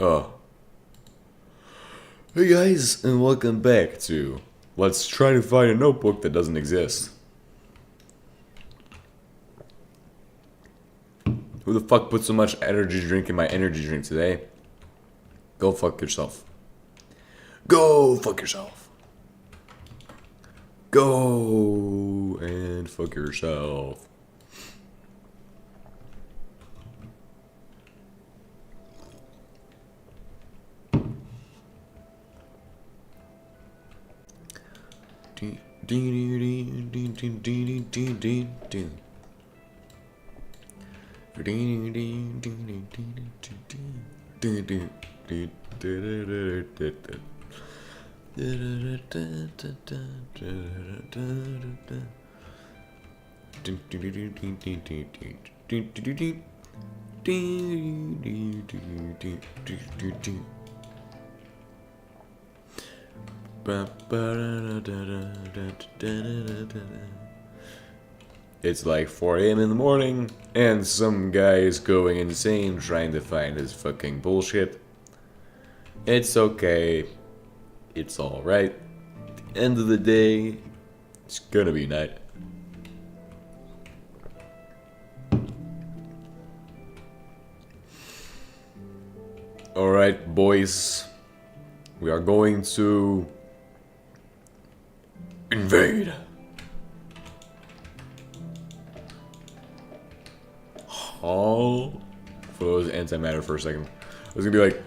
Oh. Hey guys, and welcome back to Let's Try to Find a Notebook That Doesn't Exist. Who the fuck put so much energy drink in my energy drink today? Go fuck yourself. Go fuck yourself. Go and fuck yourself. It's like 4 a.m. in the morning, and some guy is going insane trying to find his fucking bullshit. It's okay. It's alright. At the end of the day, it's gonna be night. Alright, boys. We are going to invade. Oh, for those antimatter for a second. I was gonna be like,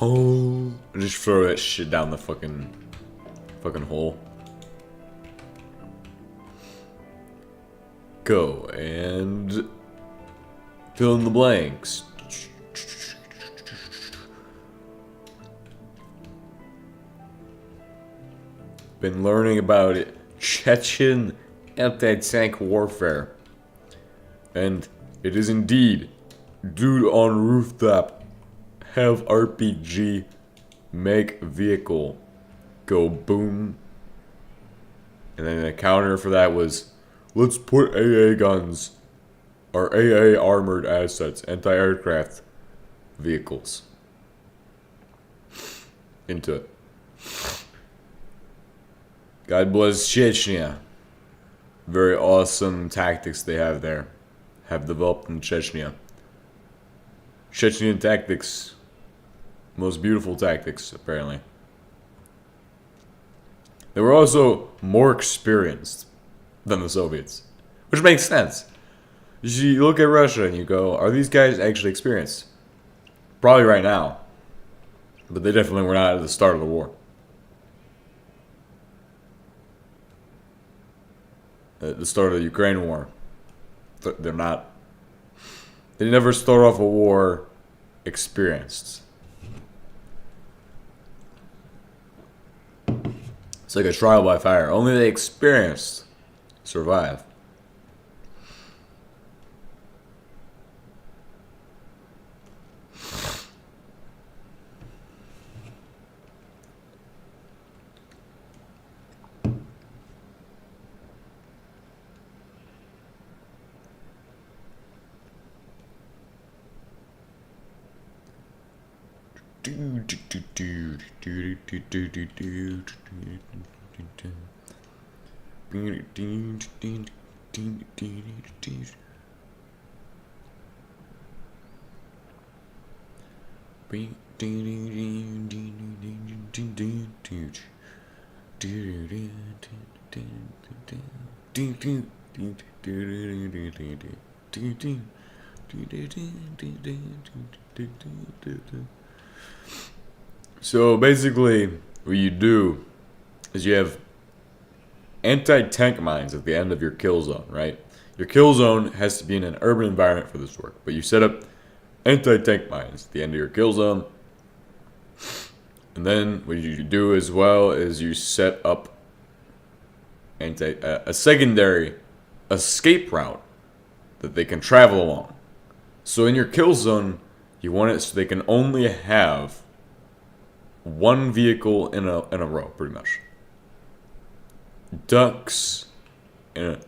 oh, and just throw that shit down the fucking hole. Go and fill in the blanks. Been learning about it. Chechen anti-tank warfare. And it is indeed dude on rooftop, have RPG, make vehicle, go boom. And then the counter for that was, let's put AA guns, or AA armored assets, anti-aircraft vehicles into it. God bless Chechnya. Very awesome tactics they have there. Have developed in Chechnya. Chechen tactics. Most beautiful tactics, apparently. They were also more experienced than the Soviets. Which makes sense. You look at Russia and you go, are these guys actually experienced? Probably right now. But they definitely were not at the start of the war. At the start of the Ukraine war. They're not. They never start off a war experienced. It's like a trial by fire. Only the experienced survive. So basically, what you do is you have anti-tank mines at the end of your kill zone, right? Your kill zone has to be in an urban environment for this to work, but you set up anti-tank mines at the end of your kill zone. And then what you do as well is you set up a secondary escape route that they can travel along. So in your kill zone, you want it so they can only have one vehicle in a row, pretty much. Ducks in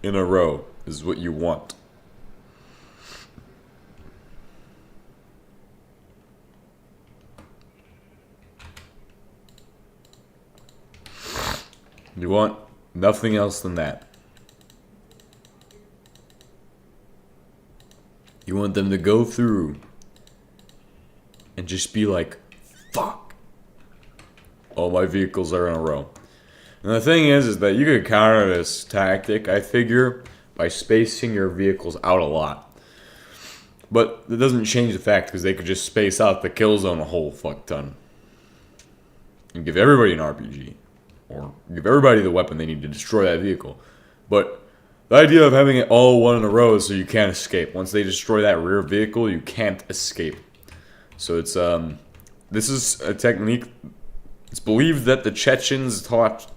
a row is what you want. You want nothing else than that. You want them to go through and just be like, fuck. All my vehicles are in a row. And the thing is that you could counter this tactic, I figure, by spacing your vehicles out a lot. But it doesn't change the fact because they could just space out the kill zone a whole fuck ton. And give everybody an RPG. Or give everybody the weapon they need to destroy that vehicle. But the idea of having it all one in a row is so you can't escape. Once they destroy that rear vehicle, you can't escape. So it's this is a technique. It's believed that the Chechens taught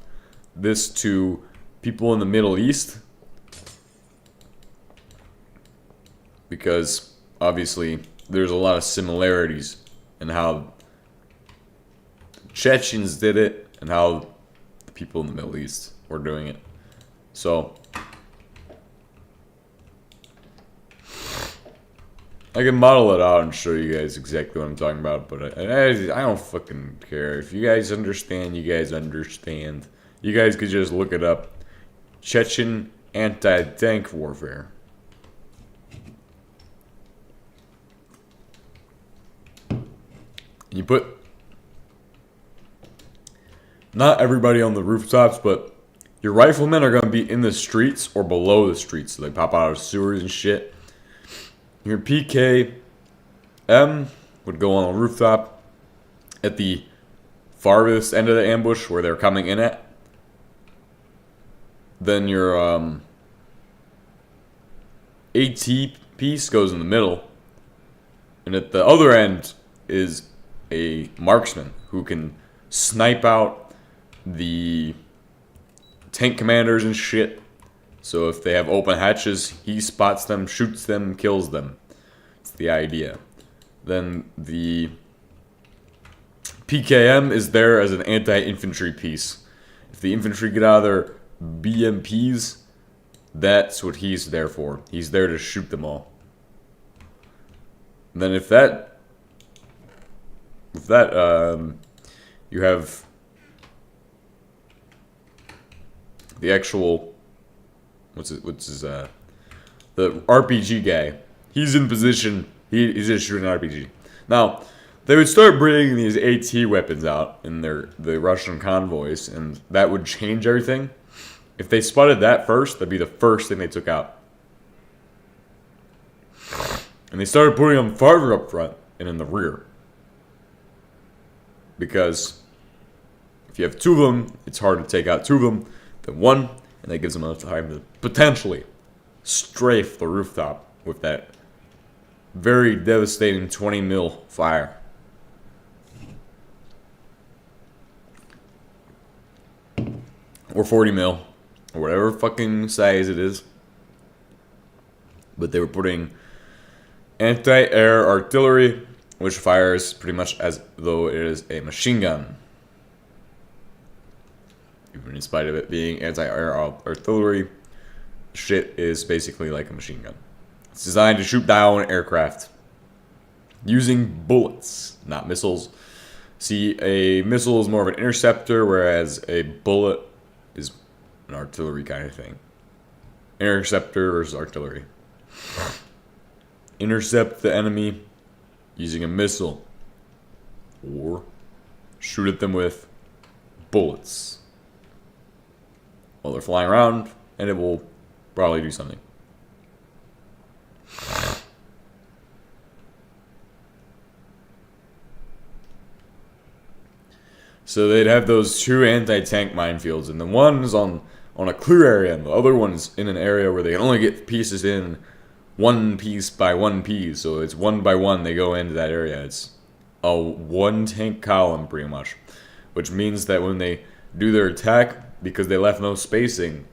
this to people in the Middle East. Because obviously there's a lot of similarities in how the Chechens did it and how the people in the Middle East were doing it. So I can model it out and show you guys exactly what I'm talking about, but I don't fucking care. If you guys understand, you guys understand. You guys could just look it up. Chechen anti-tank warfare. You put not everybody on the rooftops, but your riflemen are going to be in the streets or below the streets. So they pop out of sewers and shit. Your PKM would go on a rooftop at the farthest end of the ambush where they're coming in at. Then your AT piece goes in the middle. And at the other end is a marksman who can snipe out the tank commanders and shit. So if they have open hatches, he spots them, shoots them, kills them. It's the idea. Then the PKM is there as an anti-infantry piece. If the infantry get out of their BMPs, that's what he's there for. He's there to shoot them all. And then if that you have the actual the RPG guy. He's in position. He's just shooting an RPG. Now, they would start bringing these AT weapons out in the Russian convoys, and that would change everything. If they spotted that first, that'd be the first thing they took out. And they started putting them farther up front and in the rear. Because if you have two of them, it's hard to take out two of them than one, and that gives them enough time to potentially strafe the rooftop with that very devastating 20 mil fire. Or 40 mil, or whatever fucking size it is. But they were putting anti-air artillery, which fires pretty much as though it is a machine gun. Even in spite of it being anti-air artillery, shit is basically like a machine gun. It's designed to shoot down aircraft using bullets, not missiles. See, a missile is more of an interceptor, whereas a bullet is an artillery kind of thing. Interceptor versus artillery. Intercept the enemy using a missile, or shoot at them with bullets while they're flying around, and it will probably do something. So they'd have those two anti-tank minefields, and the one is on a clear area, and the other one's in an area where they can only get pieces in one piece by one piece. So it's one by one they go into that area. It's a one tank column pretty much, which means that when they do their attack, because they left no spacing,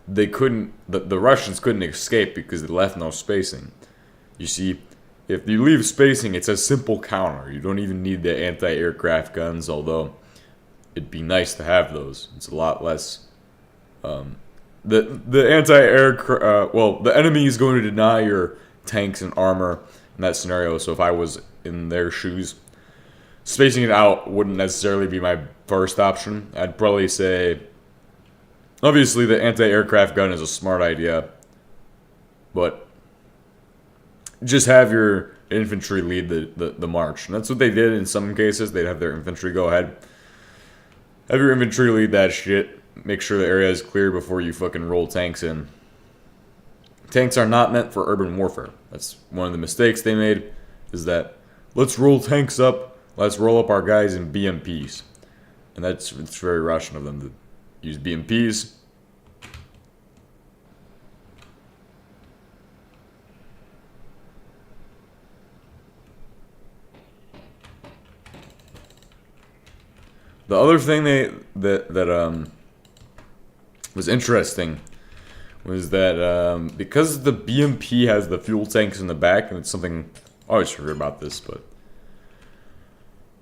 they couldn't. The Russians couldn't escape because they left no spacing. You see, if you leave spacing, it's a simple counter. You don't even need the anti-aircraft guns, although it'd be nice to have those. It's a lot less. The anti-air, well, the enemy is going to deny your tanks and armor in that scenario. So if I was in their shoes, spacing it out wouldn't necessarily be my first option. I'd probably say Obviously, the anti-aircraft gun is a smart idea, but just have your infantry lead the march. And that's what they did in some cases. They'd have their infantry go ahead. Have your infantry lead that shit. Make sure the area is clear before you fucking roll tanks in. Tanks are not meant for urban warfare. That's one of the mistakes they made, is that let's roll tanks up, let's roll up our guys in BMPs. And it's very Russian of them to use BMPs. The other thing that was interesting was that because the BMP has the fuel tanks in the back, and it's something I always forget about this, but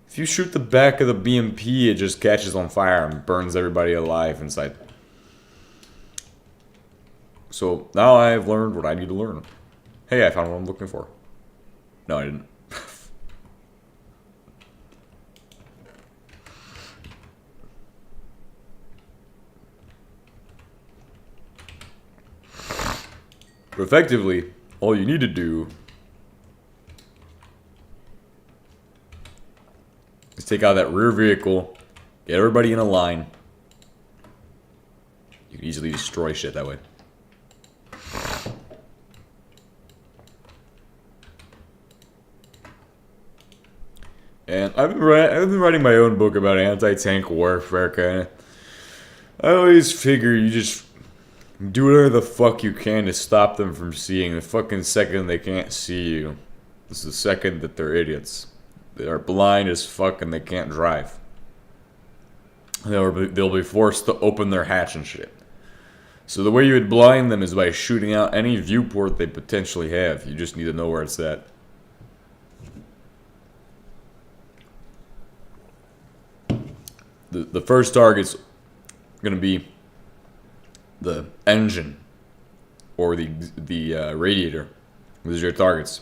if you shoot the back of the BMP, it just catches on fire and burns everybody alive inside. So now I've learned what I need to learn. Hey, I found what I'm looking for. No, I didn't. But effectively, all you need to do is take out that rear vehicle, get everybody in a line. You can easily destroy shit that way. And I've been writing my own book about anti-tank warfare, kinda. I always figure you just do whatever the fuck you can to stop them from seeing. The fucking second they can't see you, this is the second that they're idiots. They are blind as fuck and they can't drive. They'll be forced to open their hatch and shit. So the way you would blind them is by shooting out any viewport they potentially have. You just need to know where it's at. The first target's gonna be the engine or the radiator. Those are your targets.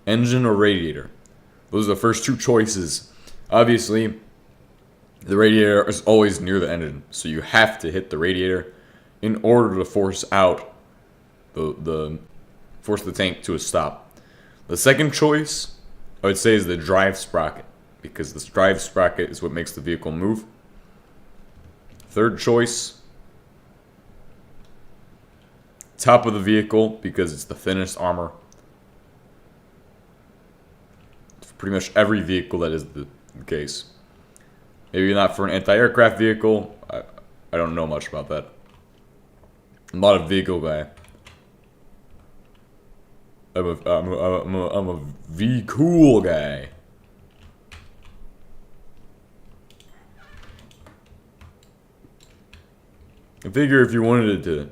Engine or radiator. Those are the first two choices. Obviously, the radiator is always near the engine, so you have to hit the radiator in order to force out force the tank to a stop. The second choice, I would say, is the drive sprocket, because this drive sprocket is what makes the vehicle move. Third choice, top of the vehicle, because it's the thinnest armor. For pretty much every vehicle that is the case. Maybe not for an anti-aircraft vehicle. I don't know much about that. I'm not a vehicle guy. I'm a V-cool guy. I figure if you wanted it to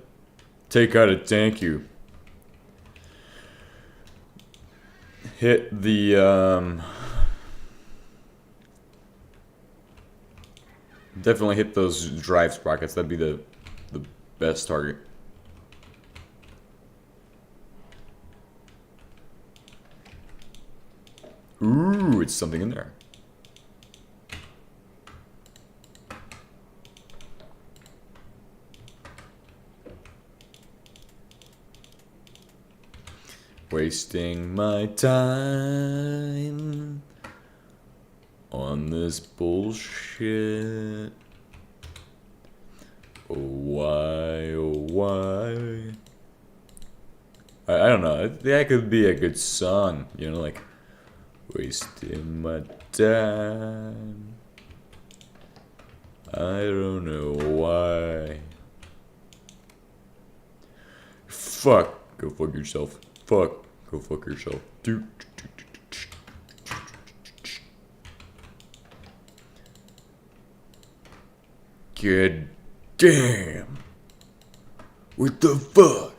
take out a tank, you hit the definitely hit those drive sprockets. That'd be the best target. Ooh, it's something in there. Wasting my time on this bullshit. Oh, why, oh, why? I don't know. That could be a good song, you know, like, wasting my time. I don't know why. Fuck. Go fuck yourself. Fuck. Go fuck yourself. Dude. God damn. What the fuck?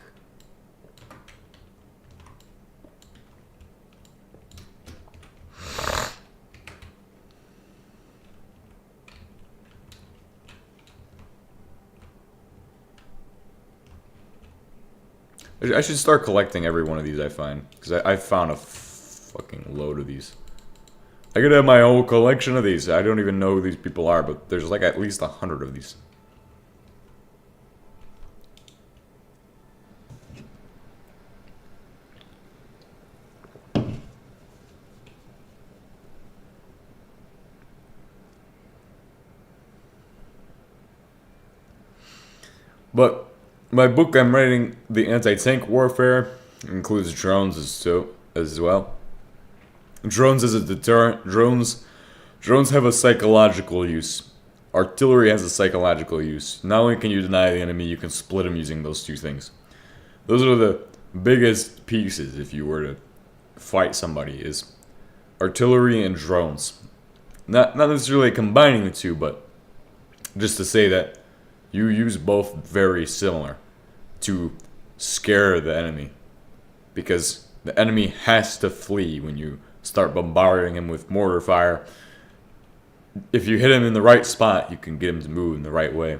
I should start collecting every one of these I find, because I found a fucking load of these. I could have my whole collection of these. I don't even know who these people are, but there's like at least 100 of these. But my book I'm writing, the anti-tank warfare, includes drones as well. Drones as a deterrent. Drones have a psychological use. Artillery has a psychological use. Not only can you deny the enemy, you can split them using those two things. Those are the biggest pieces if you were to fight somebody, is artillery and drones. Not necessarily combining the two, but just to say that you use both very similar to scare the enemy. Because the enemy has to flee when you start bombarding him with mortar fire. If you hit him in the right spot, you can get him to move in the right way.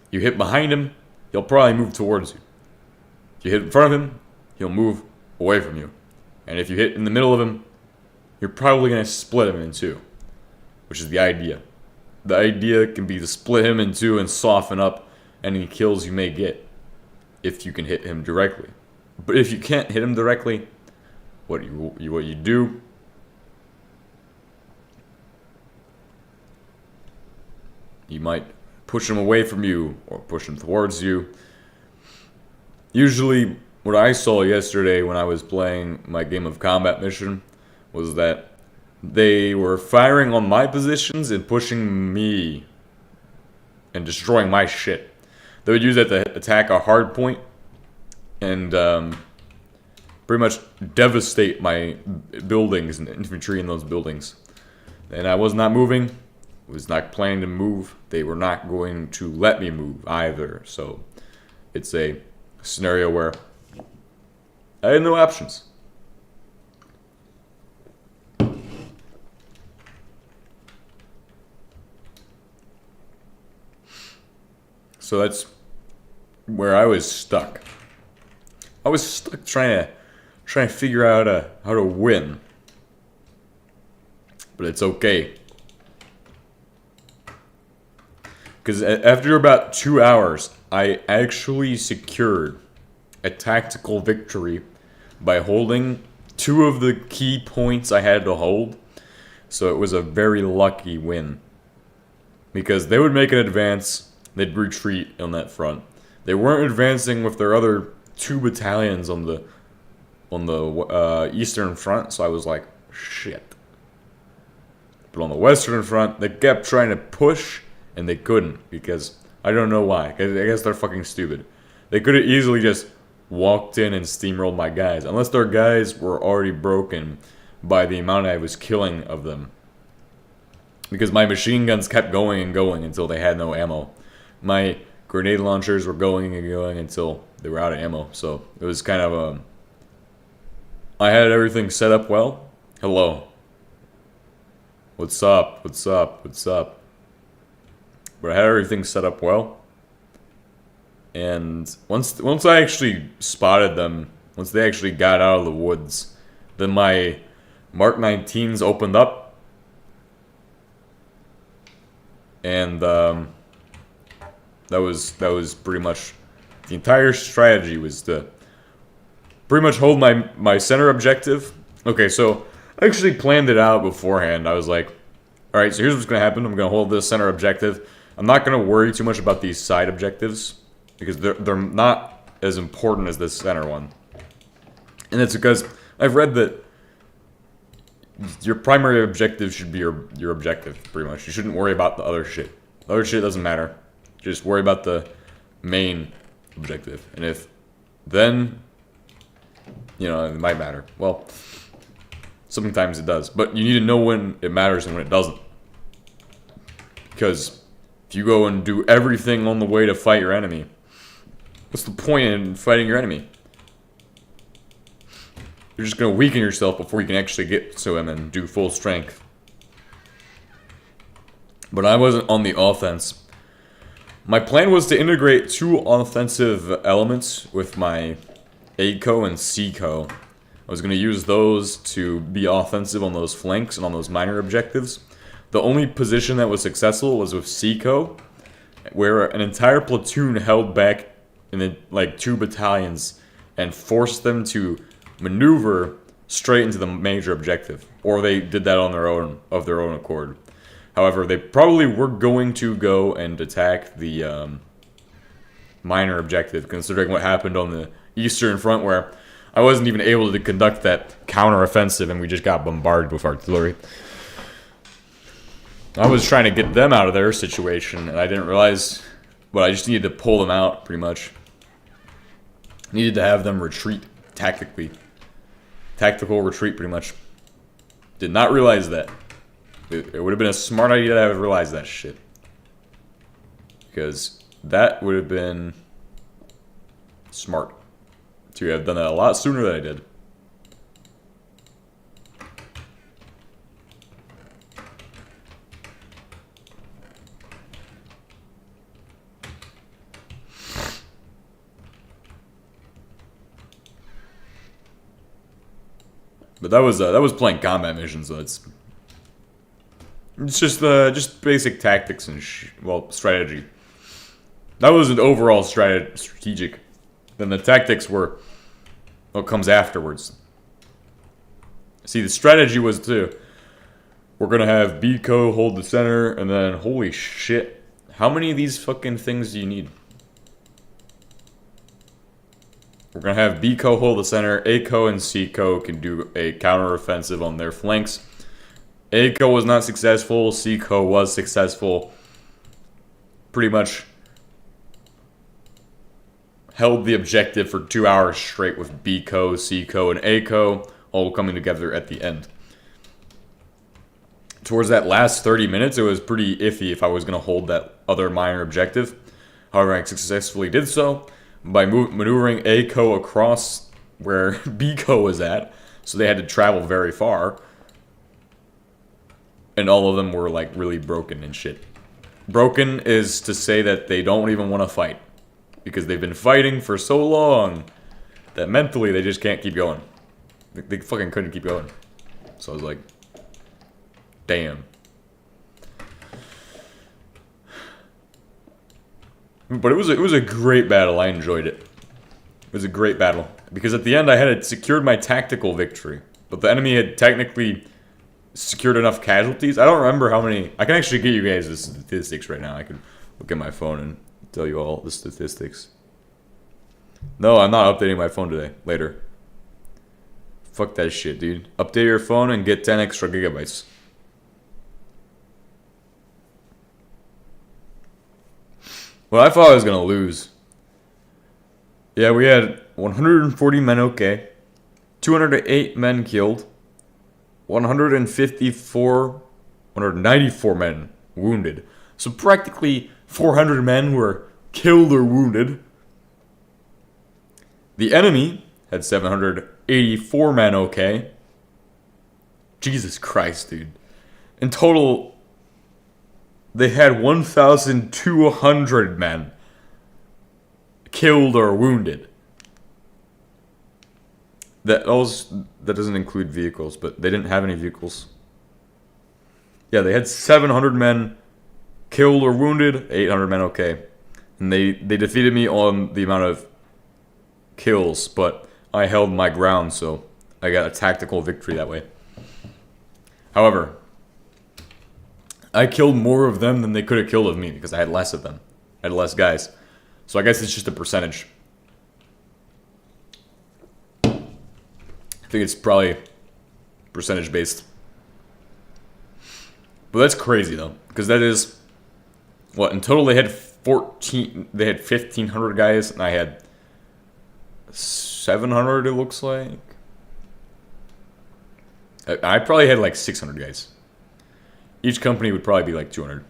You hit behind him, he'll probably move towards you. If you hit in front of him, he'll move away from you. And if you hit in the middle of him, you're probably going to split him in two, which is the idea. The idea can be to split him in two and soften up any kills you may get if you can hit him directly. But if you can't hit him directly, what you do, you might push him away from you or push him towards you. Usually, what I saw yesterday when I was playing my game of combat mission was that they were firing on my positions and pushing me and destroying my shit. They would use that to attack a hard point and pretty much devastate my buildings and infantry in those buildings. And I was not moving, was not planning to move. They were not going to let me move either. So it's a scenario where I had no options. So that's where I was stuck. I was stuck trying to figure out how to win. But it's okay. Because after about 2 hours, I actually secured a tactical victory by holding two of the key points I had to hold. So it was a very lucky win. Because they would make an advance, they'd retreat on that front. They weren't advancing with their other 2 battalions on the eastern front, so I was like, shit. But on the western front, they kept trying to push, and they couldn't, because I don't know why. I guess they're fucking stupid. They could have easily just walked in and steamrolled my guys, unless their guys were already broken by the amount I was killing of them. Because my machine guns kept going and going until they had no ammo. My grenade launchers were going and going until they were out of ammo. So it was kind of I had everything set up well. Hello. What's up? What's up? What's up? But I had everything set up well. And once I actually spotted them, once they actually got out of the woods, then my Mark 19s opened up. And that was pretty much the entire strategy, was to pretty much hold my center objective. Okay, so I actually planned it out beforehand. I was like, alright, so here's what's going to happen. I'm going to hold this center objective. I'm not going to worry too much about these side objectives, because they're not as important as this center one. And it's because I've read that your primary objective should be your objective, pretty much. You shouldn't worry about the other shit. The other shit doesn't matter. Just worry about the main objective. And if then, it might matter. Well, sometimes it does. But you need to know when it matters and when it doesn't. Because if you go and do everything on the way to fight your enemy, what's the point in fighting your enemy? You're just going to weaken yourself before you can actually get to him and do full strength. But I wasn't on the offense. My plan was to integrate 2 offensive elements with my ACO and CCO. I was going to use those to be offensive on those flanks and on those minor objectives. The only position that was successful was with CCO, where an entire platoon held back in the, 2 battalions and forced them to maneuver straight into the major objective, or they did that on their own, of their own accord. However, they probably were going to go and attack the minor objective, considering what happened on the Eastern Front, where I wasn't even able to conduct that counteroffensive, and we just got bombarded with artillery. I was trying to get them out of their situation, and I didn't realize, but I just needed to pull them out, pretty much. Needed to have them retreat tactically. Tactical retreat, pretty much. Did not realize that. It would have been a smart idea to have realized that shit. Because that would have been smart to have done that a lot sooner than I did. But that was playing combat missions, so it's just basic tactics and strategy. That was an overall strategic. Then the tactics were what comes afterwards. See, the strategy was we're gonna have Biko hold the center, and then holy shit, how many of these fucking things do you need? We're going to have B-Co hold the center. A-Co and C-Co can do a counteroffensive on their flanks. A-Co was not successful. C-Co was successful. Pretty much held the objective for 2 hours straight with B-Co, C-Co, and A-Co all coming together at the end. Towards that last 30 minutes, it was pretty iffy if I was going to hold that other minor objective. However, I successfully did so by maneuvering A-Co across where B-Co was at, so they had to travel very far, and all of them were like really broken and shit. Broken is to say that they don't even want to fight, because they've been fighting for so long that mentally they just can't keep going. They fucking couldn't keep going. So I was like, damn. But it was a great battle. I enjoyed it. It was a great battle. Because at the end I had secured my tactical victory. But the enemy had technically secured enough casualties. I don't remember how many. I can actually get you guys the statistics right now. I can look at my phone and tell you all the statistics. No, I'm not updating my phone today. Later. Fuck that shit, dude. Update your phone and get 10 extra gigabytes. Well, I thought I was gonna lose. Yeah, we had 140 men okay, 208 men killed, 194 men wounded. So practically 400 men were killed or wounded. The enemy had 784 men okay. Jesus Christ, dude. In total, they had 1,200 men killed or wounded. That doesn't include vehicles, but they didn't have any vehicles. Yeah, they had 700 men killed or wounded, 800 men okay. And they defeated me on the amount of kills, but I held my ground, so I got a tactical victory that way. However, I killed more of them than they could have killed of me because I had less of them. I had less guys. So I guess it's just a percentage. I think it's probably percentage based. But that's crazy though, because that is what in total they had 1,500 guys and I had 700 it looks like. I probably had like 600 guys. Each company would probably be like 200.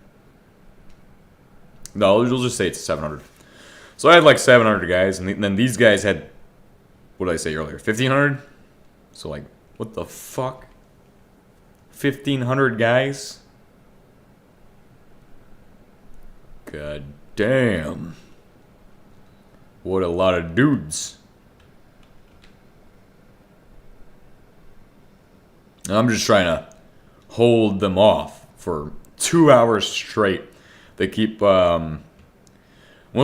No, we'll just say it's 700. So I had like 700 guys, and then these guys had, what did I say earlier, 1,500? So like, what the fuck? 1,500 guys? God damn. What a lot of dudes. And I'm just trying to hold them off for 2 hours straight. They keep, once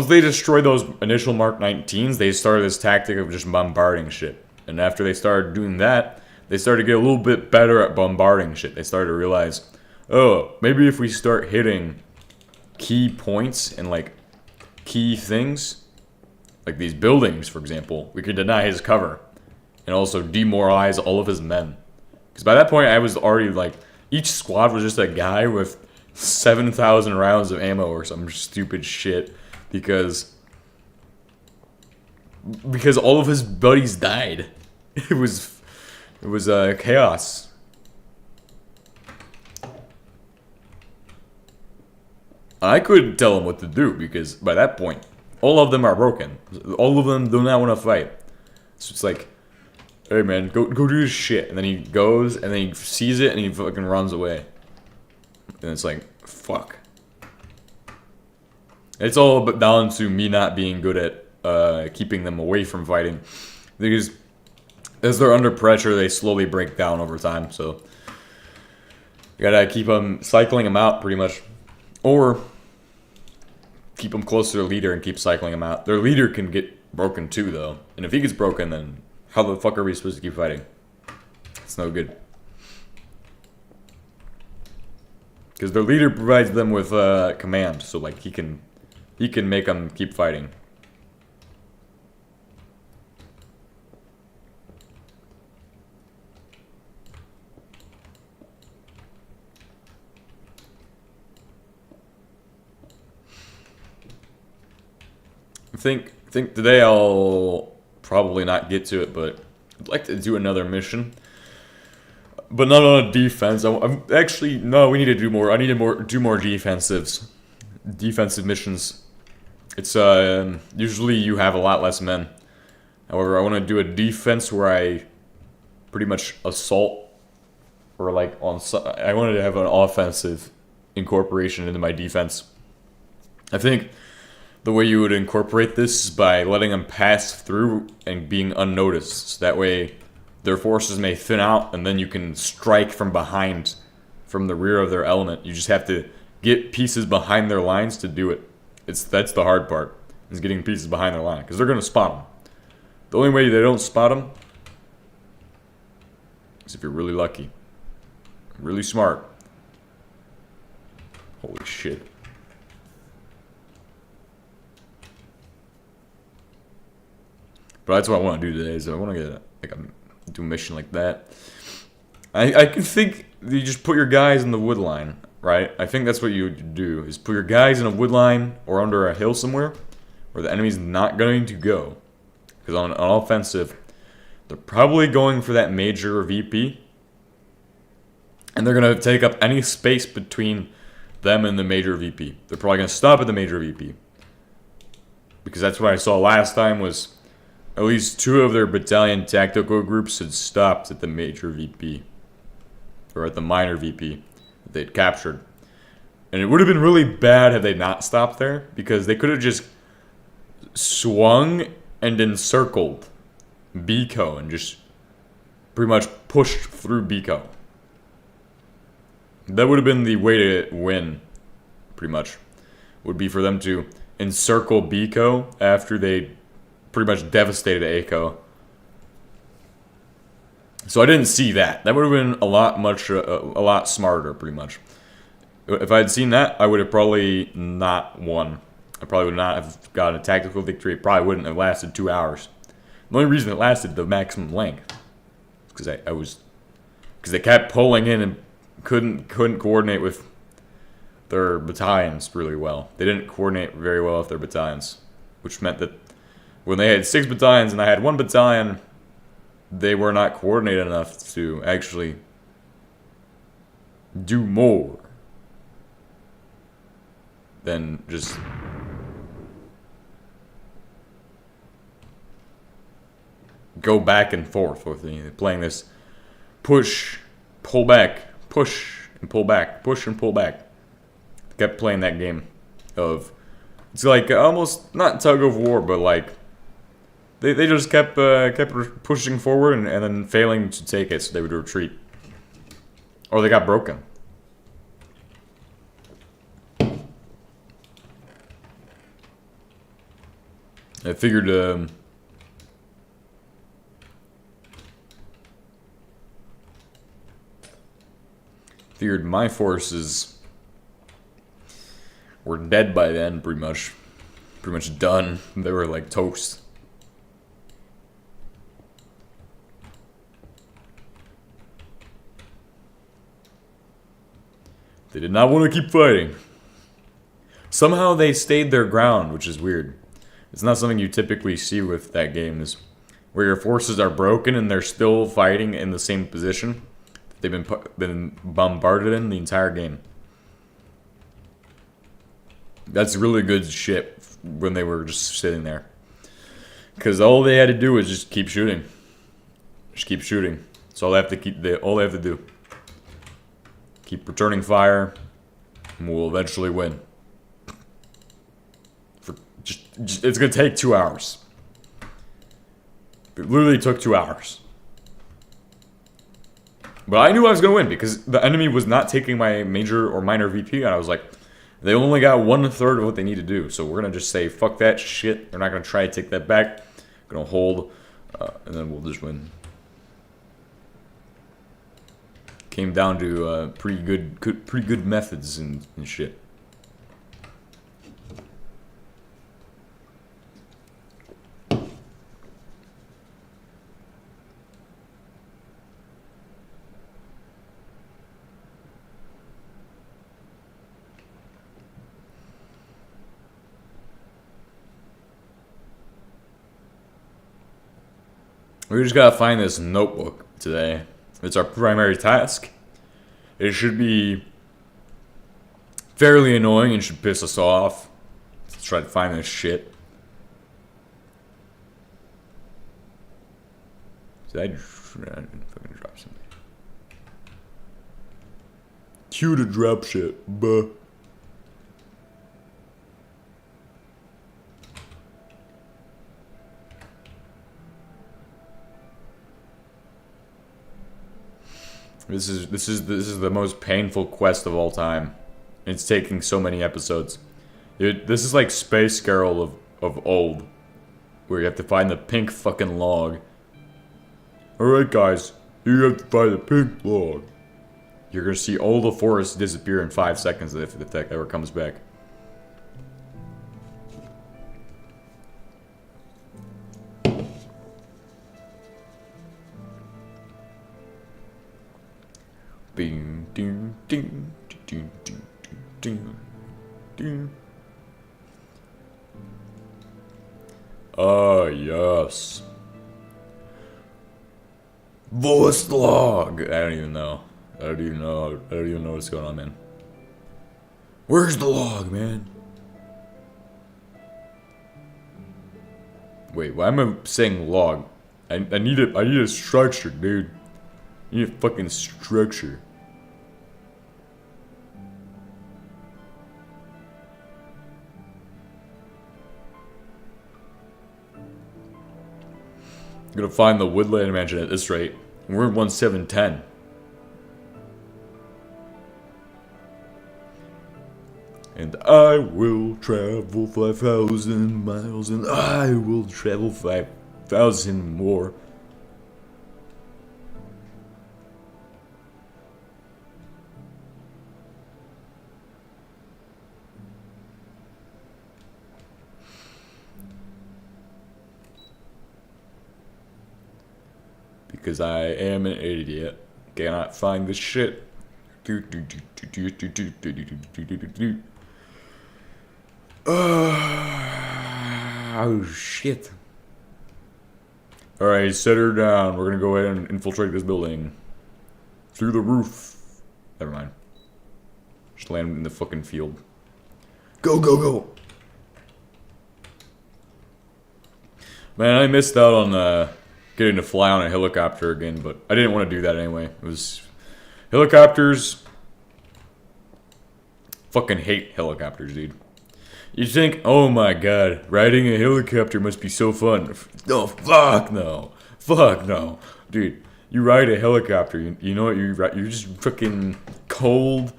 they destroy those initial Mark 19s, they started this tactic of just bombarding shit. And after they started doing that, they started to get a little bit better at bombarding shit. They started to realize, oh, maybe if we start hitting key points and like key things, like these buildings, for example, we could deny his cover and also demoralize all of his men. Because by that point, I was already like, each squad was just a guy with 7,000 rounds of ammo or some stupid shit because all of his buddies died. It was chaos. I couldn't tell him what to do because by that point, all of them are broken. All of them do not want to fight. So it's like, hey man, go do this shit. And then he goes and then he sees it and he fucking runs away. And it's like, fuck. It's all but down to me not being good at keeping them away from fighting. Because as they're under pressure, they slowly break down over time. So you gotta keep them, cycling them out pretty much. Or keep them close to their leader and keep cycling them out. Their leader can get broken too, though. And if he gets broken, then how the fuck are we supposed to keep fighting? It's no good. Because their leader provides them with command, so like he can make them keep fighting. I think today I'll probably not get to it, but I'd like to do another mission. But not on a defense. I'm actually no. We need to do more. I need to do more defensive missions. It's usually you have a lot less men. However, I want to do a defense where I pretty much assault, or like I wanted to have an offensive incorporation into my defense. I think the way you would incorporate this is by letting them pass through and being unnoticed. So that way their forces may thin out and then you can strike from behind, from the rear of their element. You just have to get pieces behind their lines to do it. That's the hard part, is getting pieces behind their line, because they're going to spot them. The only way they don't spot them is if you're really lucky. Really smart. Holy shit. But that's what I want to do today, is I want to get do a mission like that. I can think you just put your guys in the wood line, right? I think that's what you do, is put your guys in a wood line or under a hill somewhere where the enemy's not going to go. Because on an offensive, they're probably going for that major VP. And they're going to take up any space between them and the major VP. They're probably going to stop at the major VP. Because that's what I saw last time, was at least 2 of their battalion tactical groups had stopped at the major VP. Or at the minor VP that they'd captured. And it would have been really bad had they not stopped there, because they could have just swung and encircled Bico and just pretty much pushed through Bico. That would have been the way to win, pretty much. Would be for them to encircle Bico after they pretty much devastated Aiko. So I didn't see that. That would have been a lot smarter, pretty much. If I had seen that, I would have probably not won. I probably would not have gotten a tactical victory. It probably wouldn't have lasted 2 hours. The only reason it lasted the maximum length is because they kept pulling in and couldn't coordinate with their battalions really well. They didn't coordinate very well with their battalions, which meant that when they had 6 battalions and I had 1 battalion, they were not coordinated enough to actually do more than just go back and forth with playing this push, pull back, push and pull back, push and pull back. Kept playing that game of, it's like almost not tug of war, but like they just kept pushing forward and then failing to take it, so they would retreat, or they got broken. I figured my forces were dead by then, pretty much pretty much done. They were like toast. They did not want to keep fighting. Somehow they stayed their ground, which is weird. It's not something you typically see with that game, is where your forces are broken and they're still fighting in the same position that they've been bombarded in the entire game. That's really good shit when they were just sitting there. Because all they had to do was just keep shooting. Just keep shooting. That's all they have to do. Keep returning fire, and we'll eventually win. It's gonna take 2 hours. It literally took 2 hours. But I knew I was gonna win because the enemy was not taking my major or minor VP, and I was like, they only got 1/3 of what they need to do, so we're gonna just say fuck that shit. They're not gonna try to take that back. Gonna hold, and then we'll just win. Came down to pretty good methods and shit. We just gotta find this notebook today. It's our primary task. It should be fairly annoying and should piss us off. Let's try to find this shit. Did I fucking drop something? Cue to drop shit, buh. This is the most painful quest of all time. It's taking so many episodes. Dude, this is like Space Girl of old, where you have to find the pink fucking log. Alright guys, you have to find the pink log. You're gonna see all the forest disappear in 5 seconds if that ever comes back. Ding, ding, ding, ding, ding, ding, ding. Ah, yes. Voice log. I don't even know what's going on, man. Where's the log, man? Wait, why am I saying log? I need a structure, dude. I need a fucking structure. I'm gonna find the Woodland Mansion at this rate. We're in 1710. And I will travel 5,000 miles, and I will travel 5,000 more. Because I am an idiot. Cannot find this shit. Oh shit. Alright, set her down. We're gonna go ahead and infiltrate this building. Through the roof. Never mind. Just land in the fucking field. Go, go, go! Man, I missed out on getting to fly on a helicopter again, but I didn't want to do that anyway. It was... Helicopters... Fucking hate helicopters, dude. You think, oh my god, riding a helicopter must be so fun. No, fuck no. Fuck no. Dude, you ride a helicopter, you know what, you're just fucking cold,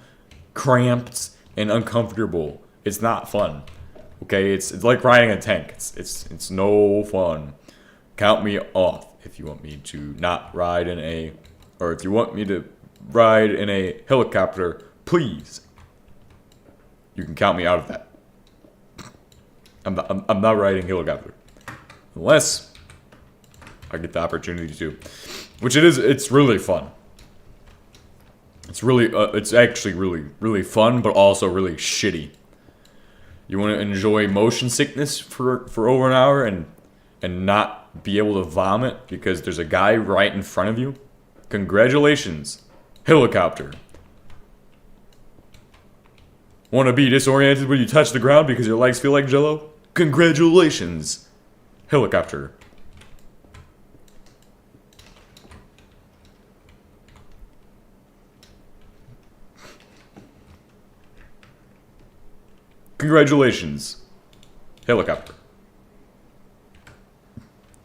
cramped, and uncomfortable. It's not fun. Okay, it's like riding a tank. It's no fun. Count me off if you want me to not ride in a, or if you want me to ride in a helicopter, please. You can count me out of that. I'm not riding helicopter. Unless I get the opportunity to. Which it is, it's really fun. It's actually really fun, but also really shitty. You want to enjoy motion sickness for over an hour and not be able to vomit because there's a guy right in front of you? Congratulations, helicopter. Want to be disoriented when you touch the ground because your legs feel like jello? Congratulations, helicopter. Congratulations, helicopter.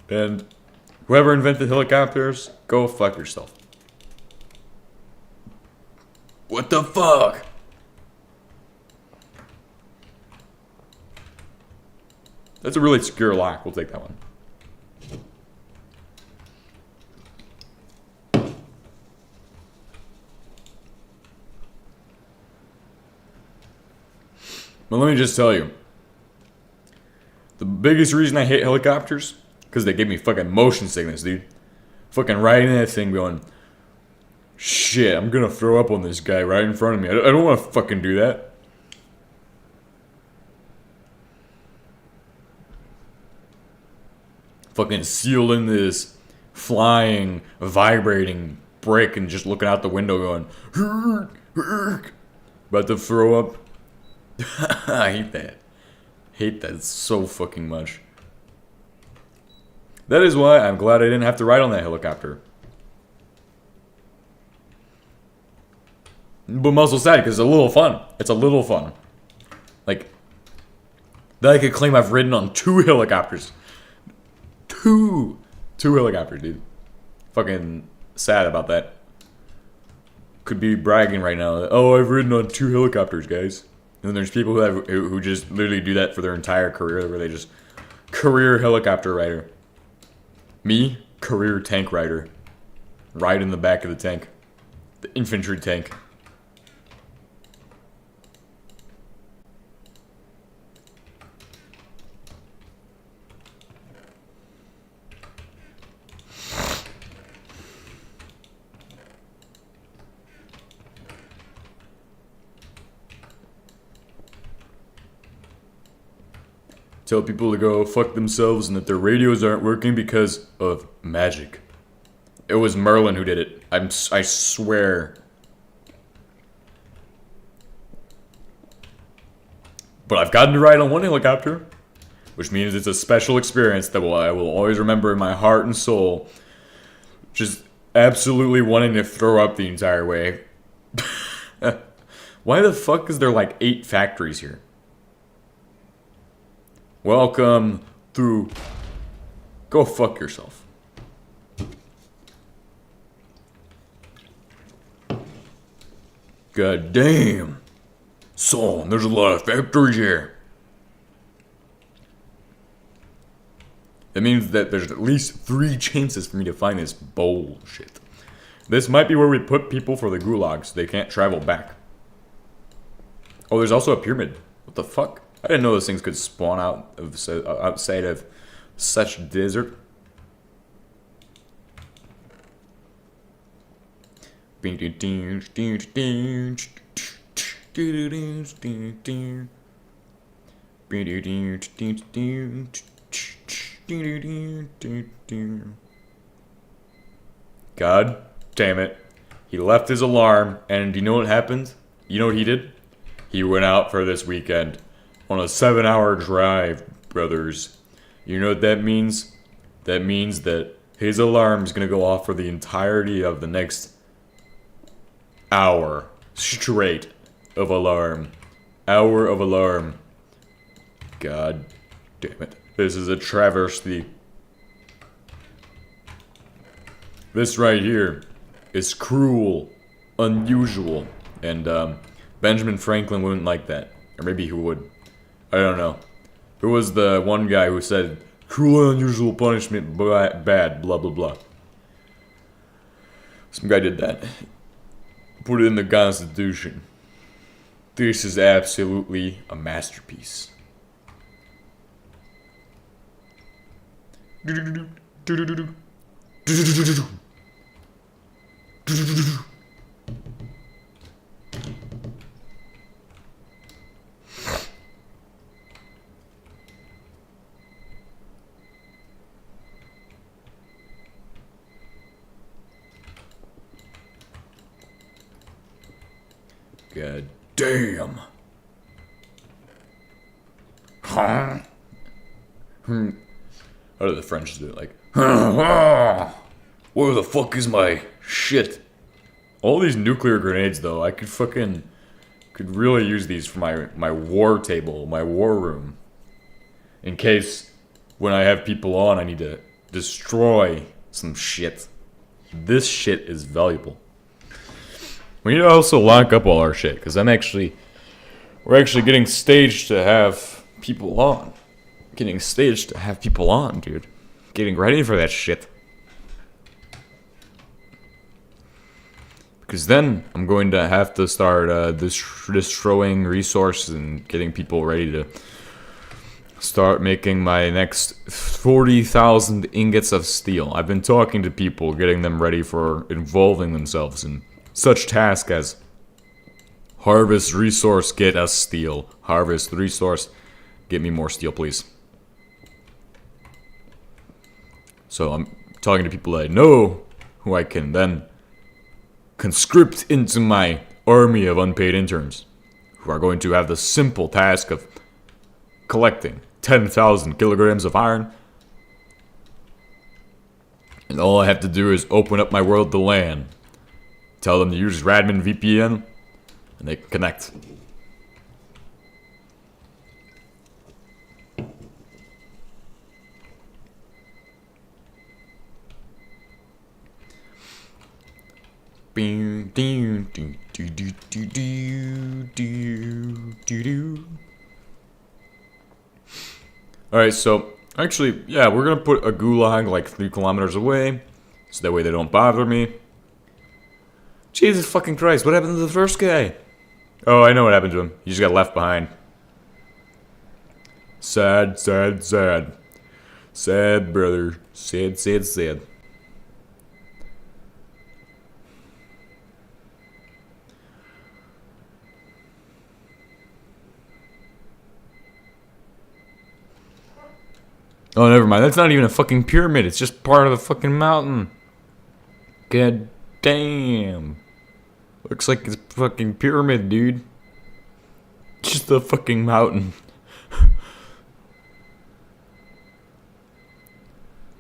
And whoever invented helicopters, go fuck yourself. What the fuck? That's a really secure lock. We'll take that one. But let me just tell you, the biggest reason I hate helicopters, because they give me fucking motion sickness, dude. Fucking riding that thing going, shit, I'm gonna throw up on this guy right in front of me. I don't want to fucking do that. Fucking sealed in this flying, vibrating brick and just looking out the window going, about to throw up. I hate that. Hate that so fucking much. That is why I'm glad I didn't have to ride on that helicopter. But I'm also sad because it's a little fun. It's a little fun. Like, that I could claim I've ridden on 2 helicopters. Two helicopters, dude. Fucking sad about that. Could be bragging right now. Oh, I've ridden on 2 helicopters, guys. And then there's people who just literally do that for their entire career, where they just career helicopter rider. Me, career tank rider. Ride in the back of the tank. The infantry tank. Tell people to go fuck themselves and that their radios aren't working because of magic. It was Merlin who did it. I swear. But I've gotten to ride on 1 helicopter, which means it's a special experience that I will always remember in my heart and soul. Just absolutely wanting to throw up the entire way. Why the fuck is there like 8 factories here? Welcome through. Go fuck yourself. God damn. Son, there's a lot of factories here. That means that there's at least 3 chances for me to find this bullshit. This might be where we put people for the gulags so they can't travel back. Oh, there's also a pyramid. What the fuck? I didn't know those things could spawn out of outside of such desert. God damn it. He left his alarm, and do you know what happened? You know what he did? He went out for this weekend. On a 7-hour drive, brothers. You know what that means? That means that his alarm is going to go off for the entirety of the next hour straight of alarm. Hour of alarm. God damn it. This is a travesty. This right here is cruel, unusual, and Benjamin Franklin wouldn't like that. Or maybe he would. I don't know. Who was the one guy who said, cruel and unusual punishment, bad, blah, blah, blah. Some guy did that. Put it in the Constitution. This is absolutely a masterpiece. God damn. Huh? How do the French do it? Like, where the fuck is my shit? All these nuclear grenades, though, I could really use these for my war table, my war room. In case, when I have people on, I need to destroy some shit. This shit is valuable. We need to also lock up all our shit, because we're actually getting staged to have people on. Getting staged to have people on, dude. Getting ready for that shit. Because then I'm going to have to start destroying resources and getting people ready to start making my next 40,000 ingots of steel. I've been talking to people, getting them ready for involving themselves in such tasks as harvest resource, get us steel. Harvest resource, get me more steel, please. So I'm talking to people that I know, who I can then conscript into my army of unpaid interns, who are going to have the simple task of collecting 10,000 kilograms of iron. And all I have to do is open up my world to LAN. Tell them to use Radman VPN, and they can connect. Alright, so actually, yeah, we're gonna put a gulag like 3 kilometers away, so that way they don't bother me. Jesus fucking Christ, what happened to the first guy? Oh, I know what happened to him. He just got left behind. Sad, sad, sad. Sad, brother. Sad, sad, sad. Oh, never mind. That's not even a fucking pyramid. It's just part of the fucking mountain. God damn. Looks like it's a fucking pyramid, dude. Just a fucking mountain.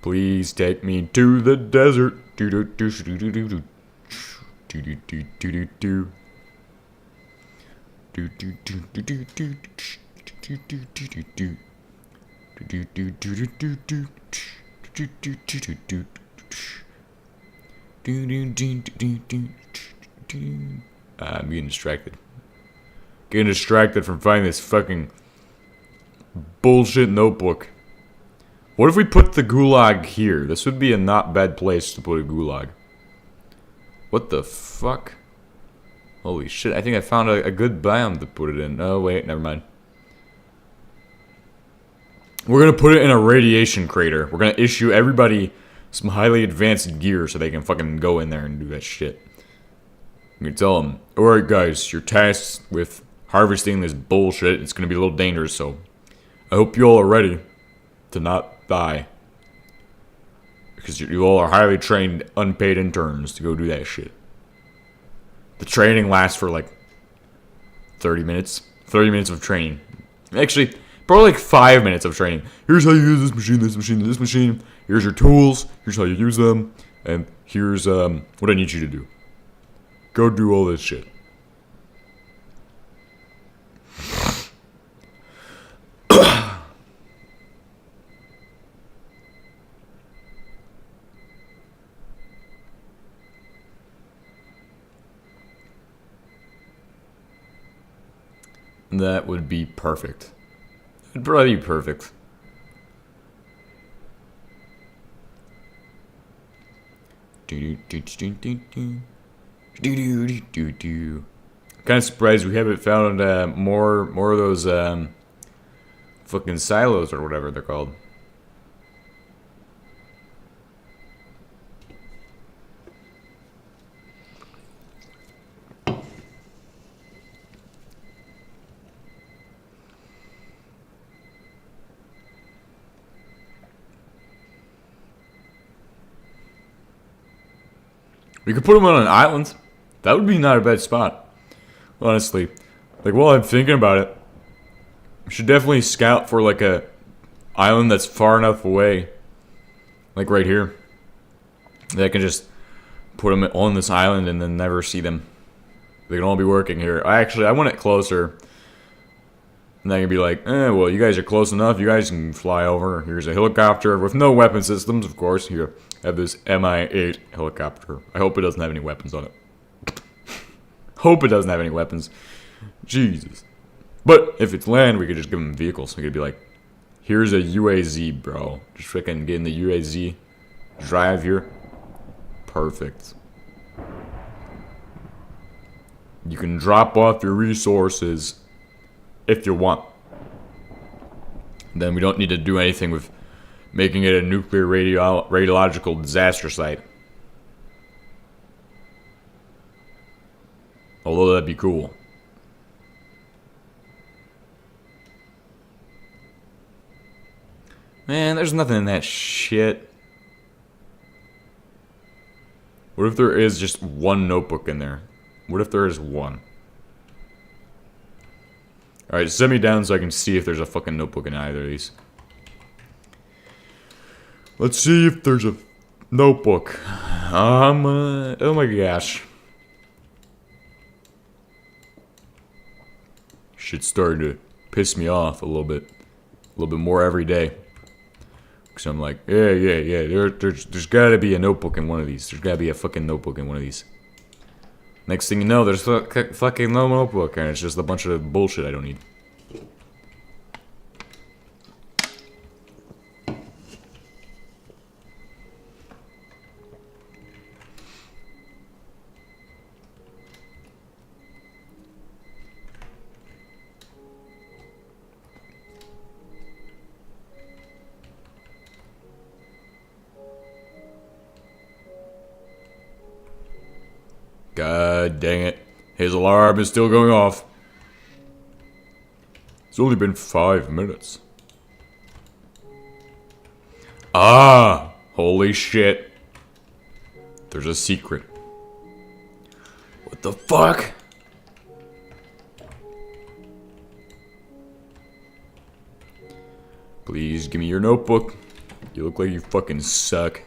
Please take me to the desert. Do do do do do do do do do do do do. Do do do do do do do do do do do. I'm getting distracted. Getting distracted from finding this fucking bullshit notebook. What if we put the gulag here? This would be a not bad place to put a gulag. What the fuck? Holy shit, I think I found a good biome to put it in. Oh wait, never mind. We're gonna put it in a radiation crater. We're gonna issue everybody some highly advanced gear so they can fucking go in there and do that shit. I'm gonna tell them, alright guys, you're tasked with harvesting this bullshit. It's gonna be a little dangerous, so I hope you all are ready to not die. Because you all are highly trained, unpaid interns to go do that shit. The training lasts for like 30 minutes. 30 minutes of training. Actually, probably like 5 minutes of training. Here's how you use this machine, this machine, this machine. Here's your tools. Here's how you use them. And here's what I need you to do. Go do all this shit. That would be perfect. It'd probably be perfect. Kind of surprised we haven't found more of those fucking silos or whatever they're called. We could put them on an island. That would be not a bad spot. Honestly. Like, while I'm thinking about it, we should definitely scout for, like, a island that's far enough away. Like, right here. That I can just put them on this island and then never see them. They can all be working here. I want it closer. And I can be like, well, you guys are close enough. You guys can fly over. Here's a helicopter with no weapon systems, of course. Here, I have this Mi-8 helicopter. I hope it doesn't have any weapons on it. Hope it doesn't have any weapons. Jesus. But if it's land, we could just give them vehicles. We could be like, here's a UAZ, bro. Just freaking get in the UAZ. Drive here. Perfect. You can drop off your resources if you want. Then we don't need to do anything with making it a nuclear radiological disaster site. Although that'd be cool. Man, there's nothing in that shit. What if there is just one notebook in there? What if there is one? Alright, set me down so I can see if there's a fucking notebook in either of these. Let's see if there's a notebook. Oh my gosh. Shit's starting to piss me off a little bit. A little bit more every day. Because I'm like, yeah. There's gotta be a notebook in one of these. There's gotta be a fucking notebook in one of these. Next thing you know, there's fucking no notebook, and it's just a bunch of bullshit I don't need. God dang it. His alarm is still going off. It's only been 5 minutes. Ah! Holy shit. There's a secret. What the fuck? Please give me your notebook. You look like you fucking suck.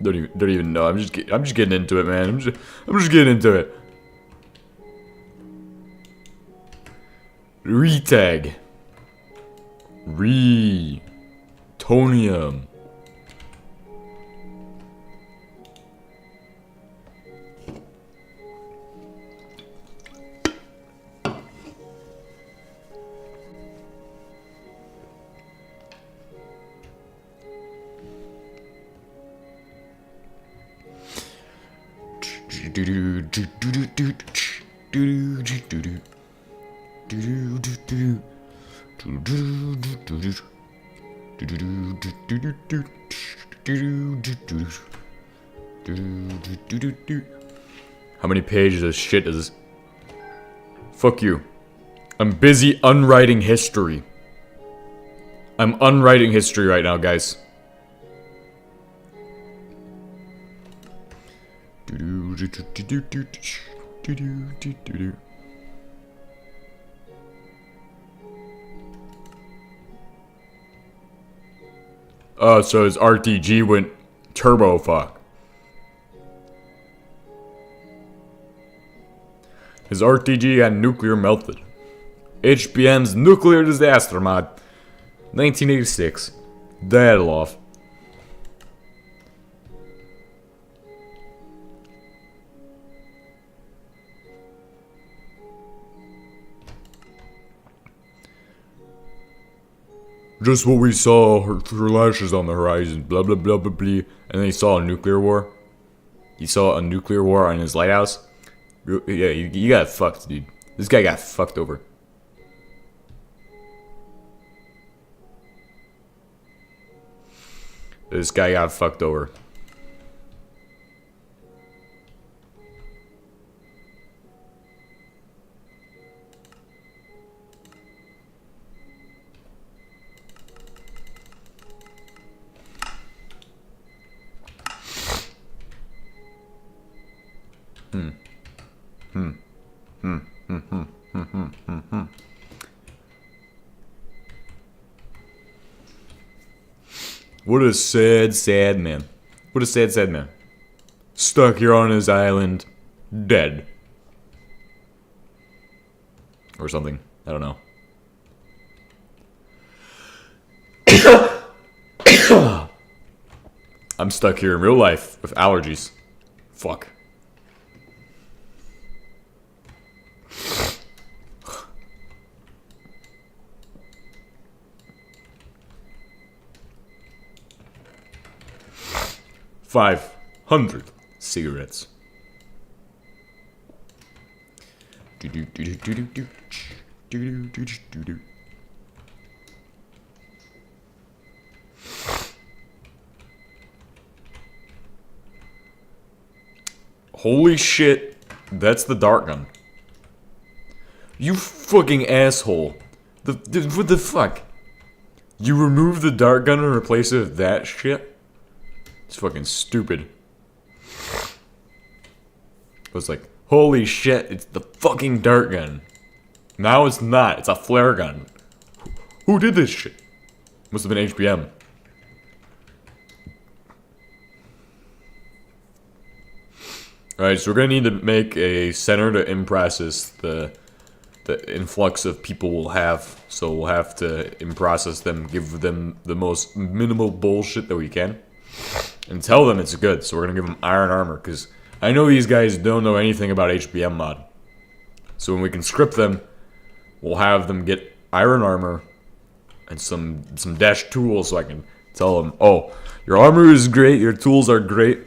Don't even know. I'm just getting into it, man. I'm just getting into it. Retag. Tonium. How many pages of shit is this? Fuck you. I'm busy unwriting history. I'm unwriting history right now, guys. Oh, so his RTG went turbo fuck. His RTG got nuclear melted. HBM's nuclear disaster mod. 1986. That'll off. Just what we saw, her lashes on the horizon, blah blah blah blah blah. And then he saw a nuclear war. He saw a nuclear war on his lighthouse. Yeah, you got fucked, dude. This guy got fucked over. This guy got fucked over. What a sad, sad man. What a sad, sad man. Stuck here on his island, dead. Or something. I don't know. I'm stuck here in real life with allergies. Fuck. $500 cigarettes. Holy shit, that's the dart gun. You fucking asshole. What the fuck? You remove the dart gun and replace it with that shit? It's fucking stupid. I was like, holy shit, it's the fucking dart gun. Now it's not, it's a flare gun. Who did this shit? Must have been HBM. Alright, so we're gonna need to make a center to in-process the influx of people we'll have. So we'll have to in-process them, give them the most minimal bullshit that we can. And tell them it's good, so we're gonna give them iron armor, because I know these guys don't know anything about HBM mod. So when we can script them, we'll have them get iron armor and some dash tools, so I can tell them, oh, your armor is great, your tools are great,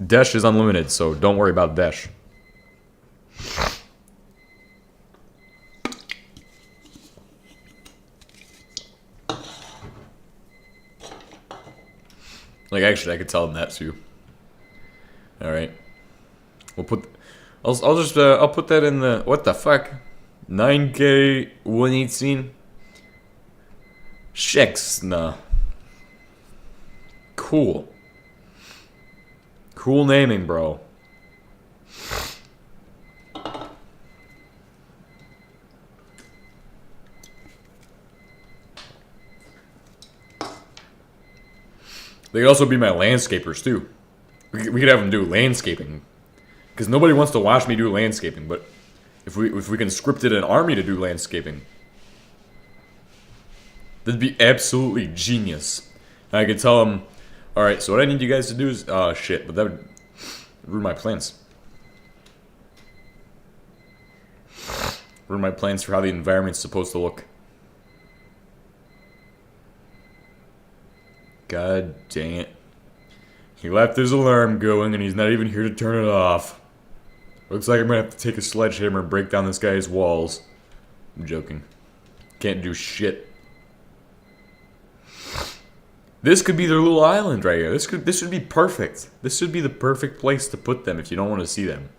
dash is unlimited, so don't worry about dash. Like, actually, I could tell them that too. All right, we'll put. I'll put that in the what the fuck, 9K 118. Sheks, nah. Cool. Cool naming, bro. They could also be my landscapers, too. We could have them do landscaping. Because nobody wants to watch me do landscaping, but if we can script it an army to do landscaping, that'd be absolutely genius. And I could tell them, alright, so what I need you guys to do is... Oh, shit, but that would ruin my plans. Ruin my plans for how the environment's supposed to look. God dang it. He left his alarm going and he's not even here to turn it off. Looks like I'm gonna have to take a sledgehammer and break down this guy's walls. I'm joking. Can't do shit. This could be their little island right here. This would be perfect. This would be the perfect place to put them if you don't want to see them.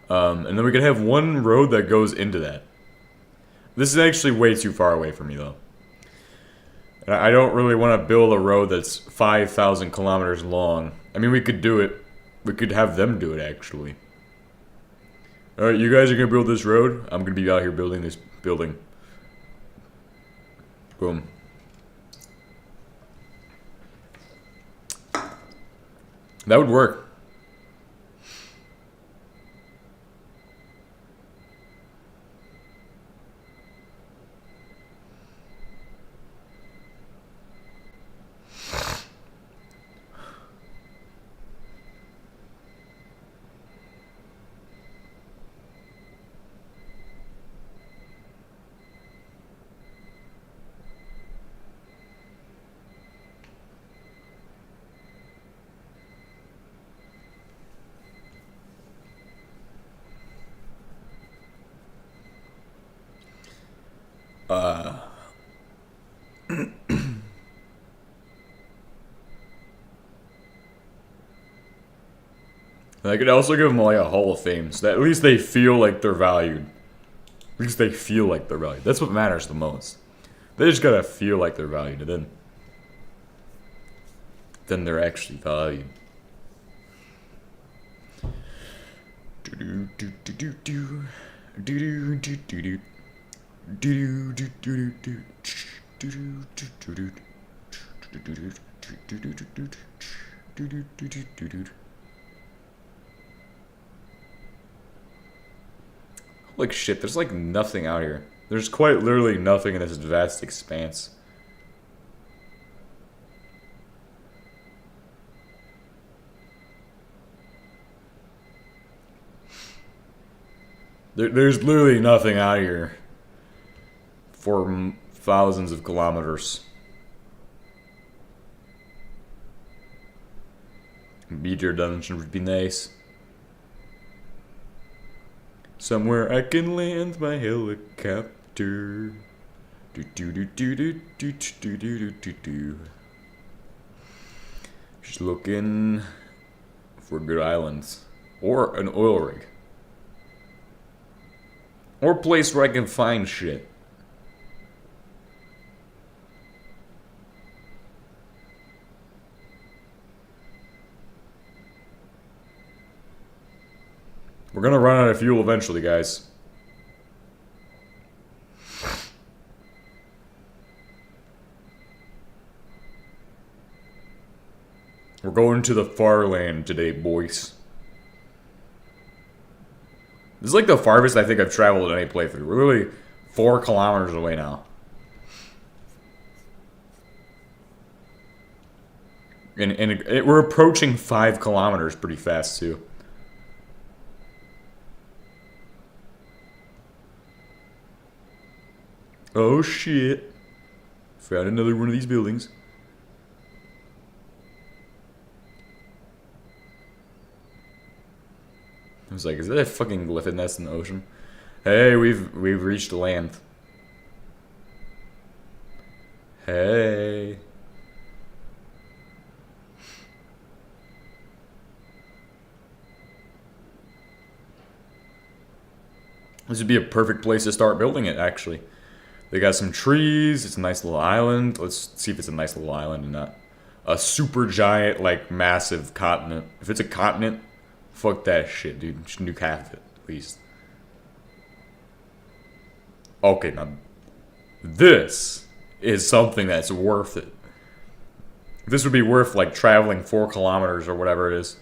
And then we could have one road that goes into that. This is actually way too far away from me though. I don't really want to build a road that's 5,000 kilometers long. I mean, we could do it. We could have them do it, actually. Alright, you guys are going to build this road. I'm going to be out here building this building. Boom. That would work. And I could also give them like a Hall of Fame, so that at least they feel like they're valued. At least they feel like they're valued. That's what matters the most. They just gotta feel like they're valued, and then they're actually valued. Like shit, there's like nothing out here. There's quite literally nothing in this vast expanse. There's literally nothing out here for thousands of kilometers. Meteor dungeon would be nice. Somewhere I can land my helicopter. Just looking for good islands. Or an oil rig. Or a place where I can find shit. We're gonna run out of fuel eventually, guys. We're going to the far land today, boys. This is like the farthest I think I've traveled in any playthrough. We're really 4 kilometers away now. And we're approaching 5 kilometers pretty fast, too. Oh shit. Found another one of these buildings. I was like, is that a fucking glyphid nest in the ocean? Hey, we've reached land. Hey. This would be a perfect place to start building it, actually. They got some trees. It's a nice little island. Let's see if it's a nice little island and not a super giant, like, massive continent. If it's a continent, fuck that shit, dude. Just nuke half of it, at least. Okay, now, this is something that's worth it. This would be worth, like, traveling 4 kilometers or whatever it is.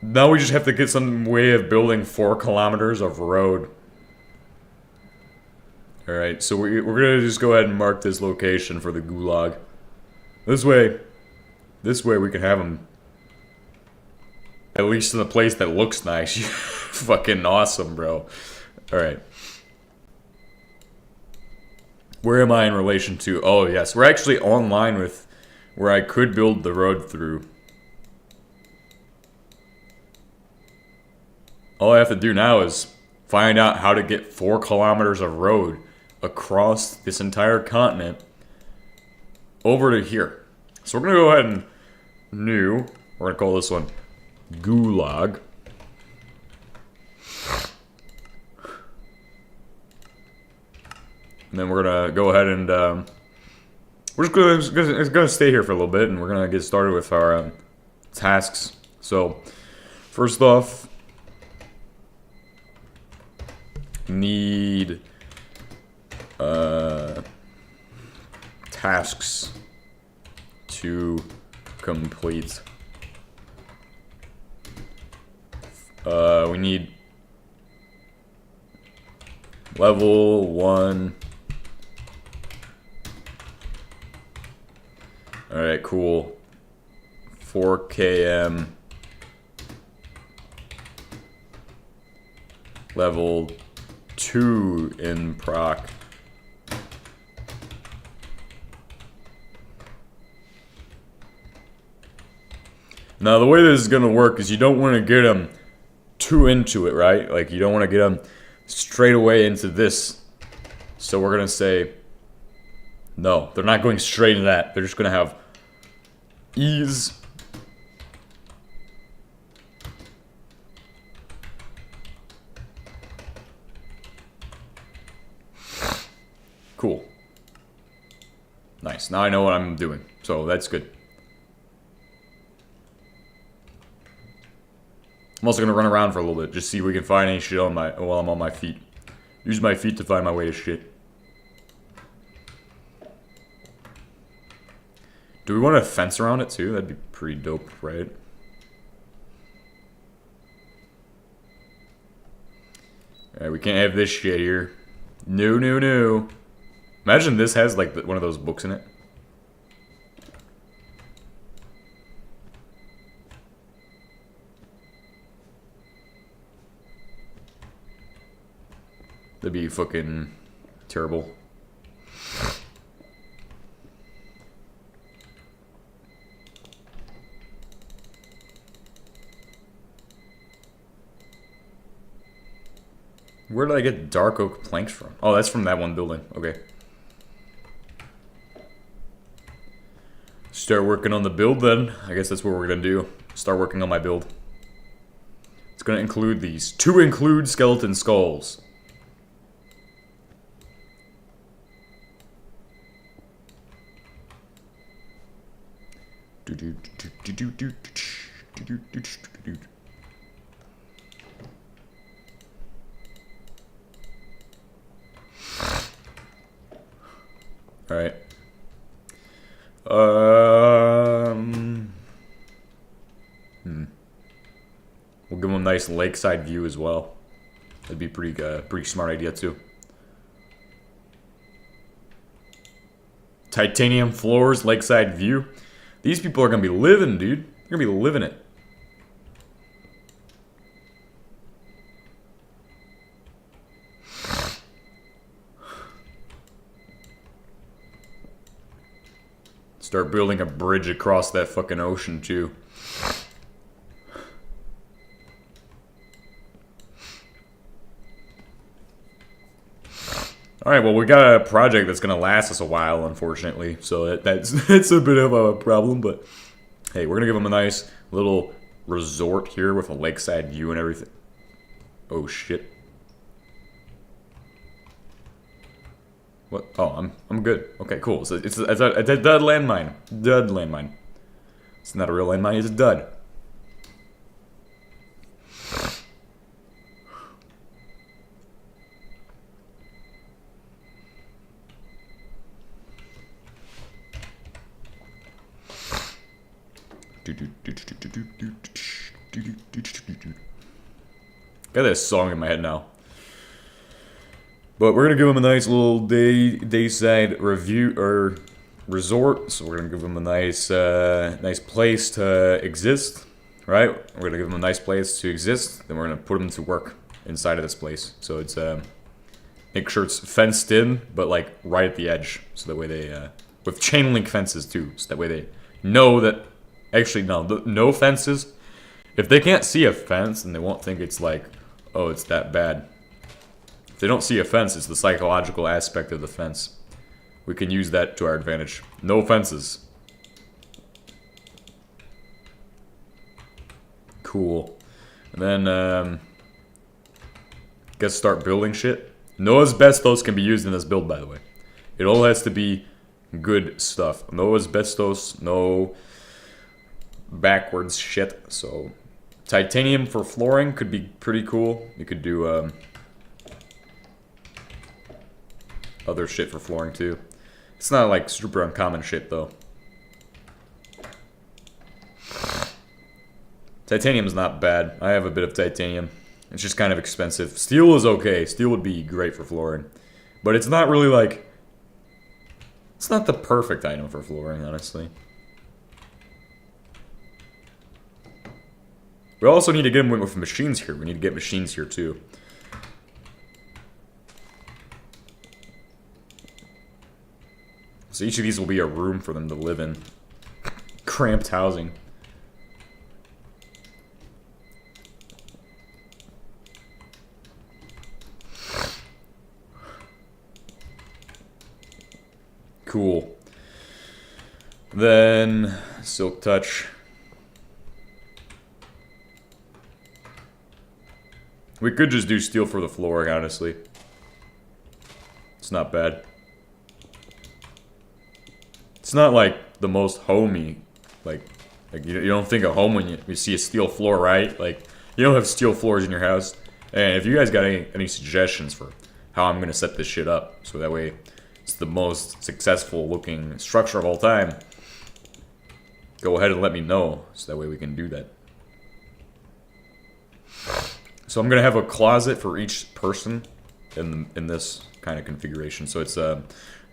Now we just have to get some way of building 4 kilometers of road. Alright, so we're gonna just go ahead and mark this location for the gulag. This way we can have them at least in a place that looks nice. Fucking awesome, bro. Alright. Where am I in relation to? Oh, yes. We're actually online with where I could build the road through. All I have to do now is find out how to get 4 kilometers of road across this entire continent over to here. So we're going to go ahead and we're going to call this one Gulag. And then we're going to go ahead and we're just going to stay here for a little bit, and we're going to get started with our tasks. So first off, need tasks to complete. We need level 1. Alright, cool. 4 km. Level 2 in proc. Now, the way this is going to work is you don't want to get them too into it, right? Like, you don't want to get them straight away into this. So we're going to say, no, they're not going straight into that. They're just going to have ease. Cool. Nice. Now I know what I'm doing. So that's good. I'm also gonna run around for a little bit, just see if we can find any shit on while I'm on my feet. Use my feet to find my way to shit. Do we want a fence around it too? That'd be pretty dope, right? Alright, we can't have this shit here. No, no, no. Imagine this has like one of those books in it. That'd be fucking terrible. Where did I get dark oak planks from? Oh, that's from that one building. Okay. Start working on the build then. I guess that's what we're gonna do. Start working on my build. It's gonna include these. To include skeleton skulls. Alright. We'll give them a nice lakeside view as well. That'd be pretty smart idea too. Titanium floors, lakeside view. These people are gonna be living, dude. They're gonna be living it. Start building a bridge across that fucking ocean too. Alright, well, we got a project that's gonna last us a while, unfortunately. So that's a bit of a problem, but hey, we're gonna give them a nice little resort here with a lakeside view and everything. Oh shit. What? Oh, I'm good. Okay, cool. So it's a dud landmine. Dud landmine. It's not a real landmine, it's a dud. Got this song in my head now. But we're gonna give him a nice little dayside review or resort. So we're gonna give him a nice nice place to exist, right? We're gonna give him a nice place to exist. Then we're gonna put him to work inside of this place. So it's make sure it's fenced in, but like right at the edge, so that way they with chain link fences too, so that way they know that. Actually, no, no fences. If they can't see a fence, then they won't think it's like, oh, it's that bad. If they don't see a fence, it's the psychological aspect of the fence. We can use that to our advantage. No fences. Cool. And then, guess start building shit. No asbestos can be used in this build, by the way. It all has to be good stuff. No asbestos, no backwards shit. So titanium for flooring could be pretty cool. You could do other shit for flooring too. It's not like super uncommon shit though. Titanium is not bad. I have a bit of titanium. It's just kind of expensive. Steel is okay. Steel would be great for flooring. But it's not really like... It's not the perfect item for flooring, honestly. We also need to get them with machines here. We need to get machines here too. So each of these will be a room for them to live in. Cramped housing. Cool. Then silk touch. We could just do steel for the flooring, honestly. It's not bad. It's not like the most homey, like you don't think of home when you see a steel floor, right? Like You don't have steel floors in your house. And if you guys got any suggestions for how I'm gonna set this shit up, so that way it's the most successful looking structure of all time, go ahead and let me know, so that way we can do that. So I'm gonna have a closet for each person in this kind of configuration. So it's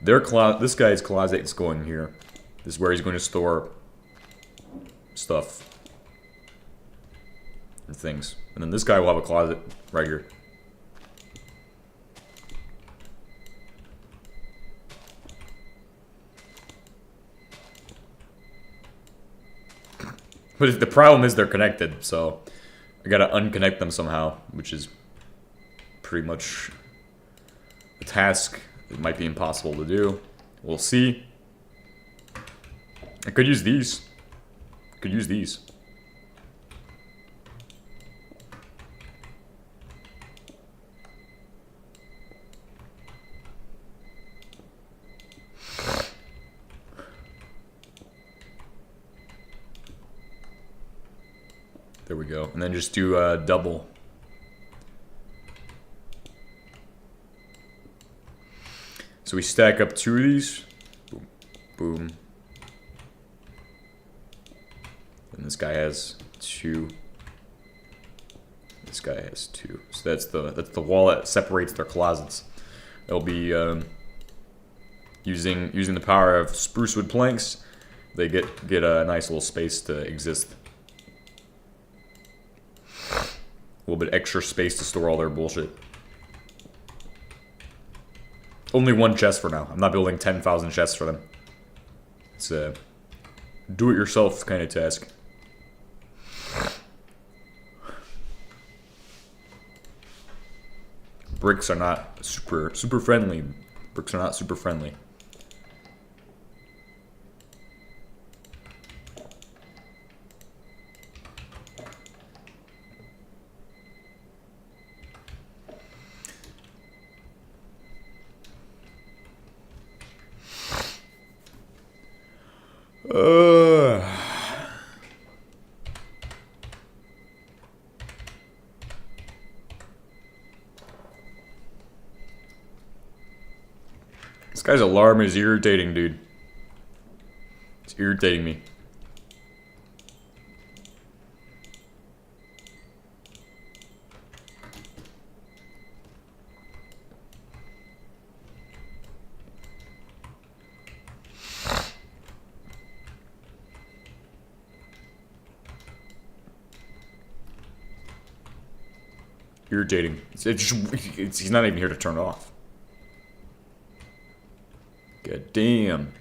this guy's closet is going here. This is where he's going to store stuff and things. And then this guy will have a closet right here. But the problem is they're connected, so I gotta unconnect them somehow, which is pretty much a task that might be impossible to do. We'll see. I could use these. Could use these. There we go. And then just do a double. So we stack up 2 of these. Boom. Boom. And this guy has 2. This guy has 2. So that's the wall that separates their closets. They'll be using the power of spruce wood planks. They get a nice little space to exist. A little bit extra space to store all their bullshit. Only 1 chest for now. I'm not building 10,000 chests for them. It's a do-it-yourself kind of task. Bricks are not super friendly. Bricks are not super friendly. This guy's alarm is irritating, dude. It's irritating me. Irritating. He's not even here to turn it off. God damn.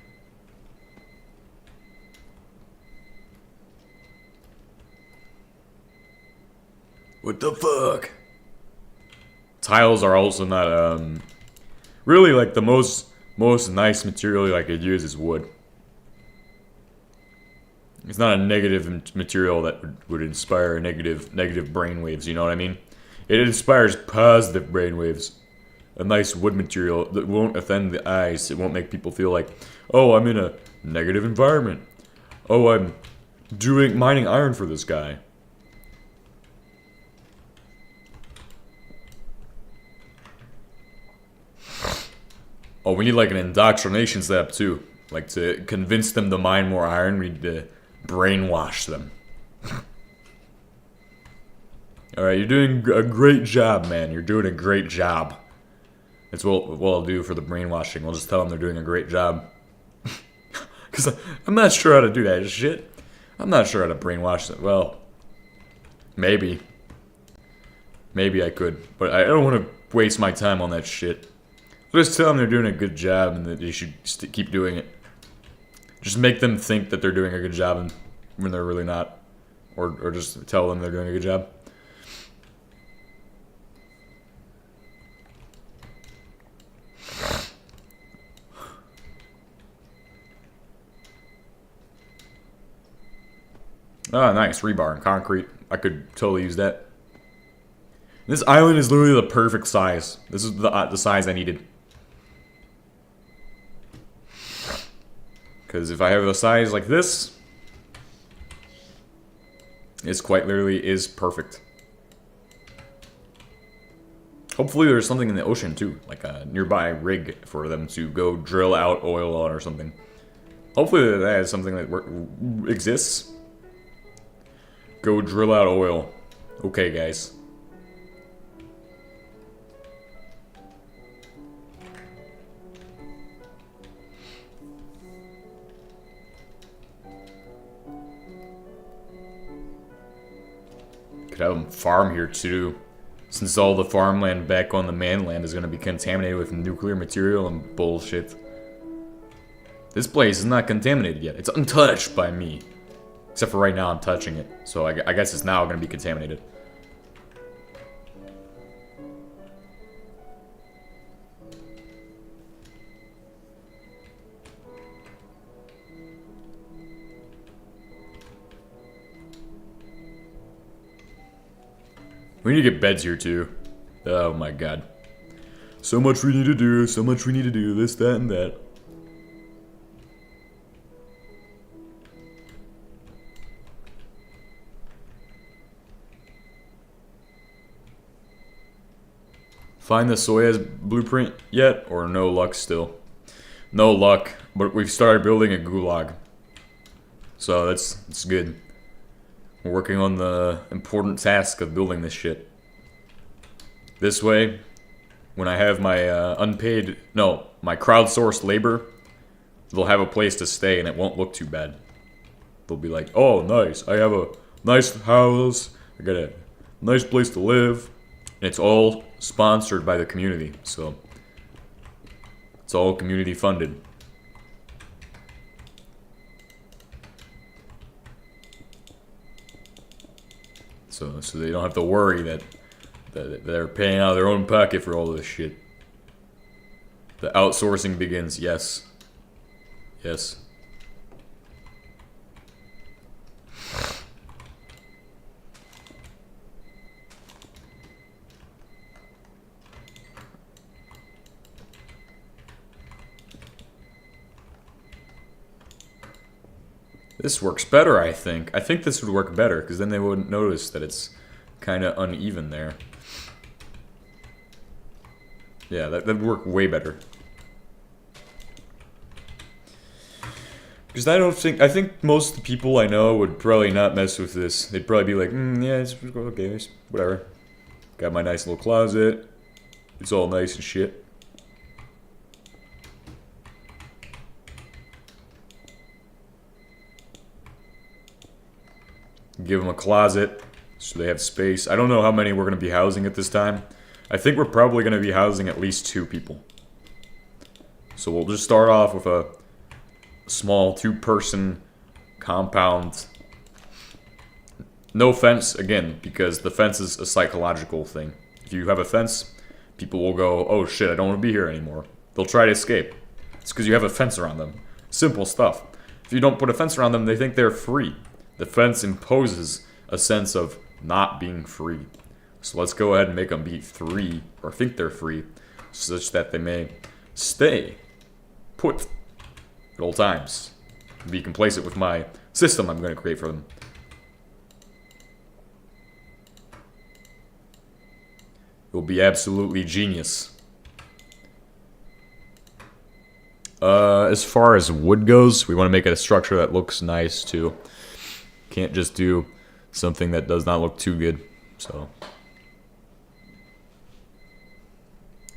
What the fuck? Tiles are also not, really, like, the most nice material I could use is wood. It's not a negative material that would inspire negative brainwaves, you know what I mean? It inspires positive brainwaves. A nice wood material that won't offend the eyes. It won't make people feel like, oh, I'm in a negative environment. Oh, I'm mining iron for this guy. Oh, we need like an indoctrination step too. Like to convince them to mine more iron, we need to brainwash them. Alright, you're doing a great job, man. You're doing a great job. That's what I'll do for the brainwashing. We'll just tell them they're doing a great job. Because I'm not sure how to do that shit. I'm not sure how to brainwash them. Well, maybe. Maybe I could. But I don't want to waste my time on that shit. I'll just tell them they're doing a good job and that they should keep doing it. Just make them think that they're doing a good job when they're really not. Or just tell them they're doing a good job. Oh, nice. Rebar and concrete. I could totally use that. This island is literally the perfect size. This is the size I needed. Because if I have a size like this, it's quite literally is perfect. Hopefully there's something in the ocean too, like a nearby rig for them to go drill out oil on or something. Hopefully that is something that exists. Go drill out oil. Okay, guys. Could have them farm here too. Since all the farmland back on the mainland is going to be contaminated with nuclear material and bullshit. This place is not contaminated yet. It's untouched by me. Except for right now I'm touching it. So I guess it's now going to be contaminated. We need to get beds here too. Oh my god. So much we need to do, so much we need to do, this, that, and that. Find the Soyuz blueprint yet, or no luck still? No luck, but we've started building a gulag. So that's good. We're working on the important task of building this shit. This way, when I have my my crowdsourced labor, they'll have a place to stay and it won't look too bad. They'll be like, oh, nice, I have a nice house, I got a nice place to live. And it's all sponsored by the community, so it's all community funded. So they don't have to worry that they're paying out of their own pocket for all this shit. The outsourcing begins, yes. Yes. This works better, I think. I think this would work better, because then they wouldn't notice that it's kind of uneven there. Yeah, that'd work way better. Because I think most of the people I know would probably not mess with this. They'd probably be like, yeah, it's okay, it's whatever. Got my nice little closet. It's all nice and shit. Give them a closet so they have space. I don't know how many we're going to be housing at this time. I think we're probably going to be housing at least 2 people. So we'll just start off with a small 2-person compound. No fence, again, because the fence is a psychological thing. If you have a fence, people will go, oh shit, I don't want to be here anymore. They'll try to escape. It's because you have a fence around them. Simple stuff. If you don't put a fence around them, they think they're free. The fence imposes a sense of not being free. So let's go ahead and make them be free, or think they're free, such that they may stay put at all times. Be complacent with my system I'm going to create for them. It will be absolutely genius. As far as wood goes, we want to make a structure that looks nice too. Can't just do something that does not look too good. So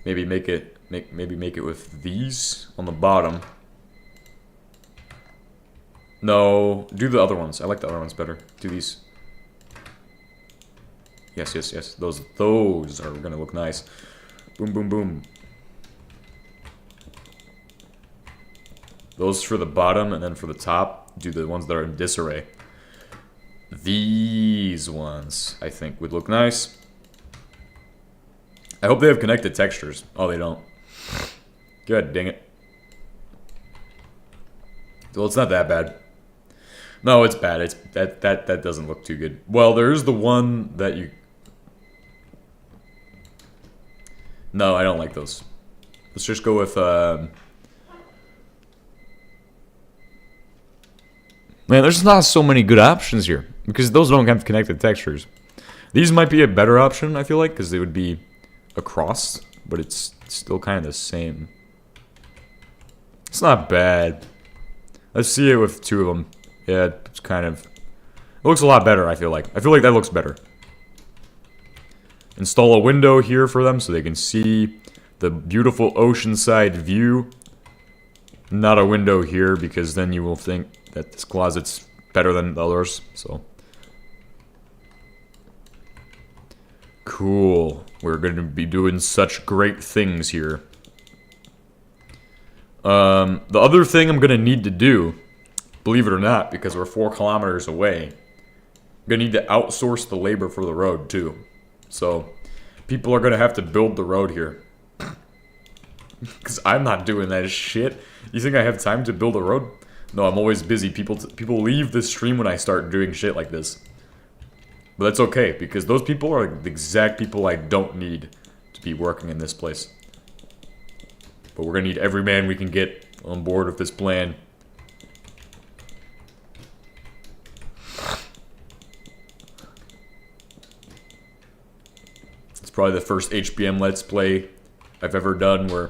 maybe make it with these on the bottom. No, do the other ones. I like the other ones better. Do these. Yes, yes, yes. Those are gonna look nice. Boom, boom, boom. Those for the bottom, and then for the top, do the ones that are in disarray. These ones, I think, would look nice. I hope they have connected textures. Oh, they don't. God dang it. Well, it's not that bad. No, it's bad. It's that doesn't look too good. Well, there is the one that you... No, I don't like those. Let's just go with... Man, there's not so many good options here, because those don't have connected textures. These might be a better option, I feel like, because they would be across, but it's still kind of the same. It's not bad. Let's see it with 2 of them. Yeah, it's kind of... It looks a lot better, I feel like. I feel like that looks better. Install a window here for them so they can see the beautiful oceanside view. Not a window here, because then you will think that this closet's better than the others, so... Cool. We're going to be doing such great things here. The other thing I'm going to need to do, believe it or not, because we're 4 kilometers away, I'm going to need to outsource the labor for the road, too. So, people are going to have to build the road here. Because I'm not doing that shit. You think I have time to build a road? No, I'm always busy. People leave the stream when I start doing shit like this. But that's okay, because those people are the exact people I don't need to be working in this place. But we're gonna need every man we can get on board with this plan. It's probably the first HBM Let's Play I've ever done where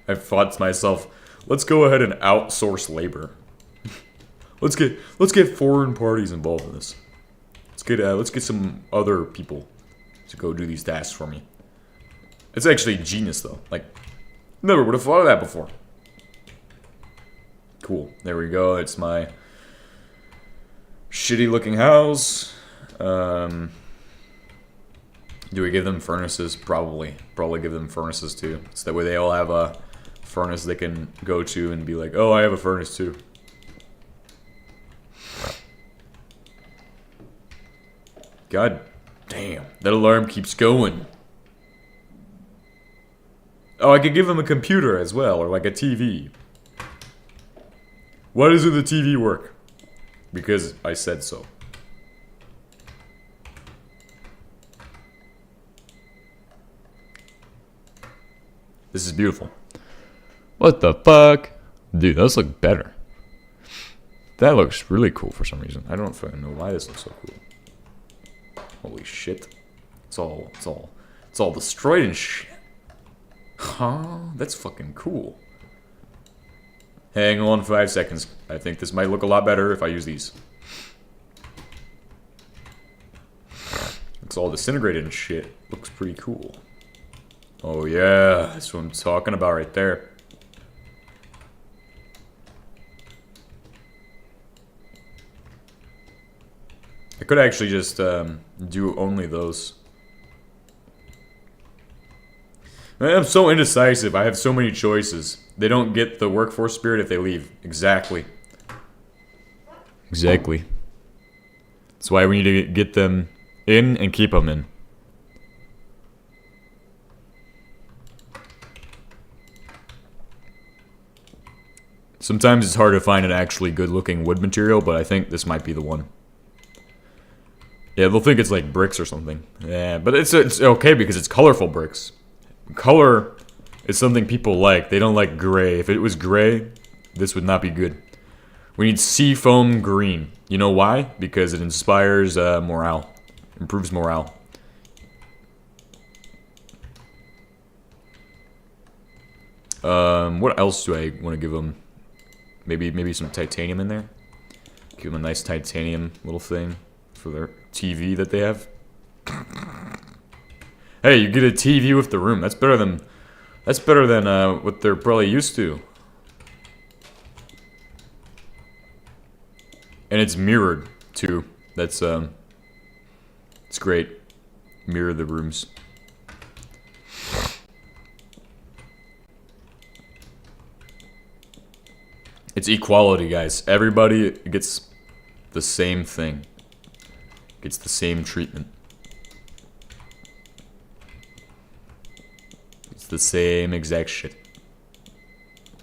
I've thought to myself, let's go ahead and outsource labor. let's get foreign parties involved in this. Let's get some other people to go do these tasks for me. It's actually genius though. Like, never would have thought of that before. Cool. There we go. It's my shitty looking house. Do we give them furnaces? Probably. Probably give them furnaces too. So that way they all have a furnace they can go to and be like, oh, I have a furnace too. God damn. That alarm keeps going. Oh, I could give them a computer as well, or like a TV. Why doesn't the TV work? Because I said so. This is beautiful. What the fuck? Dude, those look better. That looks really cool for some reason. I don't fucking know why this looks so cool. Holy shit. It's all destroyed and shit. Huh? That's fucking cool. Hang on 5 seconds. I think this might look a lot better if I use these. It's all disintegrated and shit. Looks pretty cool. Oh yeah, that's what I'm talking about right there. I could actually just do only those. I'm so indecisive. I have so many choices. They don't get the workforce spirit if they leave. Exactly. Exactly. That's why we need to get them in and keep them in. Sometimes it's hard to find an actually good-looking wood material, but I think this might be the one. Yeah, they'll think it's like bricks or something. Yeah, but it's okay because it's colorful bricks. Color is something people like. They don't like gray. If it was gray, this would not be good. We need seafoam green. You know why? Because it inspires morale. Improves morale. What else do I want to give them? Maybe some titanium in there. Give them a nice titanium little thing for their TV that they have. Hey, you get a TV with the room. That's better than what they're probably used to. And it's mirrored too. That's it's great. Mirror the rooms. It's equality, guys. Everybody gets the same thing. Gets the same treatment. It's the same exact shit.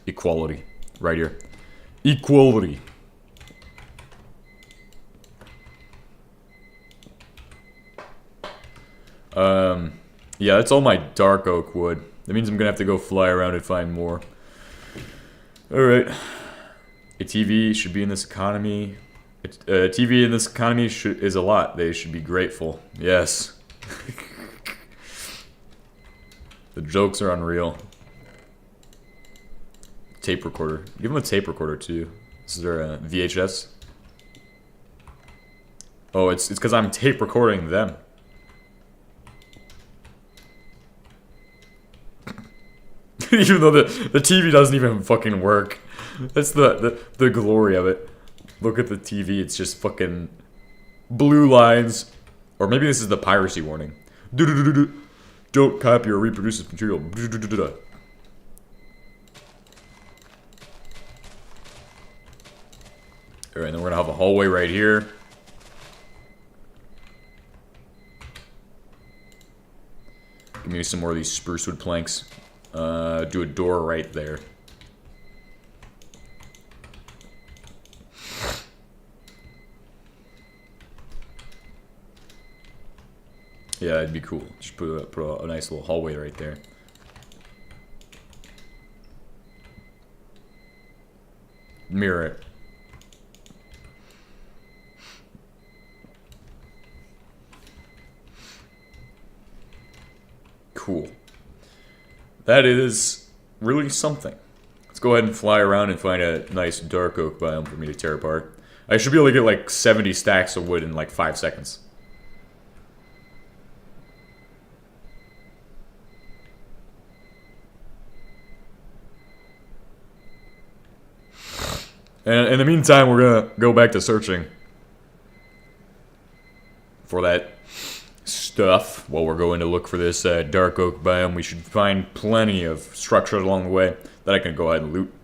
Equality. Right here. Equality. Yeah, that's all my dark oak wood. That means I'm gonna have to go fly around and find more. Alright. A TV should be in this economy. A TV in this economy is a lot. They should be grateful. Yes. The jokes are unreal. Tape recorder. Give him a tape recorder too. Is there a VHS? Oh, it's because I'm tape recording them. Even though the TV doesn't even fucking work. That's the glory of it. Look at the TV, it's just fucking blue lines. Or maybe this is the piracy warning. Don't copy or reproduce this material. Alright, then we're gonna have a hallway right here. Give me some more of these spruce wood planks. Do a door right there. Yeah, that'd be cool. Just put a nice little hallway right there. Mirror it. Cool. That is really something. Let's go ahead and fly around and find a nice dark oak biome for me to tear apart. I should be able to get like 70 stacks of wood in like 5 seconds. And in the meantime, we're gonna go back to searching for that stuff while we're going to look for this dark oak biome. We should find plenty of structures along the way that I can go ahead and loot.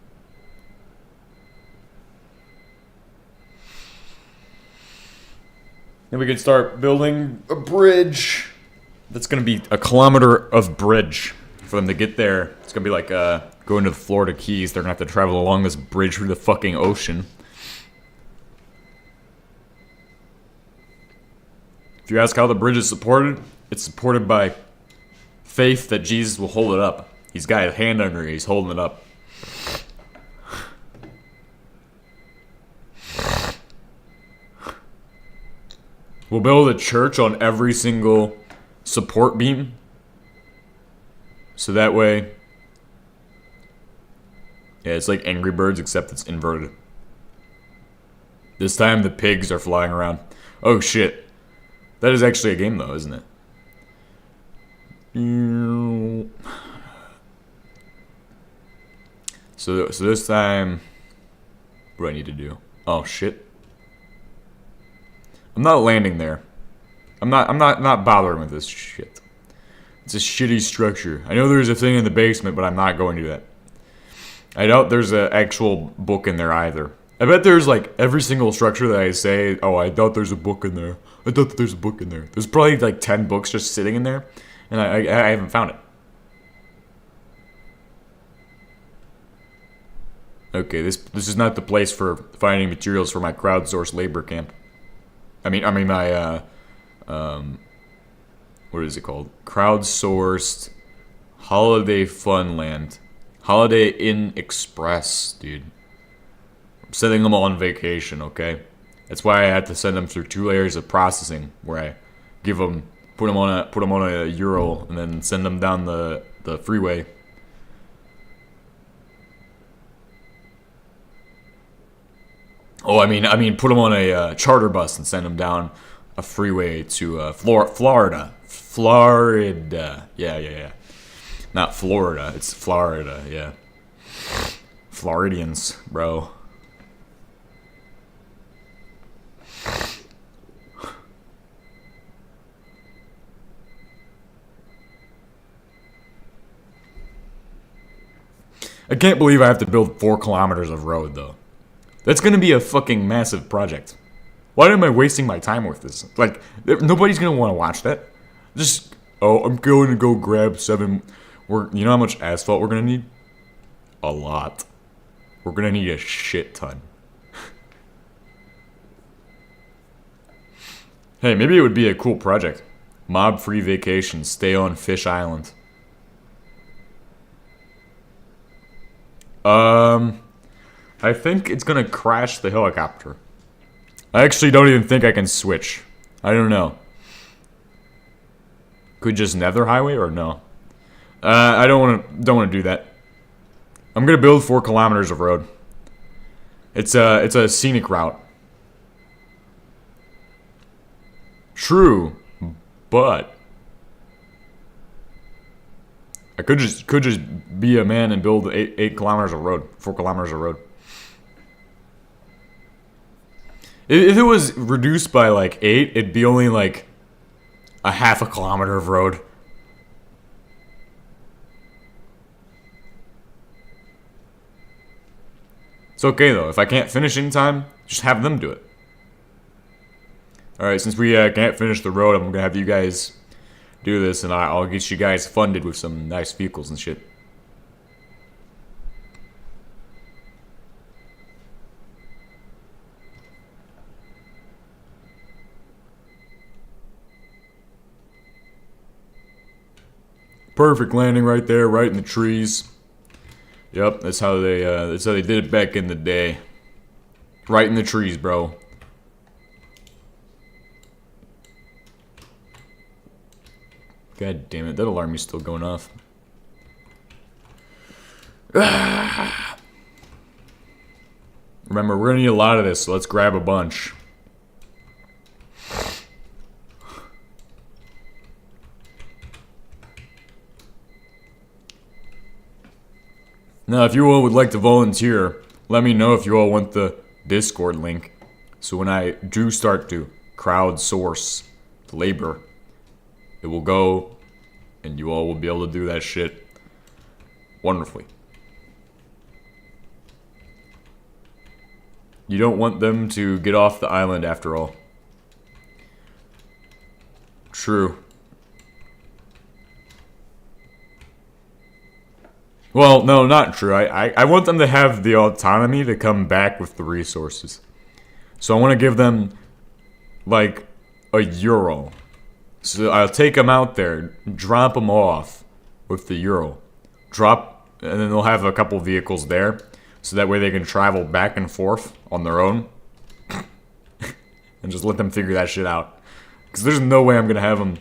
Then we can start building a bridge. That's gonna be a kilometer of bridge for them to get there. It's gonna be like going to the Florida Keys. They're gonna have to travel along this bridge through the fucking ocean. If you ask how the bridge is supported, it's supported by faith that Jesus will hold it up. He's got his hand under it, he's holding it up. We'll build a church on every single support beam. So that way... Yeah, it's like Angry Birds, except it's inverted. This time the pigs are flying around. Oh shit. That is actually a game though, isn't it? So this time... What do I need to do? Oh shit. I'm not landing there. I'm not bothering with this shit. It's a shitty structure. I know there's a thing in the basement, but I'm not going to that. I doubt there's an actual book in there either. I bet there's like every single structure that I say, oh, I doubt there's a book in there. I doubt that there's a book in there. There's probably like 10 books just sitting in there, and I haven't found it. Okay, this is not the place for finding materials for my crowdsourced labor camp. I mean my what is it called? Crowdsourced Holiday Funland. Holiday Inn Express, dude. I'm sending them all on vacation, okay? That's why I had to send them through 2 layers of processing, where I give them, put them on a Euro, and then send them down the freeway. Oh, I mean, put them on a charter bus and send them down a freeway to Florida. Florida. Yeah. Not Florida, it's Florida, yeah. Floridians, bro. I can't believe I have to build 4 kilometers of road, though. That's gonna be a fucking massive project. Why am I wasting my time with this? Like, nobody's gonna want to watch that. Just, oh, I'm going to go grab 7... You know how much asphalt we're gonna need? A lot. We're gonna need a shit ton. Hey, maybe it would be a cool project. Mob-free vacation. Stay on Fish Island. I think it's gonna crash the helicopter. I actually don't even think I can switch. I don't know. Could just nether highway or no? I don't want to do that. I'm gonna build 4 kilometers of road. It's a scenic route. True, but I could just be a man and build 8 kilometers of road, 4 kilometers of road. If it was reduced by like 8, it'd be only like a half a kilometer of road. It's okay though. If I can't finish in time, just have them do it. Alright, since we can't finish the road, I'm gonna have you guys do this, and I'll get you guys funded with some nice vehicles and shit. Perfect landing right there, right in the trees. Yep, that's how they did it back in the day. Right in the trees, bro. God damn it, that alarm is still going off. Remember, we're gonna need a lot of this, so let's grab a bunch. Now, if you all would like to volunteer, let me know if you all want the Discord link. So when I do start to crowdsource labor, it will go, and you all will be able to do that shit wonderfully. You don't want them to get off the island after all. True. Well, no, not true. I want them to have the autonomy to come back with the resources. So I want to give them, like, €1. So I'll take them out there, drop them off with the euro. And then they'll have a couple vehicles there. So that way they can travel back and forth on their own. And just let them figure that shit out. Because there's no way I'm going to have them...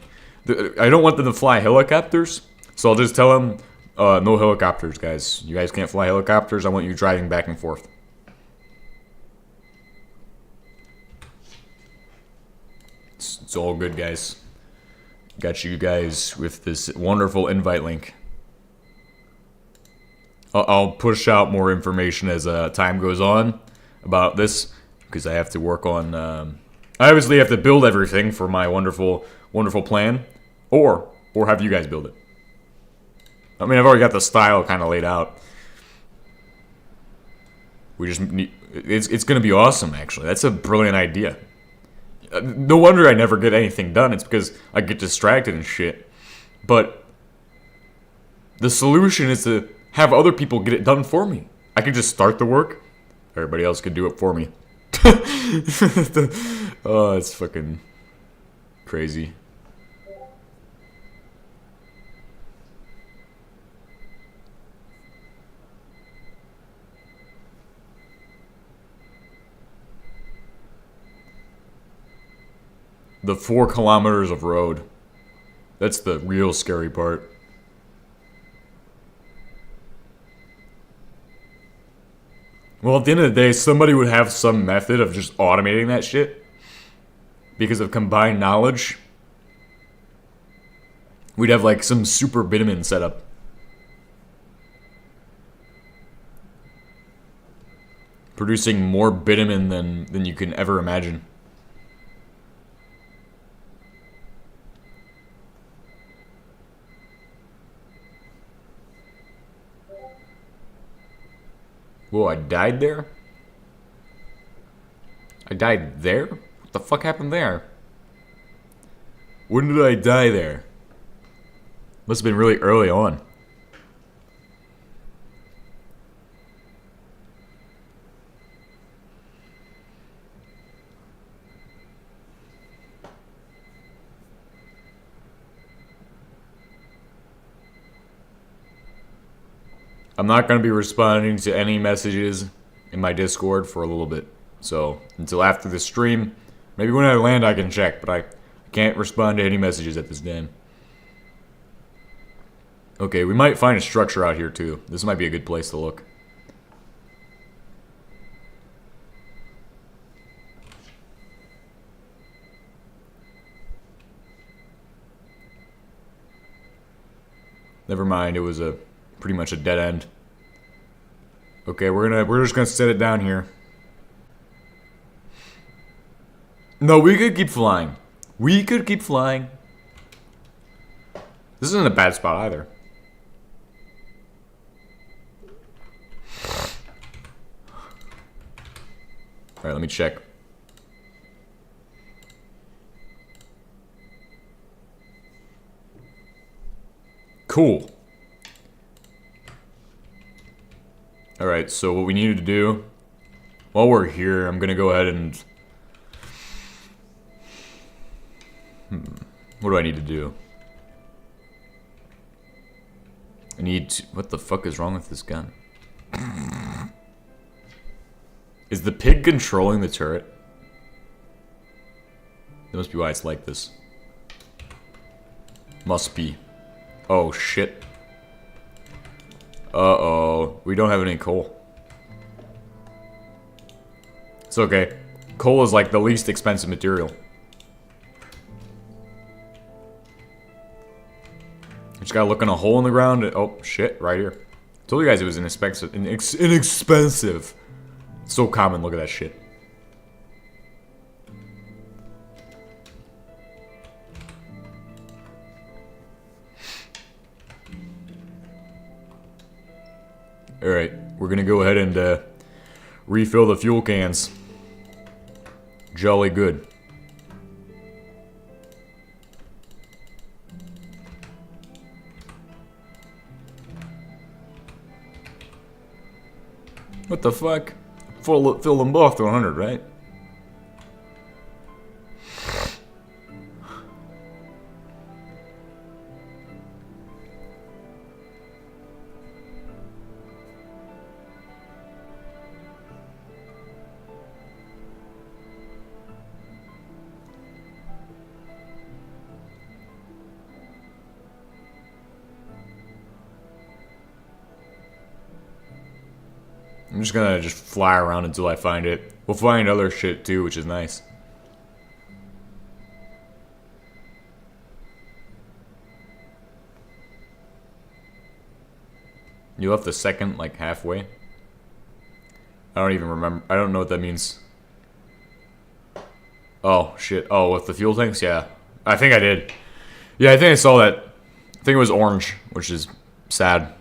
I don't want them to fly helicopters. So I'll just tell them... no helicopters, guys. You guys can't fly helicopters. I want you driving back and forth. It's all good, guys. Got you guys with this wonderful invite link. I'll push out more information as time goes on about this, because I have to work on... I obviously have to build everything for my wonderful, wonderful plan, or have you guys build it. I mean, I've already got the style kind of laid out. We just need... It's going to be awesome, actually. That's a brilliant idea. No wonder I never get anything done. It's because I get distracted and shit. But the solution is to have other people get it done for me. I could just start the work. Everybody else could do it for me. Oh, it's fucking crazy. The 4 kilometers of road. That's the real scary part. Well, at the end of the day, somebody would have some method of just automating that shit. Because of combined knowledge. We'd have like some super bitumen setup. Producing more bitumen than you can ever imagine. Whoa, I died there? I died there? What the fuck happened there? When did I die there? Must have been really early on. I'm not going to be responding to any messages in my Discord for a little bit. So, until after the stream, maybe when I land I can check, but I can't respond to any messages at this time. Okay, we might find a structure out here too. This might be a good place to look. Never mind, it was a pretty much a dead end. Okay, we're just gonna set it down here. No, we could keep flying. We could keep flying. This isn't a bad spot either. Alright, let me check. Cool. Alright, so what we needed to do, while we're here, I'm gonna go ahead and... What do I need to do? I need to... What the fuck is wrong with this gun? Is the pig controlling the turret? That must be why it's like this. Must be. Oh, shit. Uh-oh. We don't have any coal. It's okay. Coal is like the least expensive material. Just gotta look in a hole in the ground. Oh, shit. Right here. Told you guys it was inexpensive. Inexpensive. It's so common. Look at that shit. Alright, we're gonna go ahead and refill the fuel cans. Jolly good. What the fuck? Fill them both to 100, right? I'm just gonna fly around until I find it. We'll find other shit too, which is nice. You left the second, like, halfway? I don't even remember. I don't know what that means. Oh, shit. Oh, with the fuel tanks? Yeah. I think I did. Yeah, I think I saw that. I think it was orange, which is sad.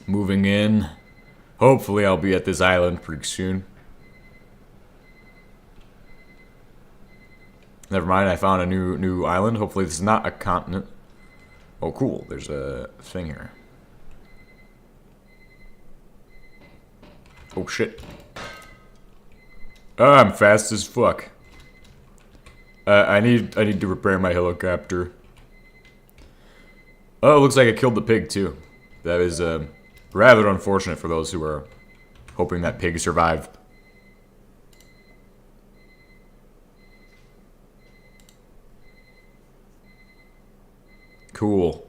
Moving in. Hopefully I'll be at this island pretty soon. Never mind, I found a new island. Hopefully this is not a continent. Oh, cool. There's a thing here. Oh, shit. Oh, I'm fast as fuck. I need to repair my helicopter. Oh, it looks like I killed the pig, too. That is, rather unfortunate for those who are hoping that pig survived. Cool.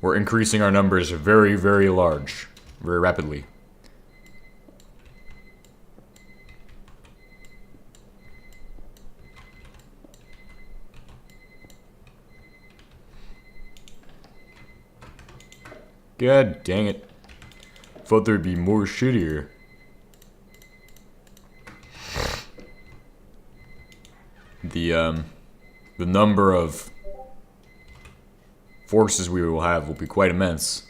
We're increasing our numbers very, very large. Very rapidly. God dang it. Thought there'd be more shit here. The number of forces we will have will be quite immense.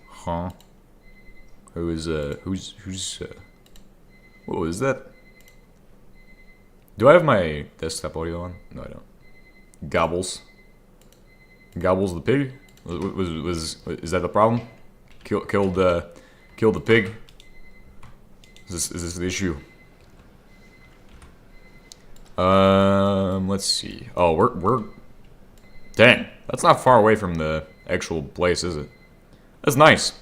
Huh? Who's Whoa, is that? Do I have my desktop audio on? No, I don't. Gobbles. Gobbles the pig? Is that the problem? Killed the pig? Is this the issue? Let's see. Oh, we're dang. That's not far away from the actual place, is it? That's nice.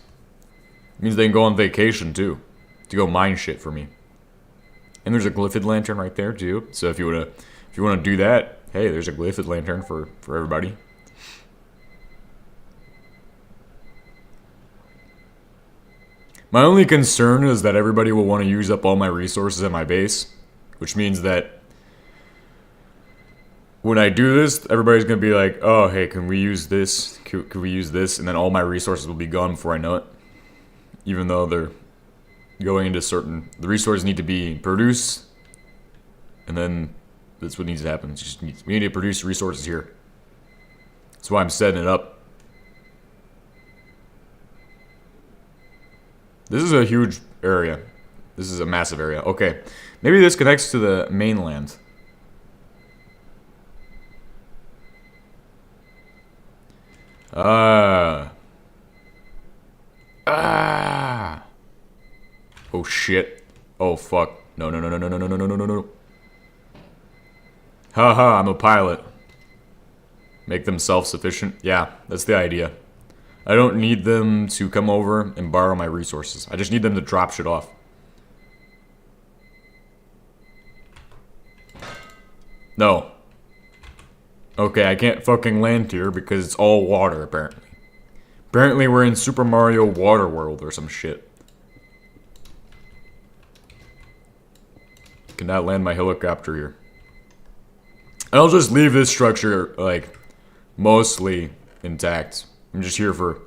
Means they can go on vacation too, to go mine shit for me. And there's a glyphid lantern right there too. So if you wanna do that, hey, there's a glyphid lantern for everybody. My only concern is that everybody will want to use up all my resources at my base, which means that when I do this, everybody's gonna be like, "Oh, hey, can we use this? Can we use this?" And then all my resources will be gone before I know it. Even though they're going into the resources need to be produced, and then that's what needs to happen. We need to produce resources here. That's why I'm setting it up. This is a huge area. This is a massive area. Okay, maybe this connects to the mainland. Oh shit. Oh fuck. No. Haha, I'm a pilot. Make them self-sufficient. Yeah, that's the idea. I don't need them to come over and borrow my resources. I just need them to drop shit off. No. Okay, I can't fucking land here because it's all water, apparently. Apparently we're in Super Mario Water World or some shit. Cannot land my helicopter here. I'll just leave this structure, like, mostly intact. I'm just here for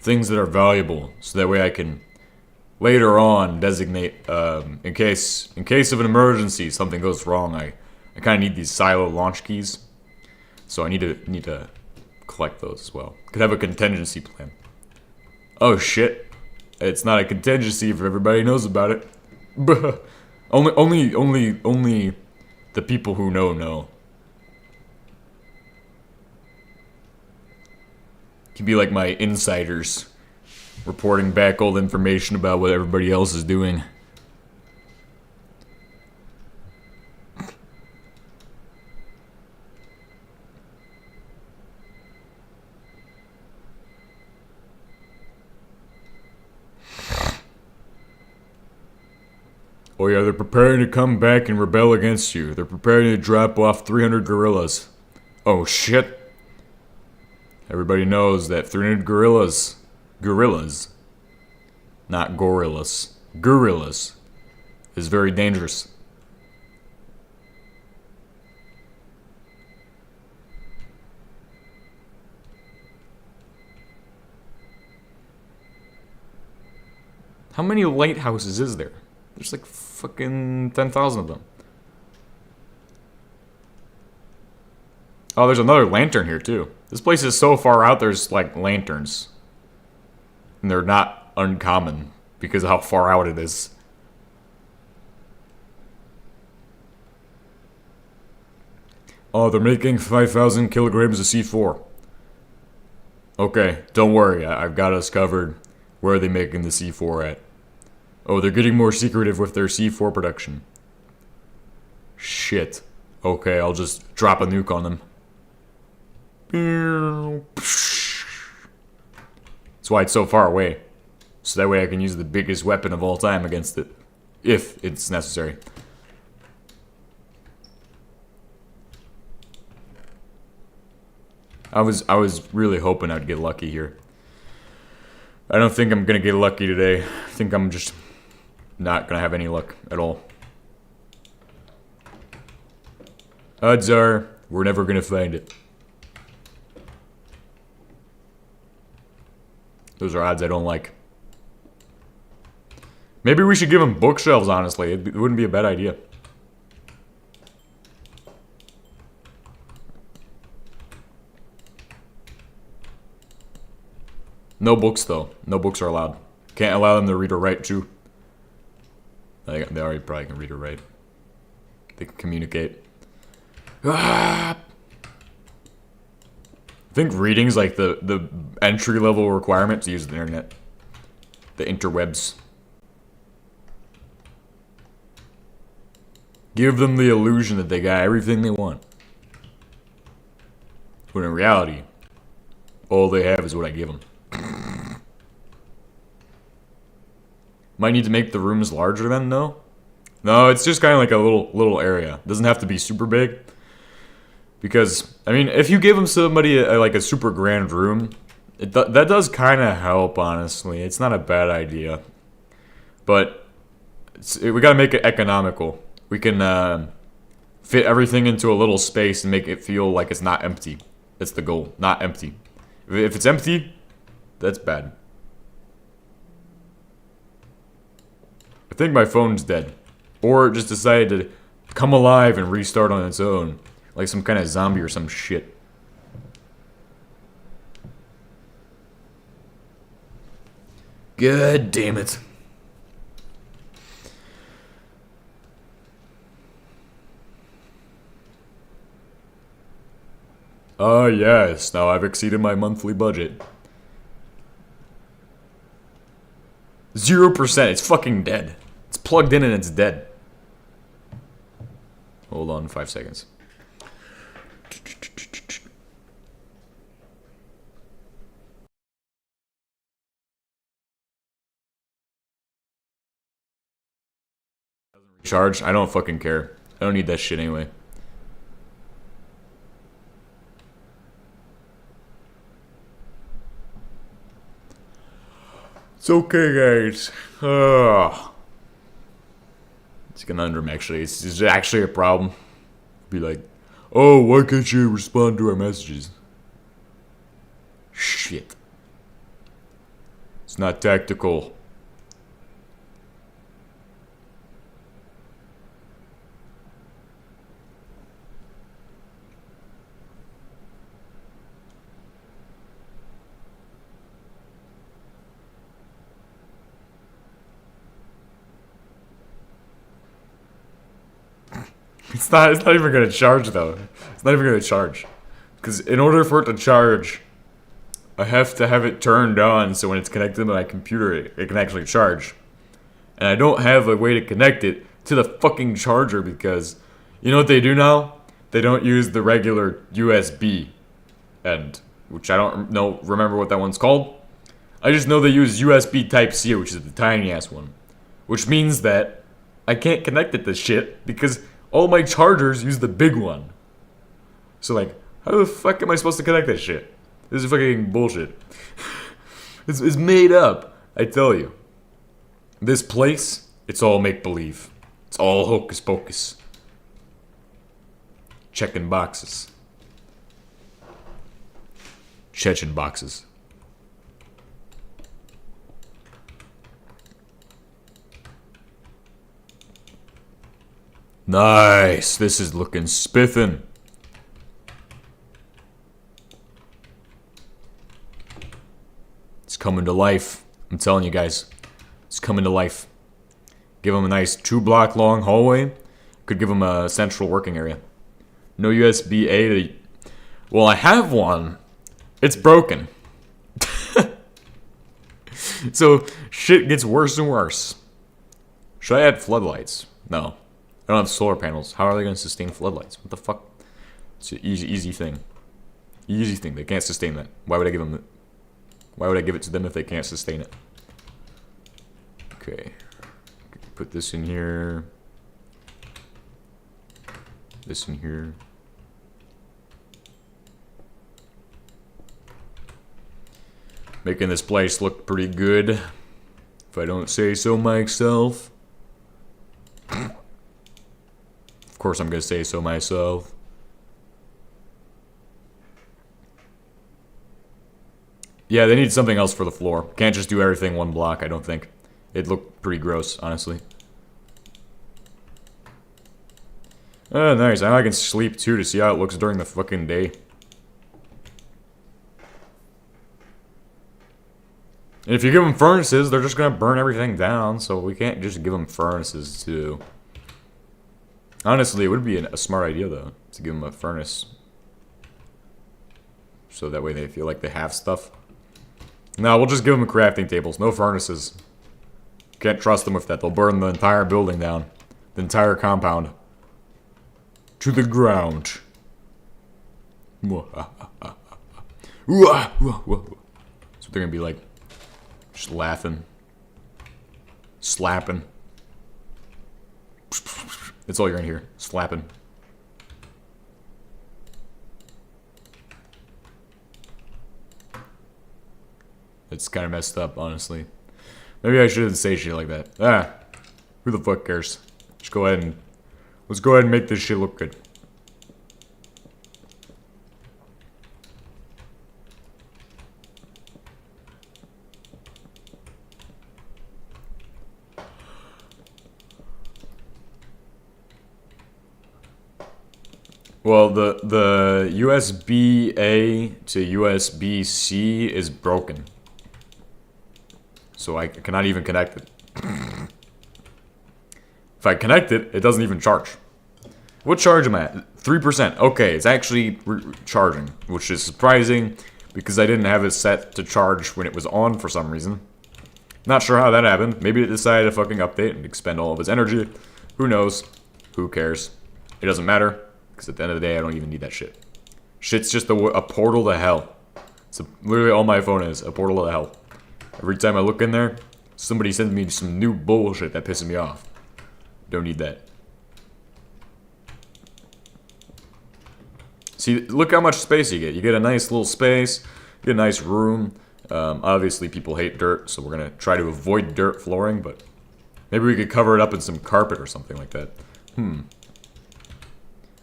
things that are valuable, so that way I can later on designate, in case of an emergency, something goes wrong. I kind of need these silo launch keys, so I need to collect those as well. Could have a contingency plan. Oh shit! It's not a contingency if everybody knows about it. only the people who know. Can be like my insiders, reporting back old information about what everybody else is doing. Oh yeah, they're preparing to come back and rebel against you. They're preparing to drop off 300 gorillas. Oh shit. Everybody knows that 300 gorillas, not gorillas, gorillas, is very dangerous. How many lighthouses is there? There's like fucking 10,000 of them. Oh, there's another lantern here too. This place is so far out, there's like lanterns. And they're not uncommon because of how far out it is. Oh, they're making 5,000 kilograms of C4. Okay, don't worry, I've got us covered. Where are they making the C4 at? Oh, they're getting more secretive with their C4 production. Shit. Okay, I'll just drop a nuke on them. That's why it's so far away. So that way I can use the biggest weapon of all time against it. If it's necessary. I was really hoping I'd get lucky here. I don't think I'm gonna get lucky today. I think I'm just not gonna have any luck at all. Odds are we're never gonna find it. Those are odds I don't like. Maybe we should give them bookshelves, honestly. It wouldn't be a bad idea. No books, though. No books are allowed. Can't allow them to read or write, too. They already probably can read or write. They can communicate. Ah! I think reading's like the entry level requirement to use the internet. The interwebs. Give them the illusion that they got everything they want. When in reality, all they have is what I give them. Might need to make the rooms larger then, no? No, it's just kind of like a little area. Doesn't have to be super big. Because, I mean, if you give them somebody like a super grand room, that does kind of help, honestly. It's not a bad idea. But we gotta make it economical. We can fit everything into a little space and make it feel like it's not empty. That's the goal, not empty. If it's empty, that's bad. I think my phone's dead. Or it just decided to come alive and restart on its own. Like some kind of zombie or some shit. God damn it. Ah, yes. Now I've exceeded my monthly budget. 0%. It's fucking dead. It's plugged in and it's dead. Hold on 5 seconds. Charge? I don't fucking care. I don't need that shit anyway. It's okay, guys. It's a conundrum, actually. It's actually a problem. Be like, oh, why can't you respond to our messages? Shit. It's not tactical. It's not even gonna charge though. It's not even gonna charge. Because in order for it to charge, I have to have it turned on so when it's connected to my computer, it can actually charge. And I don't have a way to connect it to the fucking charger because, you know what they do now? They don't use the regular USB end, which I don't remember what that one's called. I just know they use USB Type-C, which is the tiny ass one. Which means that I can't connect it to shit because all my chargers use the big one. So like, how the fuck am I supposed to connect that shit? This is fucking bullshit. It's made up, I tell you. This place, it's all make-believe. It's all hocus pocus. Checking boxes. Chechen boxes. Nice. This is looking spiffin'. It's coming to life. I'm telling you guys. It's coming to life. Give them a nice 2-block long hallway. Could give them a central working area. No USB-A to... Well, I have one. It's broken. So, shit gets worse and worse. Should I add floodlights? No. I don't have solar panels. How are they going to sustain floodlights? What the fuck? It's an easy thing. Easy thing. They can't sustain that. Why would I give them it? Why would I give it to them if they can't sustain it? Okay. Put this in here. This in here. Making this place look pretty good, if I don't say so myself. Of course I'm gonna say so myself. Yeah, they need something else for the floor. Can't just do everything one block, I don't think. It'd look pretty gross, honestly. Oh, nice. Now I can sleep too to see how it looks during the fucking day. And if you give them furnaces, they're just gonna burn everything down. So we can't just give them furnaces too. Honestly, it would be a smart idea though to give them a furnace, so that way they feel like they have stuff. No, we'll just give them crafting tables, no furnaces. Can't trust them with that. They'll burn the entire building down, the entire compound, to the ground. That's what they're gonna be like. Just laughing. Slapping. That's all you're gonna hear. Slapping. It's kind of messed up, honestly. Maybe I shouldn't say shit like that. Ah, who the fuck cares? Just go ahead and... Let's go ahead and make this shit look good. Well, the USB-A to USB-C is broken. So I cannot even connect it. If I connect it, it doesn't even charge. What charge am I at? 3%. Okay, it's actually charging, which is surprising because I didn't have it set to charge when it was on for some reason. Not sure how that happened. Maybe it decided to fucking update and expend all of its energy. Who knows? Who cares? It doesn't matter. Because at the end of the day, I don't even need that shit. Shit's just a portal to hell. It's literally all my phone is, a portal to hell. Every time I look in there, somebody sends me some new bullshit that pisses me off. Don't need that. See, look how much space you get. You get a nice little space, you get a nice room. Obviously, people hate dirt, so we're going to try to avoid dirt flooring, but maybe we could cover it up in some carpet or something like that.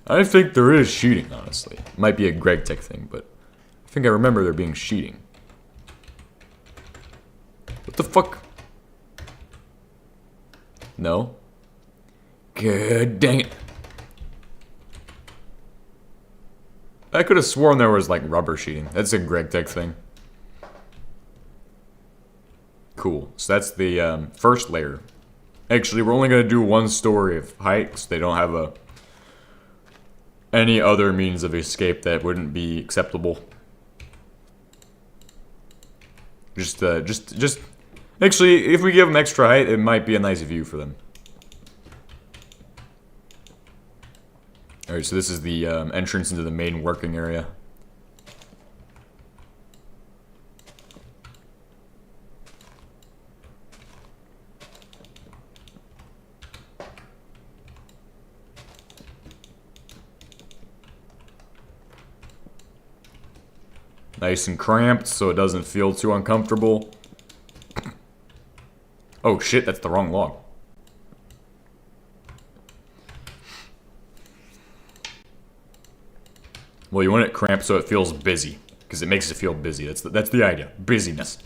I think there is sheeting, honestly. Might be a Greg Tech thing, but I think I remember there being sheeting. What the fuck? No? God dang it. I could have sworn there was like rubber sheeting. That's a Greg Tech thing. Cool. So that's the first layer. Actually, we're only going to do one story of height, because they don't have any other means of escape that wouldn't be acceptable. Just actually, if we give them extra height, it might be a nice view for them. Alright, so this is the entrance into the main working area. Nice and cramped, so it doesn't feel too uncomfortable. Oh shit, that's the wrong log. Well, you want it cramped so it feels busy, because it makes it feel busy. That's the idea. Busyness.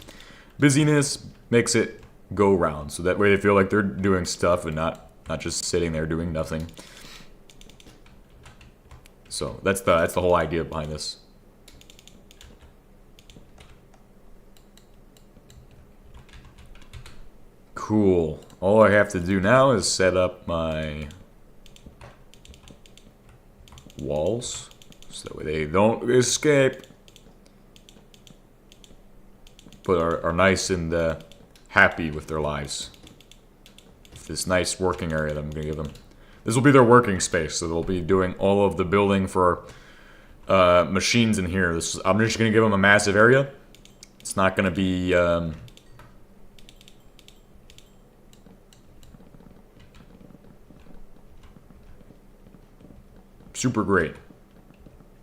Busyness makes it go round, so that way they feel like they're doing stuff and not just sitting there doing nothing. So that's the whole idea behind this. Cool. All I have to do now is set up my walls, so that way they don't escape, but are nice and happy with their lives. This nice working area that I'm going to give them. This will be their working space, so they'll be doing all of the building for machines in here. I'm just going to give them a massive area. It's not going to be... super great.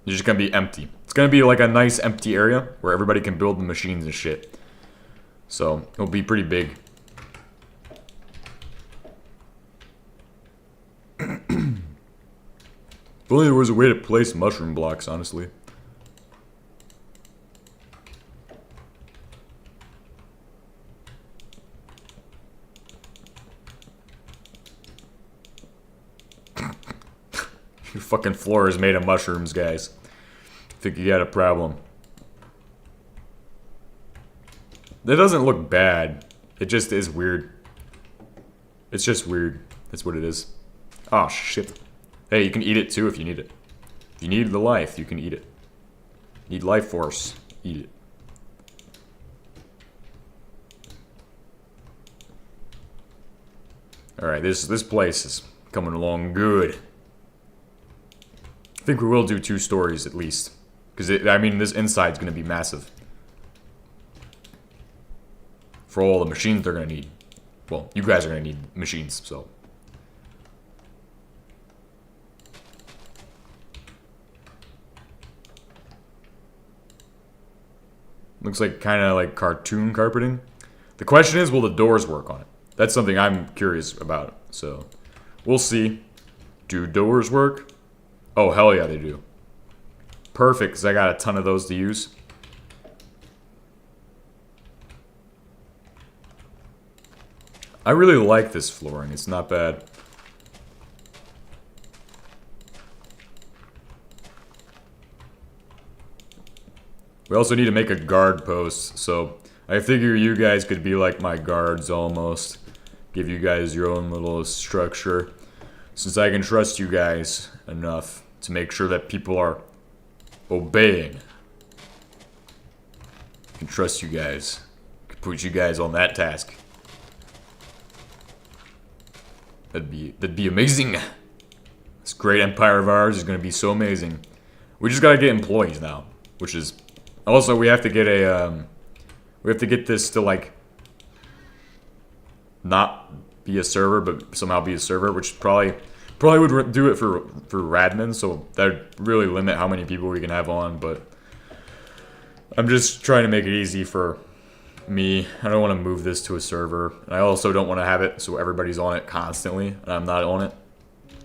It's just gonna be empty. It's gonna be like a nice empty area where everybody can build the machines and shit. So it'll be pretty big. If only there was a way to place mushroom blocks, honestly. Your fucking floor is made of mushrooms, guys. Think you got a problem. It doesn't look bad. It just is weird. It's just weird. That's what it is. Oh, shit. Hey, you can eat it too if you need it. If you need the life, you can eat it. Need life force. Eat it. Alright, this place is coming along good. I think we will do 2 stories at least. Because, I mean, this inside's going to be massive. For all the machines they're going to need. Well, you guys are going to need machines, so. Looks like kind of like cartoon carpeting. The question is, will the doors work on it? That's something I'm curious about, so. We'll see. Do doors work? Oh, hell yeah, they do. Perfect, because I got a ton of those to use. I really like this flooring. It's not bad. We also need to make a guard post, so I figure you guys could be like my guards almost. Give you guys your own little structure. Since I can trust you guys enough to make sure that people are obeying. I can trust you guys. I can put you guys on that task. That'd be amazing. This great empire of ours is gonna be so amazing. We just gotta get employees now, which is also we have to get a we have to get this to like not be a server, but somehow be a server, which probably would do it for Radman, so that would really limit how many people we can have on, but I'm just trying to make it easy for me. I don't want to move this to a server, and I also don't want to have it so everybody's on it constantly, and I'm not on it.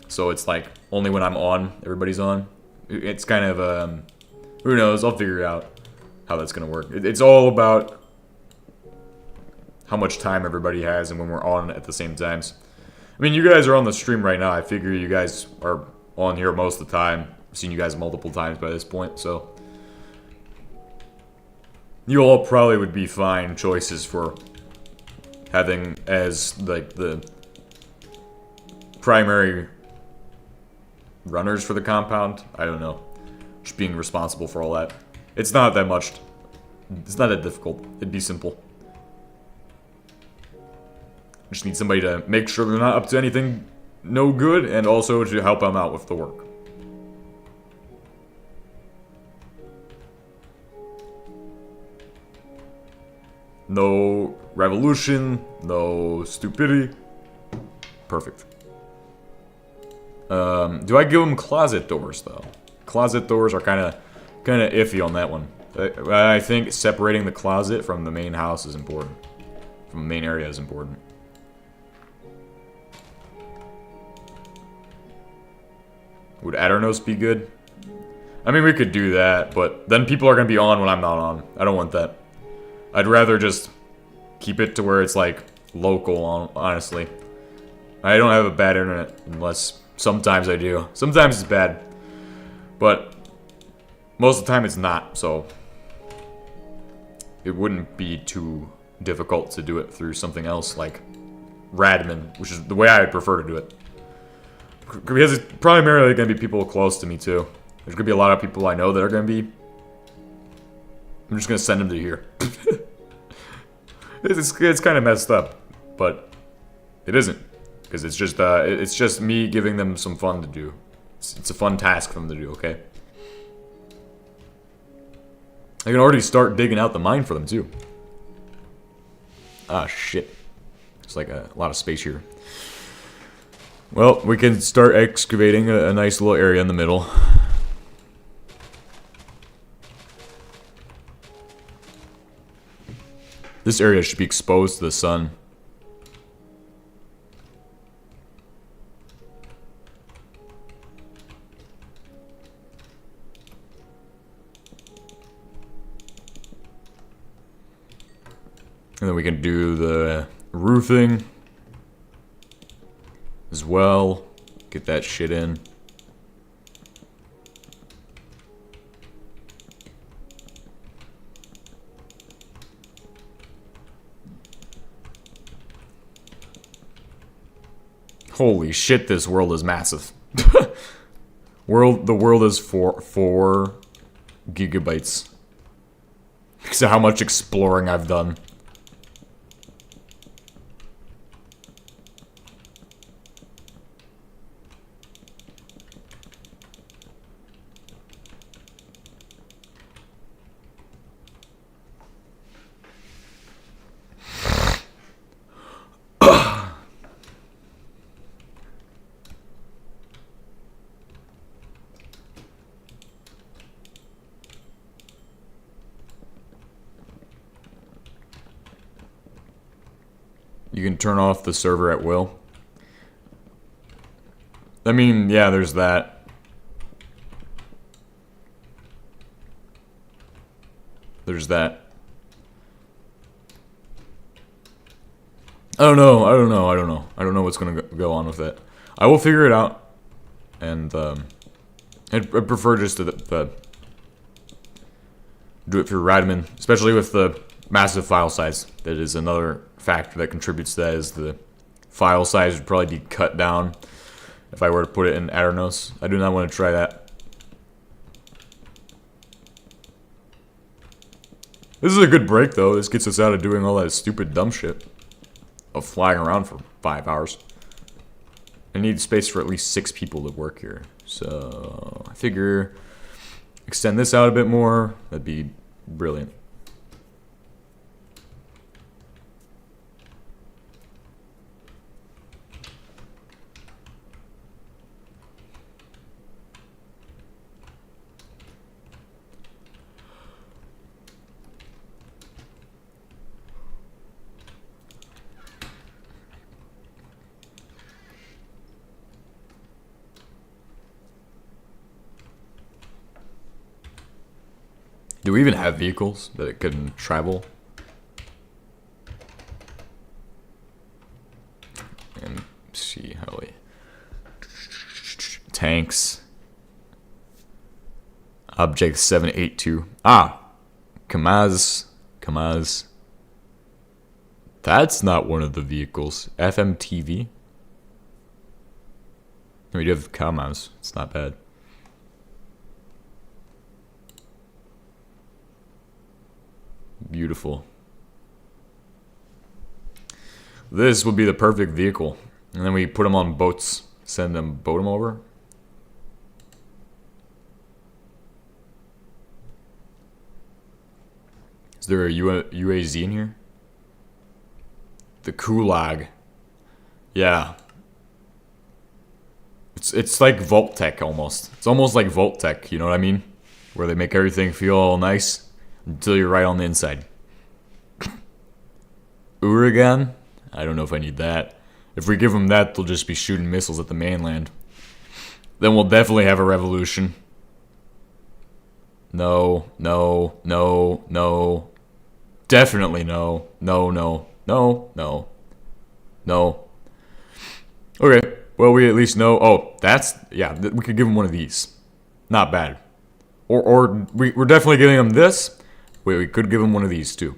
So it's like, only when I'm on, everybody's on. It's kind of, who knows, I'll figure out how that's going to work. It's all about how much time everybody has and when we're on at the same times. I mean, you guys are on the stream right now. I figure you guys are on here most of the time. I've seen you guys multiple times by this point, so you all probably would be fine choices for having as like the primary runners for the compound. I don't know. Just being responsible for all that. It's not that much. It's not that difficult. It'd be simple. Just need somebody to make sure they're not up to anything no good, and also to help them out with the work. No revolution, no stupidity. Perfect. Do I give them closet doors though? Closet doors are kind of iffy on that one. I think separating the closet from the main house is important. From the main area is important. Would Aternos be good? I mean, we could do that, but then people are going to be on when I'm not on. I don't want that. I'd rather just keep it to where it's like local, honestly. I don't have a bad internet, unless sometimes I do. Sometimes it's bad, but most of the time it's not, so it wouldn't be too difficult to do it through something else like Radman, which is the way I would prefer to do it. Because it's primarily going to be people close to me too. There's going to be a lot of people I know that are going to be. I'm just going to send them to here. It's kind of messed up, but it isn't. Because it's just me giving them some fun to do. It's a fun task for them to do, okay? I can already start digging out the mine for them too. Ah, shit. It's like a lot of space here. Well, we can start excavating a nice little area in the middle. This area should be exposed to the sun. And then we can do the roofing as well. Get that shit in. Holy shit, this world is massive. The world is 4 gigabytes. Because of how much exploring I've done. You can turn off the server at will. I mean, yeah, there's that. There's that. I don't know what's gonna go on with that. I will figure it out. And, I'd prefer just to do it through Radmin, especially with the massive file size. That is another factor that contributes to that, is the file size would probably be cut down if I were to put it in Aternos. I do not want to try that. This is a good break, though. This gets us out of doing all that stupid dumb shit of flying around for 5 hours. I need space for at least 6 people to work here. So I figure extend this out a bit more. That'd be brilliant. Do we even have vehicles that can travel? And see how we... Tanks. Object 782. Ah! Kamaz. Kamaz. That's not one of the vehicles. FMTV. We do have Kamaz. It's not bad. Beautiful. This would be the perfect vehicle. And then we put them on boats. Boat them over. Is there a UAZ in here? The Kulag. Yeah. It's like Vault-Tec almost. It's almost like Vault-Tec, you know what I mean? Where they make everything feel all nice until you're right on the inside. Uragan? I don't know if I need that. If we give them that, they'll just be shooting missiles at the mainland. Then we'll definitely have a revolution. No, no, no, no. Definitely no. No, no, no, no. No. Okay, well, we at least know. Oh, that's... Yeah, we could give them one of these. Not bad. Or we're definitely giving them this. Wait, we could give them one of these, too.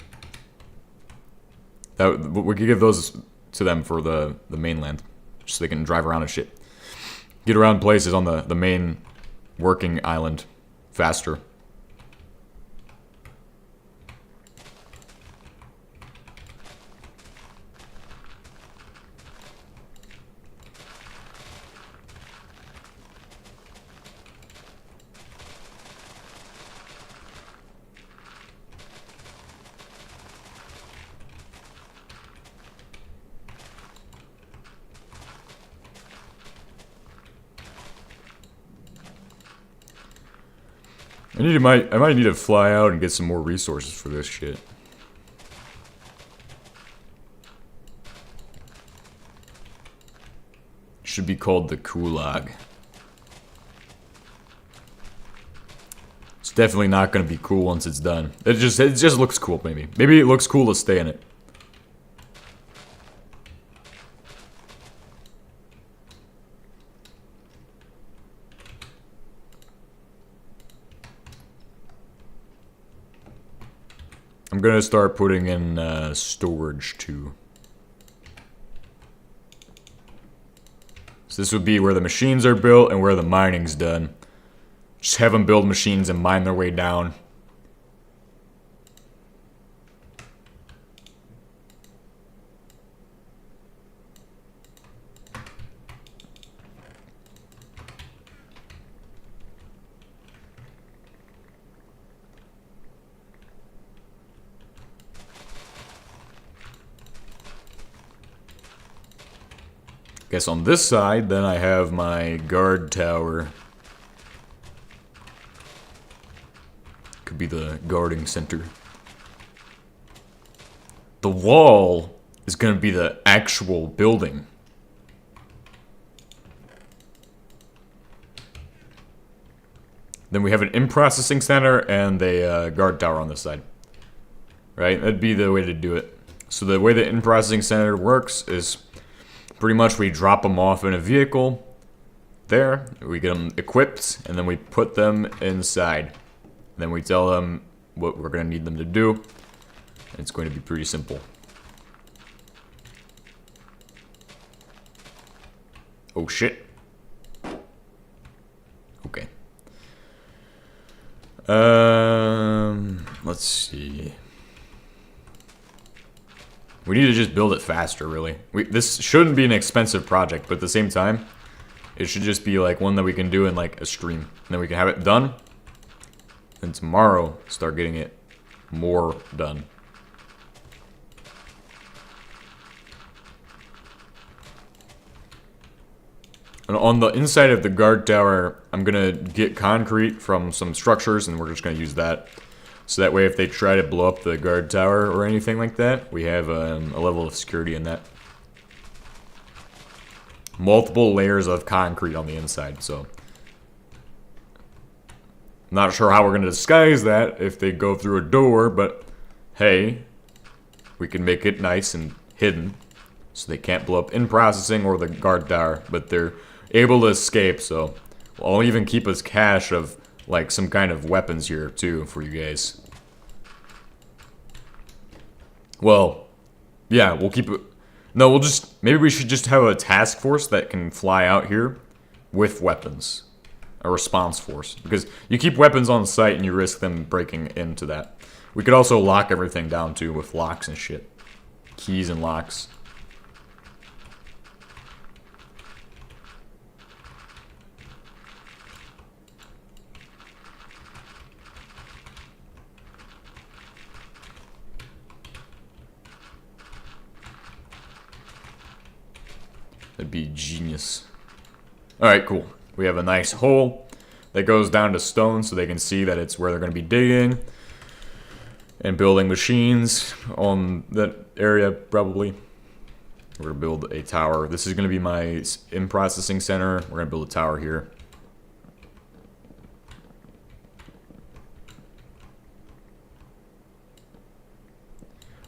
We could give those to them for the mainland. Just so they can drive around and shit. Get around places on the main working island faster. I might need to fly out and get some more resources for this shit. Should be called the Kulag. It's definitely not going to be cool once it's done. It just looks cool, maybe. Maybe it looks cool to stay in it. I'm gonna start putting in storage too. So this would be where the machines are built and where the mining's done. Just have them build machines and mine their way down. Guess on this side, then I have my guard tower. Could be the guarding center. The wall is going to be the actual building. Then we have an in-processing center and a guard tower on this side. Right? That'd be the way to do it. So the way the in-processing center works is pretty much we drop them off in a vehicle. There, we get them equipped, and then we put them inside. Then we tell them what we're going to need them to do. And it's going to be pretty simple. Oh shit. Okay. Let's see. We need to just build it faster, really. This shouldn't be an expensive project, but at the same time, it should just be like one that we can do in like a stream. And then we can have it done. And tomorrow, start getting it more done. And on the inside of the guard tower, I'm gonna get concrete from some structures, and we're just gonna use that. So that way, if they try to blow up the guard tower or anything like that, we have a level of security in that. Multiple layers of concrete on the inside, so. Not sure how we're going to disguise that if they go through a door, but hey, we can make it nice and hidden. So they can't blow up in processing or the guard tower, but they're able to escape, so. I'll even keep a cache of like some kind of weapons here too for you guys. Well, yeah, we'll keep it. No, we'll just, maybe we should just have a task force that can fly out here with weapons. A response force. Because you keep weapons on site and you risk them breaking into that. We could also lock everything down too with locks and shit. Keys and locks. That'd be genius. Alright, cool. We have a nice hole that goes down to stone so they can see that it's where they're going to be digging. And building machines on that area, probably. We're going to build a tower. This is going to be my in-processing center. We're going to build a tower here.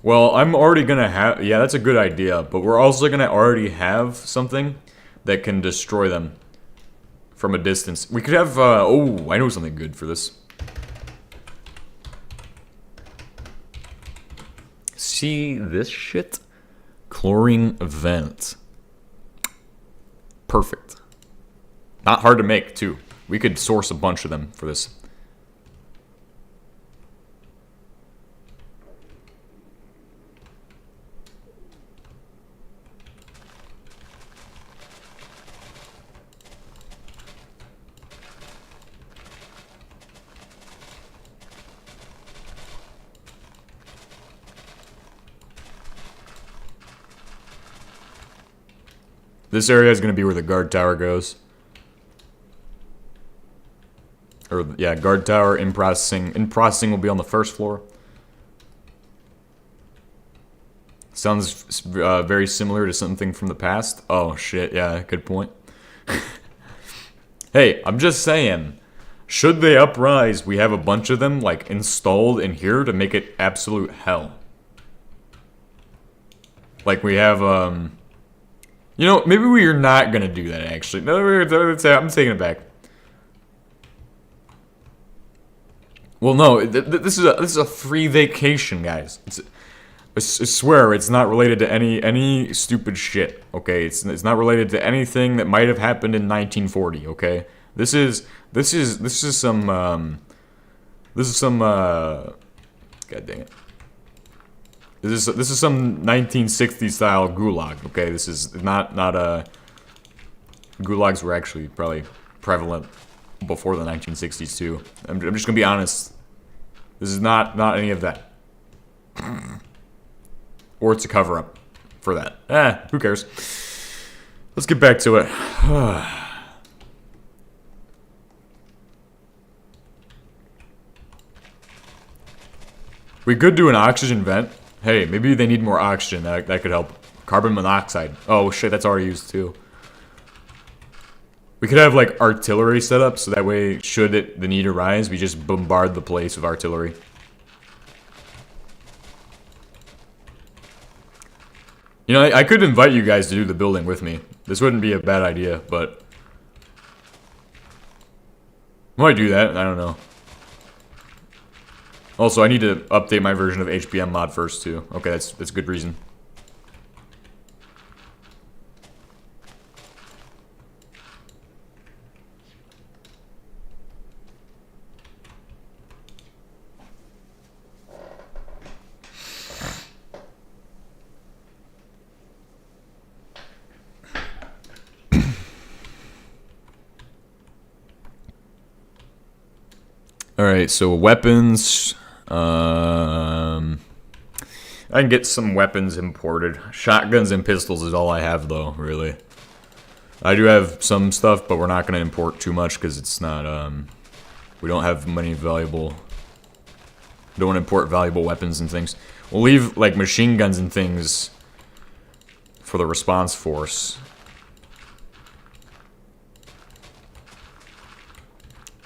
Well, I'm already going to have... Yeah, that's a good idea. But we're also going to already have something that can destroy them from a distance. We could have... oh, I know something good for this. See this shit? Chlorine vent. Perfect. Not hard to make, too. We could source a bunch of them for this. This area is going to be where the guard tower goes. Or, yeah, guard tower, in processing. In processing will be on the first floor. Sounds very similar to something from the past. Oh, shit, yeah, good point. Hey, I'm just saying. Should they uprise, we have a bunch of them, like, installed in here to make it absolute hell. Like, we have, you know, maybe we are not going to do that, actually. No, I'm taking it back. Well, no, this is a free vacation, guys. I swear it's not related to any stupid shit. Okay, it's not related to anything that might have happened in 1940. Okay, this is some God dang it. This is some 1960s style gulag. Okay, this is not gulags were actually probably prevalent before the 1960s too. I'm just gonna be honest. This is not any of that. Or it's a cover-up for that. Who cares? Let's get back to it. We could do an oxygen vent. Hey, maybe they need more oxygen. That could help. Carbon monoxide. Oh shit, that's already used too. We could have like artillery set up so that way, should the need arise, we just bombard the place with artillery. You know, I could invite you guys to do the building with me. This wouldn't be a bad idea, but I might do that. I don't know. Also, I need to update my version of HBM mod first too. Okay, that's a good reason. Alright, so weapons. I can get some weapons imported. Shotguns and pistols is all I have, though, really. I do have some stuff, but we're not going to import too much because it's not, we don't have many valuable... We don't want to import valuable weapons and things. We'll leave, like, machine guns and things for the response force.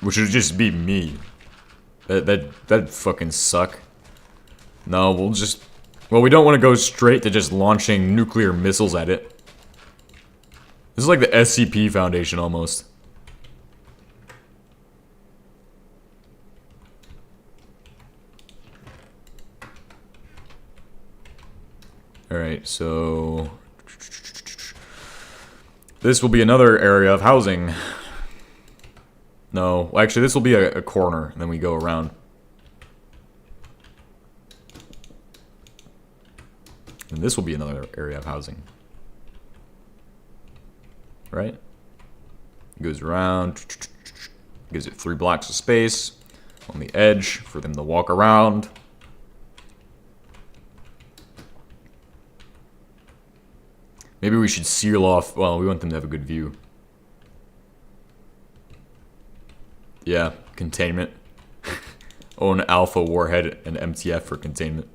Which would just be me. That'd fucking suck. No, we'll just... Well, we don't want to go straight to just launching nuclear missiles at it. This is like the SCP Foundation, almost. Alright, so... This will be another area of housing. No, well, actually, this will be a corner, and then we go around. And this will be another area of housing. Right? Goes around. Gives it 3 blocks of space on the edge for them to walk around. Maybe we should seal off... Well, we want them to have a good view. Yeah, containment. Own Alpha Warhead and MTF for containment.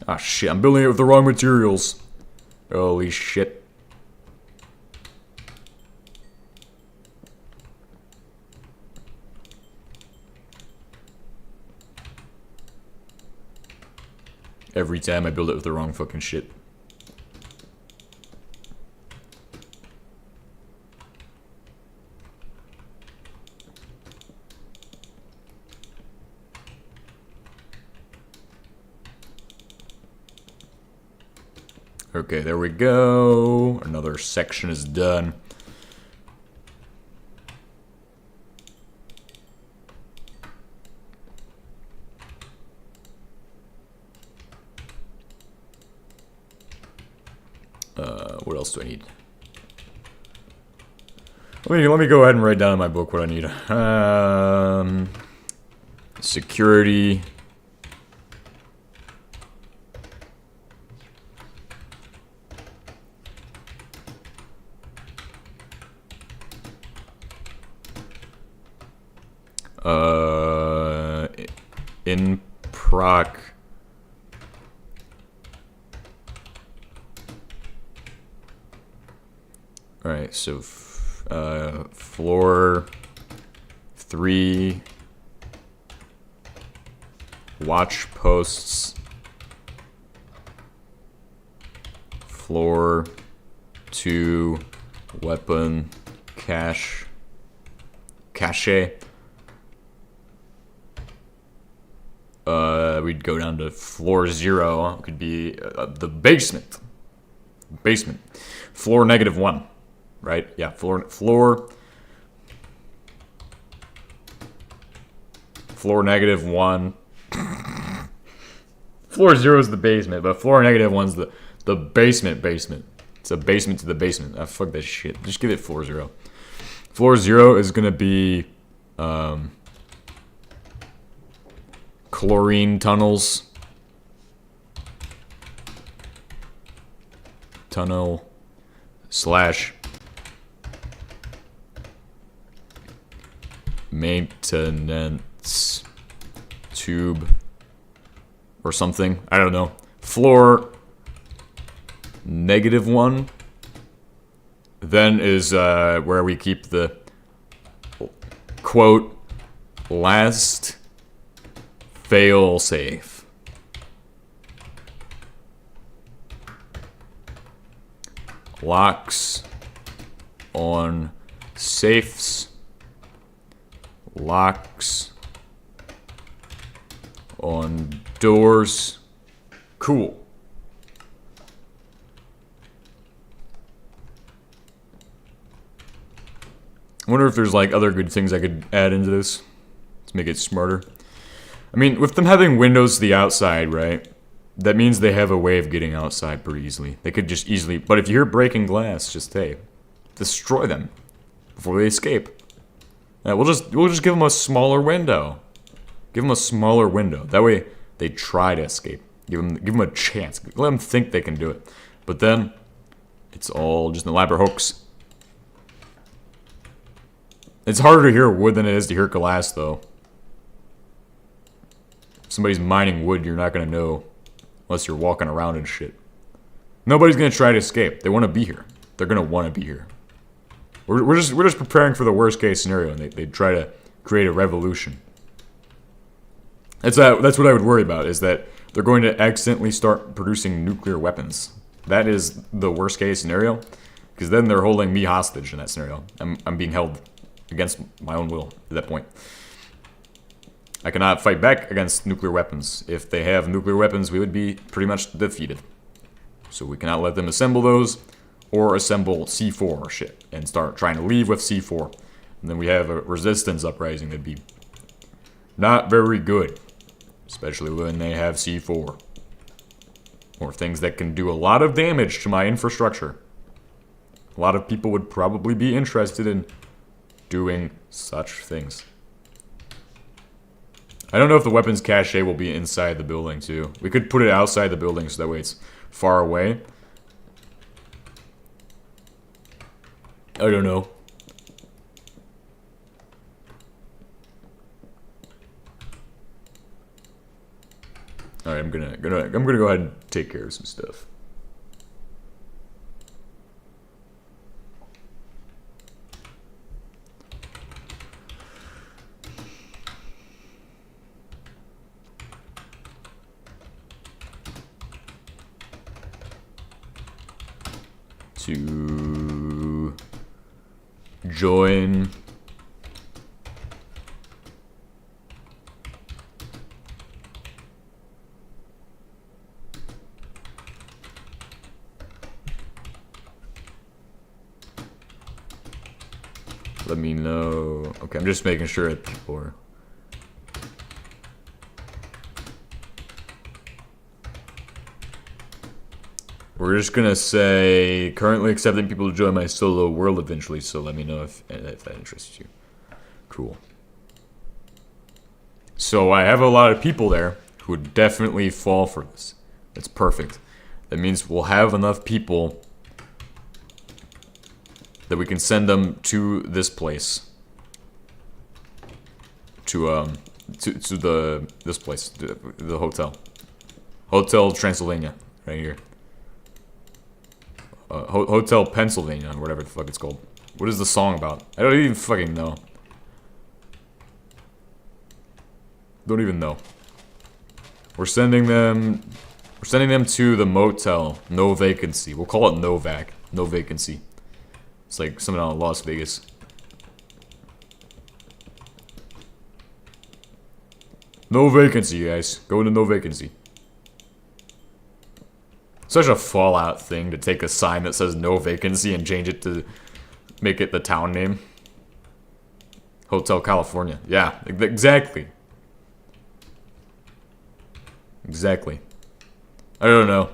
Ah, shit, I'm building it with the wrong materials. Holy shit. Every time I build it with the wrong fucking shit. Okay, there we go. Another section is done. What else do I need? Let me go ahead and write down in my book what I need. Security. In proc. Alright, so floor 3 watch posts, floor 2 weapon cache cache. We'd go down to floor 0. Could be the basement. Basement. Floor -1. Right? Yeah, floor -1. Floor 0 is the basement, but floor -1's the basement. It's a basement to the basement. Ah, fuck that shit. Just give it floor 0. Floor 0 is gonna be chlorine tunnels. Tunnel / maintenance tube or something. I don't know. Floor -1 then is where we keep the quote last fail safe. Locks on safes. Locks on doors. Cool. I wonder if there's like other good things I could add into this to make it smarter. I mean, with them having windows to the outside, right? That means they have a way of getting outside pretty easily. They could just easily, but if you hear breaking glass, just hey, destroy them before they escape. Yeah, we'll just give them a smaller window. Give them a smaller window. That way they try to escape. Give them a chance. Let them think they can do it. But then it's all just an elaborate hoax. It's harder to hear wood than it is to hear glass, though. If somebody's mining wood, you're not gonna know unless you're walking around and shit. Nobody's gonna try to escape. They want to be here. They're gonna want to be here. We're just preparing for the worst case scenario, and they try to create a revolution. That's what I would worry about, is that they're going to accidentally start producing nuclear weapons. That is the worst case scenario, because then they're holding me hostage in that scenario. I'm being held against my own will at that point. I cannot fight back against nuclear weapons. If they have nuclear weapons, we would be pretty much defeated. So we cannot let them assemble those, or assemble C4 or shit, and start trying to leave with C4. And then we have a resistance uprising that'd be not very good. Especially when they have C4. Or things that can do a lot of damage to my infrastructure. A lot of people would probably be interested in doing such things. I don't know if the weapons cache will be inside the building too. We could put it outside the building so that way it's far away. I don't know. Alright, I'm gonna go ahead and take care of some stuff. To join let me know. Okay, I'm just making sure that people are we're just gonna say currently accepting people to join my solo world eventually, so let me know if that interests you. Cool. So I have a lot of people there who would definitely fall for this. That's perfect. That means we'll have enough people that we can send them to this place. To this place, the hotel. Hotel Transylvania, right here. Hotel Pennsylvania, or whatever the fuck it's called. What is the song about? I don't even fucking know. Don't even know. We're sending them to the motel. No vacancy. We'll call it Novac. No vacancy. It's like something out of Las Vegas. No vacancy, guys. Go to no vacancy. Such a Fallout thing to take a sign that says no vacancy and change it to make it the town name. Hotel California. Yeah, exactly. Exactly. I don't know.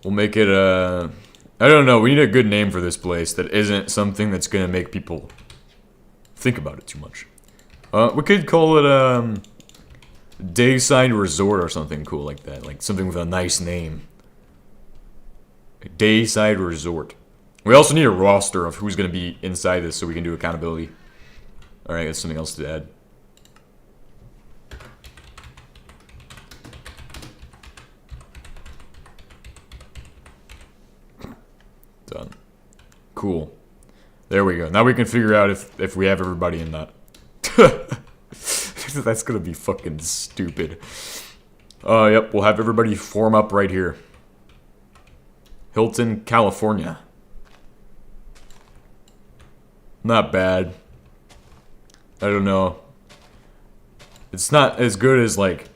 We'll make it I don't know, we need a good name for this place that isn't something that's gonna make people think about it too much. We could call it Dayside Resort or something cool like that. Like something with a nice name. Dayside Resort. We also need a roster of who's gonna be inside this so we can do accountability. Alright, that's something else to add. Done. Cool. There we go. Now we can figure out if we have everybody in that. That's gonna be fucking stupid. Yep, we'll have everybody form up right here. Hilton, California. Not bad. I don't know. It's not as good as, like,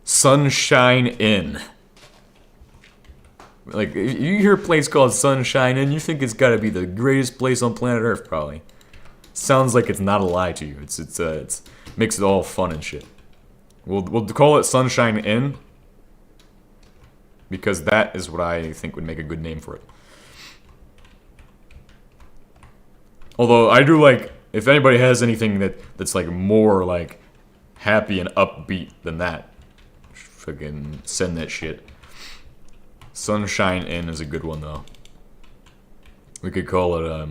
Sunshine Inn. Like, if you hear a place called Sunshine Inn, you think it's gotta be the greatest place on planet Earth, probably. Sounds like it's not a lie to you. It's makes it all fun and shit. We'll call it Sunshine Inn because that is what I think would make a good name for it. Although I do like, if anybody has anything that's like more like happy and upbeat than that, fucking send that shit. Sunshine Inn is a good one though. We could call it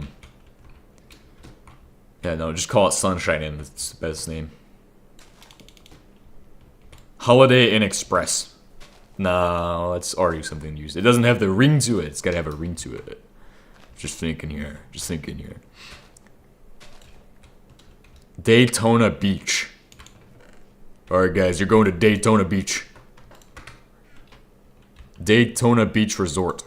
yeah, no, just call it Sunshine Inn. That's the best name. Holiday Inn Express. No, that's already something used. It doesn't have the ring to it. It's gotta have a ring to it. Just thinking here. Just thinking here. Daytona Beach. Alright, guys, you're going to Daytona Beach. Daytona Beach Resort.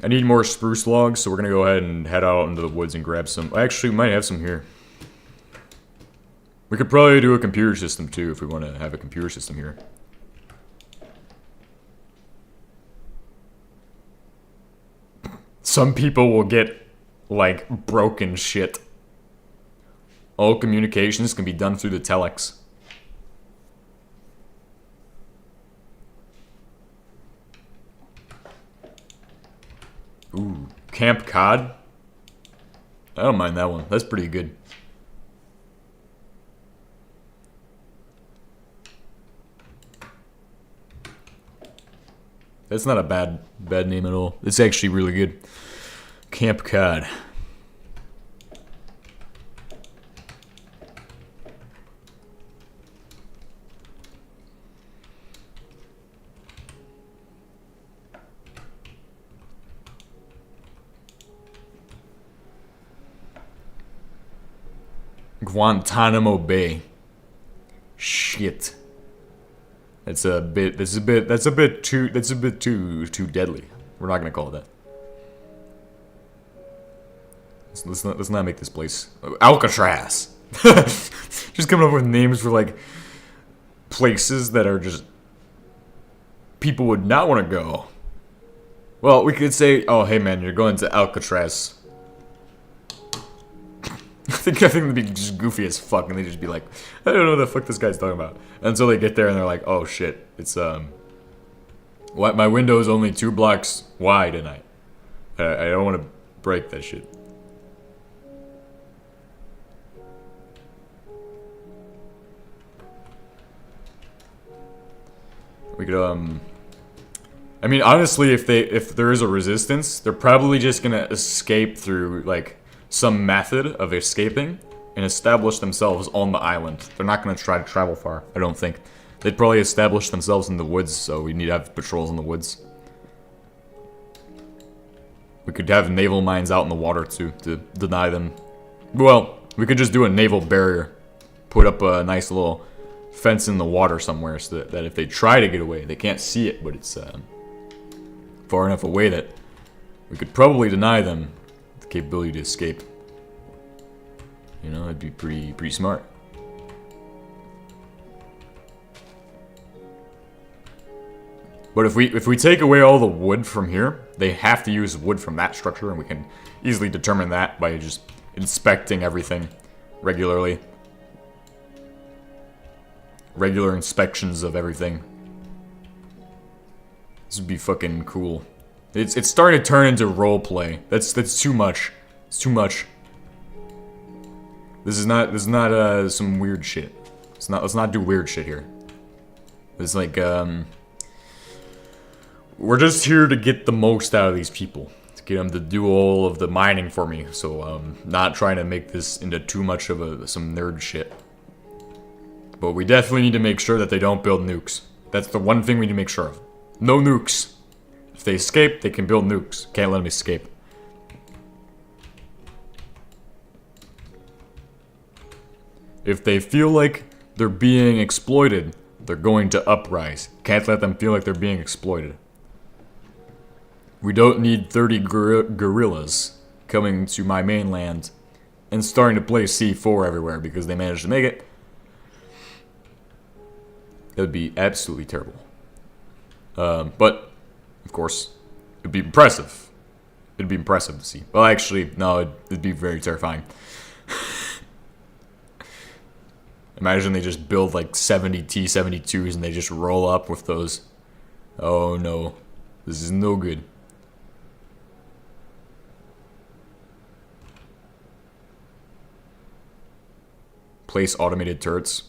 I need more spruce logs, so we're gonna go ahead and head out into the woods and grab some. Actually, we might have some here. We could probably do a computer system too if we want to have a computer system here. Some people will get, like, broken shit. All communications can be done through the telex. Ooh, Camp Cod? I don't mind that one. That's pretty good. That's not a bad name at all. It's actually really good. Camp Cod. Guantanamo Bay. Shit. That's a bit too deadly. We're not gonna call it that. Let's not make this place Alcatraz. Just coming up with names for like places that are just people would not want to go. Well, we could say, oh hey man, you're going to Alcatraz. I think they'd be just goofy as fuck, and they'd just be like, I don't know what the fuck this guy's talking about. And so they get there and they're like, oh shit, it's what, my window is only 2 blocks wide, and I don't want to break that shit. We could I mean, honestly, if there is a resistance, they're probably just gonna escape through like some method of escaping and establish themselves on the island. They're not going to try to travel far, I don't think. They'd probably establish themselves in the woods, so we need to have patrols in the woods. We could have naval mines out in the water too, to deny them. Well, we could just do a naval barrier. Put up a nice little fence in the water somewhere so that if they try to get away, they can't see it, but it's far enough away that we could probably deny them the capability to escape. You know, it'd be pretty smart. But if we take away all the wood from here, they have to use wood from that structure, and we can easily determine that by just inspecting everything regularly. Regular inspections of everything. This would be fucking cool. It's starting to turn into roleplay. That's too much. It's too much. This is not some weird shit. Let's not do weird shit here. It's like we're just here to get the most out of these people. To get them to do all of the mining for me. So not trying to make this into too much of some nerd shit. But we definitely need to make sure that they don't build nukes. That's the one thing we need to make sure of. No nukes. If they escape, they can build nukes. Can't let them escape. If they feel like they're being exploited, they're going to uprise. Can't let them feel like they're being exploited. We don't need 30 gorillas coming to my mainland and starting to play C4 everywhere because they managed to make it. That would be absolutely terrible. But, of course, it'd be impressive. It'd be impressive to see. Well, actually, no, it'd be very terrifying. Imagine they just build like 70 T-72s and they just roll up with those. Oh no. This is no good. Place automated turrets.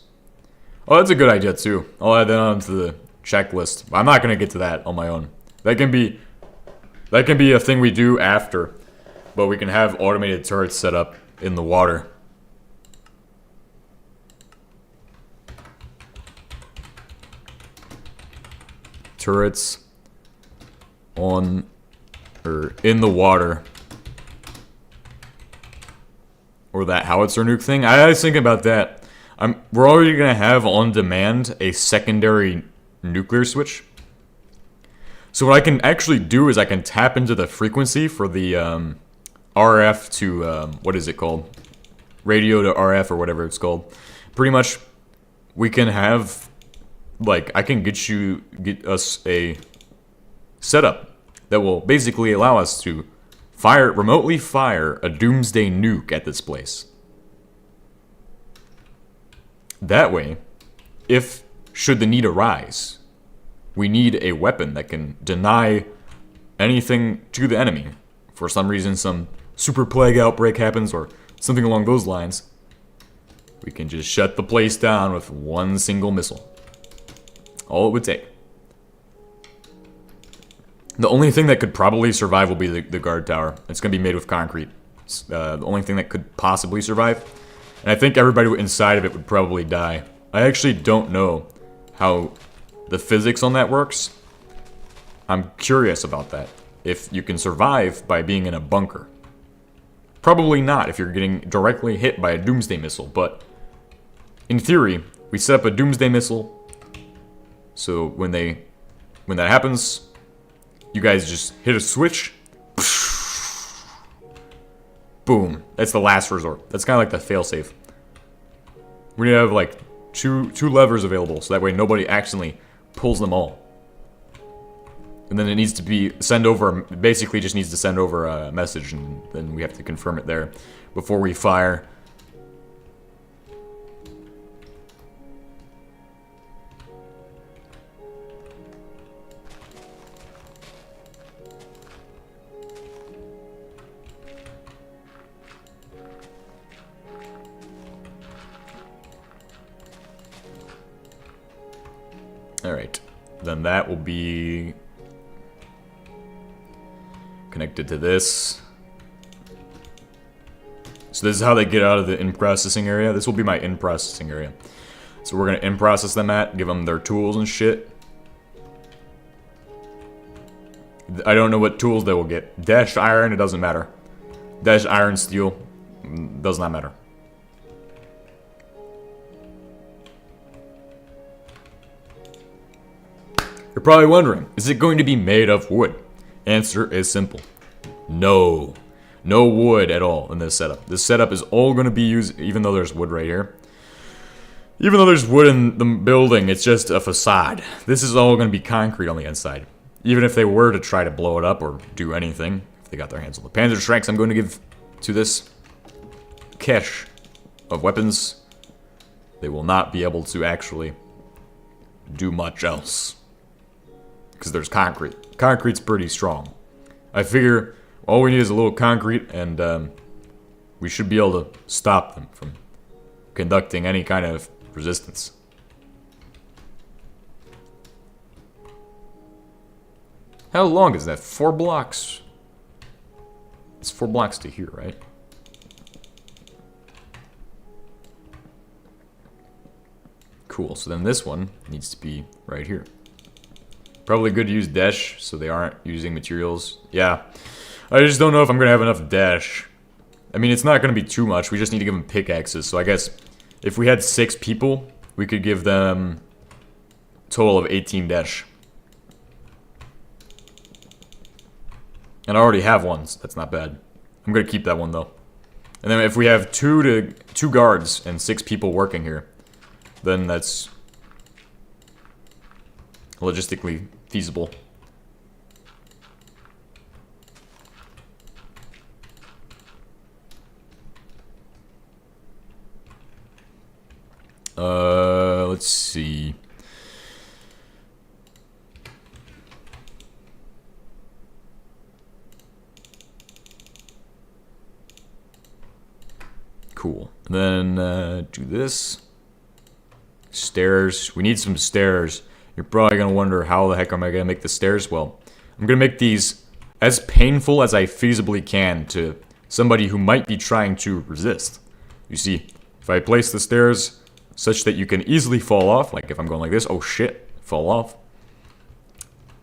Oh, that's a good idea too. I'll add that onto the checklist. I'm not gonna get to that on my own. That can be a thing we do after, but we can have automated turrets set up in the water. Turrets on or in the water. Or that howitzer nuke thing. I was thinking about that. We're already going to have on demand a secondary nuclear switch. So what I can actually do is I can tap into the frequency for the RF to, what is it called? Radio to RF or whatever it's called. Pretty much we can have, like, I can get us a setup that will basically allow us to remotely fire a doomsday nuke at this place. That way, should the need arise, we need a weapon that can deny anything to the enemy. For some reason, some super plague outbreak happens or something along those lines. We can just shut the place down with one single missile. All it would take. The only thing that could probably survive will be the guard tower. It's going to be made with concrete. It's the only thing that could possibly survive. And I think everybody inside of it would probably die. I actually don't know how the physics on that works. I'm curious about that. If you can survive by being in a bunker. Probably not if you're getting directly hit by a doomsday missile. But in theory, we set up a doomsday missile. So when that happens, you guys just hit a switch. Boom. That's the last resort. That's kind of like the failsafe. We have like two levers available, so that way nobody accidentally pulls them all. And then it needs to basically just needs to send over a message, and then we have to confirm it there before we fire. Alright, then that will be connected to this. So this is how they get out of the in-processing area. This will be my in-processing area. So we're going to in-process them give them their tools and shit. I don't know what tools they will get. Dashed iron, it doesn't matter. Dashed iron, steel, does not matter. You're probably wondering, is it going to be made of wood? Answer is simple. No. No wood at all in this setup. This setup is all going to be used, even though there's wood right here. Even though there's wood in the building, it's just a facade. This is all going to be concrete on the inside. Even if they were to try to blow it up or do anything, if they got their hands on the Panzer Strikes, I'm going to give to this cache of weapons. They will not be able to actually do much else. Because there's concrete. Concrete's pretty strong. I figure all we need is a little concrete, and we should be able to stop them from conducting any kind of resistance. How long is that? 4 blocks? It's 4 blocks to here, right? Cool, so then this one needs to be right here. Probably good to use dash, so they aren't using materials. Yeah, I just don't know if I'm going to have enough dash. I mean, it's not going to be too much. We just need to give them pickaxes. So I guess if we had 6 people, we could give them a total of 18 dash. And I already have one, so that's not bad. I'm going to keep that one, though. And then if we have 2 guards and 6 people working here, then that's logistically feasible. Let's see. Cool. And then do this. Stairs. We need some stairs. You're probably going to wonder, how the heck am I going to make the stairs? Well, I'm going to make these as painful as I feasibly can to somebody who might be trying to resist. You see, if I place the stairs such that you can easily fall off, like if I'm going like this, oh shit, fall off.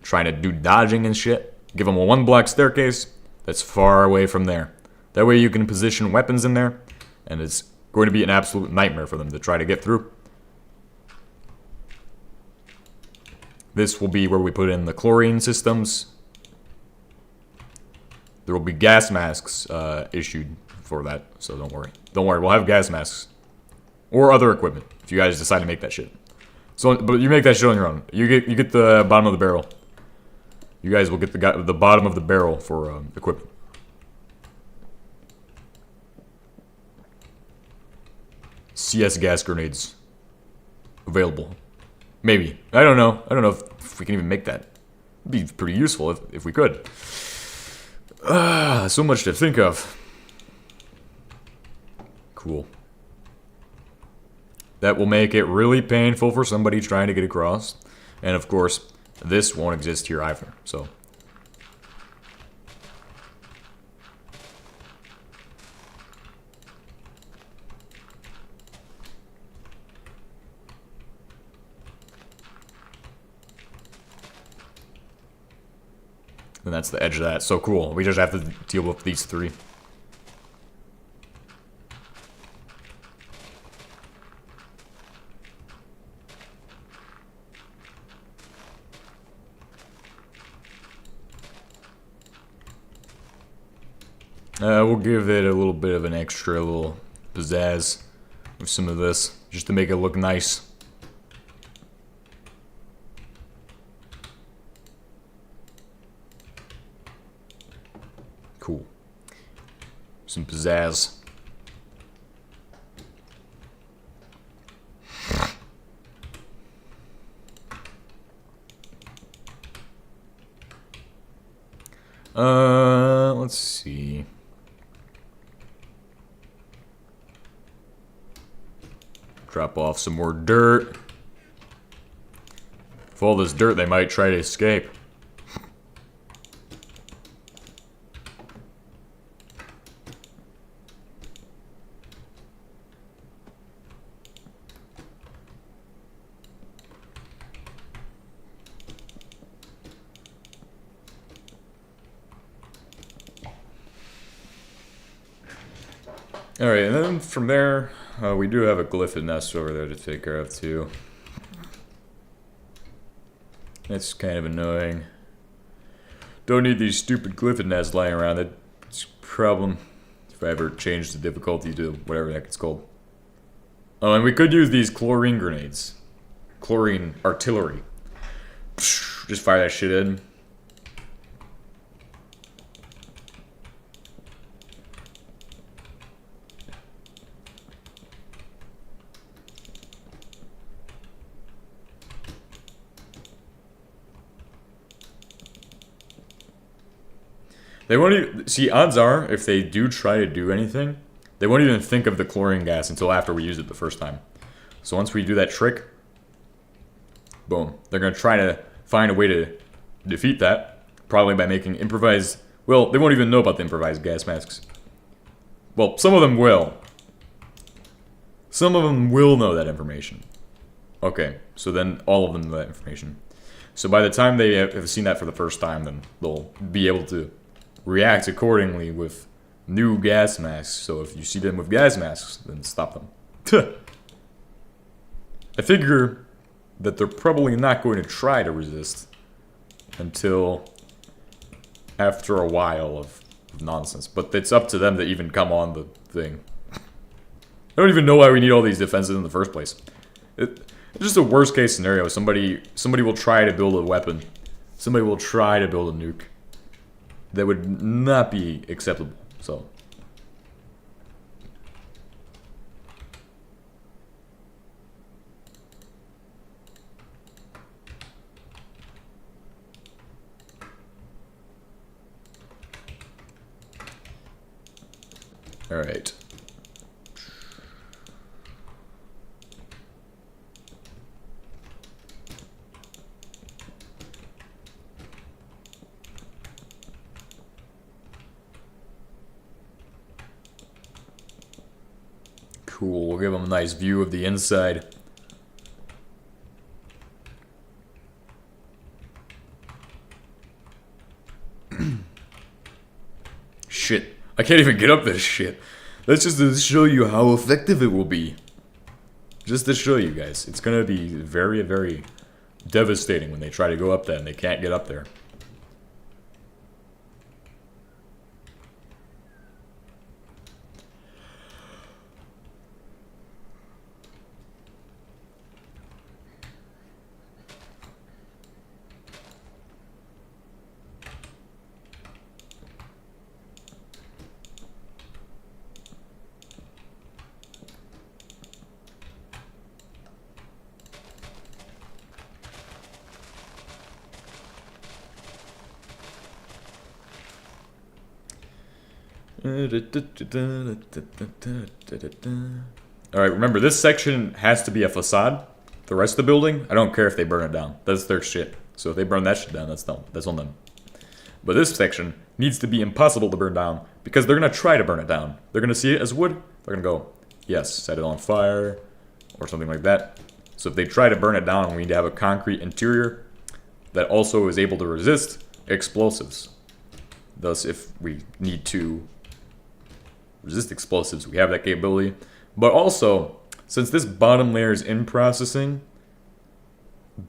Trying to do dodging and shit. Give them a 1-block staircase that's far away from there. That way you can position weapons in there, and it's going to be an absolute nightmare for them to try to get through. This will be where we put in the chlorine systems. There will be gas masks issued for that, so don't worry. Don't worry, we'll have gas masks. Or other equipment, if you guys decide to make that shit. So, but you make that shit on your own. You get the bottom of the barrel. You guys will get the bottom of the barrel for equipment. CS gas grenades available. Maybe. I don't know. I don't know if we can even make that. It'd be pretty useful if we could. So much to think of. Cool. That will make it really painful for somebody trying to get across. And of course, this won't exist here either. So. And that's the edge of that. So cool. We just have to deal with these 3. We'll give it a little bit of an extra little pizzazz with some of this, just to make it look nice. Cool. Some pizzazz. Let's see. Drop off some more dirt. With all this dirt, they might try to escape. Alright, and then from there, we do have a glyphid nest over there to take care of too. That's kind of annoying. Don't need these stupid glyphid nests lying around. That's a problem if I ever change the difficulty to whatever the heck it's called. Oh, and we could use these chlorine grenades. Chlorine artillery. Just fire that shit in. They won't even see. Odds are, if they do try to do anything, they won't even think of the chlorine gas until after we use it the first time. So once we do that trick, boom, they're gonna try to find a way to defeat that, probably by making improvised. Well, they won't even know about the improvised gas masks. Well, some of them will. Some of them will know that information. Okay, so then all of them know that information. So by the time they have seen that for the first time, then they'll be able to react accordingly with new gas masks. So if you see them with gas masks, then stop them. I figure that they're probably not going to try to resist until after a while of nonsense. But it's up to them to even come on the thing. I don't even know why we need all these defenses in the first place. It's just a worst case scenario. Somebody will try to build a weapon. Somebody will try to build a nuke. That would not be acceptable. So. All right. Cool, we'll give them a nice view of the inside. Shit, I can't even get up this shit. That's just to show you how effective it will be. Just to show you guys. It's gonna be very, very devastating when they try to go up that and they can't get up there. Alright, remember, this section has to be a facade. The rest of the building, I don't care if they burn it down. That's their shit. So if they burn that shit down, that's on them. But this section needs to be impossible to burn down, because they're going to try to burn it down. They're going to see it as wood, they're going to go, yes, set it on fire, or something like that. So if they try to burn it down, we need to have a concrete interior that also is able to resist explosives. Thus, if we need to resist explosives, we have that capability. But also, since this bottom layer is in processing,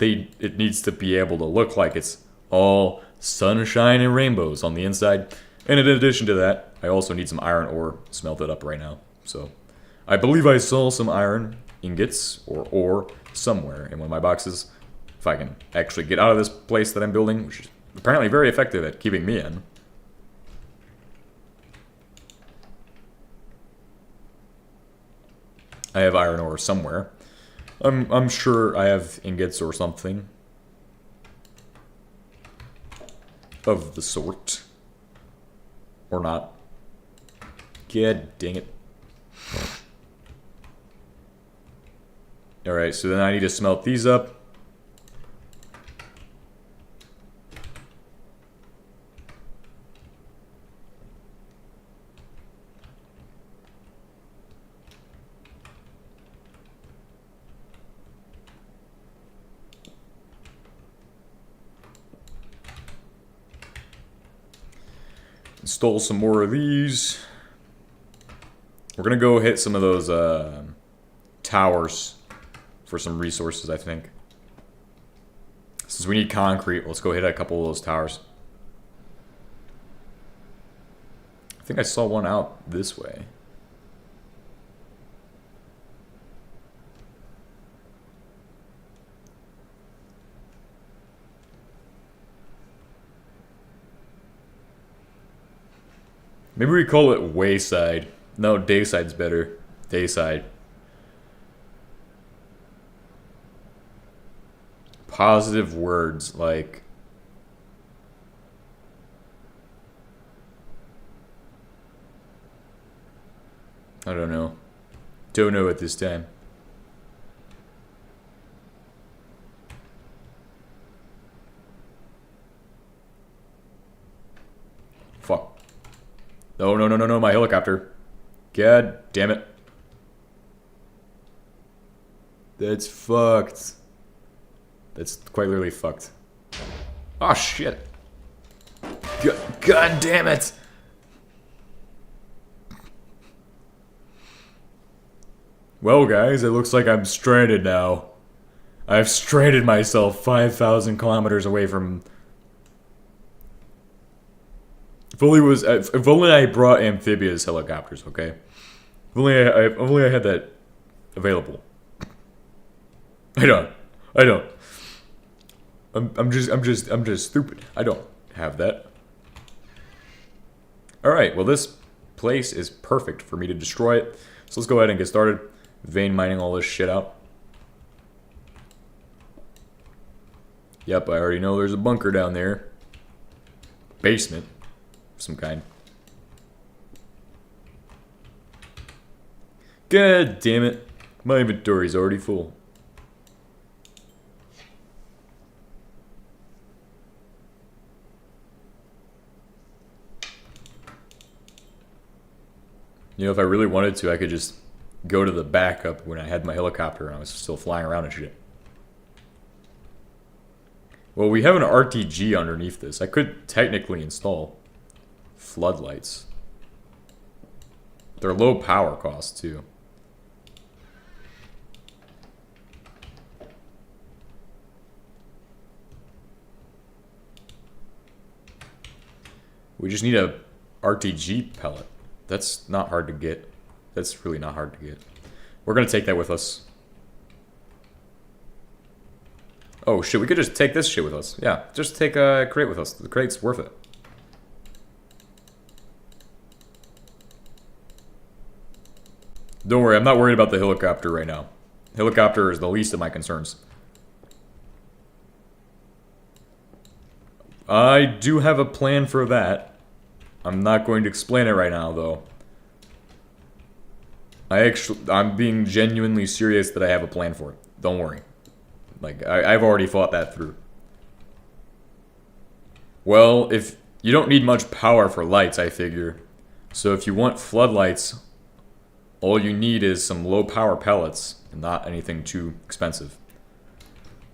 it needs to be able to look like it's all sunshine and rainbows on the inside. And in addition to that, I also need some iron ore smelted up right now. So, I believe I saw some iron ingots or ore somewhere in one of my boxes. If I can actually get out of this place that I'm building, which is apparently very effective at keeping me in. I have iron ore somewhere. I'm sure I have ingots or something of the sort. Or not. God dang it. Alright, so then I need to smelt these up. Install some more of these. We're gonna go hit some of those towers for some resources, I think. Since we need concrete, let's go hit a couple of those towers. I think I saw one out this way. Maybe we call it wayside. No, dayside's better. Dayside. Positive words like... I don't know. Don't know at this time. Fuck. No, no, no, no, no, my helicopter. God damn it. That's fucked. That's quite literally fucked. Oh shit. God damn it. Well, guys, it looks like I'm stranded now. I've stranded myself 5,000 kilometers away from... If only I brought amphibious helicopters, okay? If only I had that available. I don't. I'm just stupid. I don't have that. Alright, well this place is perfect for me to destroy it. So let's go ahead and get started. Vein mining all this shit out. Yep, I already know there's a bunker down there. Basement of some kind. God damn it. My inventory's already full. You know, if I really wanted to, I could just go to the backup when I had my helicopter and I was still flying around and shit. Well, we have an RTG underneath this. I could technically install floodlights. They're low power cost, too. We just need a RTG pellet. That's not hard to get. That's really not hard to get. We're gonna take that with us. Oh shit, we could just take this shit with us. Yeah, just take a crate with us. The crate's worth it. Don't worry, I'm not worried about the helicopter right now. Helicopter is the least of my concerns. I do have a plan for that. I'm not going to explain it right now, though. I'm being genuinely serious that I have a plan for it. Don't worry. Like, I've already thought that through. Well, if you don't need much power for lights, I figure. So if you want floodlights, all you need is some low power pellets and not anything too expensive.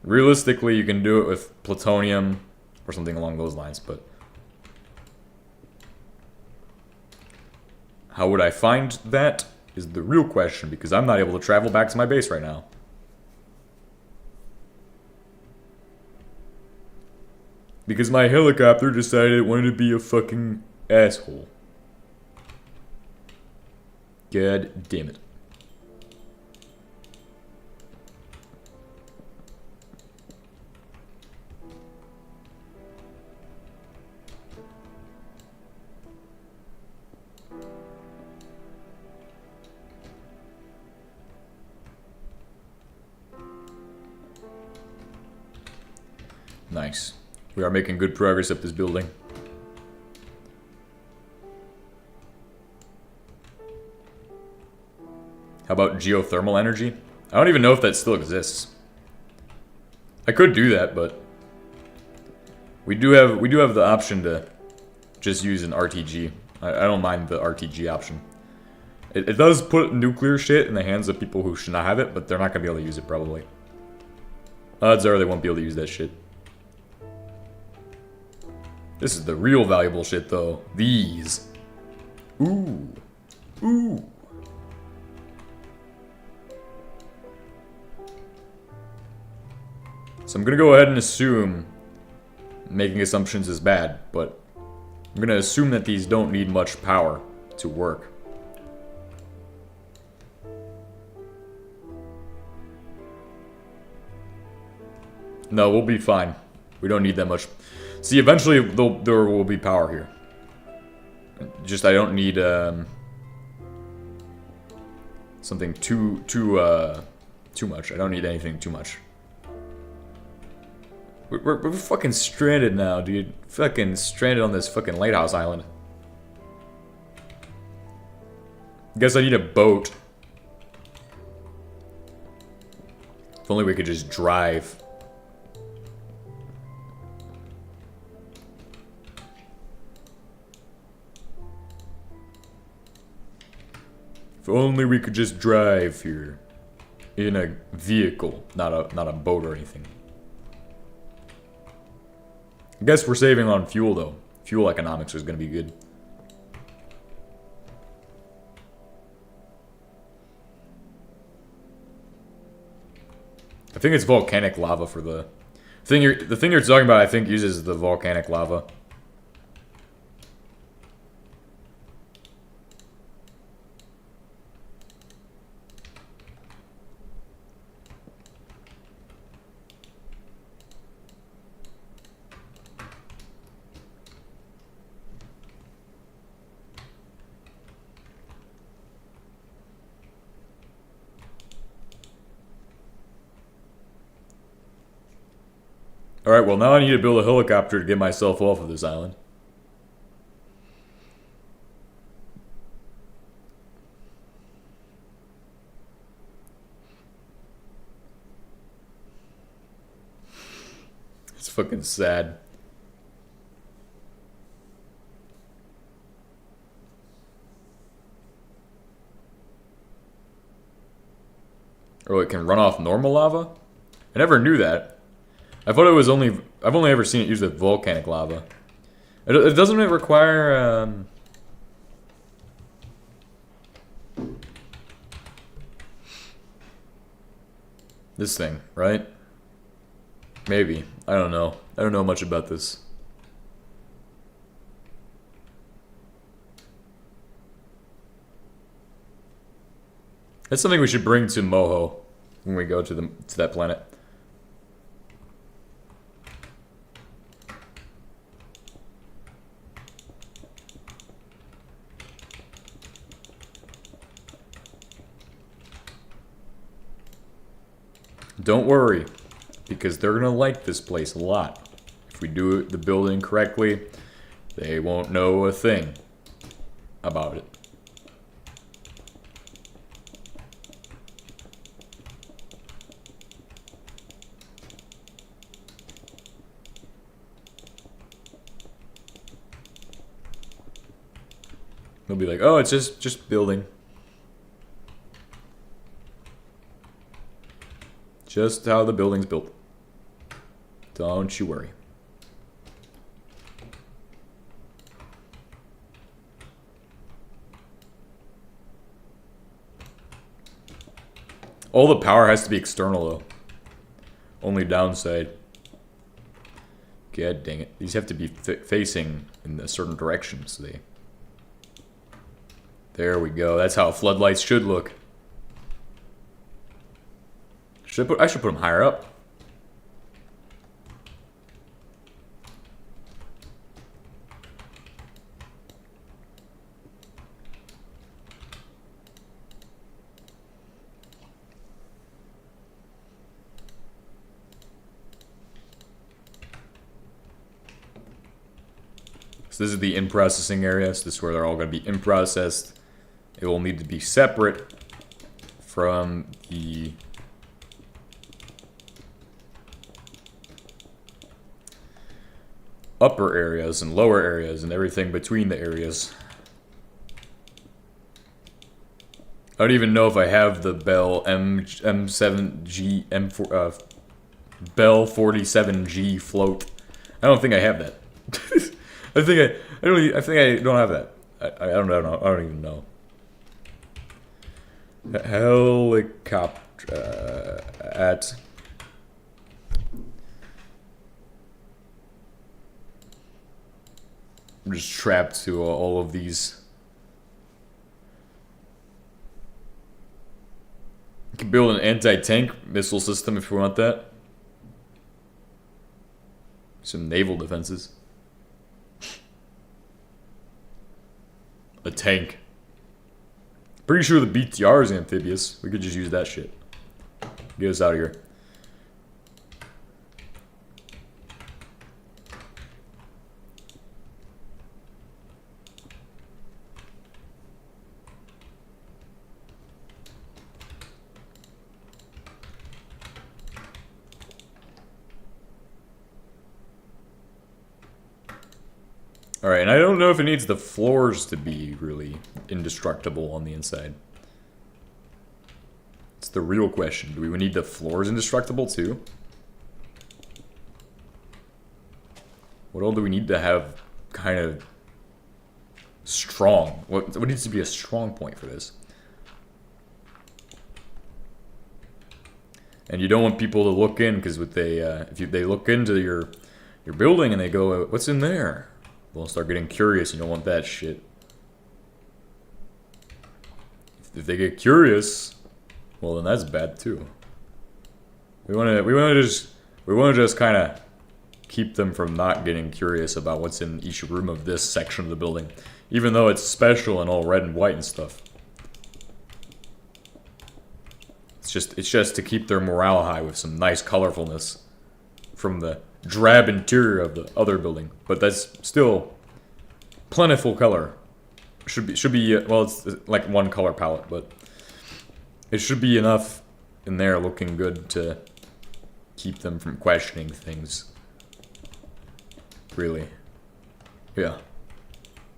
Realistically, you can do it with plutonium or something along those lines, but how would I find that is the real question, because I'm not able to travel back to my base right now. Because my helicopter decided it wanted to be a fucking asshole. God damn it. Nice. We are making good progress up this building. How about geothermal energy? I don't even know if that still exists. I could do that, but we do have the option to just use an RTG. I don't mind the RTG option. It does put nuclear shit in the hands of people who should not have it, but they're not gonna be able to use it probably. Odds are they won't be able to use that shit. This is the real valuable shit, though. These. Ooh. Ooh. So I'm gonna go ahead and assume making assumptions is bad, but I'm gonna assume that these don't need much power to work. No, we'll be fine. We don't need that much. See, eventually there will be power here. Just I don't need something too much. I don't need anything too much. We're fucking stranded now, dude. Fucking stranded on this fucking lighthouse island. Guess I need a boat. If only we could just drive. If only we could just drive here. In a vehicle, not a boat or anything. I guess we're saving on fuel though. Fuel economics is gonna be good. I think it's volcanic lava for the thing you're talking about. I think uses the volcanic lava. Alright, well now I need to build a helicopter to get myself off of this island. It's fucking sad. Or it can run off normal lava? I never knew that. I thought it was only... I've only ever seen it use with volcanic lava. It doesn't require, this thing, right? Maybe. I don't know. I don't know much about this. That's something we should bring to Moho when we go to that planet. Don't worry, because they're gonna like this place a lot. If we do the building correctly, they won't know a thing about it. They'll be like, oh, it's just building. Just how the building's built. Don't you worry. All the power has to be external, though. Only downside. God dang it. These have to be facing in a certain direction, so they... There we go. That's how floodlights should look. I should put them higher up. So this is the in-processing area. So this is where they're all going to be in-processed. It will need to be separate from the... upper areas and lower areas and everything between the areas. I don't even know if I have the Bell M7G M4 Bell 47G float. I don't think I have that. I think I don't have that. I don't even know. Helicopter at I'm just trapped to all of these. You can build an anti-tank missile system if you want that. Some naval defenses. A tank. Pretty sure the BTR is amphibious. We could just use that shit. Get us out of here. Alright, and I don't know if it needs the floors to be really indestructible on the inside. It's the real question. Do we need the floors indestructible too? What all do we need to have kind of strong? What needs to be a strong point for this? And you don't want people to look in, because if they look into your building and they go, what's in there? They'll start getting curious. You don't want that shit. If they get curious, well then that's bad too. We want to just kind of keep them from not getting curious about what's in each room of this section of the building, even though it's special and all red and white and stuff. It's just to keep their morale high with some nice colorfulness from the drab interior of the other building, but that's still plentiful color. Should be well, it's like one color palette, but it should be enough in there looking good to keep them from questioning things. Really. Yeah.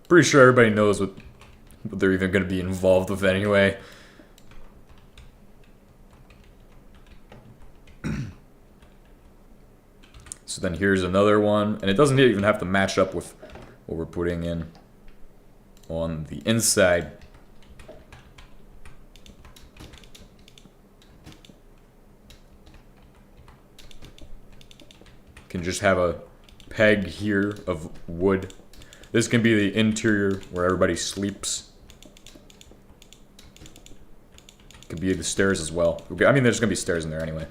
Pretty sure everybody knows what they're even going to be involved with anyway. So then here's another one, and it doesn't even have to match up with what we're putting in on the inside. Can just have a peg here of wood. This can be the interior where everybody sleeps. Could be the stairs as well. I mean, there's gonna be stairs in there anyway.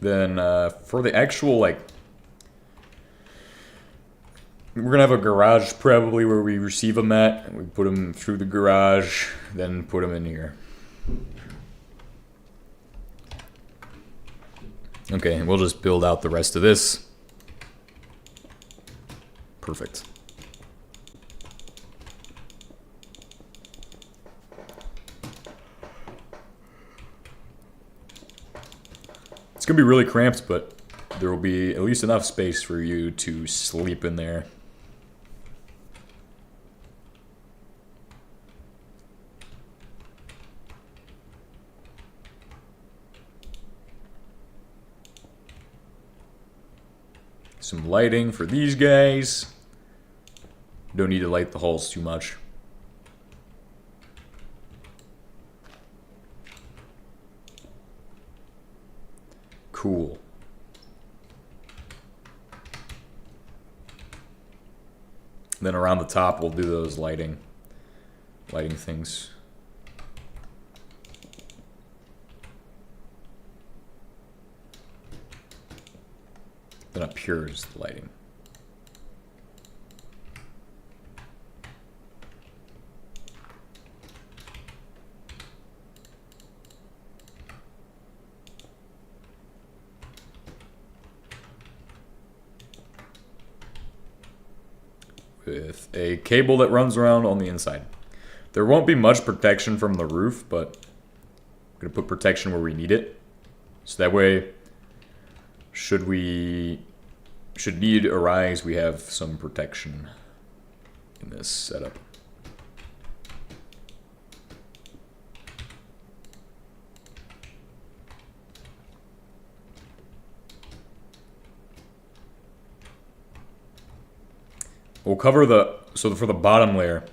Then for the actual, like, we're gonna have a garage probably where we receive them at. We put them through the garage, then put them in here. Okay, and we'll just build out the rest of this. Perfect. It's gonna be really cramped, but there will be at least enough space for you to sleep in there. Some lighting for these guys. Don't need to light the halls too much. Cool. Then around the top, we'll do those lighting things. Then up here is the lighting. With a cable that runs around on the inside. There won't be much protection from the roof, but I'm going to put protection where we need it. So that way, should need arise, we have some protection in this setup. We'll cover the So for the bottom layer,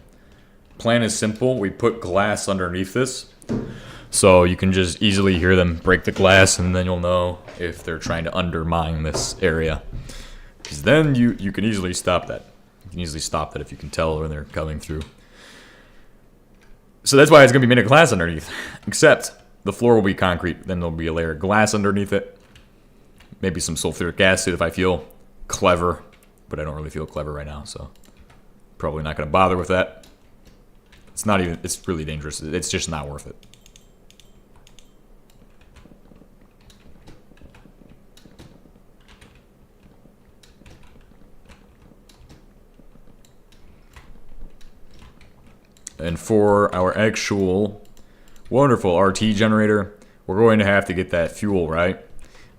plan is simple. We put glass underneath this, so you can just easily hear them break the glass, and then you'll know if they're trying to undermine this area. Because then you can easily stop that. You can easily stop that if you can tell when they're coming through. So that's why it's going to be made of glass underneath. Except the floor will be concrete. Then there'll be a layer of glass underneath it. Maybe some sulfuric acid if I feel clever. But I don't really feel clever right now, so probably not going to bother with that. It's not even, it's really dangerous. It's just not worth it. And for our actual wonderful RT generator, we're going to have to get that fuel, right?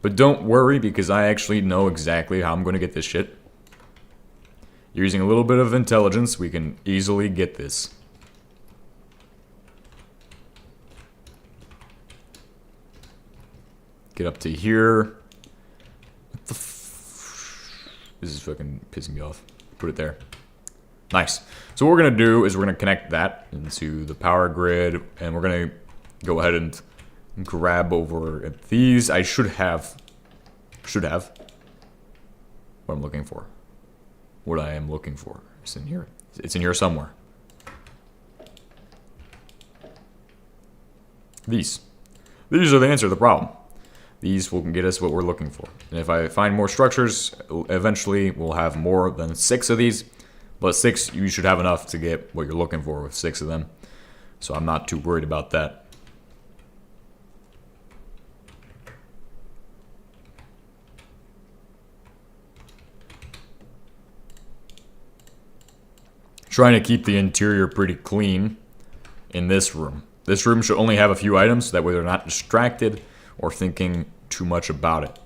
But don't worry, because I actually know exactly how I'm going to get this shit. Using a little bit of intelligence, we can easily get this. Get up to here. What the This is fucking pissing me off. Put it there. Nice. So what we're going to do is we're going to connect that into the power grid, and we're going to go ahead and grab over at these. I should have what I'm looking for. What I am looking for. It's in here. It's in here somewhere. These are the answer to the problem. These will get us what we're looking for. And if I find more structures, eventually we'll have more than 6 of these. But 6, you should have enough to get what you're looking for with 6 of them. So I'm not too worried about that. Trying to keep the interior pretty clean in this room. This room should only have a few items, so that way they're not distracted or thinking too much about it.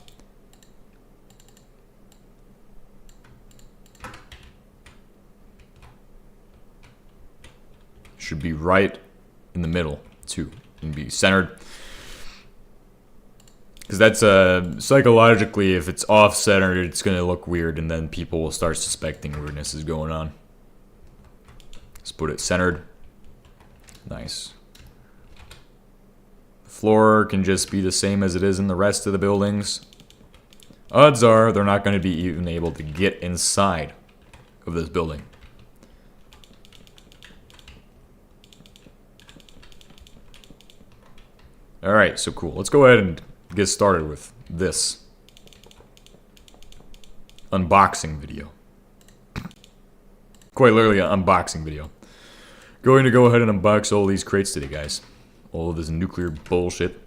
Should be right in the middle, too. And be centered. Because that's, psychologically, if it's off-centered, it's going to look weird, and then people will start suspecting weirdness is going on. Let's put it centered. Nice. The floor can just be the same as it is in the rest of the buildings. Odds are they're not going to be even able to get inside of this building. Alright, so cool. Let's go ahead and get started with this unboxing video. Quite literally an unboxing video. Going to go ahead and unbox all these crates today, guys. All of this nuclear bullshit.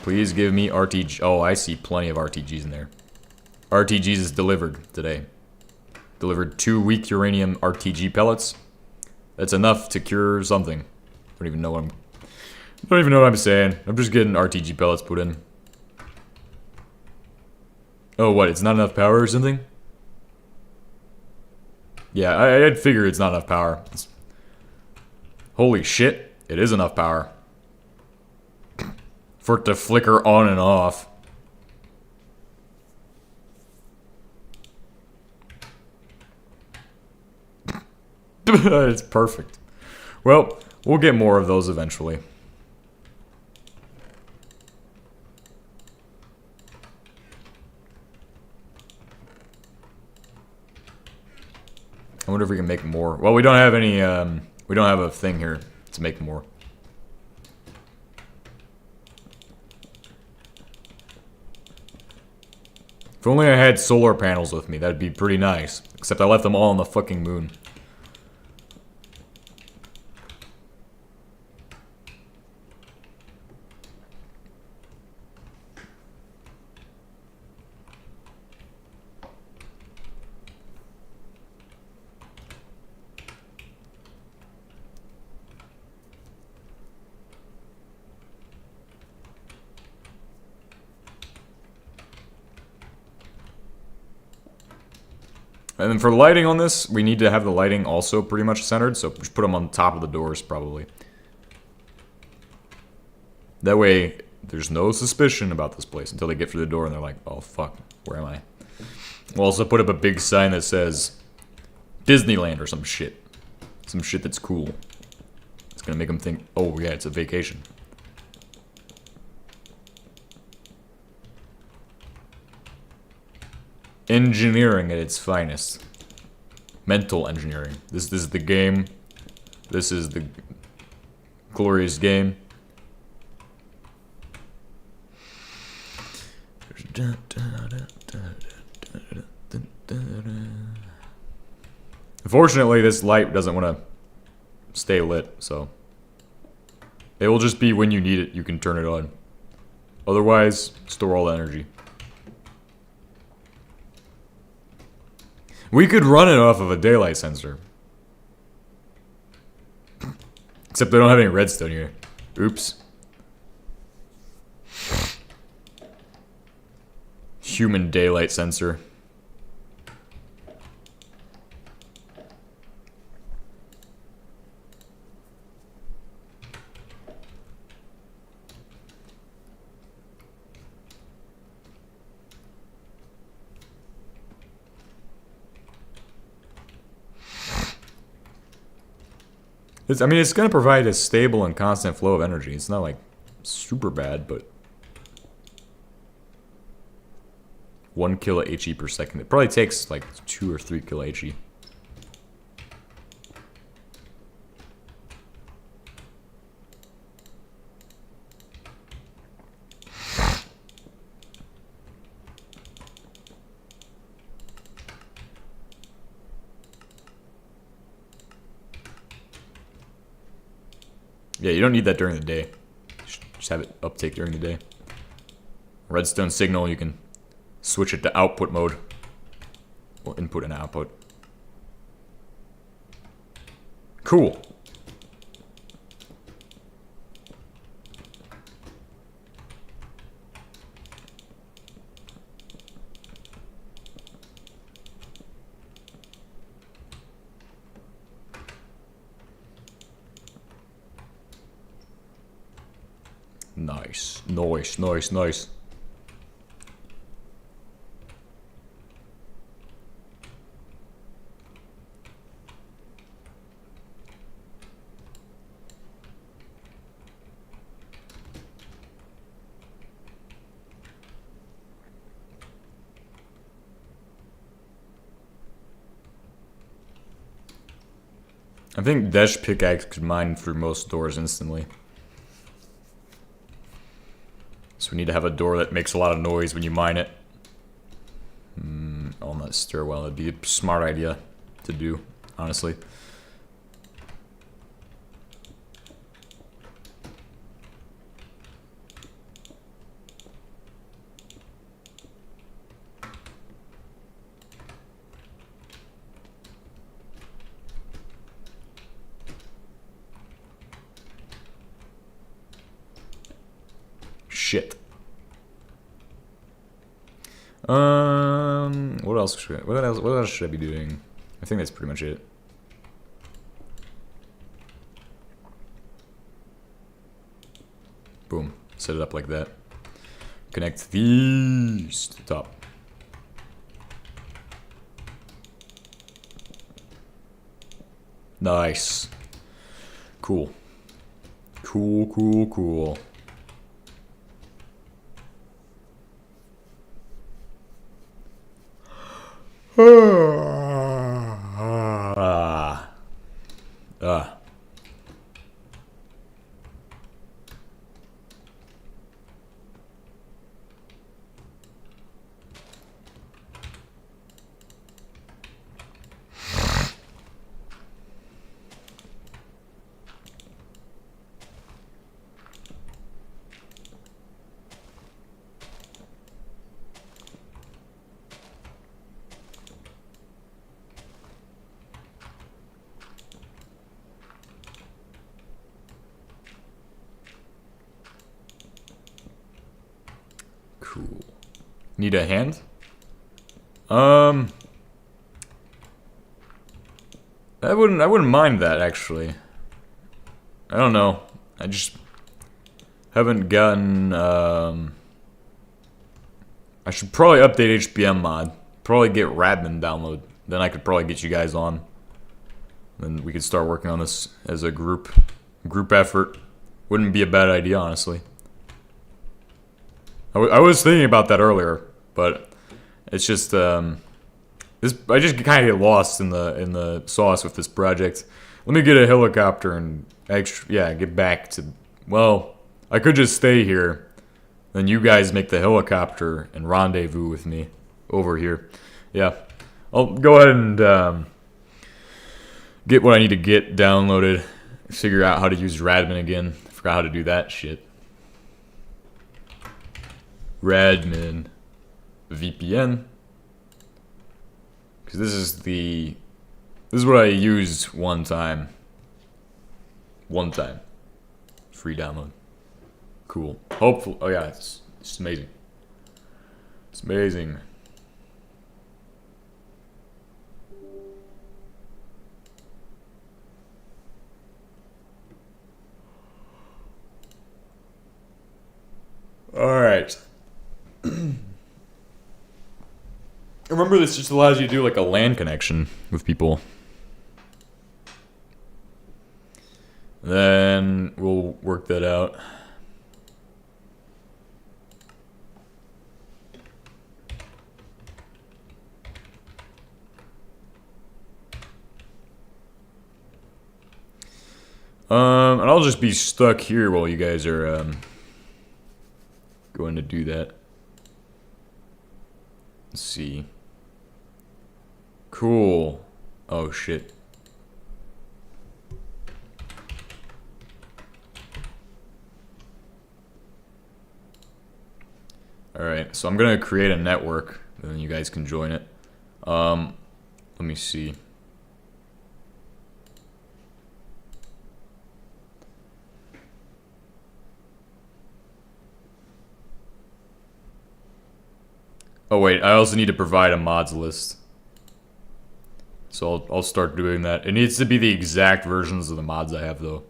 Please give me RTG. Oh, I see plenty of RTGs in there. RTGs is delivered today. Delivered 2 weak uranium RTG pellets. That's enough to cure something. I don't even know what I'm saying. I'm just getting RTG pellets put in. Oh, what? It's not enough power or something? Yeah, I'd figure it's not enough power. Holy shit, it is enough power. For it to flicker on and off. It's perfect. Well, we'll get more of those eventually. I wonder if we can make more. Well, we don't have any, we don't have a thing here to make more. If only I had solar panels with me, that'd be pretty nice. Except I left them all on the fucking moon. And then for lighting on this, we need to have the lighting also pretty much centered, so just put them on top of the doors, probably. That way, there's no suspicion about this place until they get through the door and they're like, oh fuck, where am I? We'll also put up a big sign that says Disneyland or some shit. Some shit that's cool. It's gonna make them think, oh yeah, it's a vacation. Engineering at its finest. Mental engineering. This is the game. This is the glorious game. Unfortunately, this light doesn't want to stay lit, so it will just be when you need it, you can turn it on. Otherwise, store all the energy. We could run it off of a daylight sensor. Except I don't have any redstone here. Oops. Human daylight sensor. I mean, it's going to provide a stable and constant flow of energy. It's not, like, super bad, but 1 kilo HE per second. It probably takes, like, 2 or 3 kilo HE. Yeah, you don't need that during the day. Just have it uptake during the day. Redstone signal, you can switch it to output mode. Well, input and output. Cool. Nice, nice, nice, nice. I think Dash Pickaxe could mine through most doors instantly. So we need to have a door that makes a lot of noise when you mine it. On that stairwell, that'd be a smart idea to do, honestly. Shit. What else should I be doing? I think that's pretty much it. Boom. Set it up like that. Connect these to the top. Nice. Cool. Cool, cool, cool. Cool. Need a hand? I wouldn't mind that actually. I don't know. I just haven't gotten I should probably update HBM mod probably get Radman download. Then I could probably get you guys on. Then we could start working on this as a group effort. Wouldn't be a bad idea, honestly. I was thinking about that earlier, but it's just I just kind of get lost in the sauce with this project. Let me get a helicopter and get back to. Well, I could just stay here. Then you guys make the helicopter and rendezvous with me over here. Yeah, I'll go ahead and get what I need to get downloaded. Figure out how to use Radman again. I forgot how to do that shit. Radman VPN. Because this is what I used one time. Free download. Cool. Hopefully. Oh yeah, it's amazing. It's amazing. All right. Remember, this just allows you to do like a LAN connection with people. Then we'll work that out. And I'll just be stuck here while you guys are going to do that. Let's see. Cool. Oh shit. Alright, so I'm gonna create a network, and then you guys can join it. Let me see. Oh wait, I also need to provide a mods list. So I'll start doing that. It needs to be the exact versions of the mods I have, though.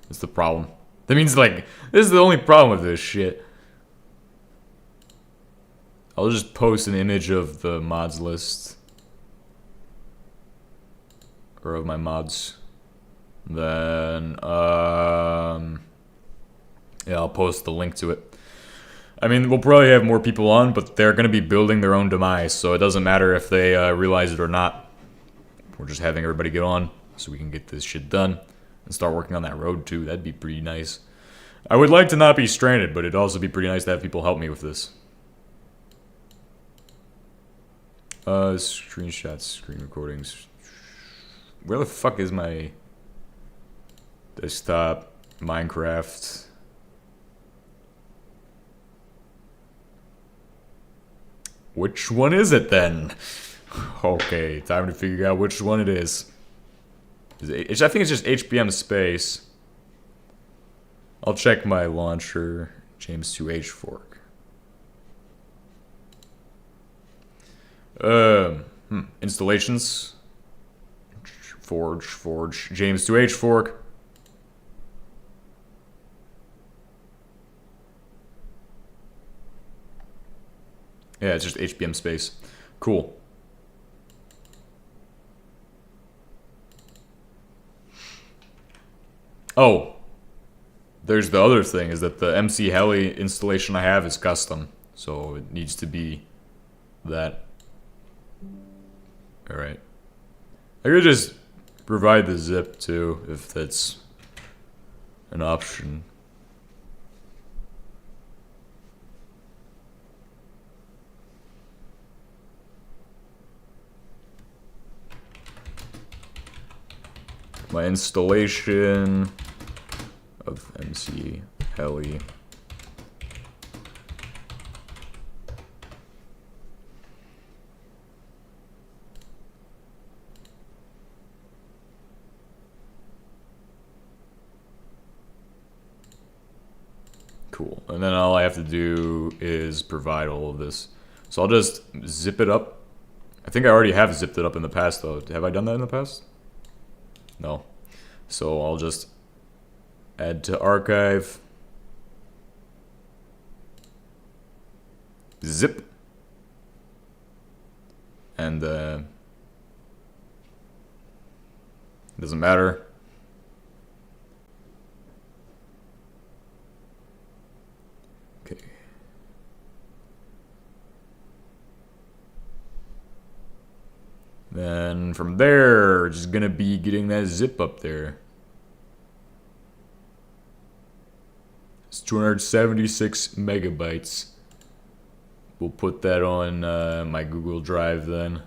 That's the problem. That means, like, this is the only problem with this shit. I'll just post an image of the mods list. Or of my mods. Then, yeah, I'll post the link to it. I mean, we'll probably have more people on, but they're going to be building their own demise, so it doesn't matter if they realize it or not. We're just having everybody get on so we can get this shit done and start working on that road, too. That'd be pretty nice. I would like to not be stranded, but it'd also be pretty nice to have people help me with this. Screenshots, screen recordings. Where the fuck is my desktop, Minecraft? Which one is it then? Okay, time to figure out which one it is. I think it's just HBM space. I'll check my launcher, James 2H fork. Installations. Forge, James 2H fork. Yeah, it's just HBM space. Cool. Oh, there's the other thing, is that the MC Heli installation I have is custom, so it needs to be that. Alright. I could just provide the zip too, if that's an option. My installation of MC Heli. Cool. And then all I have to do is provide all of this. So I'll just zip it up. I think I already have zipped it up in the past, though. Have I done that in the past? No. So I'll just add to archive. Zip. and doesn't matter. Okay. Then from there, just gonna be getting that zip up there. It's 276 megabytes. We'll put that on my Google Drive then.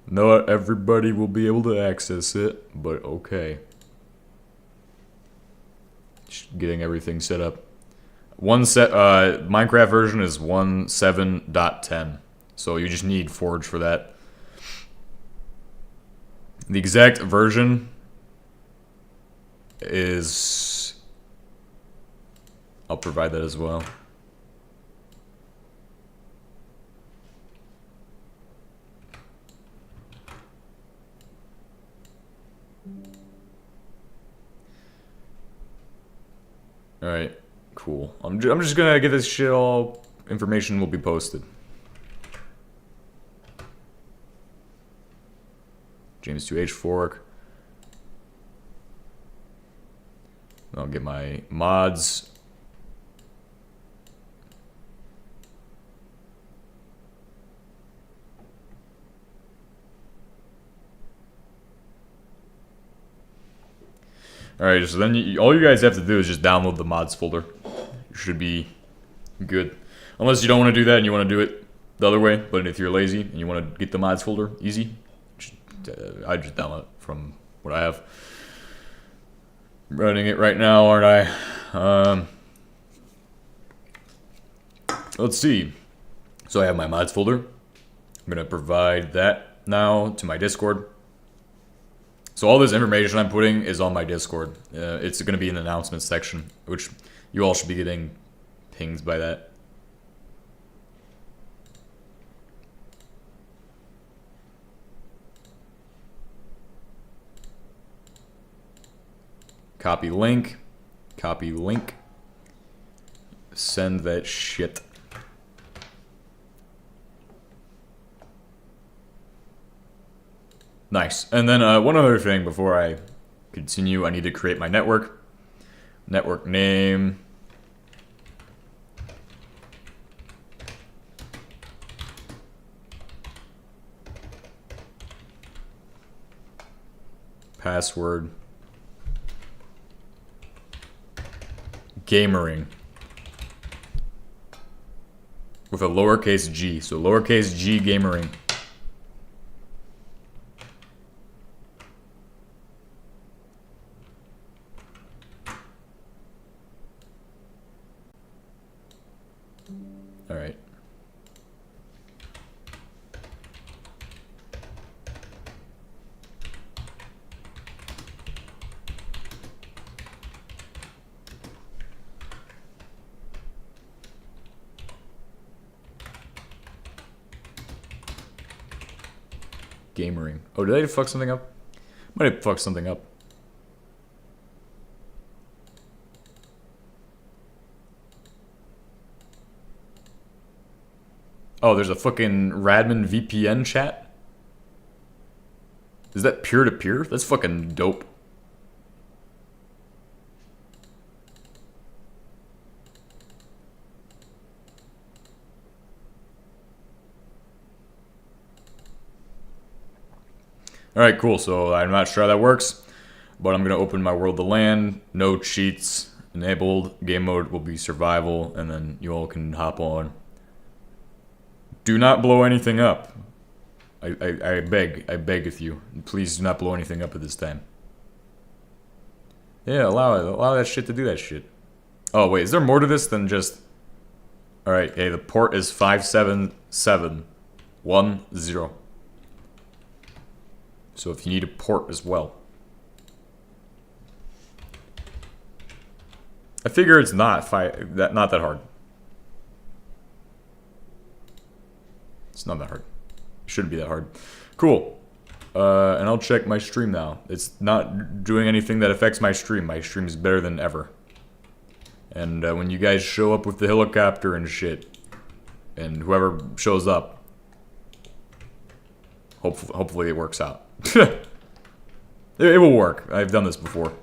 Not everybody will be able to access it, but okay. Just getting everything set up. Minecraft version is 1.7.10, so you just need Forge for that. The exact version is... I'll provide that as well. Alright, cool. I'm just gonna get this shit all... Information will be posted. James 2H fork. I'll get my mods. Alright, so then all you guys have to do is just download the mods folder. You should be good. Unless you don't want to do that and you want to do it the other way, but if you're lazy and you want to get the mods folder easy, I just download it from what I have. I'm running it right now, aren't I? Let's see. So I have my mods folder. I'm going to provide that now to my Discord. So all this information I'm putting is on my Discord. It's going to be in the announcements section, which you all should be getting pings by that. Copy link. Copy link. Send that shit. Nice. And then one other thing before I continue, I need to create my network. Network name. Password. Gamering. With a lowercase g. So lowercase g gamering. Alright. Gamering. Oh, did I fuck something up? Might have fucked something up. Oh, there's a fucking Radman VPN chat? Is that peer-to-peer? That's fucking dope. Alright, cool. So I'm not sure how that works, but I'm going to open my world of land. No cheats enabled. Game mode will be survival, and then you all can hop on. Do not blow anything up. I beg with you. Please do not blow anything up at this time. Yeah, allow that shit to do that shit. Oh wait, is there more to this than just... Alright, hey, the port is 57710. So if you need a port as well. I figure it's not that hard. It's not that hard. It shouldn't be that hard. Cool. And I'll check my stream now. It's not doing anything that affects my stream. My stream is better than ever. And when you guys show up with the helicopter and shit, and whoever shows up, Hopefully it works out. It will work. I've done this before.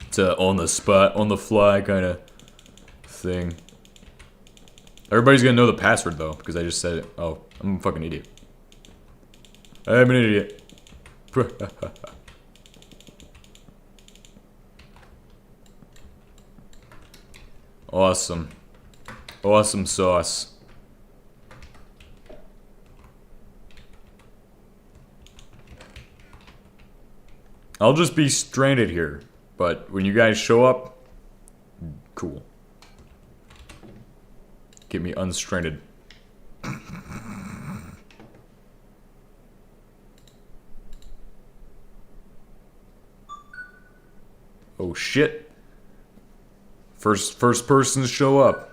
It's a on the spot, on the fly kind of thing. Everybody's gonna know the password though, because I just said it. Oh, I'm a fucking idiot. I'm an idiot. Awesome. Awesome sauce. I'll just be stranded here, but when you guys show up, cool. Get me unstranded. Oh shit. First person to show up.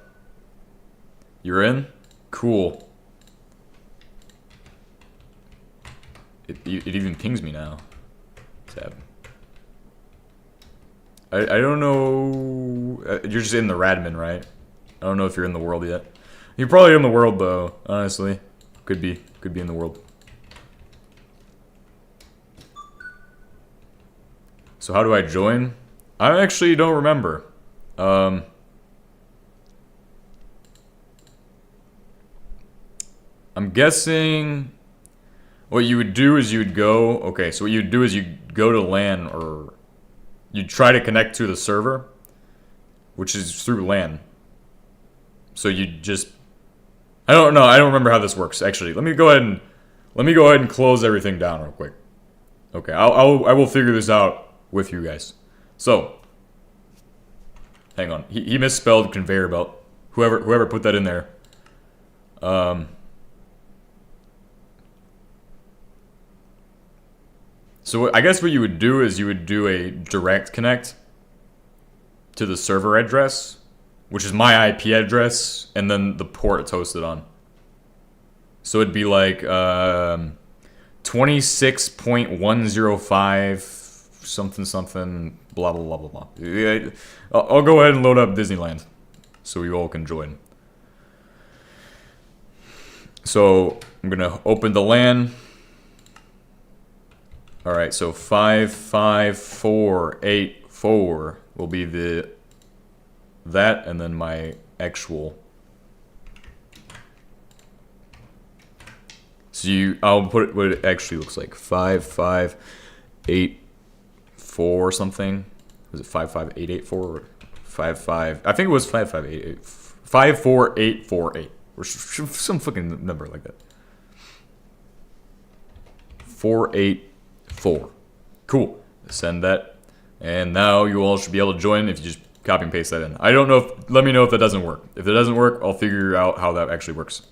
You're in? Cool. It even pings me now. Tab. I don't know. You're just in the Radmin, right? I don't know if you're in the world yet. You're probably in the world though, honestly. Could be in the world. So how do I join? I actually don't remember. I'm guessing what you would do is you would go, okay, so what you'd do is you'd go to LAN, or you'd try to connect to the server, which is through LAN. So you just, I don't know, I don't remember how this works, actually. Let me go ahead and close everything down real quick. Okay, I will figure this out with you guys. So, hang on. He misspelled conveyor belt. Whoever put that in there. So I guess what you would do is you would do a direct connect to the server address, which is my IP address, and then the port it's hosted on. So it'd be like 26.105 something blah blah blah blah blah. I'll go ahead and load up Disneyland so you all can join. So I'm gonna open the LAN. Alright, so 55484 will be that, and then my actual. So I'll put it what it actually looks like. 55884 or something. Was it 55884 or 55? I think it was 5588. 54848 or some fucking number like that. 484. Cool. Send that. And now you all should be able to join if you just copy and paste that in. I don't know if, let me know if that doesn't work. If it doesn't work, I'll figure out how that actually works.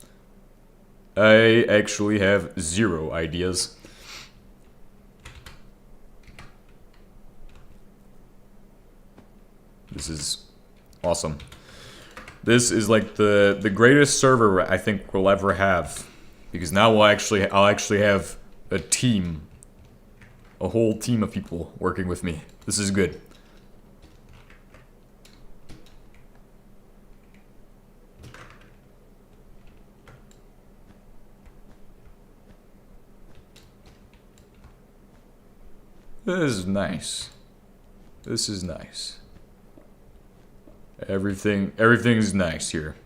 I actually have 0 ideas. This is awesome. This is like the greatest server I think we'll ever have, because now I'll actually have a team, a whole team of people working with me. This is good. This is nice. This is nice. Everything's nice here.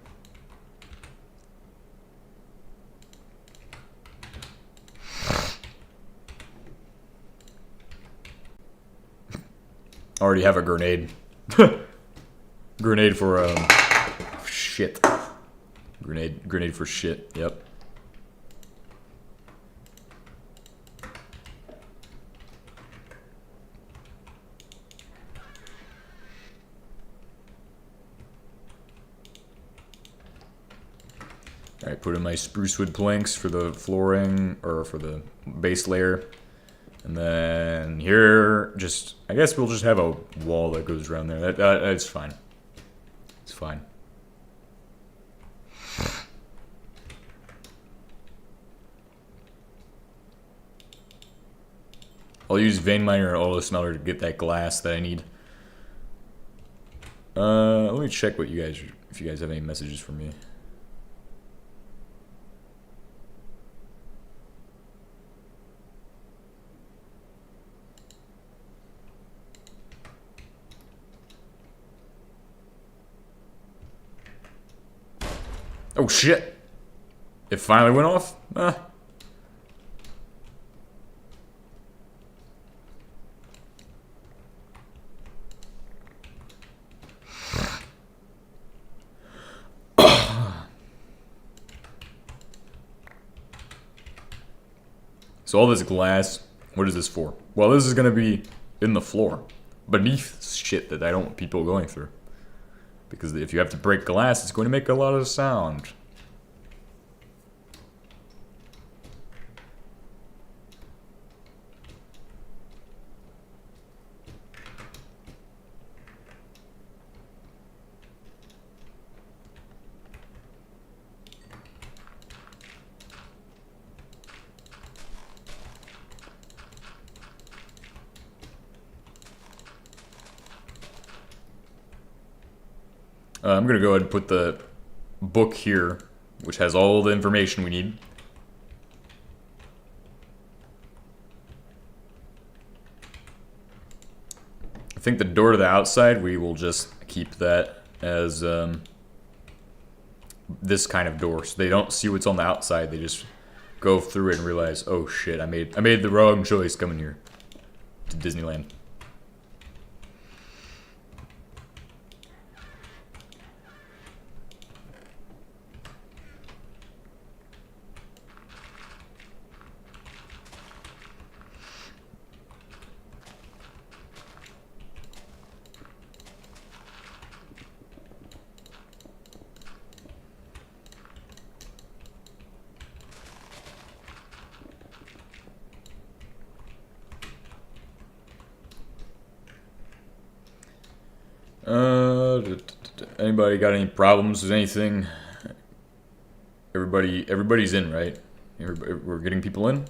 Already have a grenade. Grenade for shit. Grenade for shit. Yep. Alright, put in my spruce wood planks for the flooring, or for the base layer. And then here, I guess we'll just have a wall that goes around there. That's fine. It's fine. I'll use vein miner or auto smelter to get that glass that I need. Let me check what you guys, if you guys have any messages for me. Oh shit! It finally went off? So all this glass, what is this for? Well, this is gonna be in the floor, beneath shit that I don't want people going through. Because if you have to break glass, it's going to make a lot of sound. I'm gonna go ahead and put the book here, which has all the information we need. I think the door to the outside, we will just keep that as this kind of door, so they don't see what's on the outside. They just go through it and realize, oh shit, I made the wrong choice coming here to Disneyland. Anybody got any problems with anything? Everybody's in, right? We're getting people in?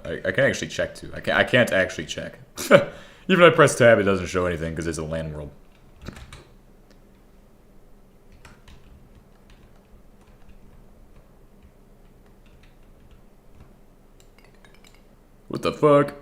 I can actually check too. I can't actually check. Even if I press tab, it doesn't show anything because it's a LAN world. What the fuck?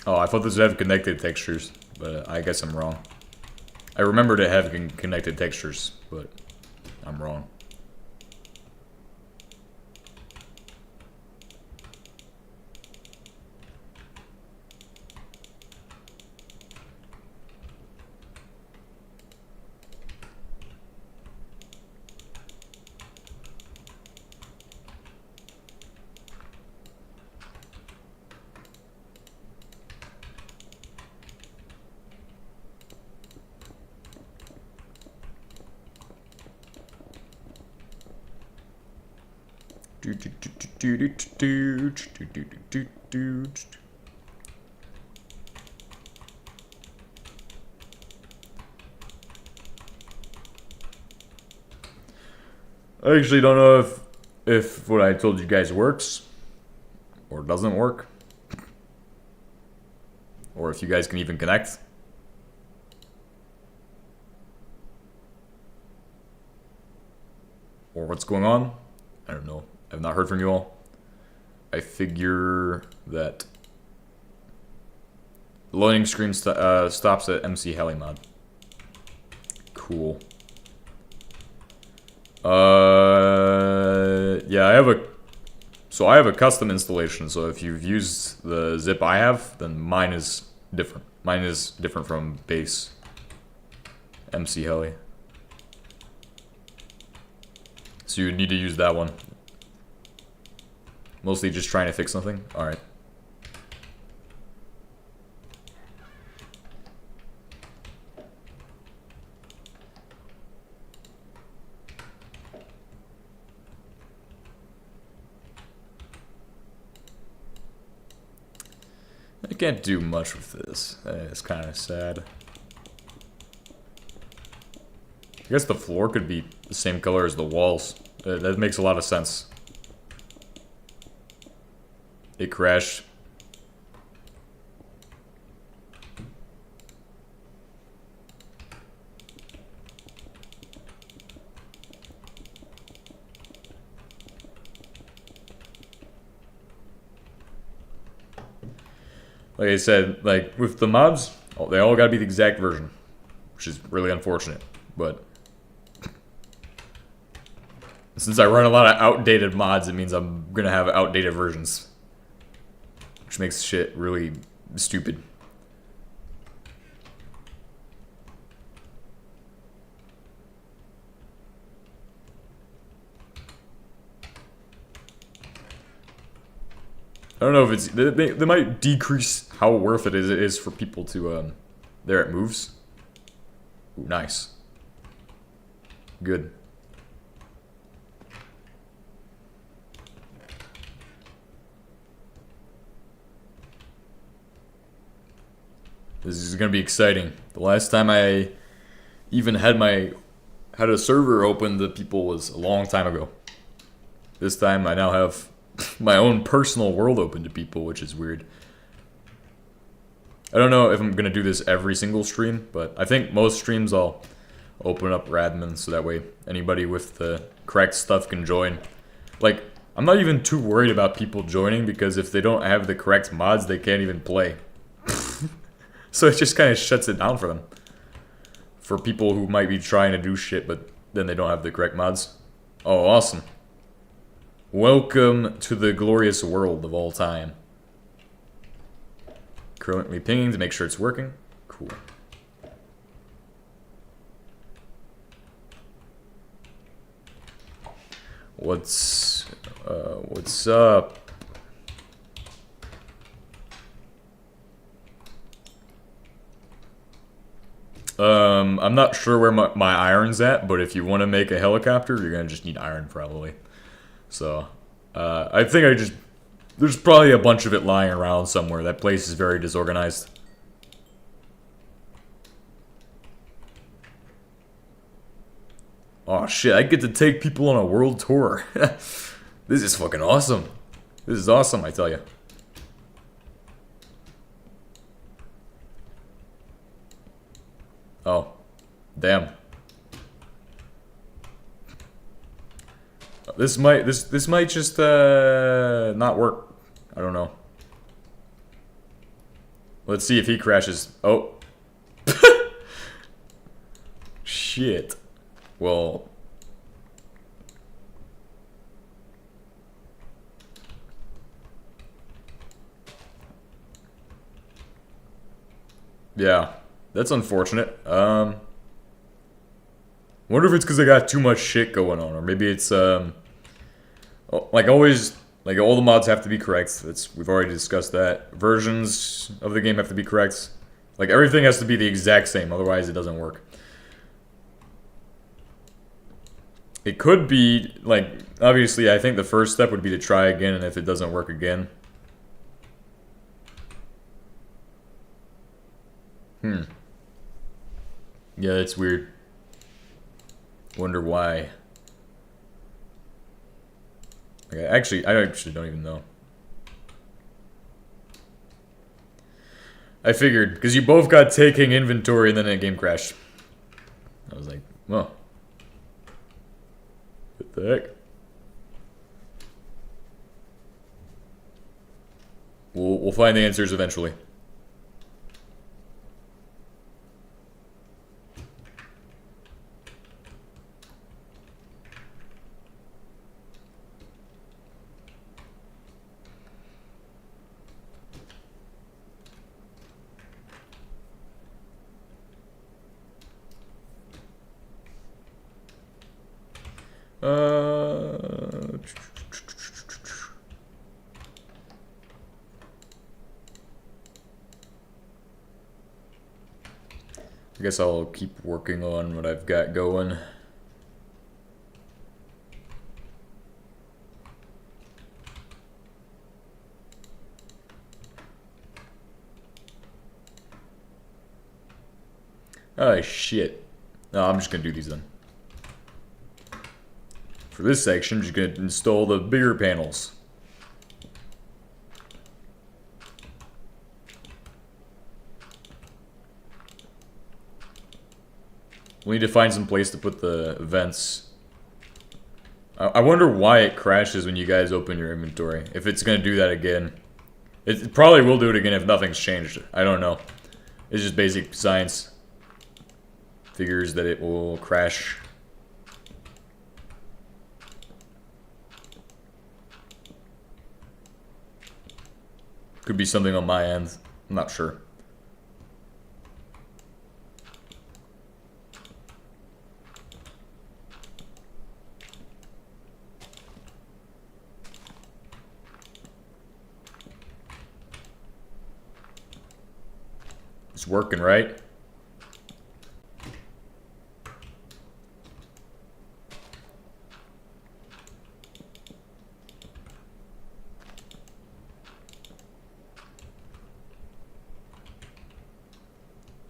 Oh, I thought this would have connected textures, but I guess I'm wrong. I remember to have connected textures, but I'm wrong. I actually don't know if what I told you guys works or doesn't work, or if you guys can even connect. Or what's going on. I don't know. I've not heard from you all. I figure that the loading screen stops at MC Heli mod. Cool. Yeah, I have a custom installation, so if you've used the zip I have, then mine is different. Mine is different from base MC Heli. So you need to use that one. Mostly just trying to fix something? Alright. I can't do much with this. It's kind of sad. I guess the floor could be the same color as the walls. That makes a lot of sense. It crashed. Like I said, like with the mods, they all gotta be the exact version, which is really unfortunate. But since I run a lot of outdated mods, it means I'm gonna have outdated versions, which makes shit really stupid. I don't know if it's they might decrease how worth it is for people to there it moves. Ooh, nice. Good. This is gonna be exciting. The last time I even had a server open to people was a long time ago. This time I now have my own personal world open to people, which is weird. I don't know if I'm gonna do this every single stream, but I think most streams I'll open up Radman so that way anybody with the correct stuff can join. Like, I'm not even too worried about people joining because if they don't have the correct mods, they can't even play. So it just kind of shuts it down for them. For people who might be trying to do shit, but then they don't have the correct mods. Oh, awesome. Welcome to the glorious world of all time. Currently pinging to make sure it's working. Cool. What's up? I'm not sure where my iron's at, but if you want to make a helicopter, you're gonna just need iron probably. So, I think there's probably a bunch of it lying around somewhere. That place is very disorganized. Oh shit, I get to take people on a world tour. This is fucking awesome. This is awesome, I tell you. Oh, damn. This might just not work. I don't know. Let's see if he crashes. Oh. Shit. Well. Yeah. That's unfortunate. Wonder if it's because I got too much shit going on, or maybe it's like always, like all the mods have to be correct. We've already discussed that. Versions of the game have to be correct. Like everything has to be the exact same, otherwise it doesn't work. It could be like obviously I think the first step would be to try again, and if it doesn't work again. Yeah, that's weird. Wonder why. Okay, I actually don't even know. I figured, because you both got taking inventory and then a game crashed. I was like, well. What the heck? We'll find the answers eventually. I guess I'll keep working on what I've got going. Oh shit. No, I'm just gonna do these then. For this section, I'm just gonna install the bigger panels. We need to find some place to put the vents. I wonder why it crashes when you guys open your inventory. If it's gonna do that again. It probably will do it again if nothing's changed. I don't know. It's just basic science. Figures that it will crash. Could be something on my end. I'm not sure. It's working, right?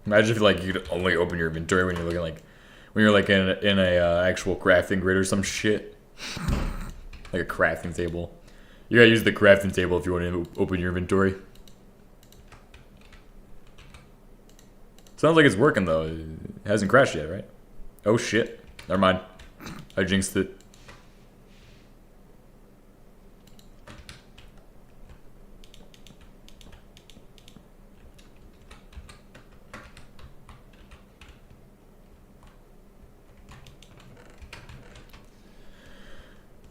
Imagine if like you could only open your inventory when you're looking like when you're like in a actual crafting grid or some shit, like a crafting table. You gotta use the crafting table if you want to open your inventory. Sounds like it's working though. It hasn't crashed yet, right? Oh shit! Never mind. I jinxed it.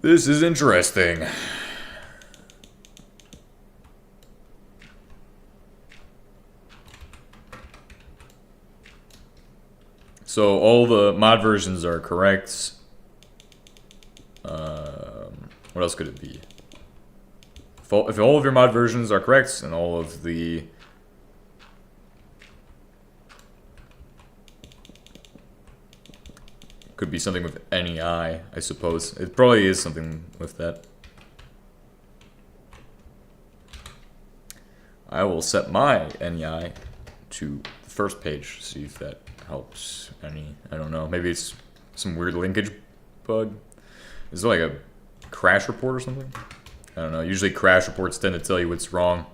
This is interesting. So all the mod versions are correct. What else could it be? If all of your mod versions are correct and all of the could be something with NEI, I suppose. It probably is something with that. I will set my NEI to the first page, see if that helps any. I don't know. Maybe it's some weird linkage bug. Is there like a crash report or something? I don't know. Usually crash reports tend to tell you what's wrong.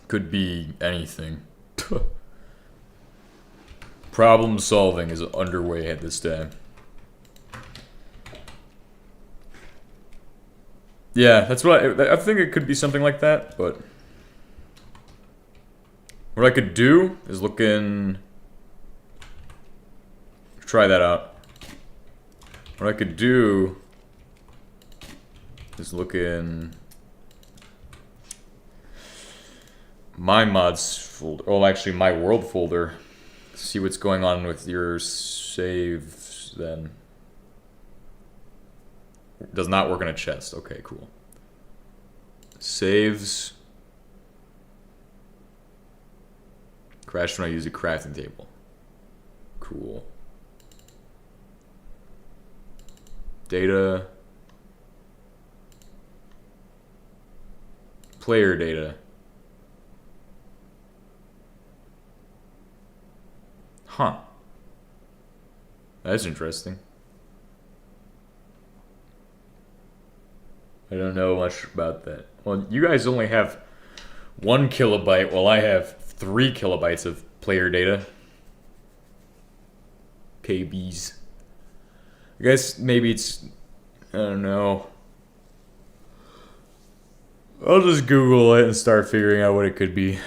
Could be anything. Problem solving is underway at this time. Yeah, that's what I think it could be something like that, but what I could do is look in. Try that out. What I could do is look in my mods folder. Oh, actually, my world folder. See what's going on with your saves then. Does not work in a chest. Okay, cool. Saves. Crashed when I use a crafting table. Cool. Data. Player data. Huh. That's interesting. I don't know much about that. Well, you guys only have 1 kilobyte, while I have 3 kilobytes of player data. KBs. I guess maybe it's... I don't know. I'll just Google it and start figuring out what it could be.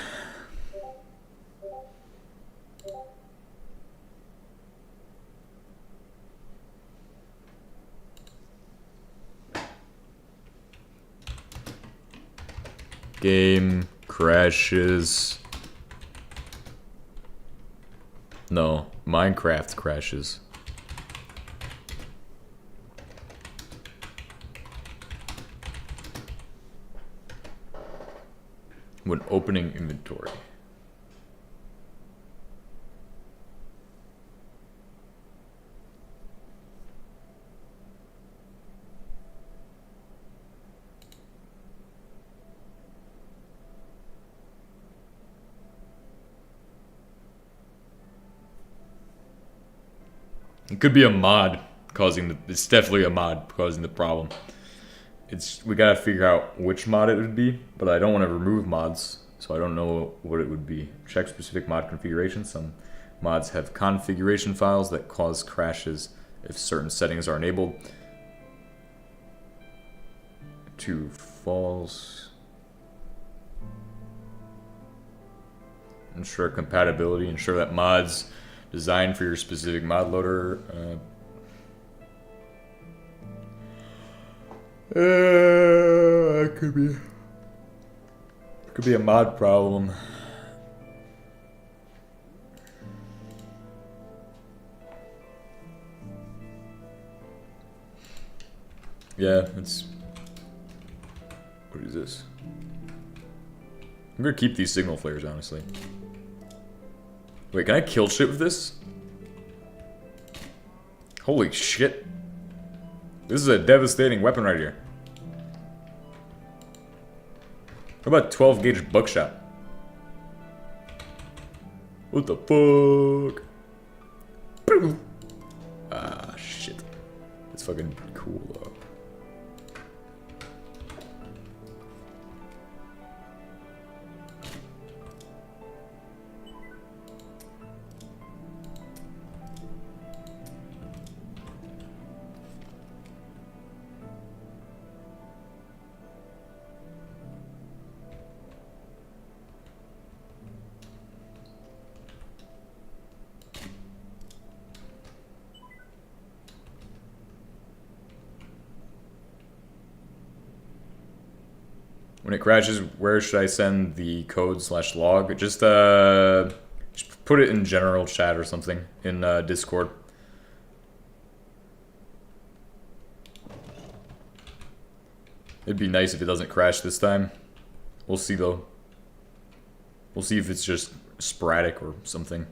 Game crashes. No, Minecraft crashes. When opening inventory. It could be a mod causing it's definitely a mod causing the problem. We gotta figure out which mod it would be, but I don't want to remove mods, so I don't know what it would be. Check specific mod configuration. Some mods have configuration files that cause crashes if certain settings are enabled. To false. Ensure compatibility. Ensure that mods designed for your specific mod loader. It could be a mod problem. Yeah, it's. What is this? I'm gonna keep these signal flares, honestly. Wait, can I kill shit with this? Holy shit. This is a devastating weapon right here. What about 12 gauge buckshot? What the fuck? Ah, shit. It's fucking cool though. When it crashes, where should I send the code/log? Just put it in general chat or something in Discord. It'd be nice if it doesn't crash this time. We'll see though. We'll see if it's just sporadic or something.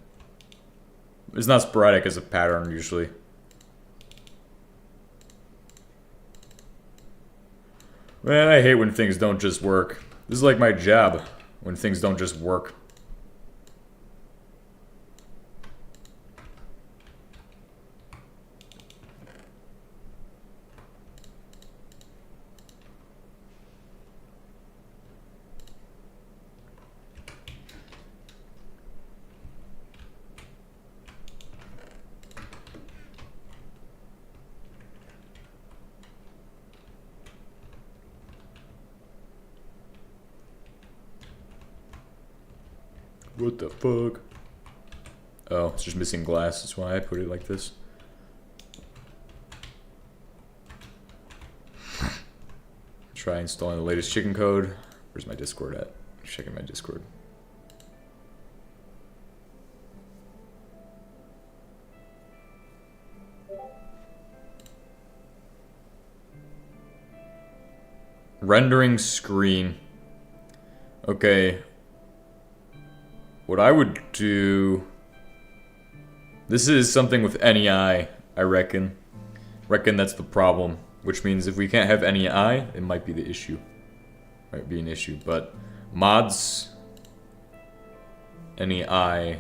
It's not sporadic as a pattern usually. Man, I hate when things don't just work. This is like my job, when things don't just work. What the fuck? Oh, it's just missing glass. That's why I put it like this. Try installing the latest chicken code. Where's my Discord at? Checking my Discord. Rendering screen. Okay. What I would do... This is something with NEI, I reckon. Reckon that's the problem. Which means if we can't have NEI, it might be the issue. Might be an issue, but... Mods... NEI...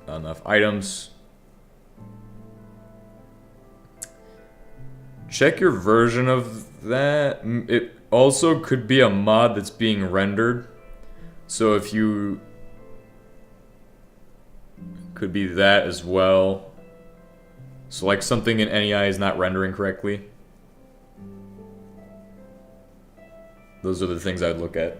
Not enough items. Check your version of that. It also could be a mod that's being rendered. So if you... Could be that as well. So like something in NEI is not rendering correctly. Those are the things I'd look at.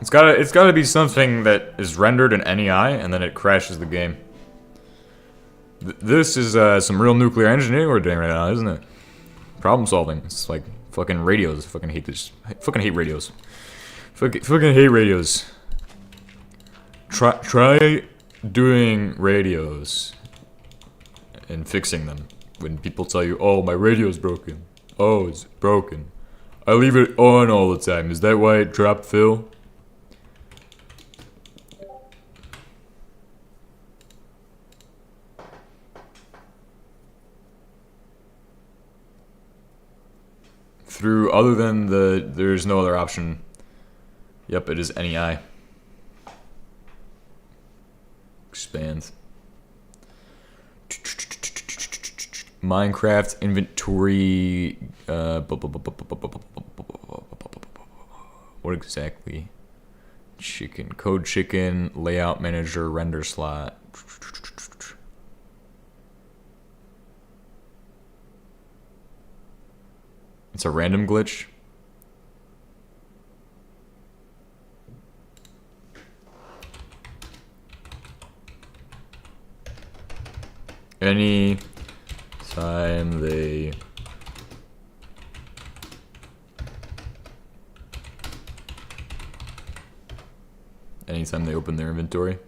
It's gotta be something that is rendered in NEI and then it crashes the game. This is some real nuclear engineering we're doing right now, isn't it? Problem solving. It's like fucking radios. I fucking hate this. I fucking hate radios. Fucking hate radios. Try doing radios and fixing them when people tell you, "Oh, my radio's broken." Oh, it's broken. I leave it on all the time. Is that why it dropped fill? Through other than there's no other option. Yep, it is NEI. Expand. Minecraft inventory. What exactly? Chicken. Code chicken. Layout manager. Render slot. It's a random glitch. Any time they anytime they open their inventory.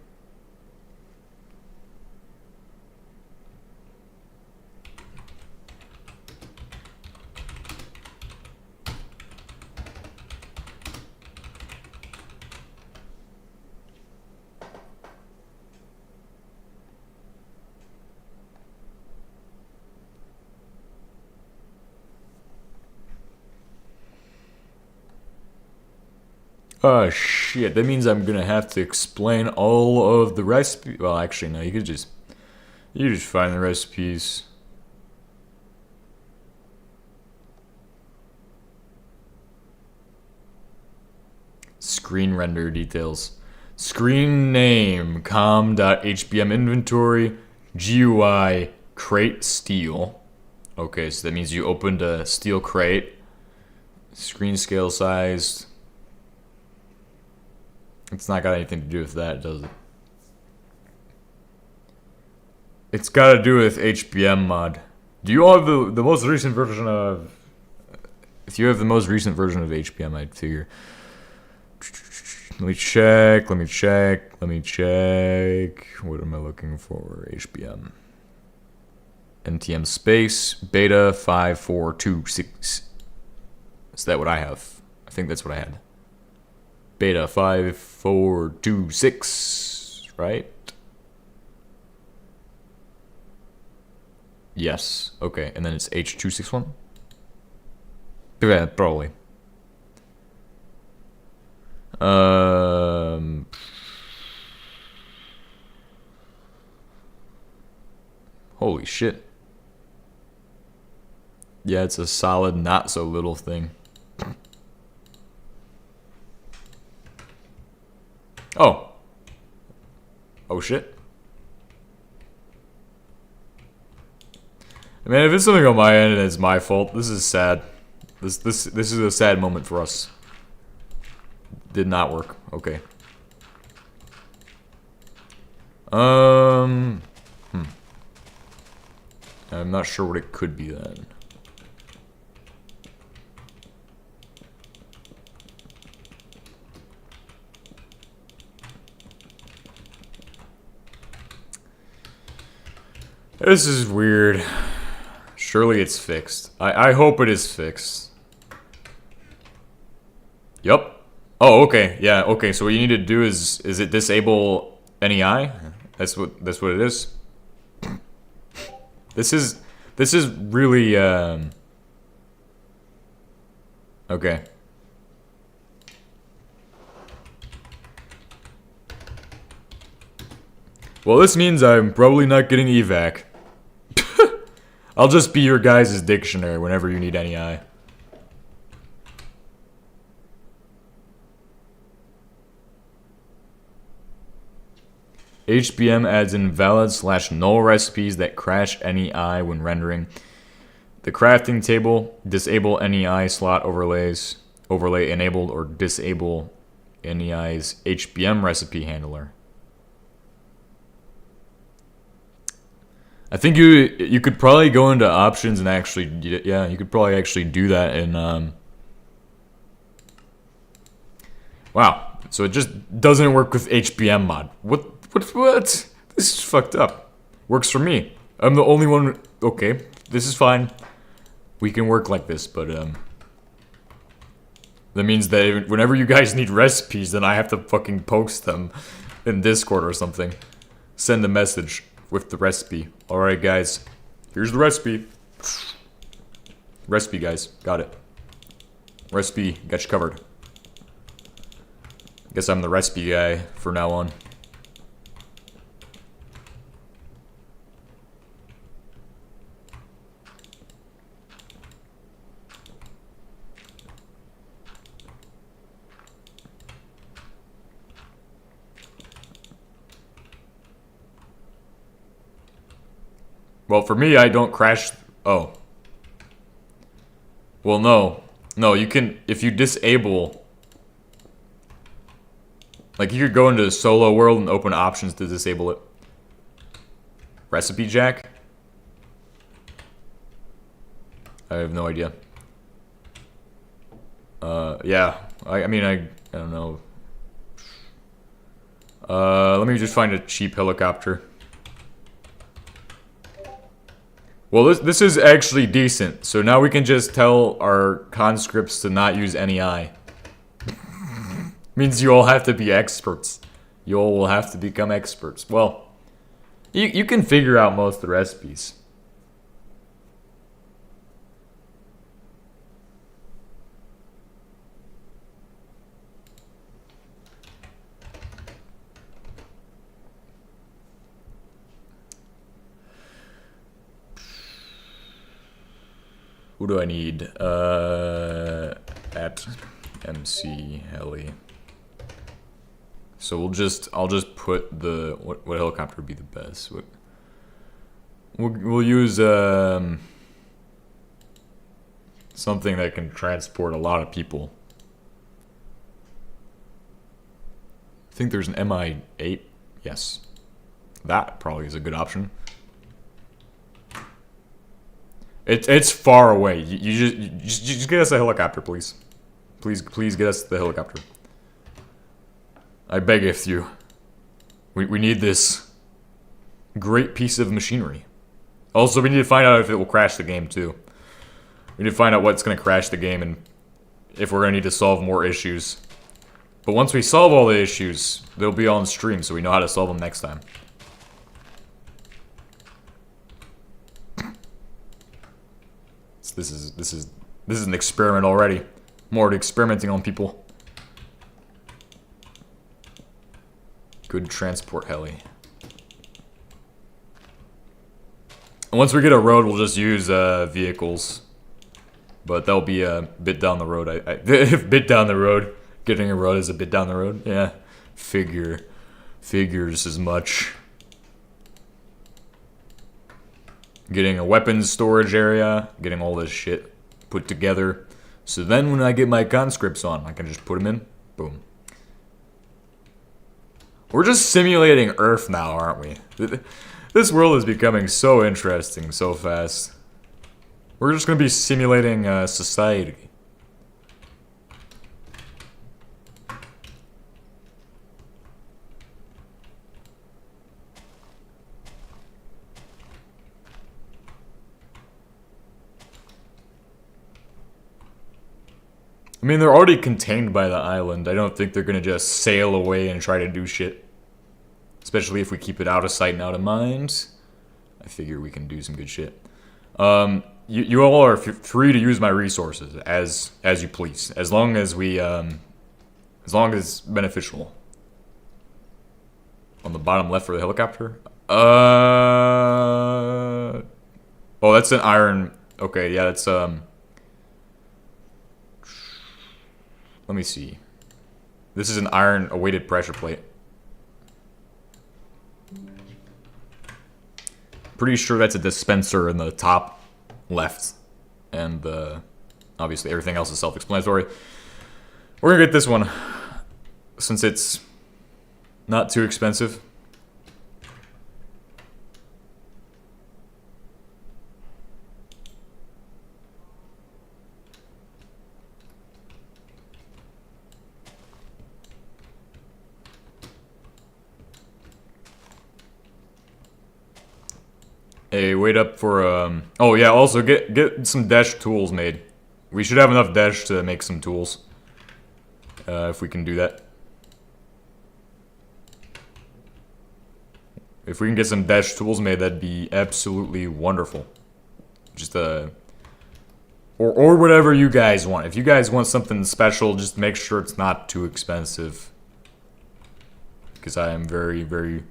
Oh shit, that means I'm gonna have to explain all of the recipe. Well, actually, no, you just find the recipes. Screen render details. Screen name, com.hbm inventory, GUI, crate steel. Okay, so that means you opened a steel crate. Screen scale size. It's not got anything to do with that, does it? It's got to do with HBM mod. Do you all have the most recent version of... If you have the most recent version of HBM, I'd figure... Let me check. What am I looking for? HBM. NTM space, beta 5426. Is that what I have? I think that's what I had. Beta 5426, right? Yes. Okay, and then it's H261? Yeah, probably. Holy shit. Yeah, it's a solid, not so little thing. Oh. Oh shit. Man, if it's something on my end and it's my fault, this is sad. This is a sad moment for us. Did not work. Okay. I'm not sure what it could be then. This is weird. Surely it's fixed. I hope it is fixed. Yup. Oh, okay. Yeah, okay. So what you need to do is it disable NEI? That's what it is. This is really okay. Well, this means I'm probably not getting evac. I'll just be your guys' dictionary whenever you need NEI. HBM adds invalid/null recipes that crash NEI when rendering. The crafting table, disable NEI slot overlay enabled or disable NEI's HBM recipe handler. I think you could probably go into options and actually, yeah, you could probably actually do that in, wow, so it just doesn't work with HBM mod. What? This is fucked up. Works for me. I'm the only one, okay, this is fine. We can work like this, but that means that whenever you guys need recipes, then I have to fucking post them in Discord or something. Send a message with the recipe. Alright, guys. Here's the recipe. Recipe, guys. Got it. Recipe. Got you covered. Guess I'm the recipe guy for now on. Well, for me, I don't crash. Oh. Well, no. No, you can, if you disable, like you could go into solo world and open options to disable it. Recipe Jack? I have no idea. Yeah. I mean, I don't know. Let me just find a cheap helicopter. Well, this is actually decent. So now we can just tell our conscripts to not use any eye. Means you all have to be experts. You all will have to become experts. Well, you can figure out most of the recipes. Who do I need? At MC Heli. So I'll just put the what helicopter would be the best? We'll use something that can transport a lot of people. I think there's an MI8. Yes, that probably is a good option. It's far away. You just get us a helicopter, please. Please get us the helicopter. I beggeth you. We need this great piece of machinery. Also, we need to find out if it will crash the game, too. We need to find out what's going to crash the game and if we're going to need to solve more issues. But once we solve all the issues, they'll be on stream, so we know how to solve them next time. This is an experiment already. More experimenting on people. Good transport heli. And once we get a road, we'll just use vehicles. But that'll be a bit down the road. Bit down the road. Getting a road is a bit down the road. Yeah. Figures as much. Getting a weapons storage area. Getting all this shit put together. So then when I get my conscripts on, I can just put them in. Boom. We're just simulating Earth now, aren't we? This world is becoming so interesting so fast. We're just going to be simulating society. I mean, they're already contained by the island. I don't think they're going to just sail away and try to do shit. Especially if we keep it out of sight and out of mind. I figure we can do some good shit. You all are free to use my resources as you please. As long as it's beneficial. On the bottom left for the helicopter? Oh, that's an iron. Okay, yeah, that's, let me see. This is an iron, a weighted pressure plate. Pretty sure that's a dispenser in the top left. And obviously everything else is self-explanatory. We're gonna get this one. Since it's not too expensive. Hey, wait up for oh yeah, also get some dash tools made. We should have enough dash to make some tools. If we can do that. If we can get some dash tools made, that'd be absolutely wonderful. Just or whatever you guys want. If you guys want something special, just make sure it's not too expensive. Because I am very, very,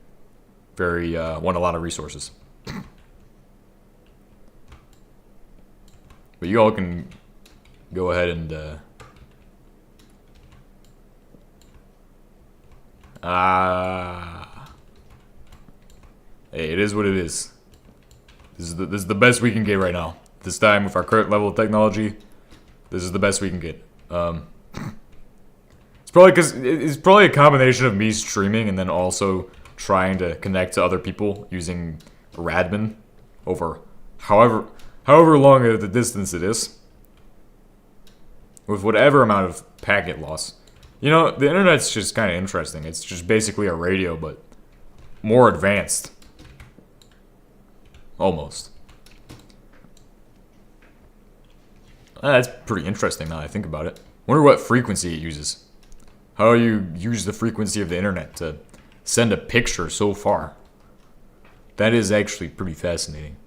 very want a lot of resources. But you all can go ahead and hey, it is what it is. This is the best we can get right now. This time with our current level of technology, this is the best we can get. It's probably a combination of me streaming and then also trying to connect to other people using Radman over however long the distance it is. With whatever amount of packet loss. You know, the internet's just kind of interesting. It's just basically a radio, but more advanced. Almost. That's pretty interesting now that I think about it. Wonder what frequency it uses. How you use the frequency of the internet to send a picture so far. That is actually pretty fascinating.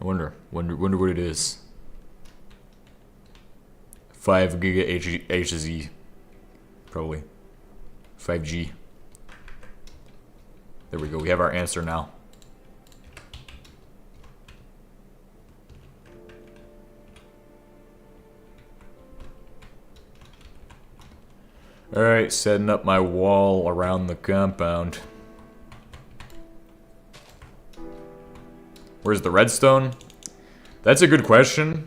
I wonder what it is. 5 giga HZ. Probably. 5G. There we go. We have our answer now. Alright, setting up my wall around the compound. Where's the redstone? That's a good question.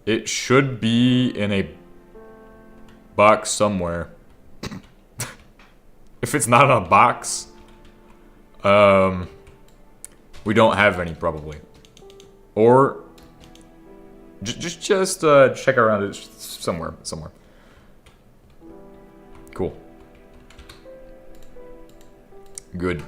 It should be in a box somewhere. If it's not in a box, we don't have any probably. Or just check around it somewhere. Cool. Good.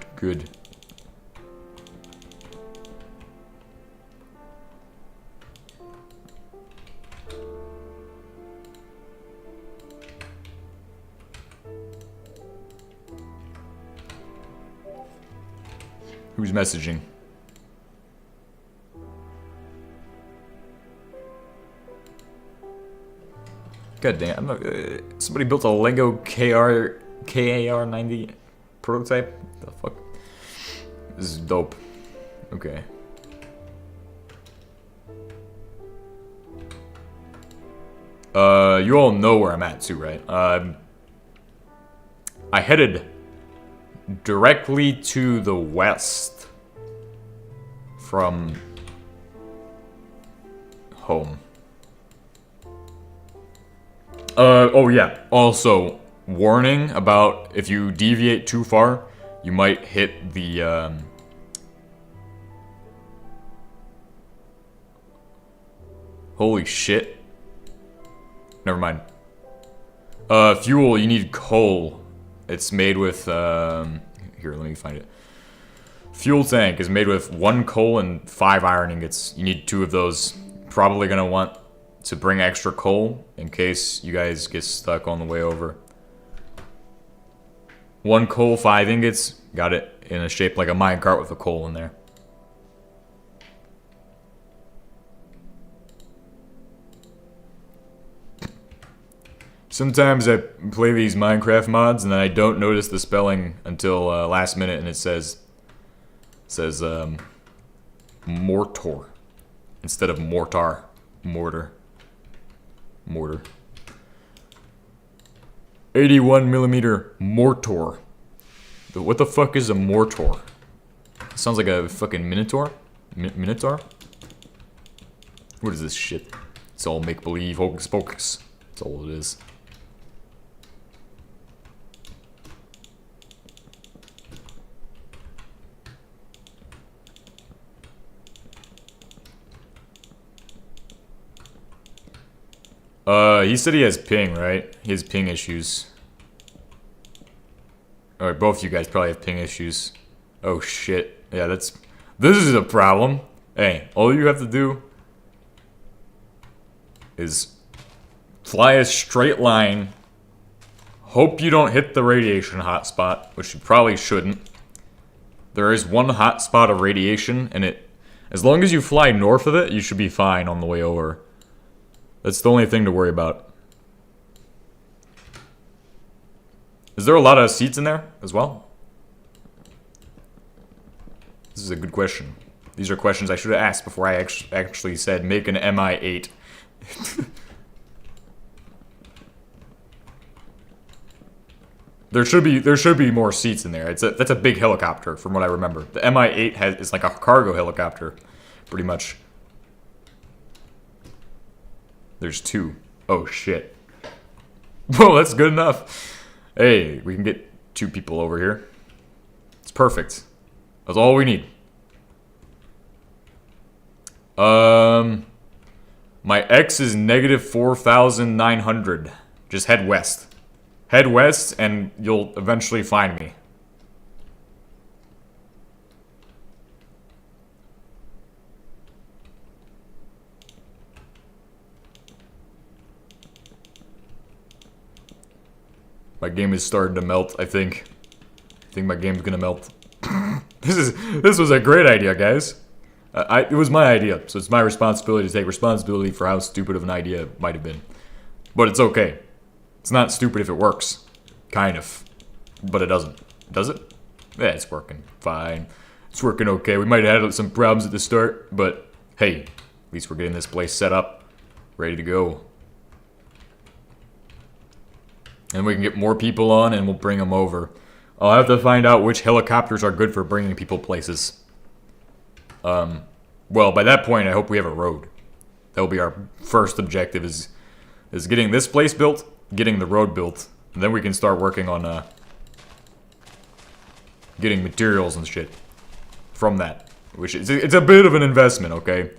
Who's messaging? God damn, I'm not, somebody built a Lego KAR-90 prototype? The fuck? This is dope. Okay. You all know where I'm at too, right? I headed directly to the west from home. Oh yeah, also, warning about if you deviate too far, you might hit the, holy shit. Never mind. Fuel, you need coal. It's made with, here, let me find it. Fuel tank is made with 1 coal and 5 iron ingots. You need 2 of those. Probably gonna want to bring extra coal in case you guys get stuck on the way over. 1 coal, 5 ingots. Got it in a shape like a minecart with a coal in there. Sometimes I play these Minecraft mods and then I don't notice the spelling until last minute, and it says mortar instead of mortar. Mortar. 81mm mortar. What the fuck is a mortar? Sounds like a fucking minotaur. Minotaur? What is this shit? It's all make-believe, hocus pocus. That's all it is. He said he has ping, right? He has ping issues. Alright, both of you guys probably have ping issues. Oh shit. Yeah, that's This is a problem. Hey, all you have to do is fly a straight line. Hope you don't hit the radiation hotspot, which you probably shouldn't. There is one hotspot of radiation, and as long as you fly north of it, you should be fine on the way over. That's the only thing to worry about. Is there a lot of seats in there as well? This is a good question. These are questions I should have asked before I actually said make an MI8. There should be more seats in there. That's a big helicopter from what I remember. The MI8 is like a cargo helicopter, pretty much. There's 2. Oh shit. Well, that's good enough. Hey, we can get 2 people over here. It's perfect. That's all we need. My X is negative 4,900. Just head west. Head west, and you'll eventually find me. My game is starting to melt, I think. I think my game's gonna melt. This was a great idea, guys. It was my idea, so it's my responsibility to take responsibility for how stupid of an idea it might have been. But it's okay. It's not stupid if it works. Kind of. But it doesn't. Does it? Yeah, it's working fine. It's working okay. We might have had some problems at the start, but hey, at least we're getting this place set up, ready to go. And we can get more people on and we'll bring them over. I'll have to find out which helicopters are good for bringing people places. Well, by that point, I hope we have a road. That'll be our first objective is getting this place built, getting the road built, and then we can start working on getting materials and shit from that. Which it's a bit of an investment, okay?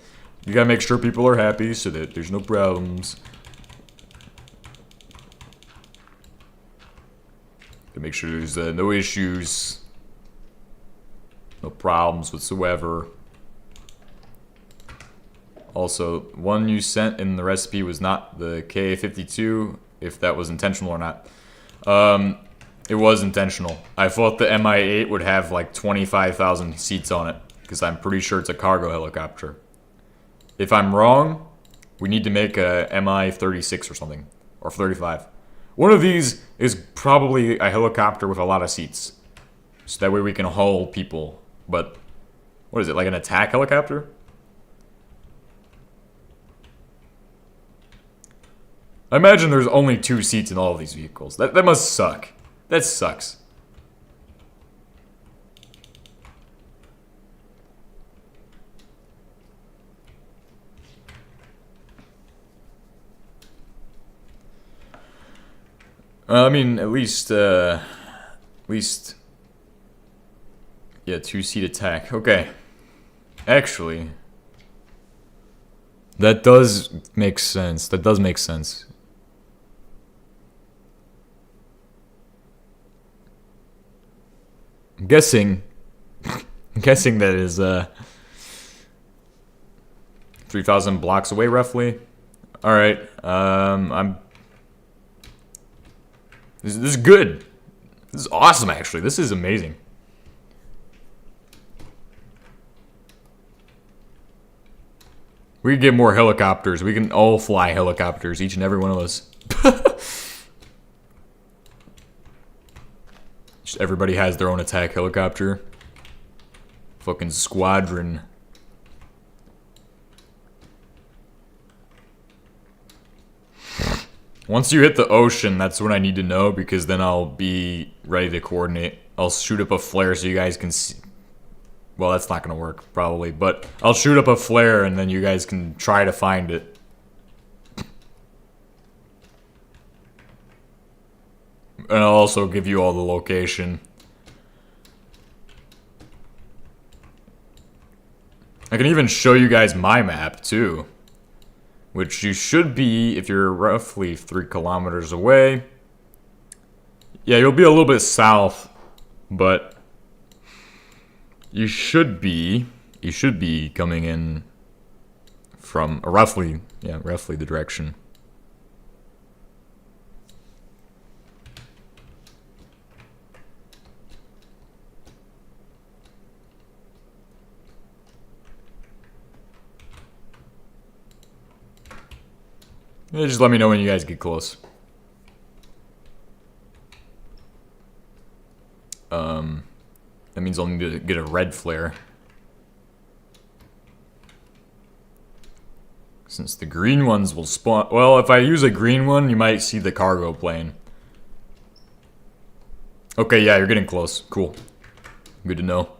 You gotta make sure people are happy so that there's no problems. To make sure there's no issues, no problems whatsoever. Also, one you sent in the recipe was not the K52, if that was intentional or not. It was intentional. I thought the MI8 would have like 25,000 seats on it, because I'm pretty sure it's a cargo helicopter. If I'm wrong, we need to make a MI36 or something, or 35. One of these is probably a helicopter with a lot of seats, so that way we can haul people. But what is it, like an attack helicopter? I imagine there's only 2 seats in all of these vehicles. That must suck. That sucks. I mean, at least, yeah, 2-seat attack. Okay. Actually, that does make sense. That does make sense. I'm guessing that is 3,000 blocks away, roughly. All right. This is good. This is awesome, actually. This is amazing. We can get more helicopters. We can all fly helicopters, each and every one of us. Just everybody has their own attack helicopter. Fucking squadron. Once you hit the ocean, that's when I need to know, because then I'll be ready to coordinate. I'll shoot up a flare so you guys can see. Well, that's not going to work, probably. But I'll shoot up a flare, and then you guys can try to find it. And I'll also give you all the location. I can even show you guys my map, too. Which you should be if you're roughly 3 kilometers away. Yeah, you'll be a little bit south, but you should be He should be coming in from roughly the direction. Yeah, just let me know when you guys get close. That means I'll need to get a red flare. Since the green ones will spawn... Well, if I use a green one, you might see the cargo plane. Okay, yeah, you're getting close. Cool. Good to know.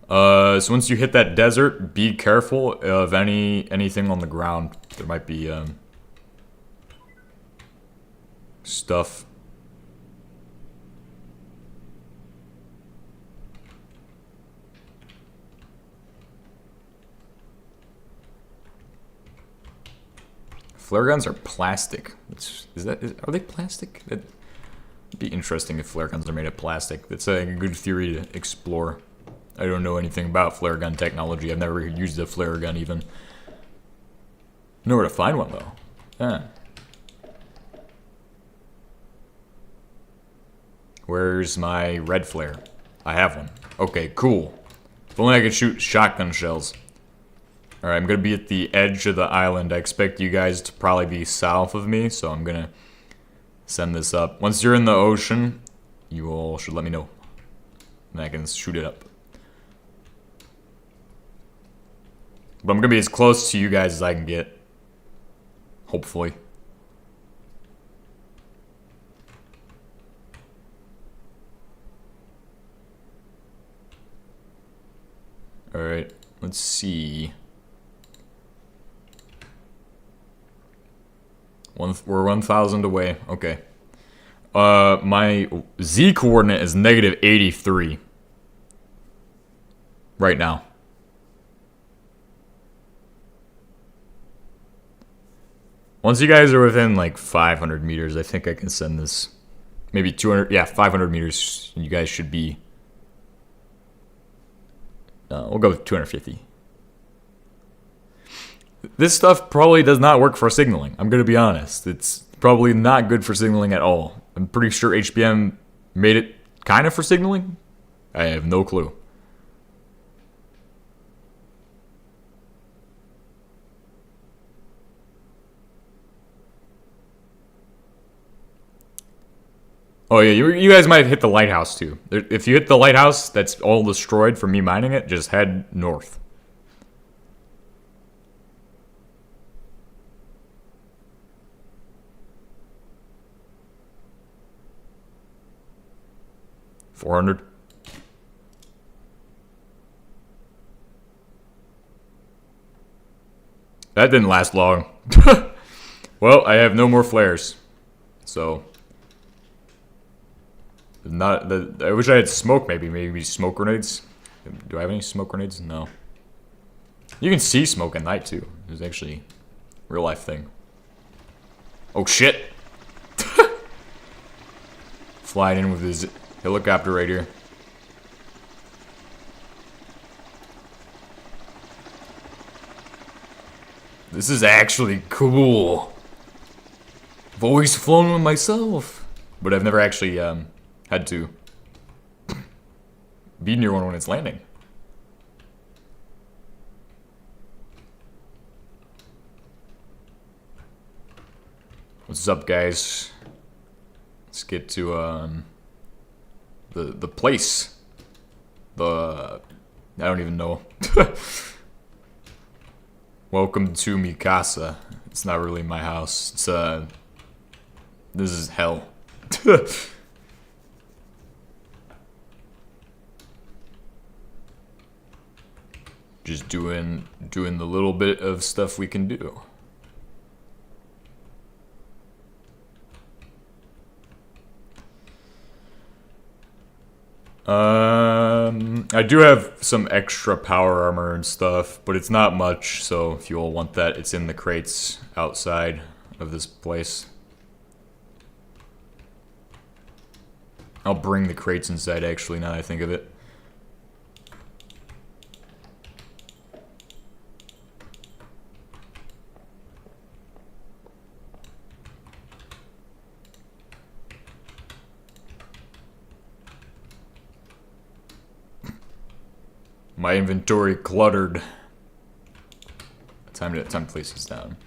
So once you hit that desert, be careful of anything on the ground. There might be, stuff. Flare guns are plastic. Are they plastic? It'd be interesting if flare guns are made of plastic. That's a good theory to explore. I don't know anything about flare gun technology. I've never used a flare gun even. Know where to find one though. Yeah. Where's my red flare? I have one. Okay, cool. If only I could shoot shotgun shells. Alright, I'm gonna be at the edge of the island. I expect you guys to probably be south of me, so I'm gonna send this up. Once you're in the ocean, you all should let me know. And I can shoot it up. But I'm gonna be as close to you guys as I can get. Hopefully. Alright, let's see. We're 1,000 away. Okay. My Z coordinate is -83. Right now. Once you guys are within like 500 meters, I think I can send this. Maybe 200. Yeah, 500 meters. You guys should be. We'll go with 250. This stuff probably does not work for signaling. I'm going to be honest. It's probably not good for signaling at all. I'm pretty sure HBM made it kind of for signaling. I have no clue. Oh yeah, you guys might hit the lighthouse too. If you hit the lighthouse that's all destroyed from me mining it, just head north. $400. That didn't last long. Well, I have no more flares. So I wish I had smoke maybe smoke grenades. Do I have any smoke grenades? No. You can see smoke at night too. It's actually a real life thing. Oh shit. Flying in with his helicopter right here. This is actually cool. I've always flown one myself, but I've never actually had to be near one when it's landing. What's up, guys? Let's get to the place. I don't even know. Welcome to Mikasa. It's not really my house. It's this is hell. Just doing the little bit of stuff we can do. I do have some extra power armor and stuff, but it's not much, so if you all want that, it's in the crates outside of this place. I'll bring the crates inside, actually, now that I think of it. my inventory cluttered. Time to place this down.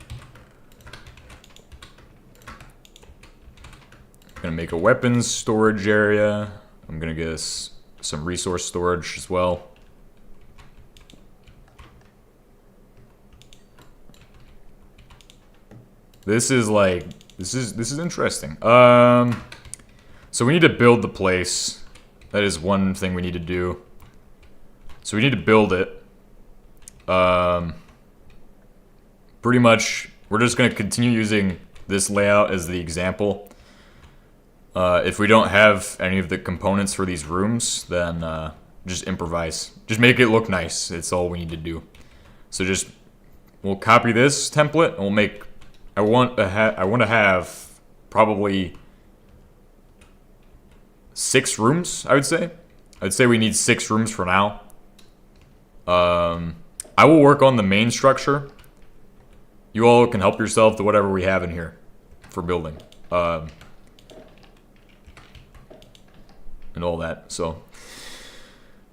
Gonna make a weapons storage area. I'm gonna get us some resource storage as well. This is like this is interesting. So we need to build the place. That is one thing we need to do. So we need to build it. Pretty much, we're just gonna continue using this layout as the example. If we don't have any of the components for these rooms, then just improvise. Just make it look nice. It's all we need to do. So just we'll copy this template and we'll make. I want to have probably 6 rooms. I would say. I'd say we need 6 rooms for now. I will work on the main structure. You all can help yourself to whatever we have in here for building. And all that. So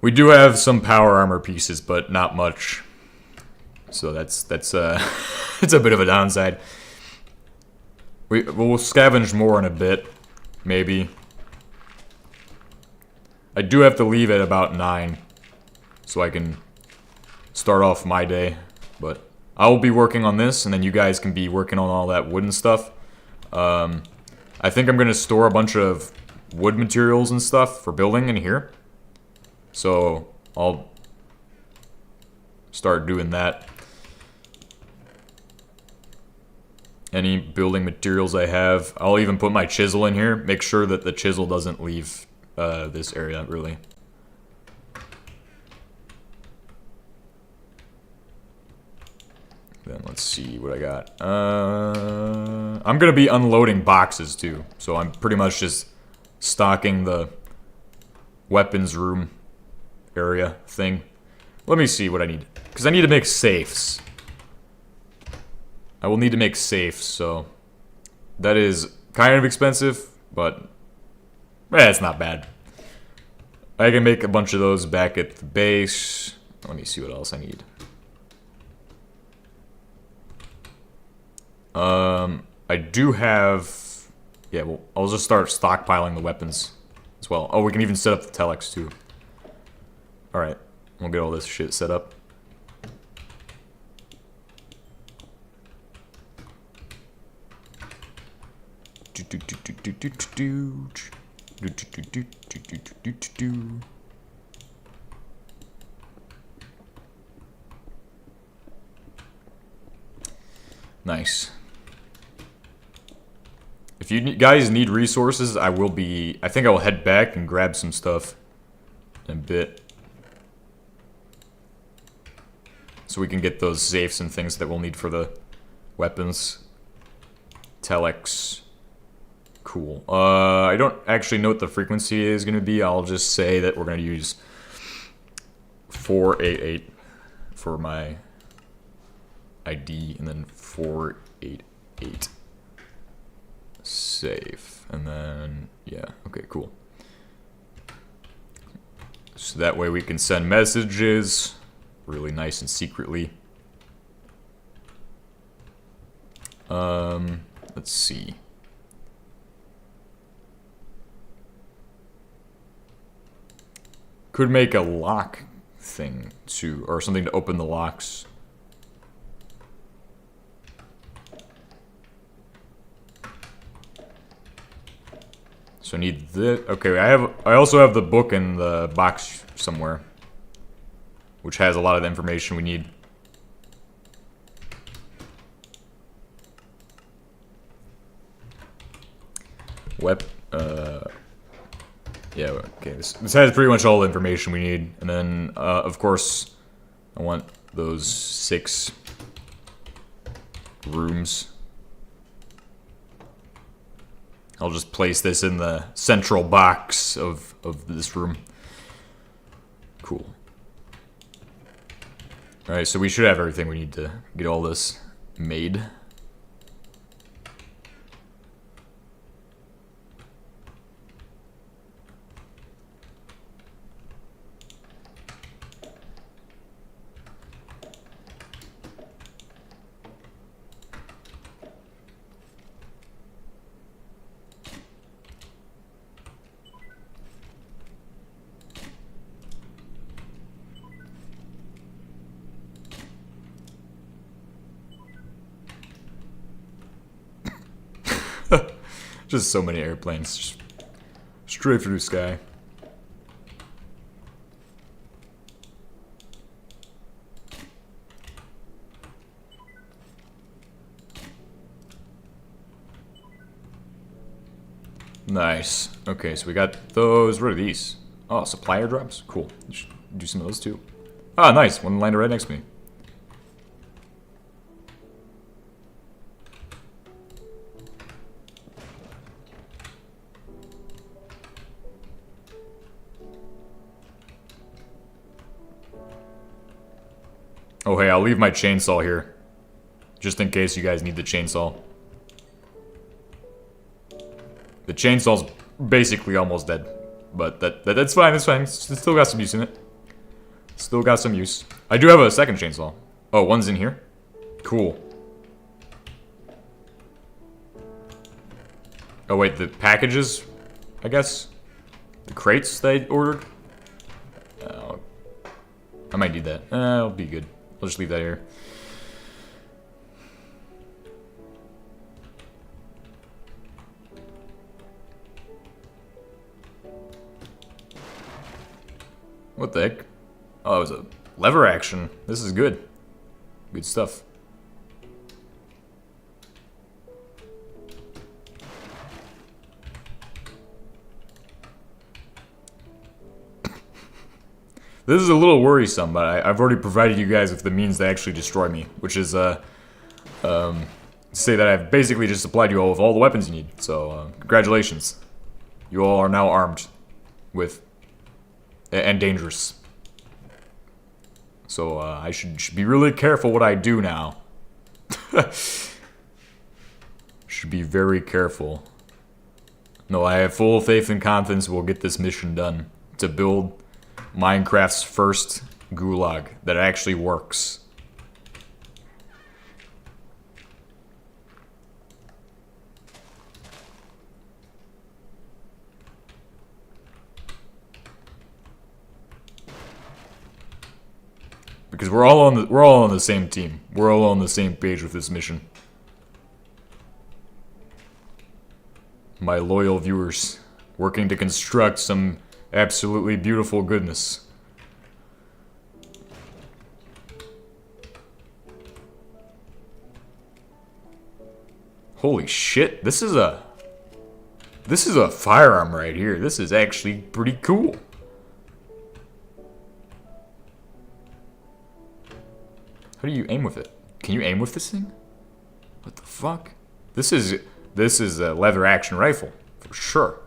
we do have some power armor pieces, but not much. So that's it's a bit of a downside. We'll scavenge more in a bit, maybe. I do have to leave at about 9, so I can start off my day. But I will be working on this, and then you guys can be working on all that wooden stuff. I think I'm gonna store a bunch of wood materials and stuff for building in here. So I'll start doing that. Any building materials I have. I'll even put my chisel in here. Make sure that the chisel doesn't leave this area, really. Then let's see what I got. I'm going to be unloading boxes, too. So I'm pretty much just stocking the weapons room area thing. Let me see what I need. Because I need to make safes. I will need to make safes, so that is kind of expensive, but it's not bad. I can make a bunch of those back at the base. Let me see what else I need. I do have... Yeah, well, I'll just start stockpiling the weapons as well. Oh, we can even set up the telex, too. Alright, we'll get all this shit set up. Nice. If you guys need resources, I think I will head back and grab some stuff in a bit. So we can get those safes and things that we'll need for the weapons. Telex. Cool. I don't actually know what the frequency is going to be. I'll just say that we're going to use 488 for my ID, and then 488 save, and then yeah, okay, cool. So that way we can send messages really nice and secretly. Let's see. Could make a lock thing too, or something to open the locks. So I need this. Okay, I also have the book in the box somewhere, which has a lot of the information we need. Yeah, okay, this has pretty much all the information we need. And then, of course, I want those 6 rooms. I'll just place this in the central box of this room. Cool. Alright, so we should have everything we need to get all this made. Just so many airplanes. Just straight through the sky. Nice. Okay, so we got those. What are these? Oh, supplier drops? Cool. Do some of those too. Ah, nice. One landed right next to me. Oh, hey, I'll leave my chainsaw here. Just in case you guys need the chainsaw. The chainsaw's basically almost dead. But that's fine, that's fine. It's still got some use in it. Still got some use. I do have a second chainsaw. Oh, one's in here? Cool. Oh wait, the packages, I guess? The crates that I ordered? I might need that. It'll be good. I'll just leave that here. What the heck? Oh, it was a lever action. This is good. Good stuff. This is a little worrisome, but I've already provided you guys with the means to actually destroy me, which is, say that I've basically just supplied you all with all the weapons you need. So, congratulations. You all are now armed with, and dangerous. So, I should be really careful what I do now. Should be very careful. No, I have full faith and confidence we'll get this mission done. To build Minecraft's first gulag that actually works. Because we're all on the same team. We're all on the same page with this mission. My loyal viewers, working to construct some absolutely beautiful goodness. Holy shit, this is a firearm right here. This is actually pretty cool. How do you aim with it? Can you aim with this thing? What the fuck? This is a lever action rifle for sure.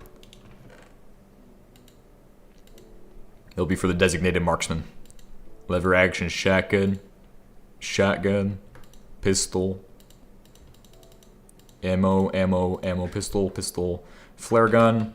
It'll be for the designated marksman. Lever action shotgun, pistol, ammo, pistol, flare gun.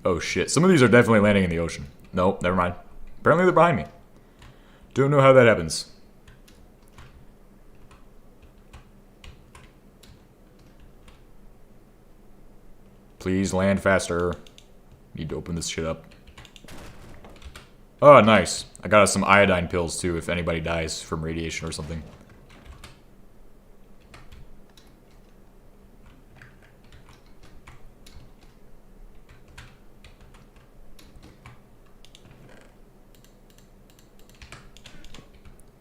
Oh shit, some of these are definitely landing in the ocean. Nope, never mind. Apparently they're behind me. Don't know how that happens. Please land faster. Need to open this shit up. Oh, nice. I got us some iodine pills too if anybody dies from radiation or something.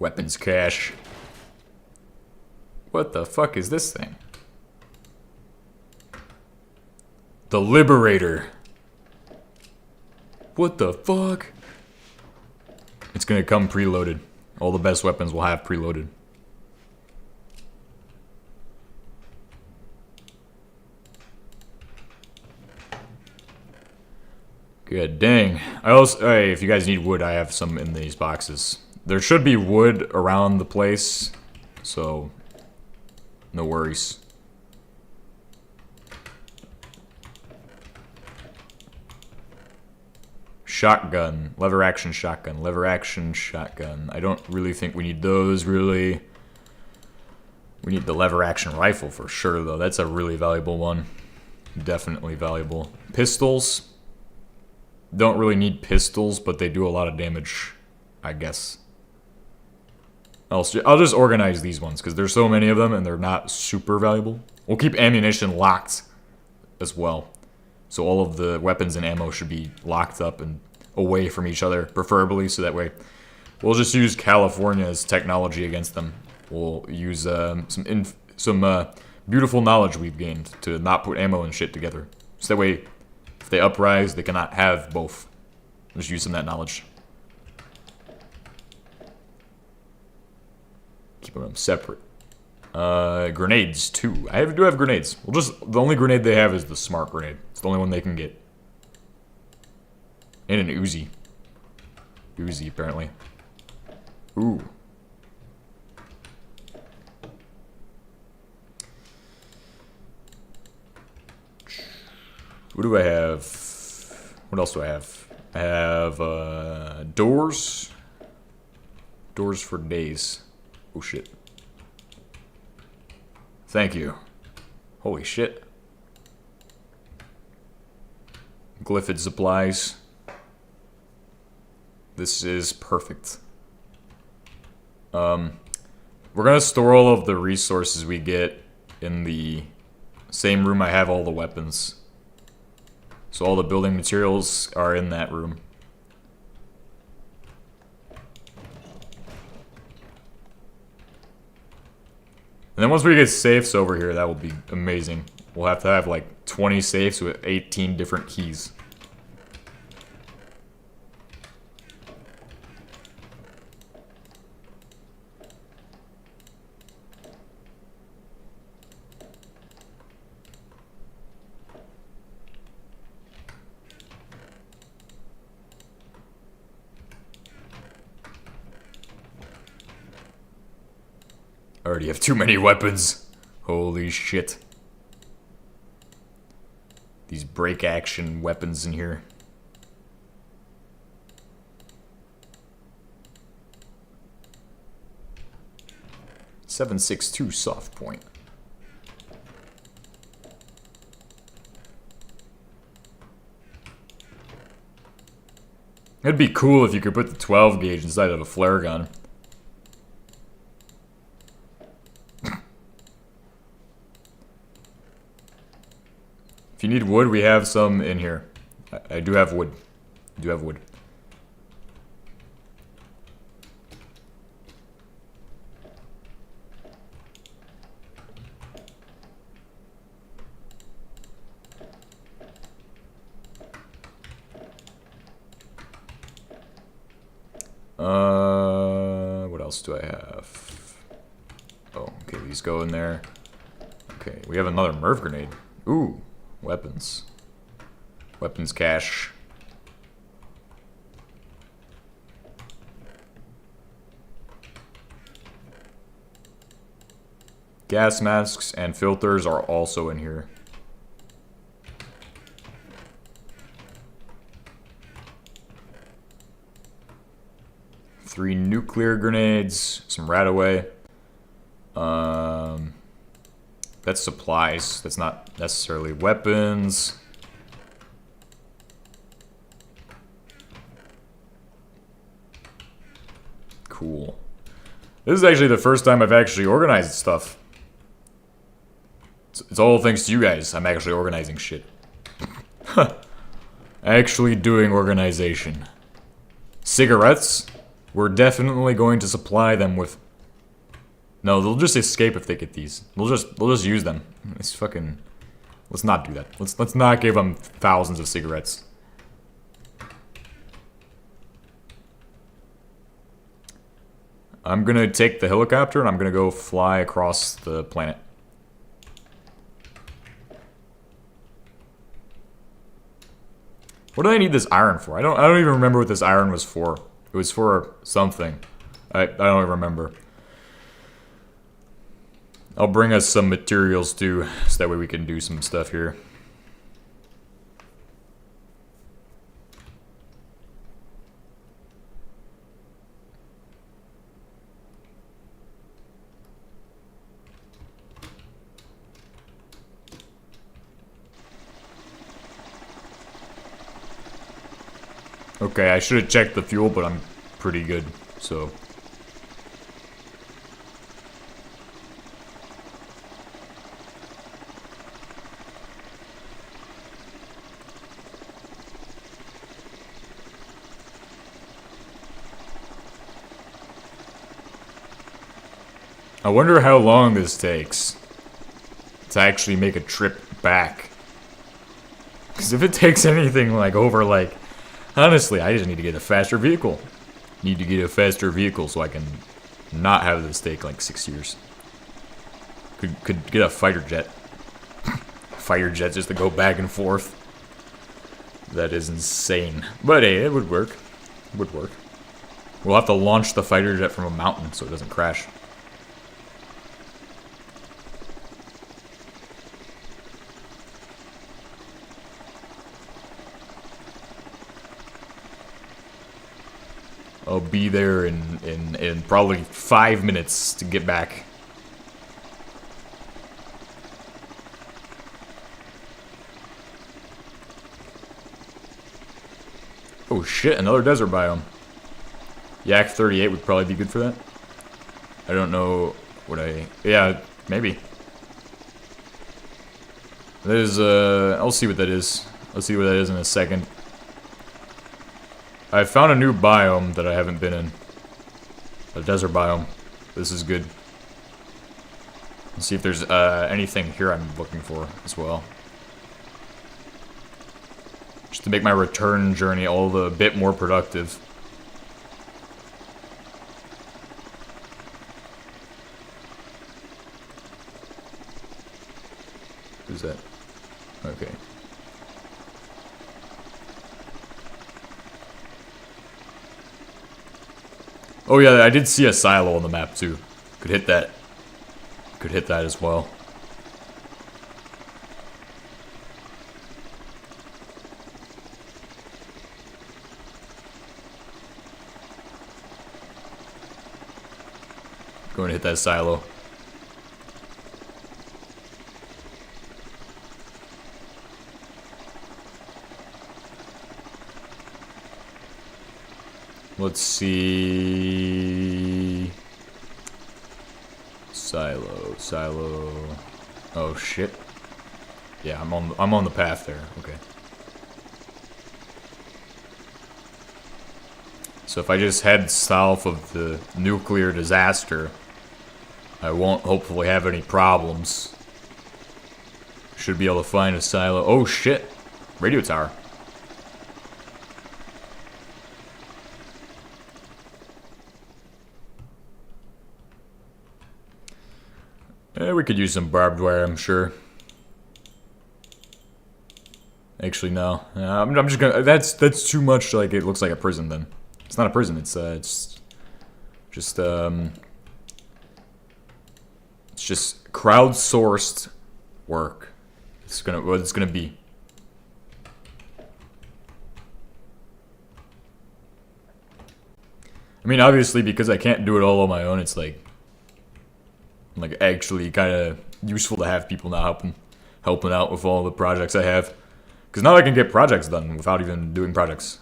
Weapons cache. What the fuck is this thing? The Liberator. What the fuck? It's gonna come preloaded. All the best weapons will have preloaded. Good dang. I also, hey, if you guys need wood, I have some in these boxes. There should be wood around the place, so no worries. Shotgun, lever action shotgun, lever action shotgun. I don't really think we need those, really. We need the lever action rifle for sure, though. That's a really valuable one. Definitely valuable. Pistols. Don't really need pistols, but they do a lot of damage, I guess. I'll just organize these ones, because there's so many of them, and they're not super valuable. We'll keep ammunition locked as well. So all of the weapons and ammo should be locked up and away from each other, preferably, so that way we'll just use California's technology against them. We'll use some beautiful knowledge we've gained to not put ammo and shit together. So that way, if they uprise, they cannot have both. Just using that knowledge. Keep them separate. Grenades, too. I do have grenades. The only grenade they have is the smart grenade. It's the only one they can get. And an Uzi. Uzi, apparently. Ooh. What do I have? What else do I have? I have, doors. Doors for days. Oh, shit. Thank you. Holy shit. Glyphid supplies. This is perfect. We're gonna store all of the resources we get in the same room I have all the weapons. So all the building materials are in that room. And then once we get safes over here, that will be amazing. We'll have to have like 20 safes with 18 different keys. I already have too many weapons. Holy shit. These break action weapons in here. .762 soft point. It'd be cool if you could put the 12 gauge inside of a flare gun. If you need wood, we have some in here. I do have wood. I do have wood. What else do I have? Oh, okay, these go in there. Okay, we have another Merv grenade. Ooh. Weapons. Weapons cache. Gas masks and filters are also in here. Three nuclear grenades, some Radaway. That's supplies. That's not necessarily weapons. Cool. This is actually the first time I've actually organized stuff. It's all thanks to you guys. I'm actually organizing shit. Actually doing organization. Cigarettes? We're definitely going to supply them with... No, they'll just escape if they get these. They'll just use them. It's fucking... Let's not do that. Let's not give them thousands of cigarettes. I'm gonna take the helicopter and I'm gonna go fly across the planet. What do I need this iron for? I don't even remember what this iron was for. It was for something. I don't even remember. I'll bring us some materials too, so that way we can do some stuff here. Okay, I should have checked the fuel, but I'm pretty good, so... I wonder how long this takes to actually make a trip back. Because if it takes anything like over like... Honestly, I just need to get a faster vehicle. Need to get a faster vehicle so I can not have this take like 6 years. Could get a fighter jet. Fighter jet just to go back and forth. That is insane. But hey, it would work. It would work. We'll have to launch the fighter jet from a mountain so it doesn't crash. I'll be there in probably 5 minutes to get back. Oh shit, another desert biome. Yak 38 would probably be good for that. I don't know what I... Yeah, maybe. There's I'll see what that is. I'll see what that is in a second. I found a new biome that I haven't been in. A desert biome. This is good. Let's see if there's anything here I'm looking for as well. Just to make my return journey all the bit more productive. Who's that? Okay. Oh yeah, I did see a silo on the map too. Could hit that. Could hit that as well. Going to hit that silo. Let's see. Silo. Oh shit. Yeah, I'm on the path there. Okay. So if I just head south of the nuclear disaster, I won't hopefully have any problems. Should be able to find a silo. Oh shit. Radio tower. We could use some barbed wire, I'm sure. Actually, no. I'm just gonna. That's too much. Like it looks like a prison. Then it's not a prison. It's just it's just crowdsourced work. It's gonna what it's gonna be. I mean, obviously, because I can't do it all on my own, it's like actually kind of useful to have people now helping out with all the projects I have. Because now I can get projects done without even doing projects.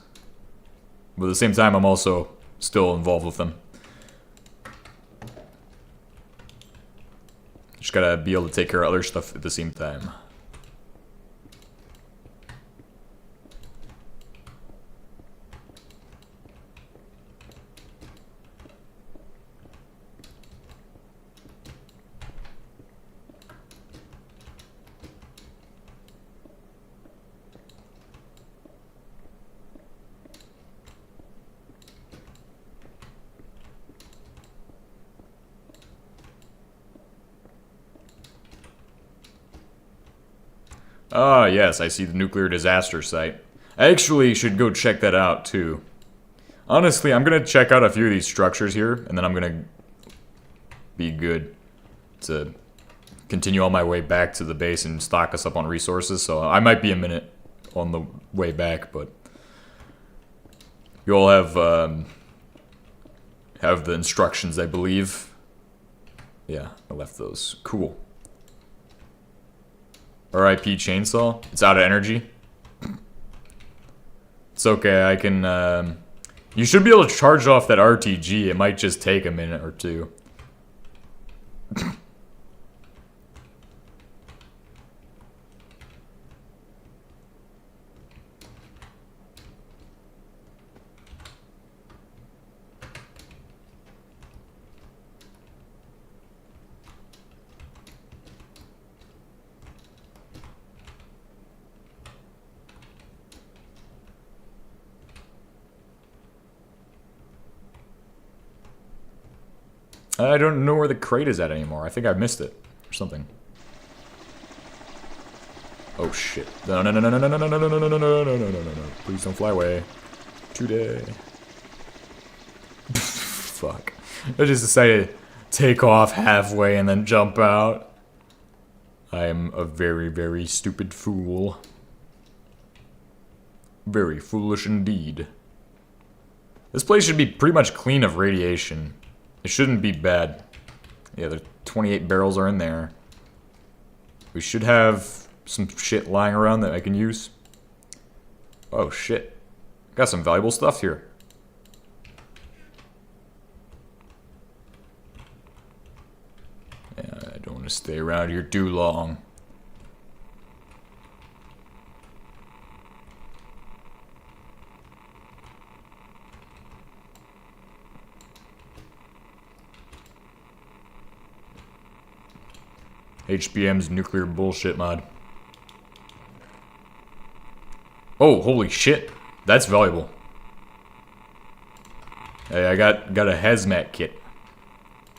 But at the same time, I'm also still involved with them. Just gotta be able to take care of other stuff at the same time. Ah, yes, I see the nuclear disaster site. I actually should go check that out, too. Honestly, I'm gonna check out a few of these structures here, and then I'm gonna be good to continue on my way back to the base and stock us up on resources, so I might be a minute on the way back, but you all have the instructions, I believe. Yeah, I left those. Cool. RIP chainsaw. It's out of energy. It's okay, I can, you should be able to charge off that RTG. It might just take a minute or two. I don't know where the crate is at anymore. I think I missed it or something. Oh shit. No, no, no, no, no, no, no, no, no, no, no, no, no, no, no, no, no, no. Please don't fly away. Today. Fuck. I just decided to take off halfway and then jump out. I am a very, very stupid fool. Very foolish indeed. This place should be pretty much clean of radiation. It shouldn't be bad. Yeah, the 28 barrels are in there. We should have some shit lying around that I can use. Oh shit. Got some valuable stuff here. Yeah, I don't want to stay around here too long. HBM's nuclear bullshit mod. Oh, holy shit. That's valuable. Hey, I got a hazmat kit.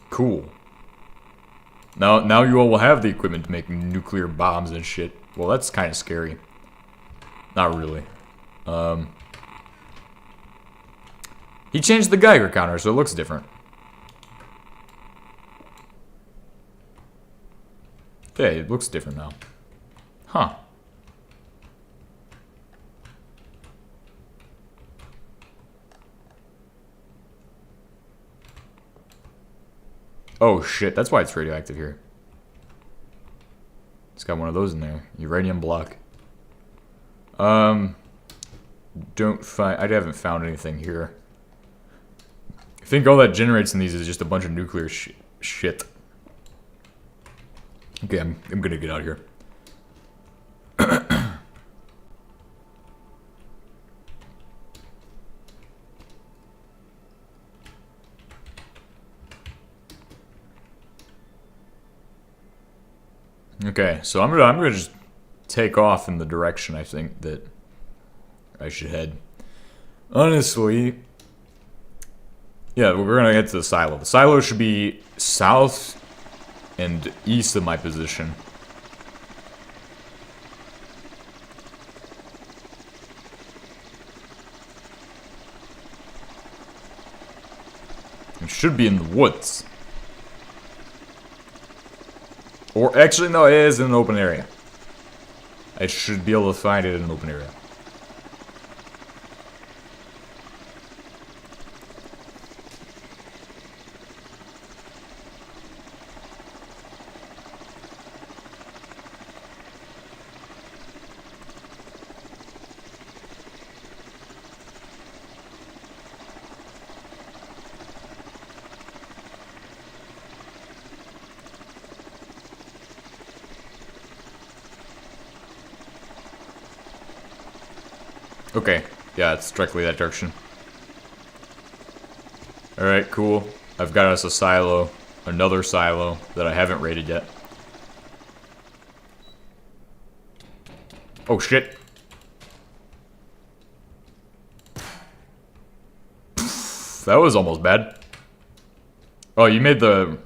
Cool. Now you all will have the equipment to make nuclear bombs and shit. Well, that's kind of scary. Not really. He changed the Geiger counter, so it looks different. Okay, it looks different now. Huh. Oh shit, that's why it's radioactive here. It's got one of those in there. Uranium block. I haven't found anything here. I think all that generates in these is just a bunch of nuclear shit. Okay, I'm gonna get out of here. Okay, so I'm gonna just take off in the direction I think that I should head. Honestly, yeah, we're gonna get to the silo. The silo should be south and east of my position. It should be in the woods. Or actually, no, it is in an open area. I should be able to find it in an open area. Okay, yeah, it's directly that direction. Alright, cool. I've got us a silo. Another silo that I haven't raided yet. Oh shit. That was almost bad. Oh, you made the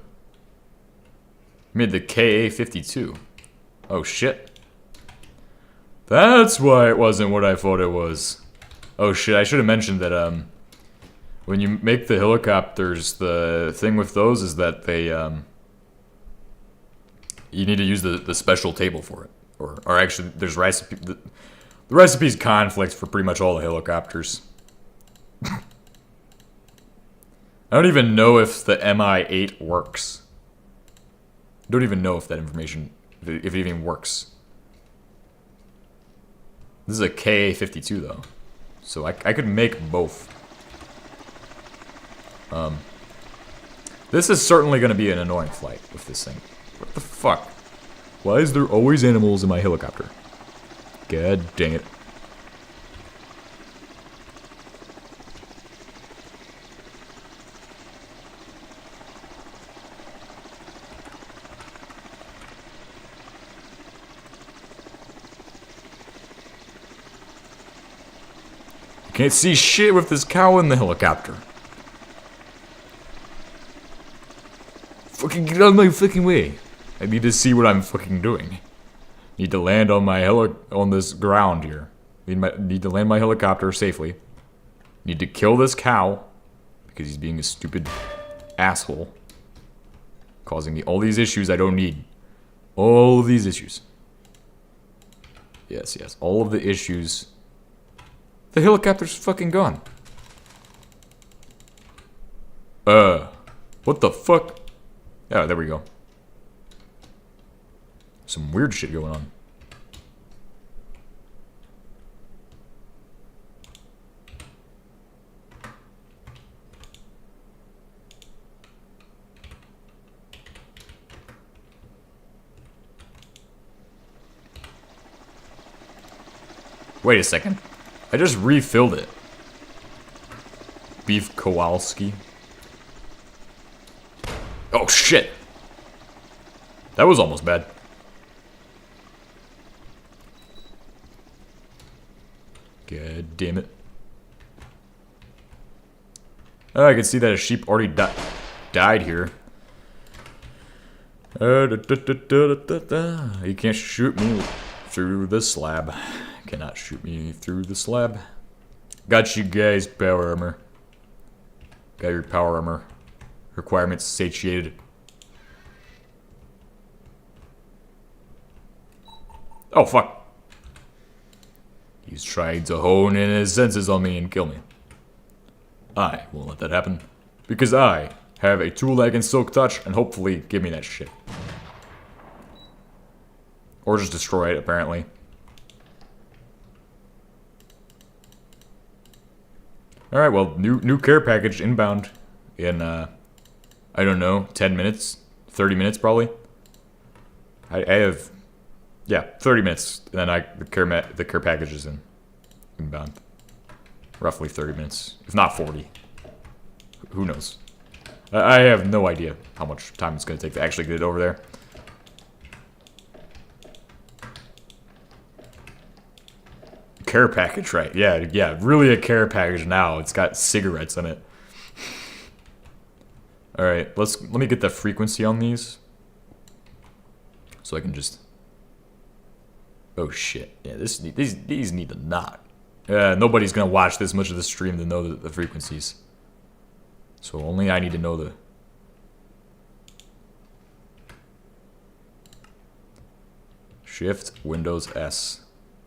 KA-52. Oh shit. That's why it wasn't what I thought it was. Oh shit, I should have mentioned that when you make the helicopters, the thing with those is that they you need to use the special table for it. Or actually there's recipe the recipe's conflict for pretty much all the helicopters. I don't even know if the MI8 works. I don't even know if that information if it even works. This is a KA-52 though. So I could make both. This is certainly going to be an annoying flight with this thing. What the fuck? Why is there always animals in my helicopter? God dang it. Can't see shit with this cow in the helicopter. Fucking get out of my fucking way. I need to see what I'm fucking doing. Need to land on my on this ground here. Need to land my helicopter safely. Need to kill this cow because he's being a stupid asshole, causing me all these issues I don't need. All of these issues. Yes, yes, all of the issues. The helicopter's fucking gone. What the fuck? Oh, there we go. Some weird shit going on. Wait a second. I just refilled it. Beef Kowalski. Oh shit! That was almost bad. God damn it. Oh, I can see that a sheep already died here. You can't shoot me through the slab. Cannot shoot me through the slab. Got you guys, power armor. Got your power armor. Requirements satiated. Oh, fuck. He's trying to hone in his senses on me and kill me. I won't let that happen. Because I have a tool that can silk touch and hopefully give me that shit. Or just destroy it, apparently. Alright, well, new care package inbound in, I don't know, 10 minutes? 30 minutes, probably? I have, yeah, 30 minutes, and then the care package is inbound. Roughly 30 minutes, if not 40. Who knows? I have no idea how much time it's going to take to actually get it over there. Care package, right? Yeah, really a care package now. It's got cigarettes in it. All right, let me get the frequency on these, so I can just. Oh shit! Yeah, these need to not. Nobody's gonna watch this much of the stream to know the frequencies. So only I need to know the. Shift Windows S.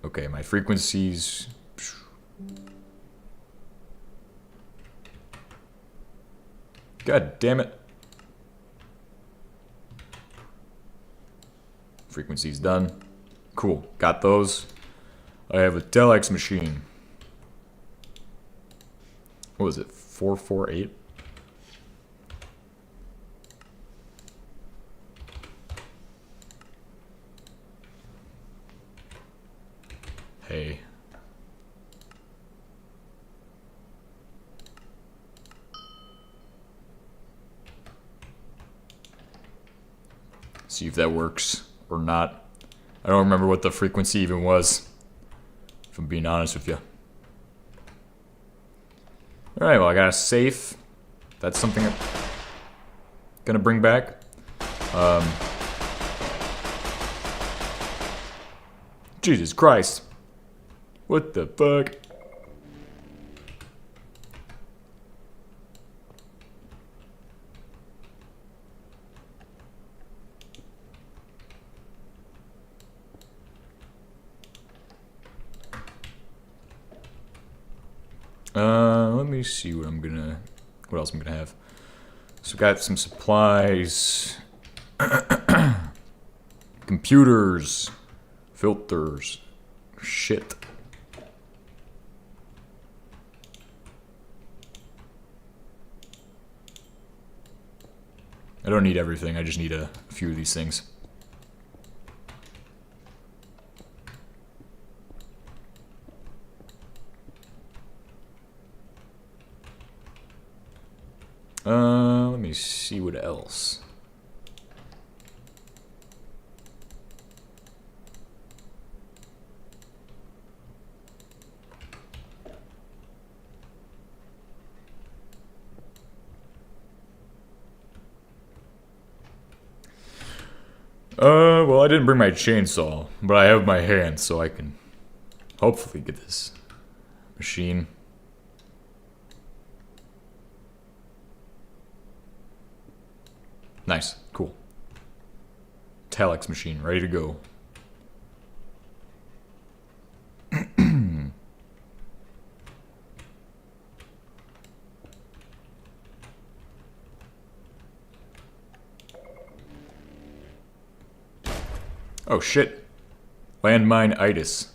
Okay, my frequencies. God damn it. Frequencies done. Cool, got those. I have a telex machine. What was it? 448? Hey. See if that works or not. I don't remember what the frequency even was, if I'm being honest with you. Alright, well, I got a safe. That's something I'm gonna bring back. Jesus Christ. What the fuck? Let me see what else I'm gonna have. So got some supplies, computers, filters, shit. I don't need everything, I just need a few of these things. Let me see what else. Well, I didn't bring my chainsaw, but I have my hand, so I can hopefully get this machine. Nice, cool. Telex machine, ready to go. Oh shit. Landmine-itis.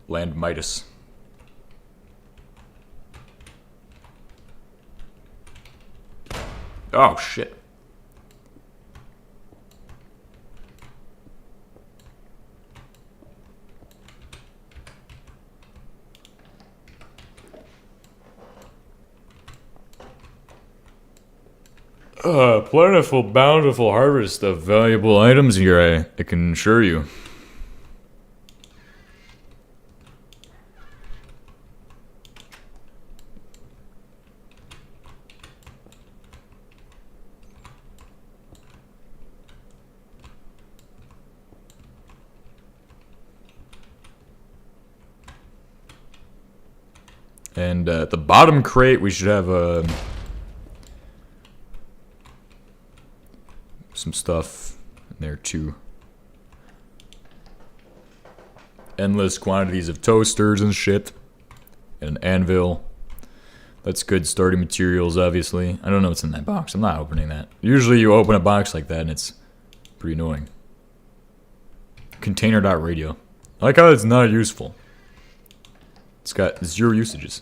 Landmitis. Oh shit. Plentiful, bountiful harvest of valuable items here, I can assure you. And at the bottom crate, we should have some stuff in there too. Endless quantities of toasters and shit. And an anvil. That's good starting materials, obviously. I don't know what's in that box. I'm not opening that. Usually you open a box like that and it's pretty annoying. Container.radio. I like how it's not useful. It's got 0 usages.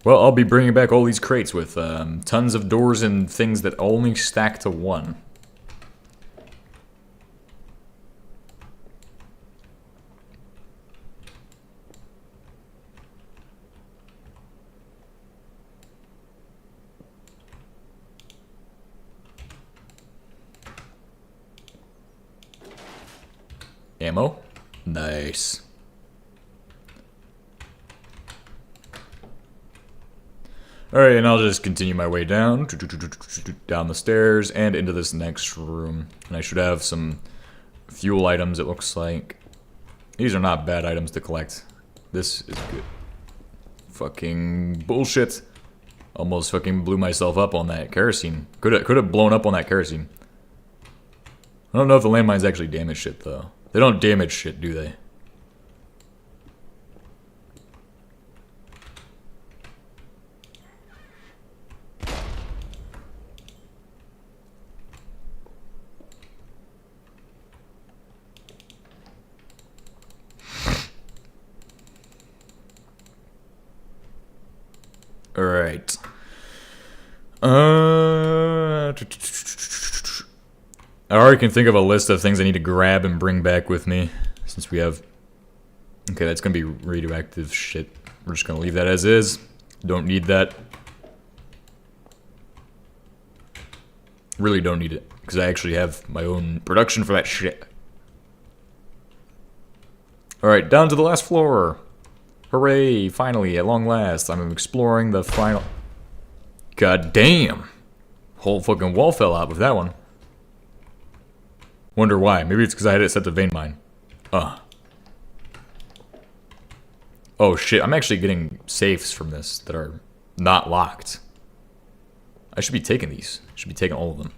Well, I'll be bringing back all these crates with tons of doors and things that only stack to 1. Ammo? Nice. Alright, and I'll just continue my way down the stairs and into this next room. And I should have some fuel items, it looks like. These are not bad items to collect. This is good. Fucking bullshit. Almost fucking blew myself up on that kerosene. Could have blown up on that kerosene. I don't know if the landmines actually damage shit, though. They don't damage shit, do they? Alright. I already can think of a list of things I need to grab and bring back with me. Since we have... Okay, that's gonna be radioactive shit. We're just gonna leave that as is. Don't need that. Really don't need it. Because I actually have my own production for that shit. Alright, down to the last floor. Hooray, finally, at long last. I'm exploring the final... God damn. Whole fucking wall fell out with that one. Wonder why. Maybe it's because I had it set to vein mine. Oh shit, I'm actually getting safes from this that are not locked. I should be taking these. I should be taking all of them.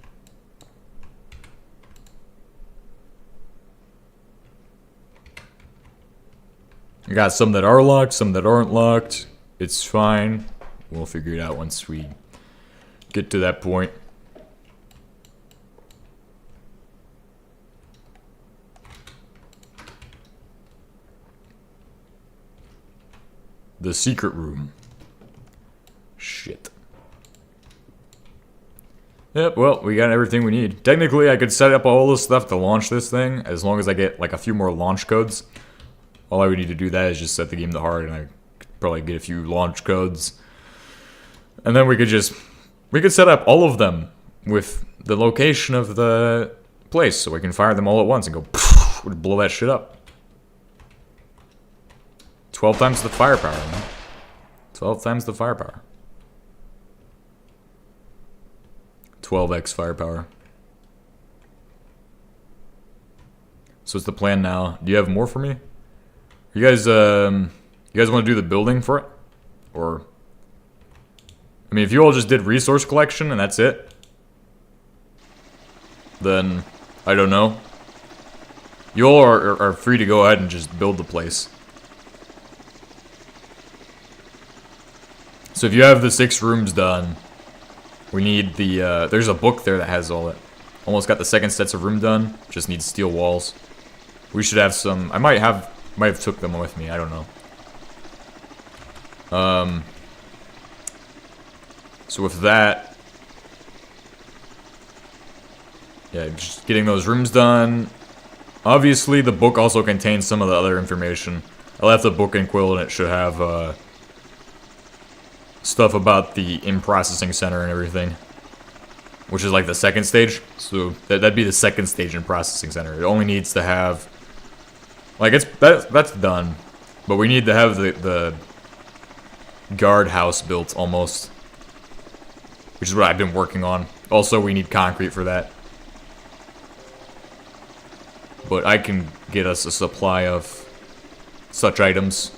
I got some that are locked, some that aren't locked. It's fine. We'll figure it out once we get to that point. The secret room. Shit. Yep, well, we got everything we need. Technically, I could set up all this stuff to launch this thing, as long as I get, like, a few more launch codes. All I would need to do that is just set the game to hard, and I could probably get a few launch codes. And then we could set up all of them with the location of the place, so we can fire them all at once and go, would blow that shit up. 12 times the firepower, man. 12 times the firepower. 12x firepower. So what's the plan now? Do you have more for me? You guys want to do the building for it? Or, I mean, if you all just did resource collection and that's it, then I don't know. You all are free to go ahead and just build the place. So if you have the 6 rooms done, we need the, there's a book there that has all it. Almost got the second sets of room done, just needs steel walls. We should have some, I might have took them with me, I don't know. So with that, yeah, just getting those rooms done. Obviously, the book also contains some of the other information. I left the book in Quill, and it should have, stuff about the in-processing center and everything, which is like the second stage. So that'd be the second stage in processing center. It only needs to have, like, that's done, but we need to have the guardhouse built almost, which is what I've been working on. Also, we need concrete for that, but I can get us a supply of such items.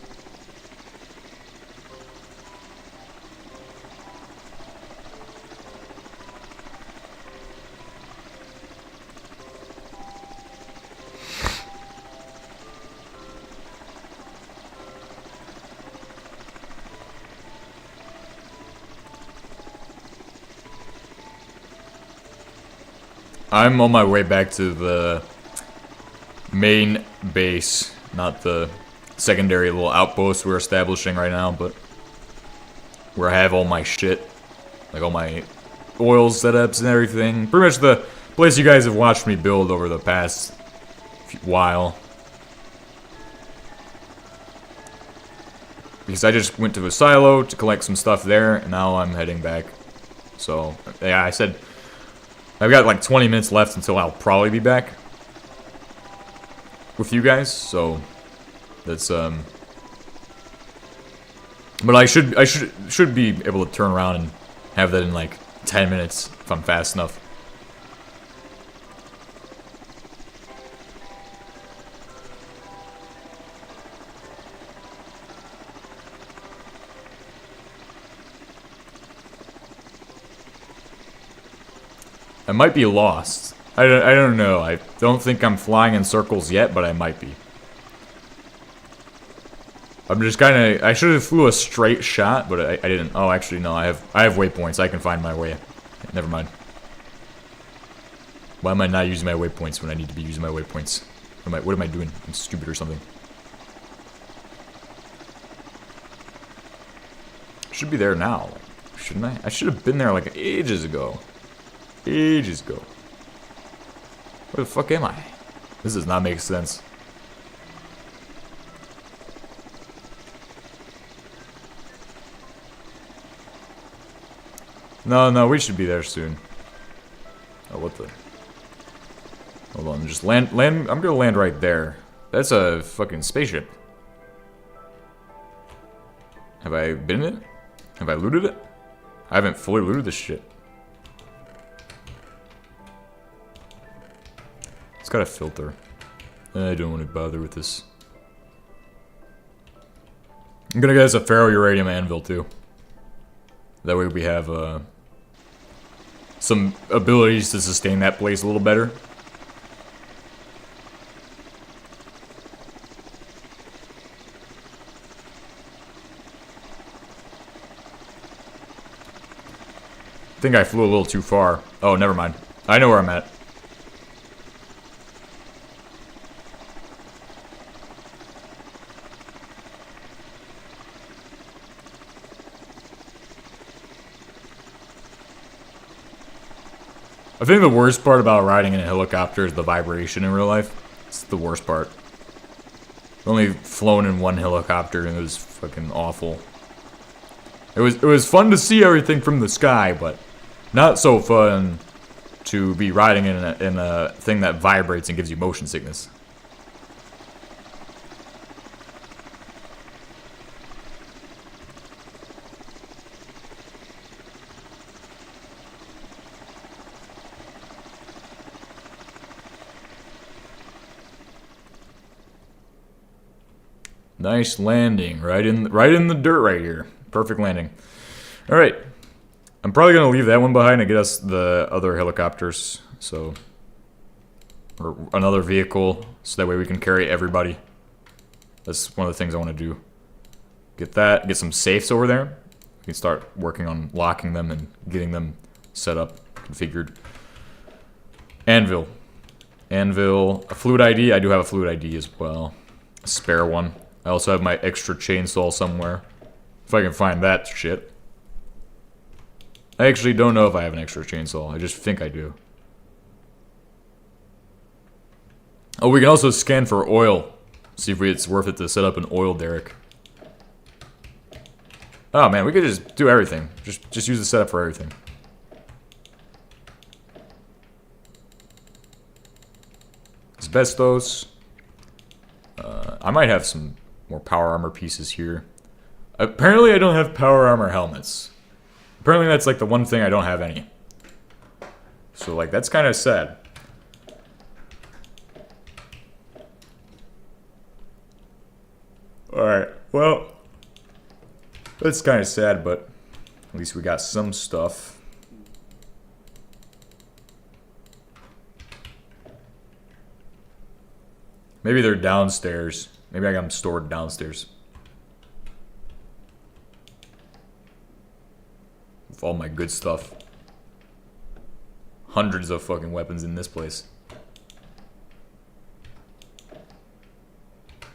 I'm on my way back to the main base, not the secondary little outpost we're establishing right now, but where I have all my shit, like all my oil setups and everything. Pretty much the place you guys have watched me build over the past while. Because I just went to a silo to collect some stuff there, and now I'm heading back. So, yeah, I said I've got like 20 minutes left until I'll probably be back with you guys, so that's but I should be able to turn around and have that in like 10 minutes if I'm fast enough. I might be lost. I don't know. I don't think I'm flying in circles yet, but I might be. I'm just kind of. I should have flew a straight shot, but I didn't. Oh, actually, no. I have waypoints. I can find my way. Never mind. Why am I not using my waypoints when I need to be using my waypoints? What am I doing? I'm stupid or something. Should be there now, shouldn't I? I should have been there like ages ago. Ages ago. Where the fuck am I? This does not make sense. No, we should be there soon. Oh, what the? Hold on, just land. I'm gonna land right there. That's a fucking spaceship. Have I been in it? Have I looted it? I haven't fully looted this shit. It's got a filter. I don't want to bother with this. I'm gonna get us a ferro-uranium anvil too. That way we have some abilities to sustain that place a little better. think I flew a little too far. Oh, never mind. I know where I'm at. I think the worst part about riding in a helicopter is the vibration in real life. It's the worst part. I've only flown in one helicopter and it was fucking awful. It was fun to see everything from the sky, but not so fun to be riding in a thing that vibrates and gives you motion sickness. Nice landing, right in the dirt right here. Perfect landing. All right, I'm probably gonna leave that one behind and get us the other helicopters, so or another vehicle, so that way we can carry everybody. That's one of the things I want to do. Get that. Get some safes over there. We can start working on locking them and getting them set up, configured. Anvil. A fluid ID. I do have a fluid ID as well. A spare one. I also have my extra chainsaw somewhere. If I can find that shit. I actually don't know if I have an extra chainsaw. I just think I do. Oh, we can also scan for oil. See if it's worth it to set up an oil derrick. Oh man, we could just do everything. Just use the setup for everything. Asbestos. I might have some more power armor pieces here. Apparently I don't have power armor helmets. Apparently that's like the one thing I don't have any. So like that's kind of sad. Alright, well, that's kind of sad, but at least we got some stuff. Maybe they're downstairs. Maybe I got them stored downstairs. With all my good stuff. Hundreds of fucking weapons in this place.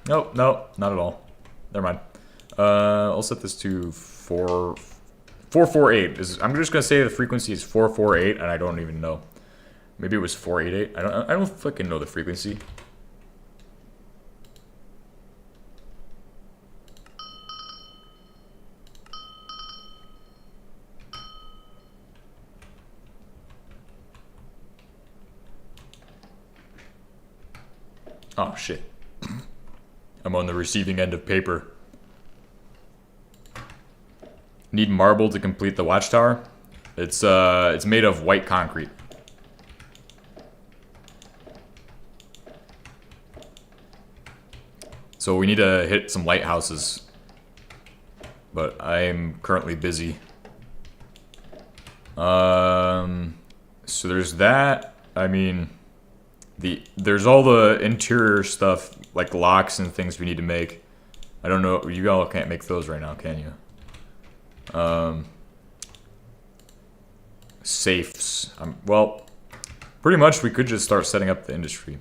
Nope, no, not at all. Never mind. I'll set this to 448. I'm just gonna say the frequency is 448, and I don't even know. Maybe it was 488. I don't fucking know the frequency. Oh shit. I'm on the receiving end of paper. Need marble to complete the watchtower. It's made of white concrete. So we need to hit some lighthouses. But I'm currently busy. So there's that. I mean, there's all the interior stuff, like locks and things we need to make. I don't know, you all can't make those right now, can you? Safes. Well, pretty much we could just start setting up the industry.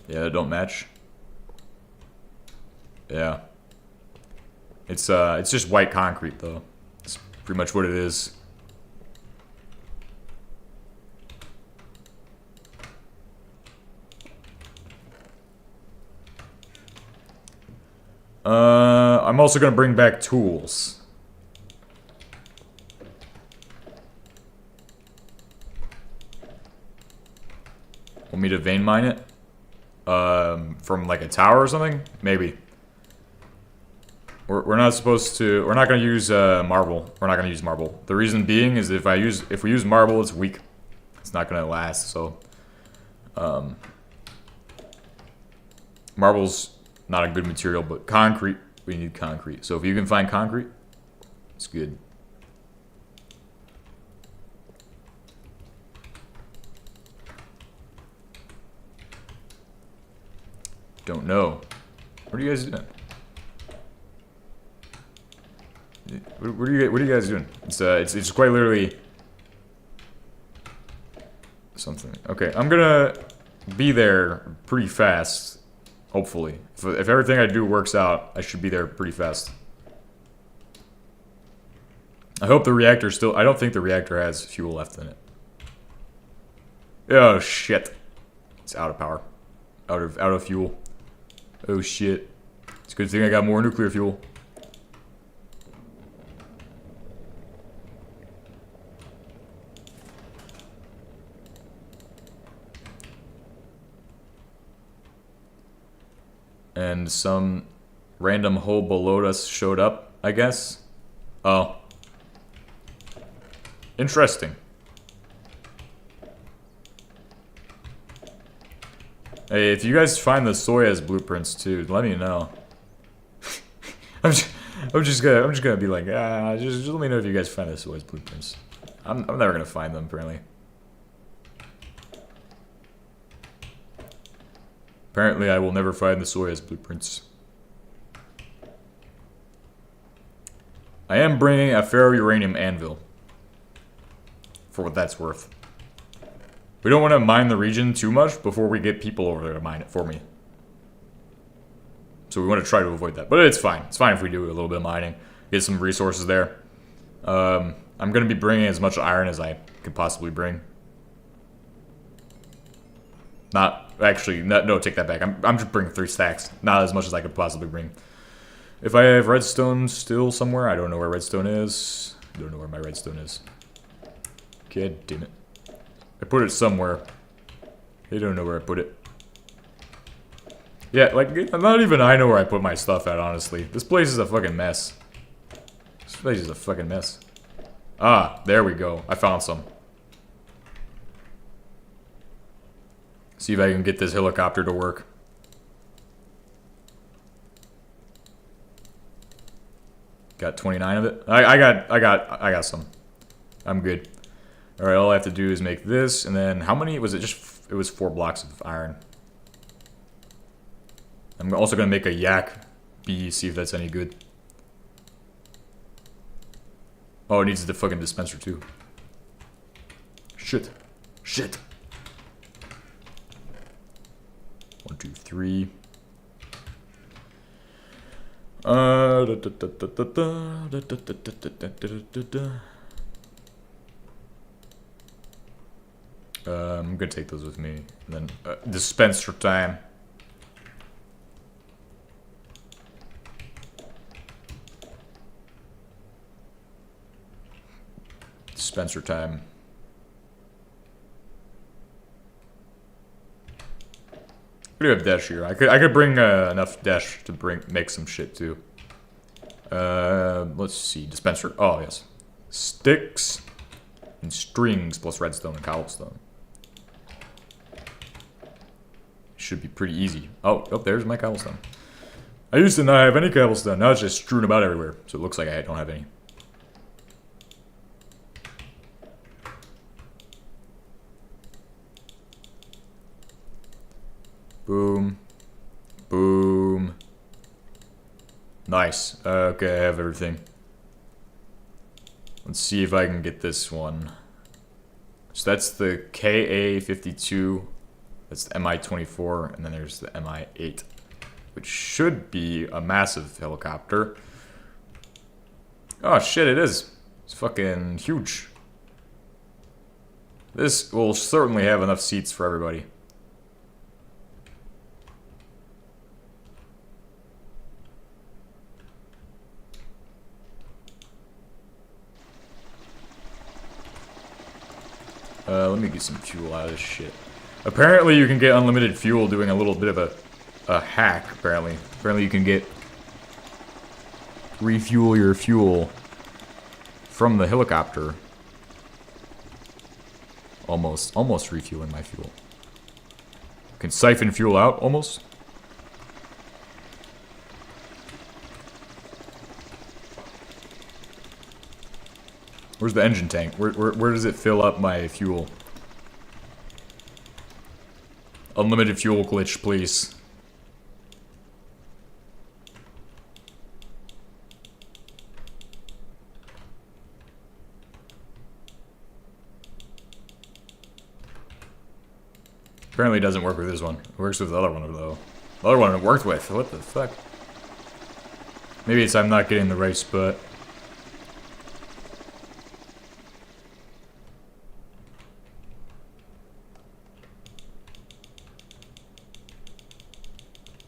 Yeah, don't match. Yeah. It's just white concrete though. It's pretty much what it is. I'm also gonna bring back tools. Want me to vein mine it? From like a tower or something? Maybe. We're not supposed to. We're not gonna use marble. We're not gonna use marble. The reason being is if we use marble, it's weak. It's not gonna last. So, marble's not a good material, but concrete, we need concrete. So if you can find concrete, it's good. Don't know. What are you guys doing? What are you guys doing? It's quite literally something. Okay, I'm gonna be there pretty fast. Hopefully, if everything I do works out, I should be there pretty fast. I hope the reactor still. I don't think the reactor has fuel left in it. Oh shit! It's out of power, out of fuel. Oh shit! It's a good thing I got more nuclear fuel. And some random hole below us showed up, I guess. Oh. Interesting. Hey, if you guys find the Soyuz blueprints too, let me know. I'm just gonna be like, just let me know if you guys find the Soyuz blueprints. I'm never gonna find them apparently. Apparently, I will never find the Soyuz blueprints. I am bringing a ferro-uranium anvil. For what that's worth. We don't want to mine the region too much before we get people over there to mine it for me. So we want to try to avoid that. But it's fine. It's fine if we do a little bit of mining. Get some resources there. I'm going to be bringing as much iron as I could possibly bring. Not, actually, no, take that back. I'm just bringing 3 stacks. Not as much as I could possibly bring. If I have redstone still somewhere, I don't know where redstone is. I don't know where my redstone is. God damn it. I put it somewhere. I don't know where I put it. Yeah, like, not even I know where I put my stuff at, honestly. This place is a fucking mess. This place is a fucking mess. Ah, there we go. I found some. See if I can get this helicopter to work. Got 29 of it. I got some. I'm good. Alright, all I have to do is make this, and then how many was it? It was 4 blocks of iron. I'm also gonna make a yak bee, see if that's any good. Oh, it needs the fucking dispenser too. Shit. Shit. 1, 2, 3. I'm gonna take those with me. And then dispenser time. Dispenser time. We do have dash here. I could bring enough dash to make some shit too. Let's see. Dispenser. Oh yes. Sticks and strings plus redstone and cobblestone. Should be pretty easy. Oh, there's my cobblestone. I used to not have any cobblestone. Now it's just strewn about everywhere. So it looks like I don't have any. Boom. Boom. Nice. Okay, I have everything. Let's see if I can get this one. So that's the KA-52. That's the MI-24. And then there's the MI-8. Which should be a massive helicopter. Oh shit, it is. It's fucking huge. This will certainly have enough seats for everybody. Let me get some fuel out of this shit. Apparently you can get unlimited fuel doing a little bit of a hack, apparently. Apparently you can refuel your fuel from the helicopter. Almost refueling my fuel. Can siphon fuel out, almost. Where's the engine tank? Where does it fill up my fuel? Unlimited fuel glitch, please. Apparently it doesn't work with this one. It works with the other one, though. The other one it worked with. What the fuck? Maybe it's I'm not getting the right spot.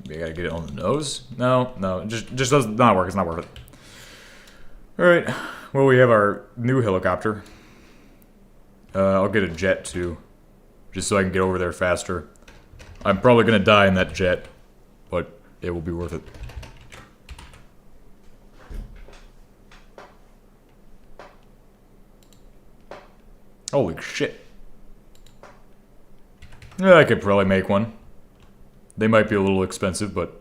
Maybe I gotta get it on the nose? No, it just does not work. It's not worth it. Alright. Well, we have our new helicopter. I'll get a jet, too. Just so I can get over there faster. I'm probably gonna die in that jet, but it will be worth it. Holy shit. Yeah, I could probably make one. They might be a little expensive, but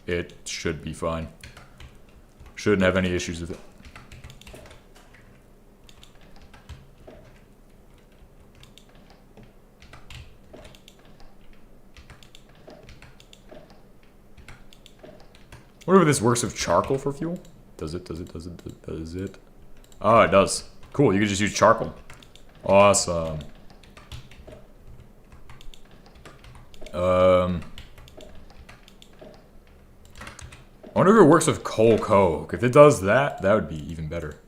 it should be fine. Shouldn't have any issues with it. Wonder if this works with charcoal for fuel? Does it? Oh, it does. Cool, you can just use charcoal. Awesome. I wonder if it works with coal coke. If it does that, that would be even better.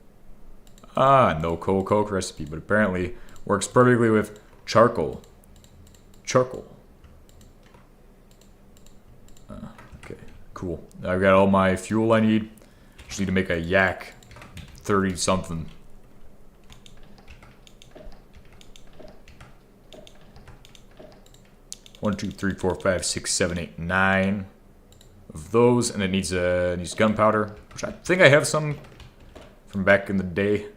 No coal coke recipe, but apparently works perfectly with charcoal. Charcoal. Okay, cool. I've got all my fuel I need. Just need to make a yak 30 something. One, two, three, four, five, six, seven, eight, 9 of those, and it needs gunpowder, which I think I have some from back in the day.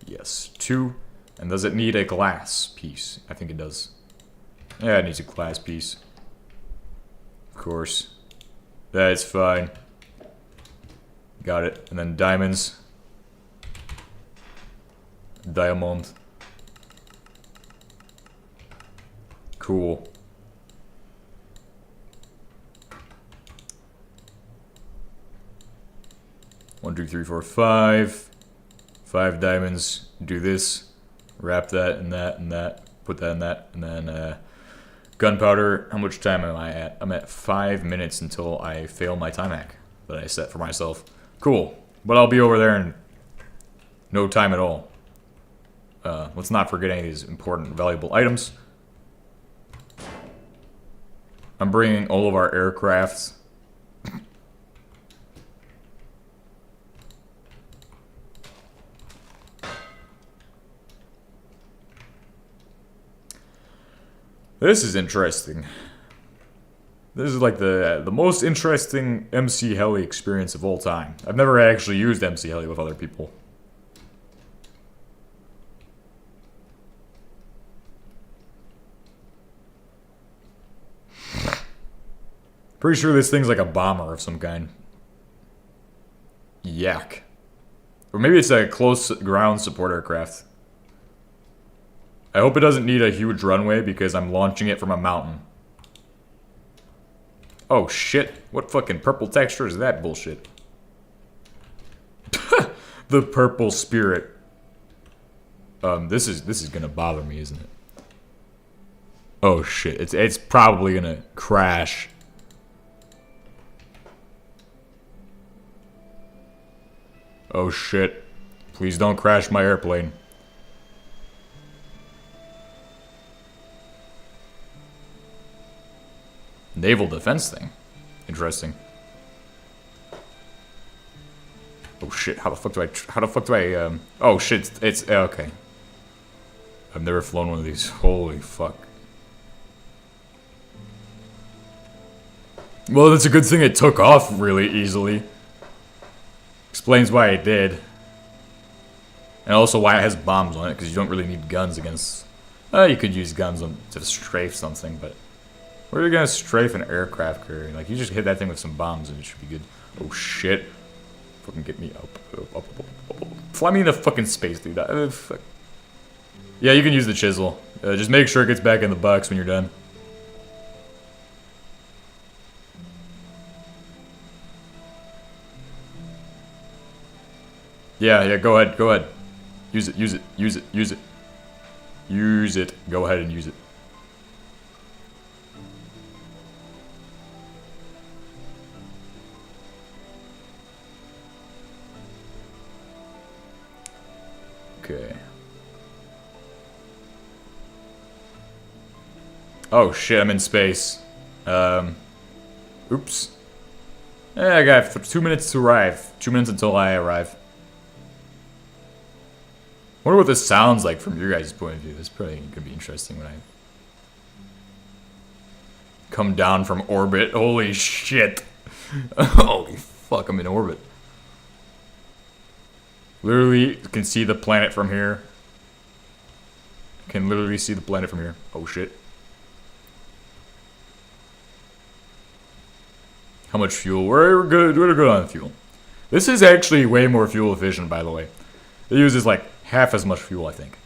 Yes, 2. And does it need a glass piece? I think it does. Yeah, it needs a glass piece. Of course. That's fine. Got it. And then diamonds. Diamond. Cool. One, two, three, four, 5. 5 diamonds. Do this. Wrap that and that and that. Put that in that. And then gunpowder. How much time am I at? I'm at 5 minutes until I fail my time hack that I set for myself. Cool. But I'll be over there in no time at all. Let's not forget any of these important, valuable items. I'm bringing all of our aircrafts. This is interesting. This is like the most interesting MC Heli experience of all time. I've never actually used MC Heli with other people. Pretty sure this thing's like a bomber of some kind. Yak. Or maybe it's a close ground support aircraft. I hope it doesn't need a huge runway because I'm launching it from a mountain. Oh shit, what fucking purple texture is that bullshit? The purple spirit. This is gonna bother me, isn't it? Oh shit, it's probably gonna crash. Oh shit. Please don't crash my airplane. Naval defense thing. Interesting. Oh shit, how the fuck do I, oh shit, it's okay. I've never flown one of these. Holy fuck. Well, that's a good thing it took off really easily. Explains why it did. And also why it has bombs on it, because you don't really need guns against... you could use guns to strafe something, but... Where are you gonna strafe an aircraft carrier? Like, you just hit that thing with some bombs and it should be good. Oh shit. Fucking get me up. Fly me into fucking space, dude. Fuck. Yeah, you can use the chisel. Just make sure it gets back in the box when you're done. Yeah, go ahead. Use it. Use it. Go ahead and use it. Oh shit, I'm in space. Oops. I got 2 minutes to arrive. 2 minutes until I arrive. Wonder what this sounds like from your guys' point of view. This probably gonna be interesting when I come down from orbit. Holy shit. Holy fuck, I'm in orbit. Literally can see the planet from here. Can literally see the planet from here. Oh shit. How much fuel? We're good on fuel. This is actually way more fuel efficient, by the way. It uses like half as much fuel, I think.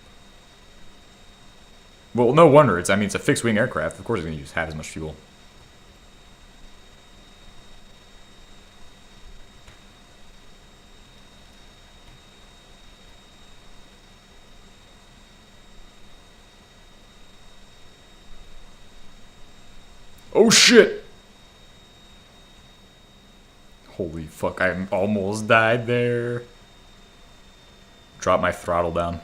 Well, no wonder. It's a fixed-wing aircraft. Of course it's going to use half as much fuel. Oh shit! Holy fuck, I almost died there. Drop my throttle down.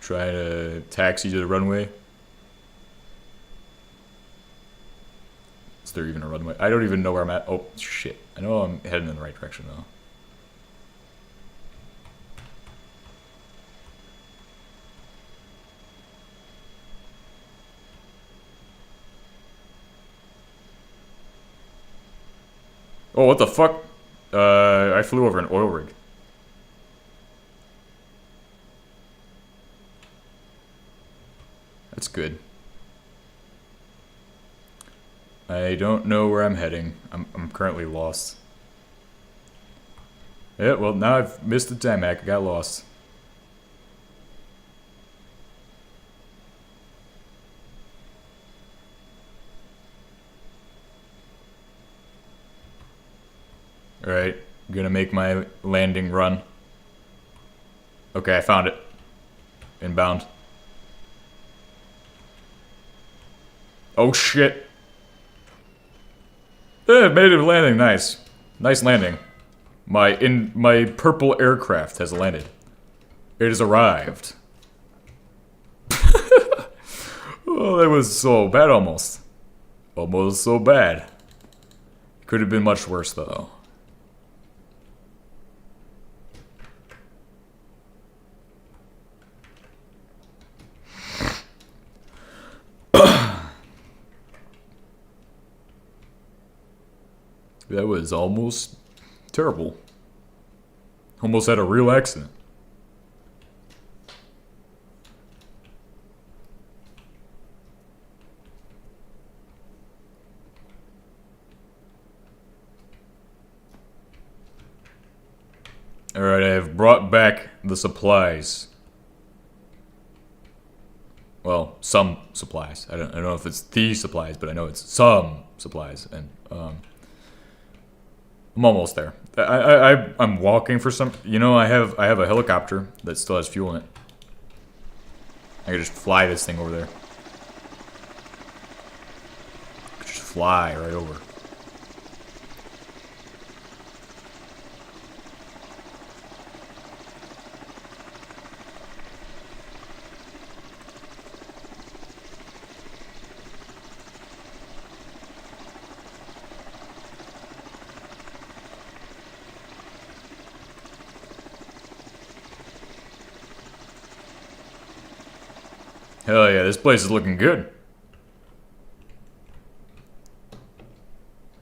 Try to taxi to the runway. Is there even a runway? I don't even know where I'm at. Oh, shit. I know I'm heading in the right direction, though. Oh, what the fuck? I flew over an oil rig. That's good. I don't know where I'm heading. I'm currently lost. Yeah, well, now I've missed the tarmac. I got lost. Alright, I'm gonna make my landing run. Okay, I found it. Inbound. Oh shit. Yeah, made a landing, nice. Nice landing. My purple aircraft has landed. It has arrived. Oh, that was so bad almost. Almost so bad. Could have been much worse though. That was almost terrible. Almost had a real accident. Alright, I have brought back the supplies. Well, some supplies. I don't know if it's the supplies, but I know it's some supplies. And, I'm almost there. I'm walking for some. You know, I have a helicopter that still has fuel in it. I could just fly this thing over there. Just fly right over. Hell yeah, this place is looking good.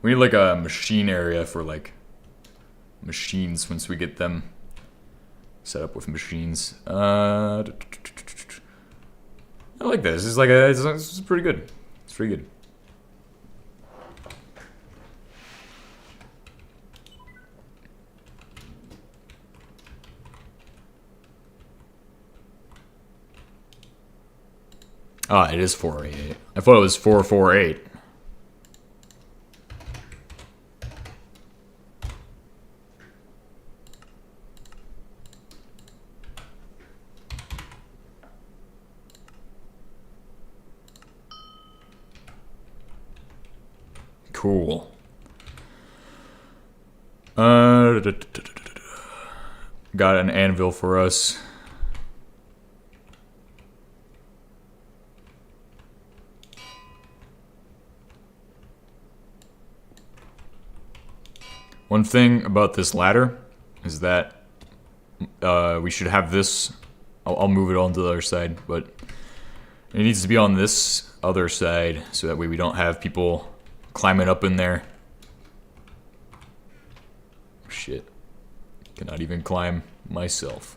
We need like a machine area for like machines once we get them set up with machines. I like this. It's pretty good. It's pretty good. Ah, it is 488. I thought it was 448. Cool. Got an anvil for us. One thing about this ladder is that we should have this. I'll move it on to the other side, but it needs to be on this other side so that way we don't have people climbing up in there. Shit. Cannot even climb myself.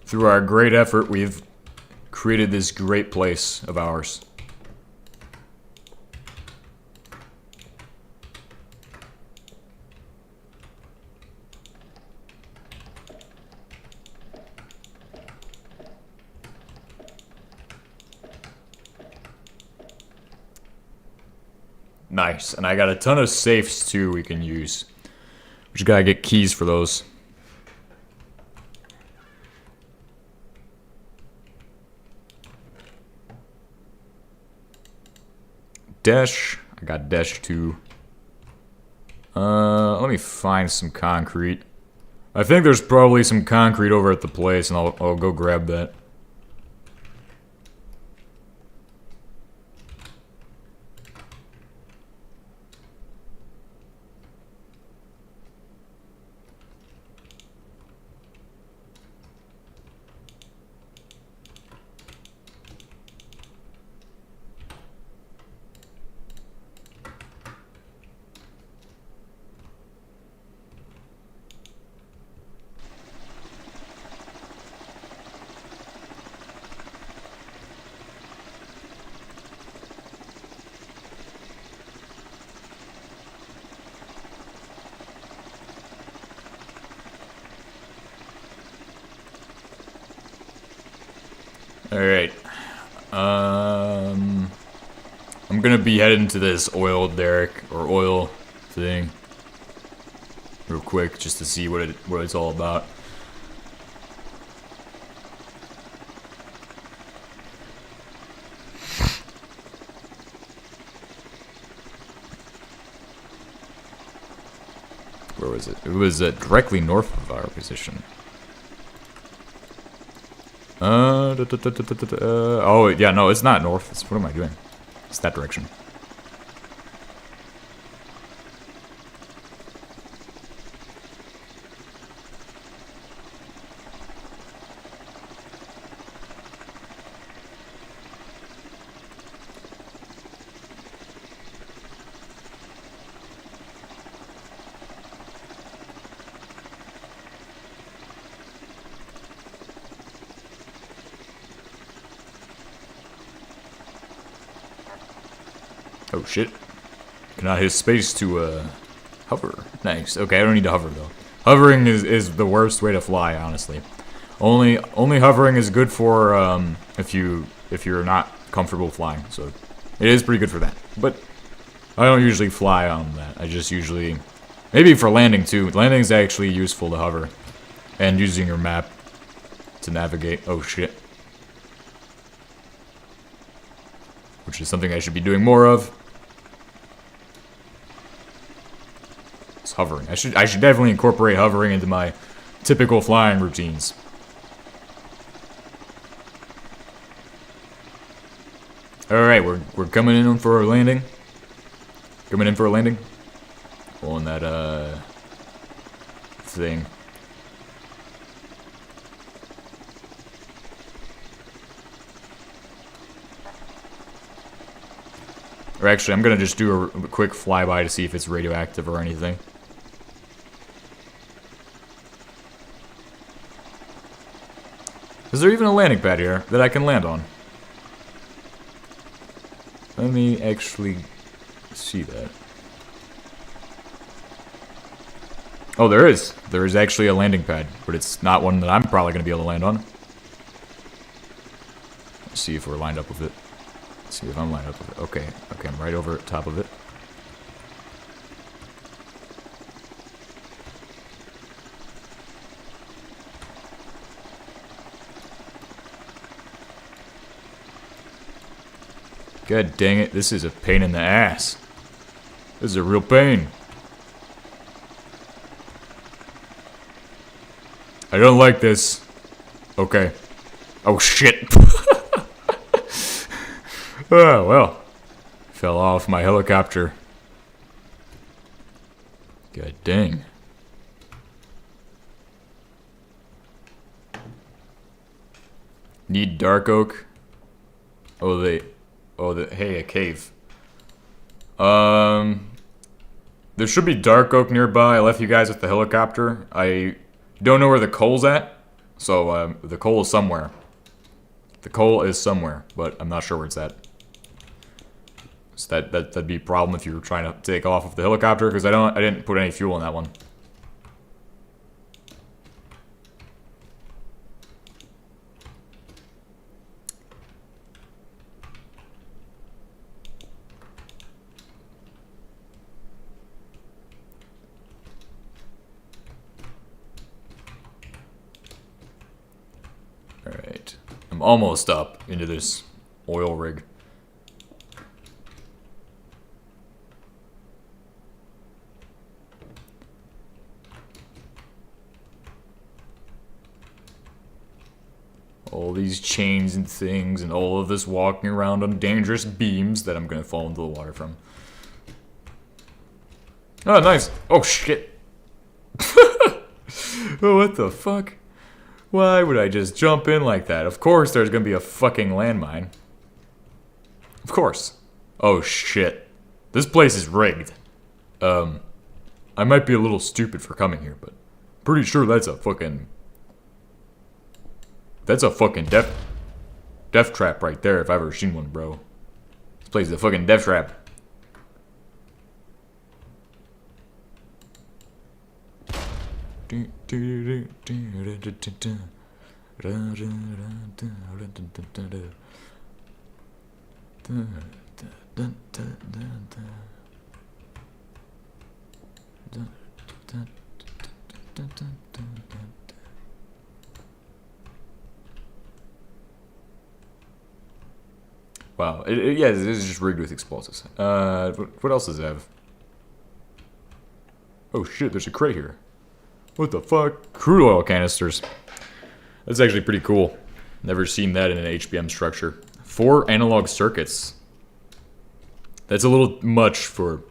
Through our great effort, we've created this great place of ours. Nice, and I got a ton of safes too we can use. We just gotta get keys for those. Dash, I got dash too. Let me find some concrete. I think there's probably some concrete over at the place, and I'll go grab that. Alright. I'm gonna be heading to this oil derrick or oil thing real quick just to see what it's all about. Where was it? It was directly north of our position. Oh, yeah, no, it's not north. What am I doing? It's that direction. Oh shit. Cannot hit space to hover. Nice. Okay, I don't need to hover though. Hovering is the worst way to fly, honestly. Only hovering is good for if you're not comfortable flying. So it is pretty good for that. But I don't usually fly on that. I just usually maybe for landing too. Landing is actually useful to hover and using your map to navigate. Oh shit. Which is something I should be doing more of. It's hovering. I should definitely incorporate hovering into my typical flying routines. Alright, we're coming in for a landing. Coming in for a landing. On that thing. Or actually, I'm gonna just do a quick flyby to see if it's radioactive or anything. Is there even a landing pad here that I can land on? Let me actually see that. Oh, there is. There is actually a landing pad, but it's not one that I'm probably gonna be able to land on. Let's see if we're lined up with it. Let's see if I'm lined up with it. Okay, I'm right over top of it. God dang it, this is a pain in the ass. This is a real pain. I don't like this. Okay. Oh shit. Oh, well. Fell off my helicopter. God dang. Need dark oak. Hey, a cave. There should be dark oak nearby. I left you guys with the helicopter. I don't know where the coal's at, so the coal is somewhere. The coal is somewhere, but I'm not sure where it's at. So that'd be a problem if you were trying to take off with the helicopter, because I didn't put any fuel in that one. Alright. I'm almost up into this oil rig. All these chains and things, and all of this walking around on dangerous beams that I'm gonna fall into the water from. Oh, nice. Oh, shit. Oh, what the fuck? Why would I just jump in like that? Of course there's gonna be a fucking landmine. Of course. Oh, shit. This place is rigged. I might be a little stupid for coming here, but pretty sure that's a fucking death trap right there if I've ever seen one, bro. This place is a fucking death trap. Wow, yeah, this is just rigged with explosives. What else does it have? Oh shit, there's a crate here. What the fuck? Crude oil canisters. That's actually pretty cool. Never seen that in an HBM structure. 4 analog circuits. That's a little much for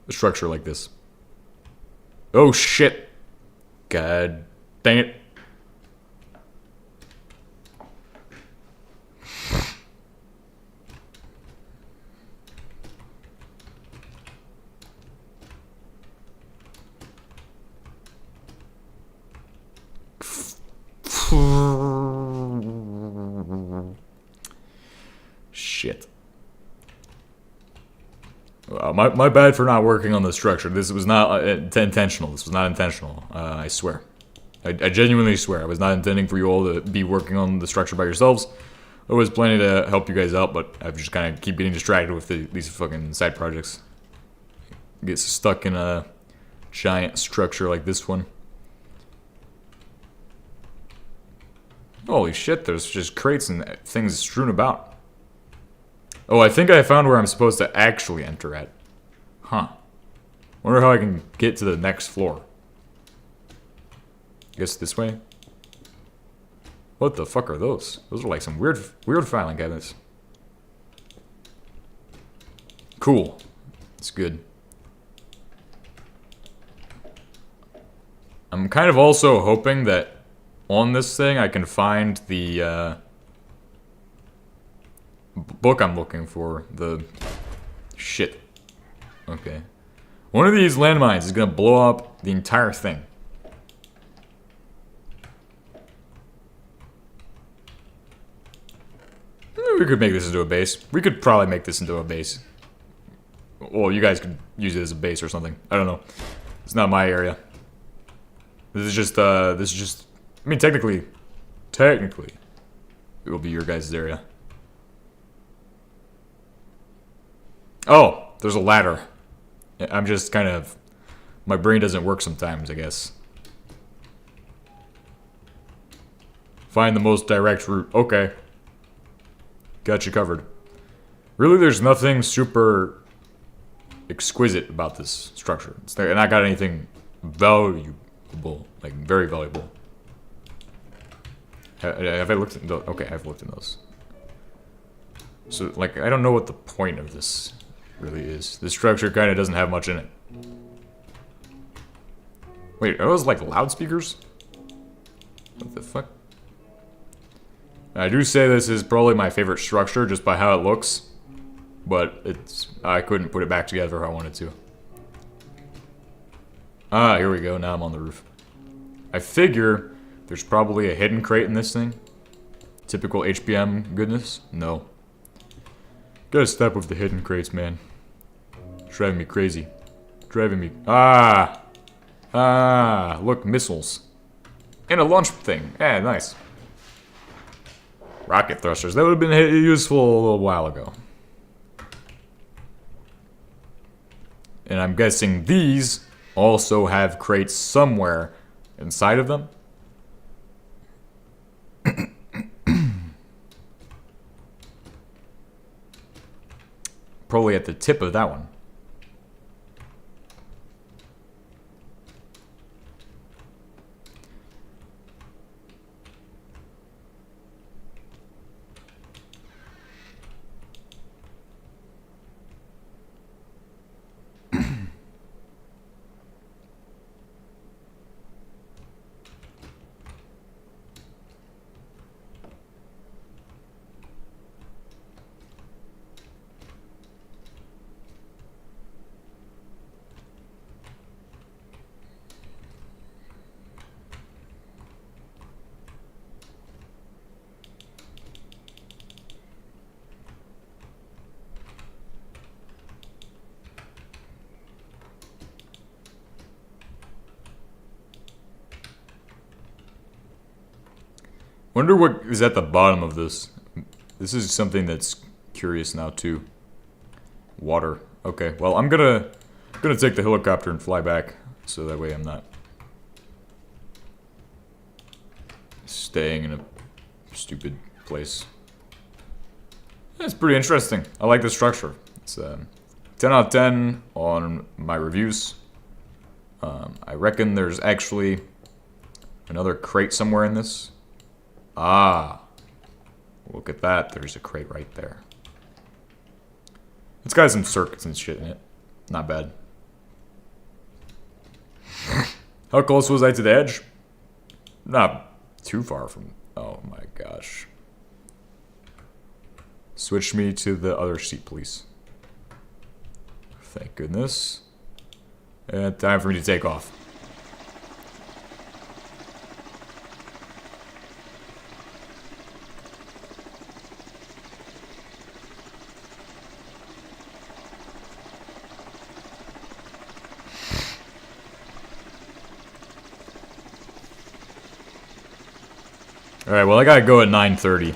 a structure like this. Oh shit. God dang it. Shit. Well, my bad for not working on the structure. This was not intentional. This was not intentional. I swear. I genuinely swear. I was not intending for you all to be working on the structure by yourselves. I was planning to help you guys out, but I've just kind of keep getting distracted with these fucking side projects. Get stuck in a giant structure like this one. Holy shit, there's just crates and things strewn about. Oh, I think I found where I'm supposed to actually enter at. Huh. Wonder how I can get to the next floor. Guess this way? What the fuck are those? Those are like some weird filing cabinets. Cool. It's good. I'm kind of also hoping that on this thing I can find the book I'm looking for. The shit. Okay. One of these landmines is gonna blow up the entire thing. We could make this into a base. We could probably make this into a base. Well, you guys could use it as a base or something. I don't know. It's not my area. This is just, I mean, technically, it will be your guys' area. Oh, there's a ladder. I'm just kind of, my brain doesn't work sometimes, I guess. Find the most direct route. Okay. Got you covered. Really, there's nothing super exquisite about this structure. It's not got anything valuable, like very valuable. Have I looked at those? Okay, I've looked in those. So, like, I don't know what the point of this really is. The structure kind of doesn't have much in it. Wait, are those, like, loudspeakers? What the fuck? I do say this is probably my favorite structure just by how it looks. But I couldn't put it back together if I wanted to. Ah, here we go. Now I'm on the roof. I figure there's probably a hidden crate in this thing. Typical HBM goodness? No. Gotta stop with the hidden crates, man. Driving me crazy. Driving me... Ah! Ah! Look, missiles. And a launch thing. Yeah, nice. Rocket thrusters. That would have been useful a little while ago. And I'm guessing these also have crates somewhere inside of them. Probably at the tip of that one. Wonder what is at the bottom of this. This is something that's curious now too. Water. Okay, well I'm gonna take the helicopter and fly back, so that way I'm not staying in a stupid place. It's pretty interesting. I like the structure. It's 10 out of 10 on my reviews. I reckon there's actually another crate somewhere in this. Ah, look at that. There's a crate right there. It's got some circuits and shit in it. Not bad. How close was I to the edge? Not too far from... Oh my gosh. Switch me to the other seat, please. Thank goodness. And time for me to take off. Alright, well I gotta go at 9:30.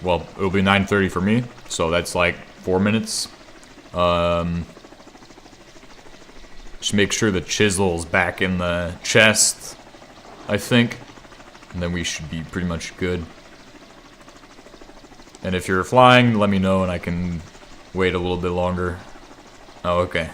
Well, it'll be 9:30 for me, so that's like 4 minutes. Just make sure the chisel's back in the chest, I think. And then we should be pretty much good. And if you're flying, let me know and I can wait a little bit longer. Oh, okay.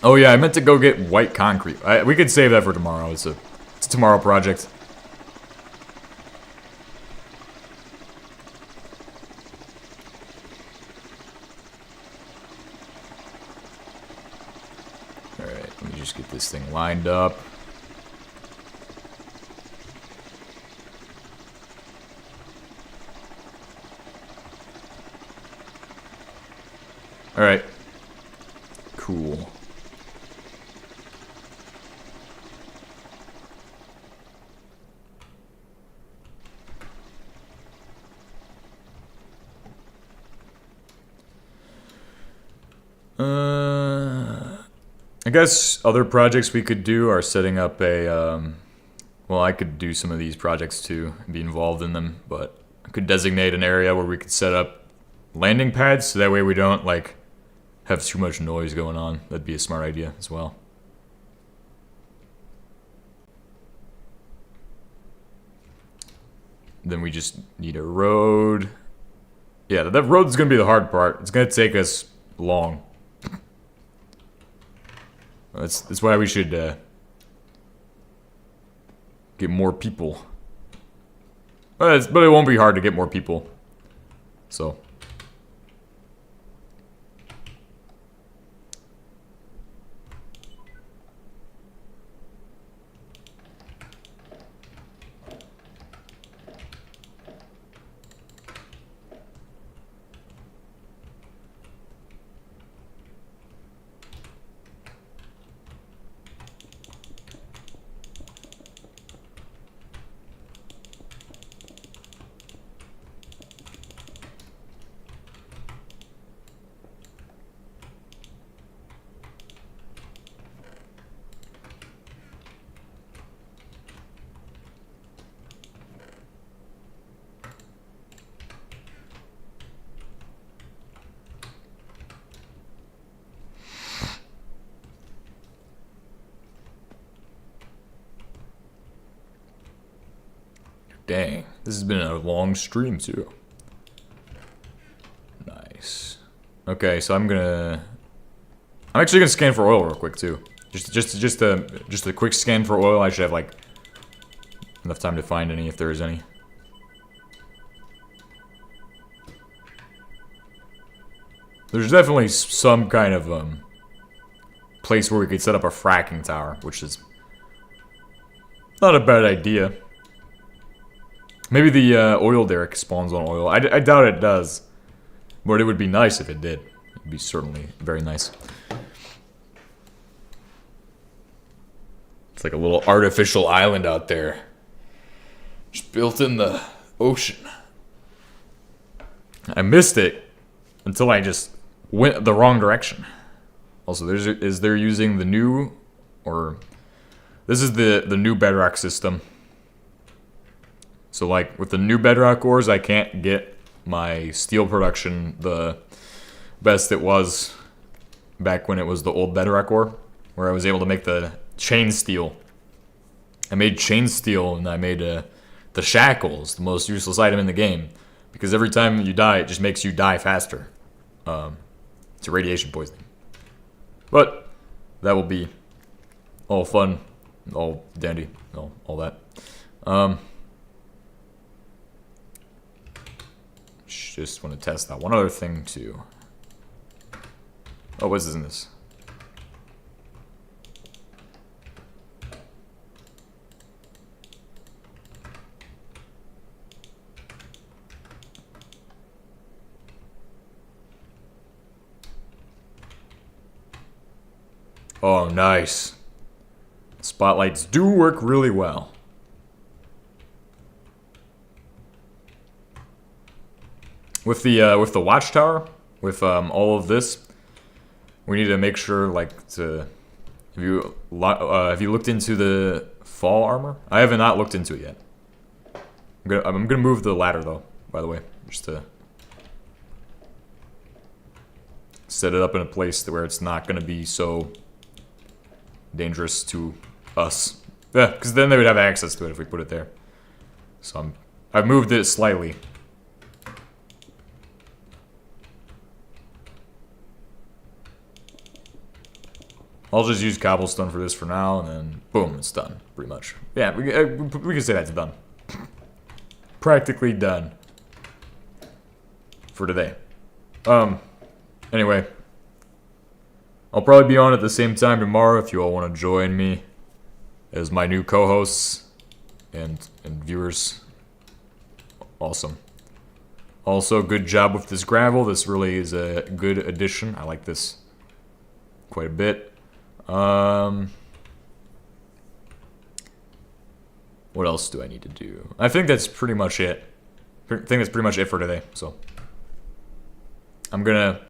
Oh yeah, I meant to go get white concrete. We could save that for tomorrow. It's a tomorrow project. Alright, let me just get this thing lined up. Alright. Cool. I guess other projects we could do are setting up a, well, I could do some of these projects too, and be involved in them, but I could designate an area where we could set up landing pads, so that way we don't, like, have too much noise going on. That'd be a smart idea as well. Then we just need a road. Yeah, that road's gonna be the hard part. It's gonna take us long. That's why we should get more people But it won't be hard to get more people. So. Dang, this has been a long stream too. Nice. Okay, so I'm actually gonna scan for oil real quick too. Just a quick scan for oil. I should have like enough time to find any if there is any. There's definitely some kind of place where we could set up a fracking tower, which is not a bad idea. Maybe the oil derrick spawns on oil. I doubt it does. But it would be nice if it did. It'd be certainly very nice. It's like a little artificial island out there. Just built in the ocean. I missed it until I just went the wrong direction. Also, they're using the new, or this is the new bedrock system. So like with the new bedrock ores, I can't get my steel production the best it was back when it was the old bedrock ore, where I was able to make the chain steel. I made chain steel and I made the shackles, the most useless item in the game, because every time you die, it just makes you die faster. It's a radiation poisoning. But that will be all fun, all dandy, all that. Just want to test that one other thing too. Oh, what's in this? Oh, nice. Spotlights do work really well. With the watchtower, with all of this, we need to make sure, like, to have you looked into the fall armor? I have not looked into it yet. I'm gonna move the ladder though, by the way, just to set it up in a place where it's not gonna be so dangerous to us. Yeah, because then they would have access to it if we put it there. So I've moved it slightly. I'll just use cobblestone for this for now, and then boom, it's done, pretty much. Yeah, we can say that's done. Practically done for today. Anyway, I'll probably be on at the same time tomorrow if you all want to join me as my new co-hosts and viewers. Awesome. Also, good job with this gravel. This really is a good addition. I like this quite a bit. What else do I need to do? I think that's pretty much it. I think that's pretty much it for today. So I'm gonna